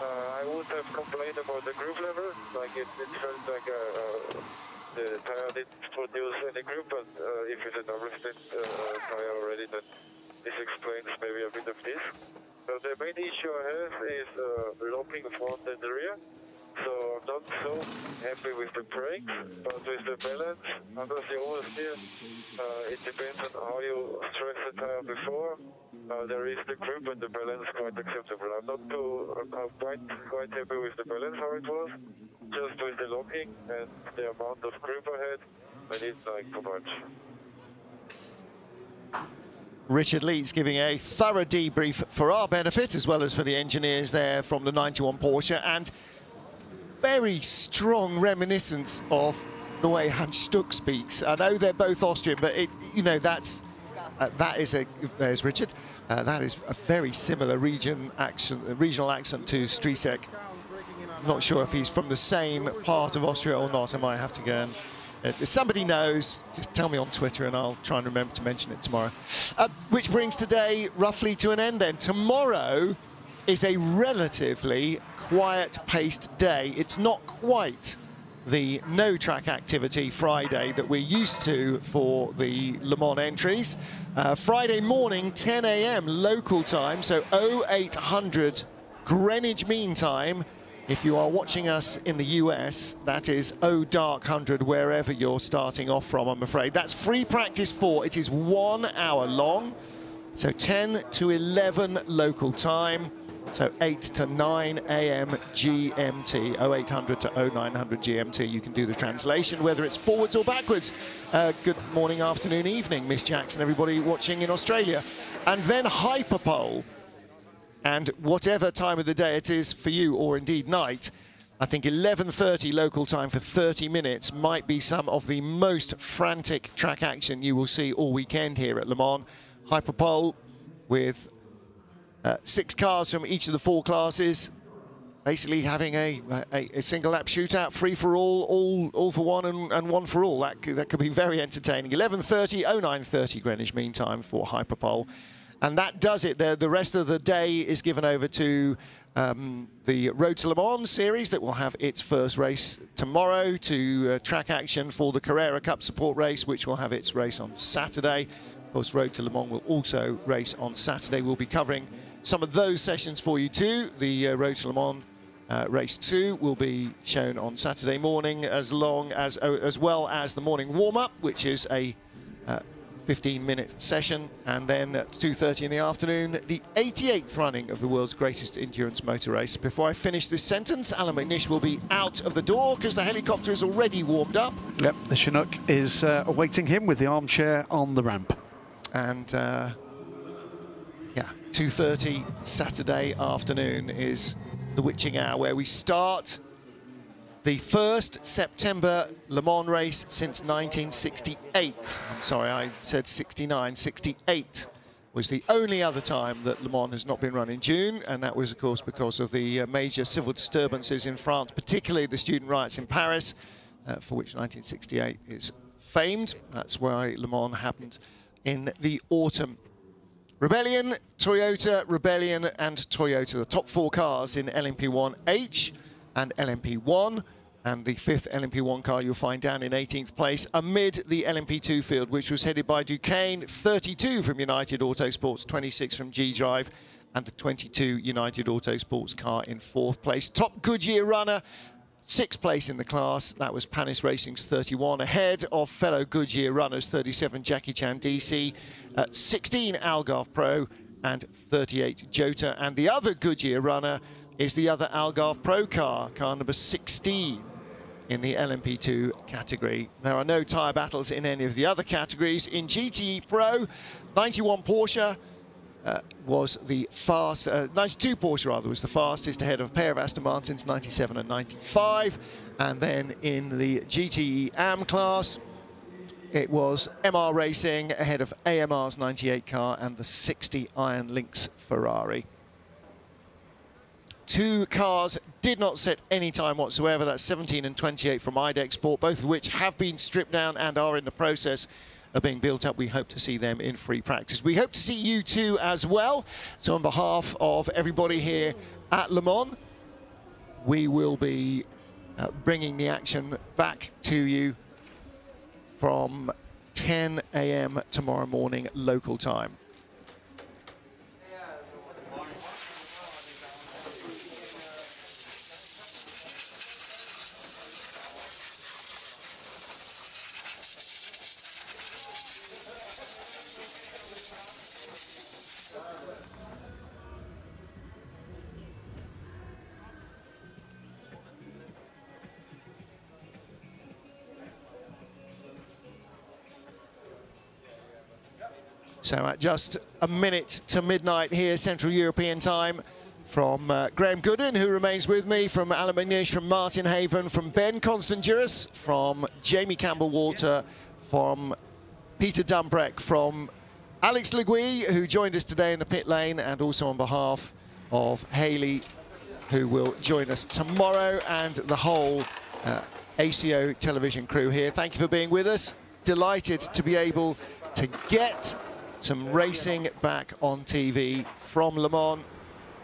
I would have complained about the group level, like it felt like the tire didn't produce any group, but if it's a double split tire already, then this explains maybe a bit of this. So the main issue I have is locking front and rear. So I'm not so happy with the brakes, but with the balance, under the oversteer, it depends on how you stress the tire before. There is the grip and the balance quite acceptable. I'm quite happy with the balance how it was. Just with the locking and the amount of grip I had, I didn't like too much. Richard Leeds giving a thorough debrief for our benefit, as well as for the engineers there from the 91 Porsche, and very strong reminiscence of the way Hans Stuck speaks. I know they're both Austrian, but that is there's Richard. That is a very similar regional accent to Strisek. I'm not sure if he's from the same part of Austria or not. I might have to go and... if somebody knows, just tell me on Twitter and I'll try and remember to mention it tomorrow. Which brings today roughly to an end then. Tomorrow is a relatively quiet-paced day. It's not quite the no-track activity Friday that we're used to for the Le Mans entries. Friday morning, 10 a.m. local time, so 0800 Greenwich Mean Time. If you are watching us in the US, that is dark 100 wherever you're starting off from, I'm afraid. That's free practice 4. It is 1 hour long, so 10 to 11 local time, so 8 to 9 a.m. GMT, 0800 to 0900 GMT. You can do the translation, whether it's forwards or backwards. Good morning, afternoon, evening, Miss Jackson, everybody watching in Australia. And then Hyperpole. And whatever time of the day it is for you, or indeed night, I think 11:30 local time for 30 minutes might be some of the most frantic track action you will see all weekend here at Le Mans. Hyperpole with 6 cars from each of the 4 classes, basically having a single lap shootout, free for all for one and one for all. That could be very entertaining. 11:30, 09:30 Greenwich Mean Time for Hyperpole. And that does it. The rest of the day is given over to the Road to Le Mans series that will have its first race tomorrow, to track action for the Carrera Cup support race, which will have its race on Saturday. Of course, Road to Le Mans will also race on Saturday. We'll be covering some of those sessions for you too. The Road to Le Mans race 2 will be shown on Saturday morning, as well as the morning warm-up, which is a 15-minute session, and then at 2:30 in the afternoon, the 88th running of the world's greatest endurance motor race. Before I finish this sentence, Alan McNish will be out of the door because the helicopter is already warmed up. Yep, the Chinook is awaiting him with the armchair on the ramp. And 2:30 Saturday afternoon is the witching hour, where we start the first September Le Mans race since 1968. I'm sorry, I said 69. 68 was the only other time that Le Mans has not been run in June, and that was, of course, because of the major civil disturbances in France, particularly the student riots in Paris, for which 1968 is famed. That's why Le Mans happened in the autumn. Rebellion, Toyota, Rebellion and Toyota, the top 4 cars in LMP1H and LMP1, and the 5th LMP1 car you'll find down in 18th place amid the LMP2 field, which was headed by Duquesne, 32 from United Autosports, 26 from G-Drive, and the 22 United Autosports car in 4th place. Top Goodyear runner, 6th place in the class, that was Panis Racing's 31, ahead of fellow Goodyear runners, 37 Jackie Chan DC, 16 Algarve Pro, and 38 Jota, and the other Goodyear runner is the other Algarve Pro car number 16 in the LMP2 category. There are no tyre battles in any of the other categories. In GTE Pro, 91 Porsche was the fast, 92 Porsche rather was the fastest, ahead of a pair of Aston Martins, 97 and 95. And then in the GTE AM class, it was MR Racing ahead of AMR's 98 car and the 60 Iron Lynx Ferrari. 2 cars did not set any time whatsoever. That's 17 and 28 from IDEC Sport, both of which have been stripped down and are in the process of being built up. We hope to see them in free practice. We hope to see you too as well. So on behalf of everybody here at Le Mans, we will be bringing the action back to you from 10 a.m. tomorrow morning local time. So at just a minute to midnight here, Central European time, from Graham Gooden, who remains with me, from Alan McNish, from Martin Haven, from Ben Constanduris, from Jamie Campbell-Walter, from Peter Dumbreck, from Alex Le Gui, who joined us today in the pit lane, and also on behalf of Hayley, who will join us tomorrow, and the whole ACO television crew here. Thank you for being with us. Delighted to be able to get some racing back on TV from Le Mans,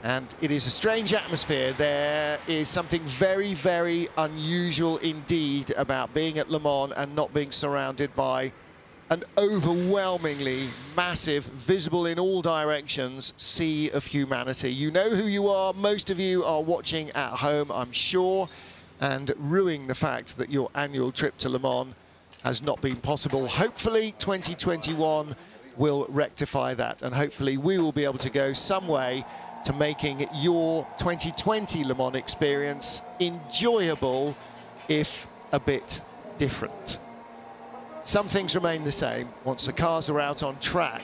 and it is a strange atmosphere. There is something very, very unusual indeed about being at Le Mans and not being surrounded by an overwhelmingly massive, visible in all directions, sea of humanity. You know who you are. Most of you are watching at home, I'm sure, and ruining the fact that your annual trip to Le Mans has not been possible. Hopefully 2021 will rectify that, and hopefully we will be able to go some way to making your 2020 Le Mans experience enjoyable, if a bit different. Some things remain the same. Once the cars are out on track,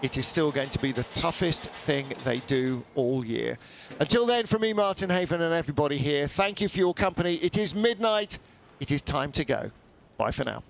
it is still going to be the toughest thing they do all year. Until then, from me, Martin Haven, and everybody here, thank you for your company. It is midnight. It is time to go. Bye for now.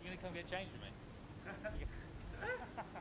You gonna come get changed with me? Ha ha ha.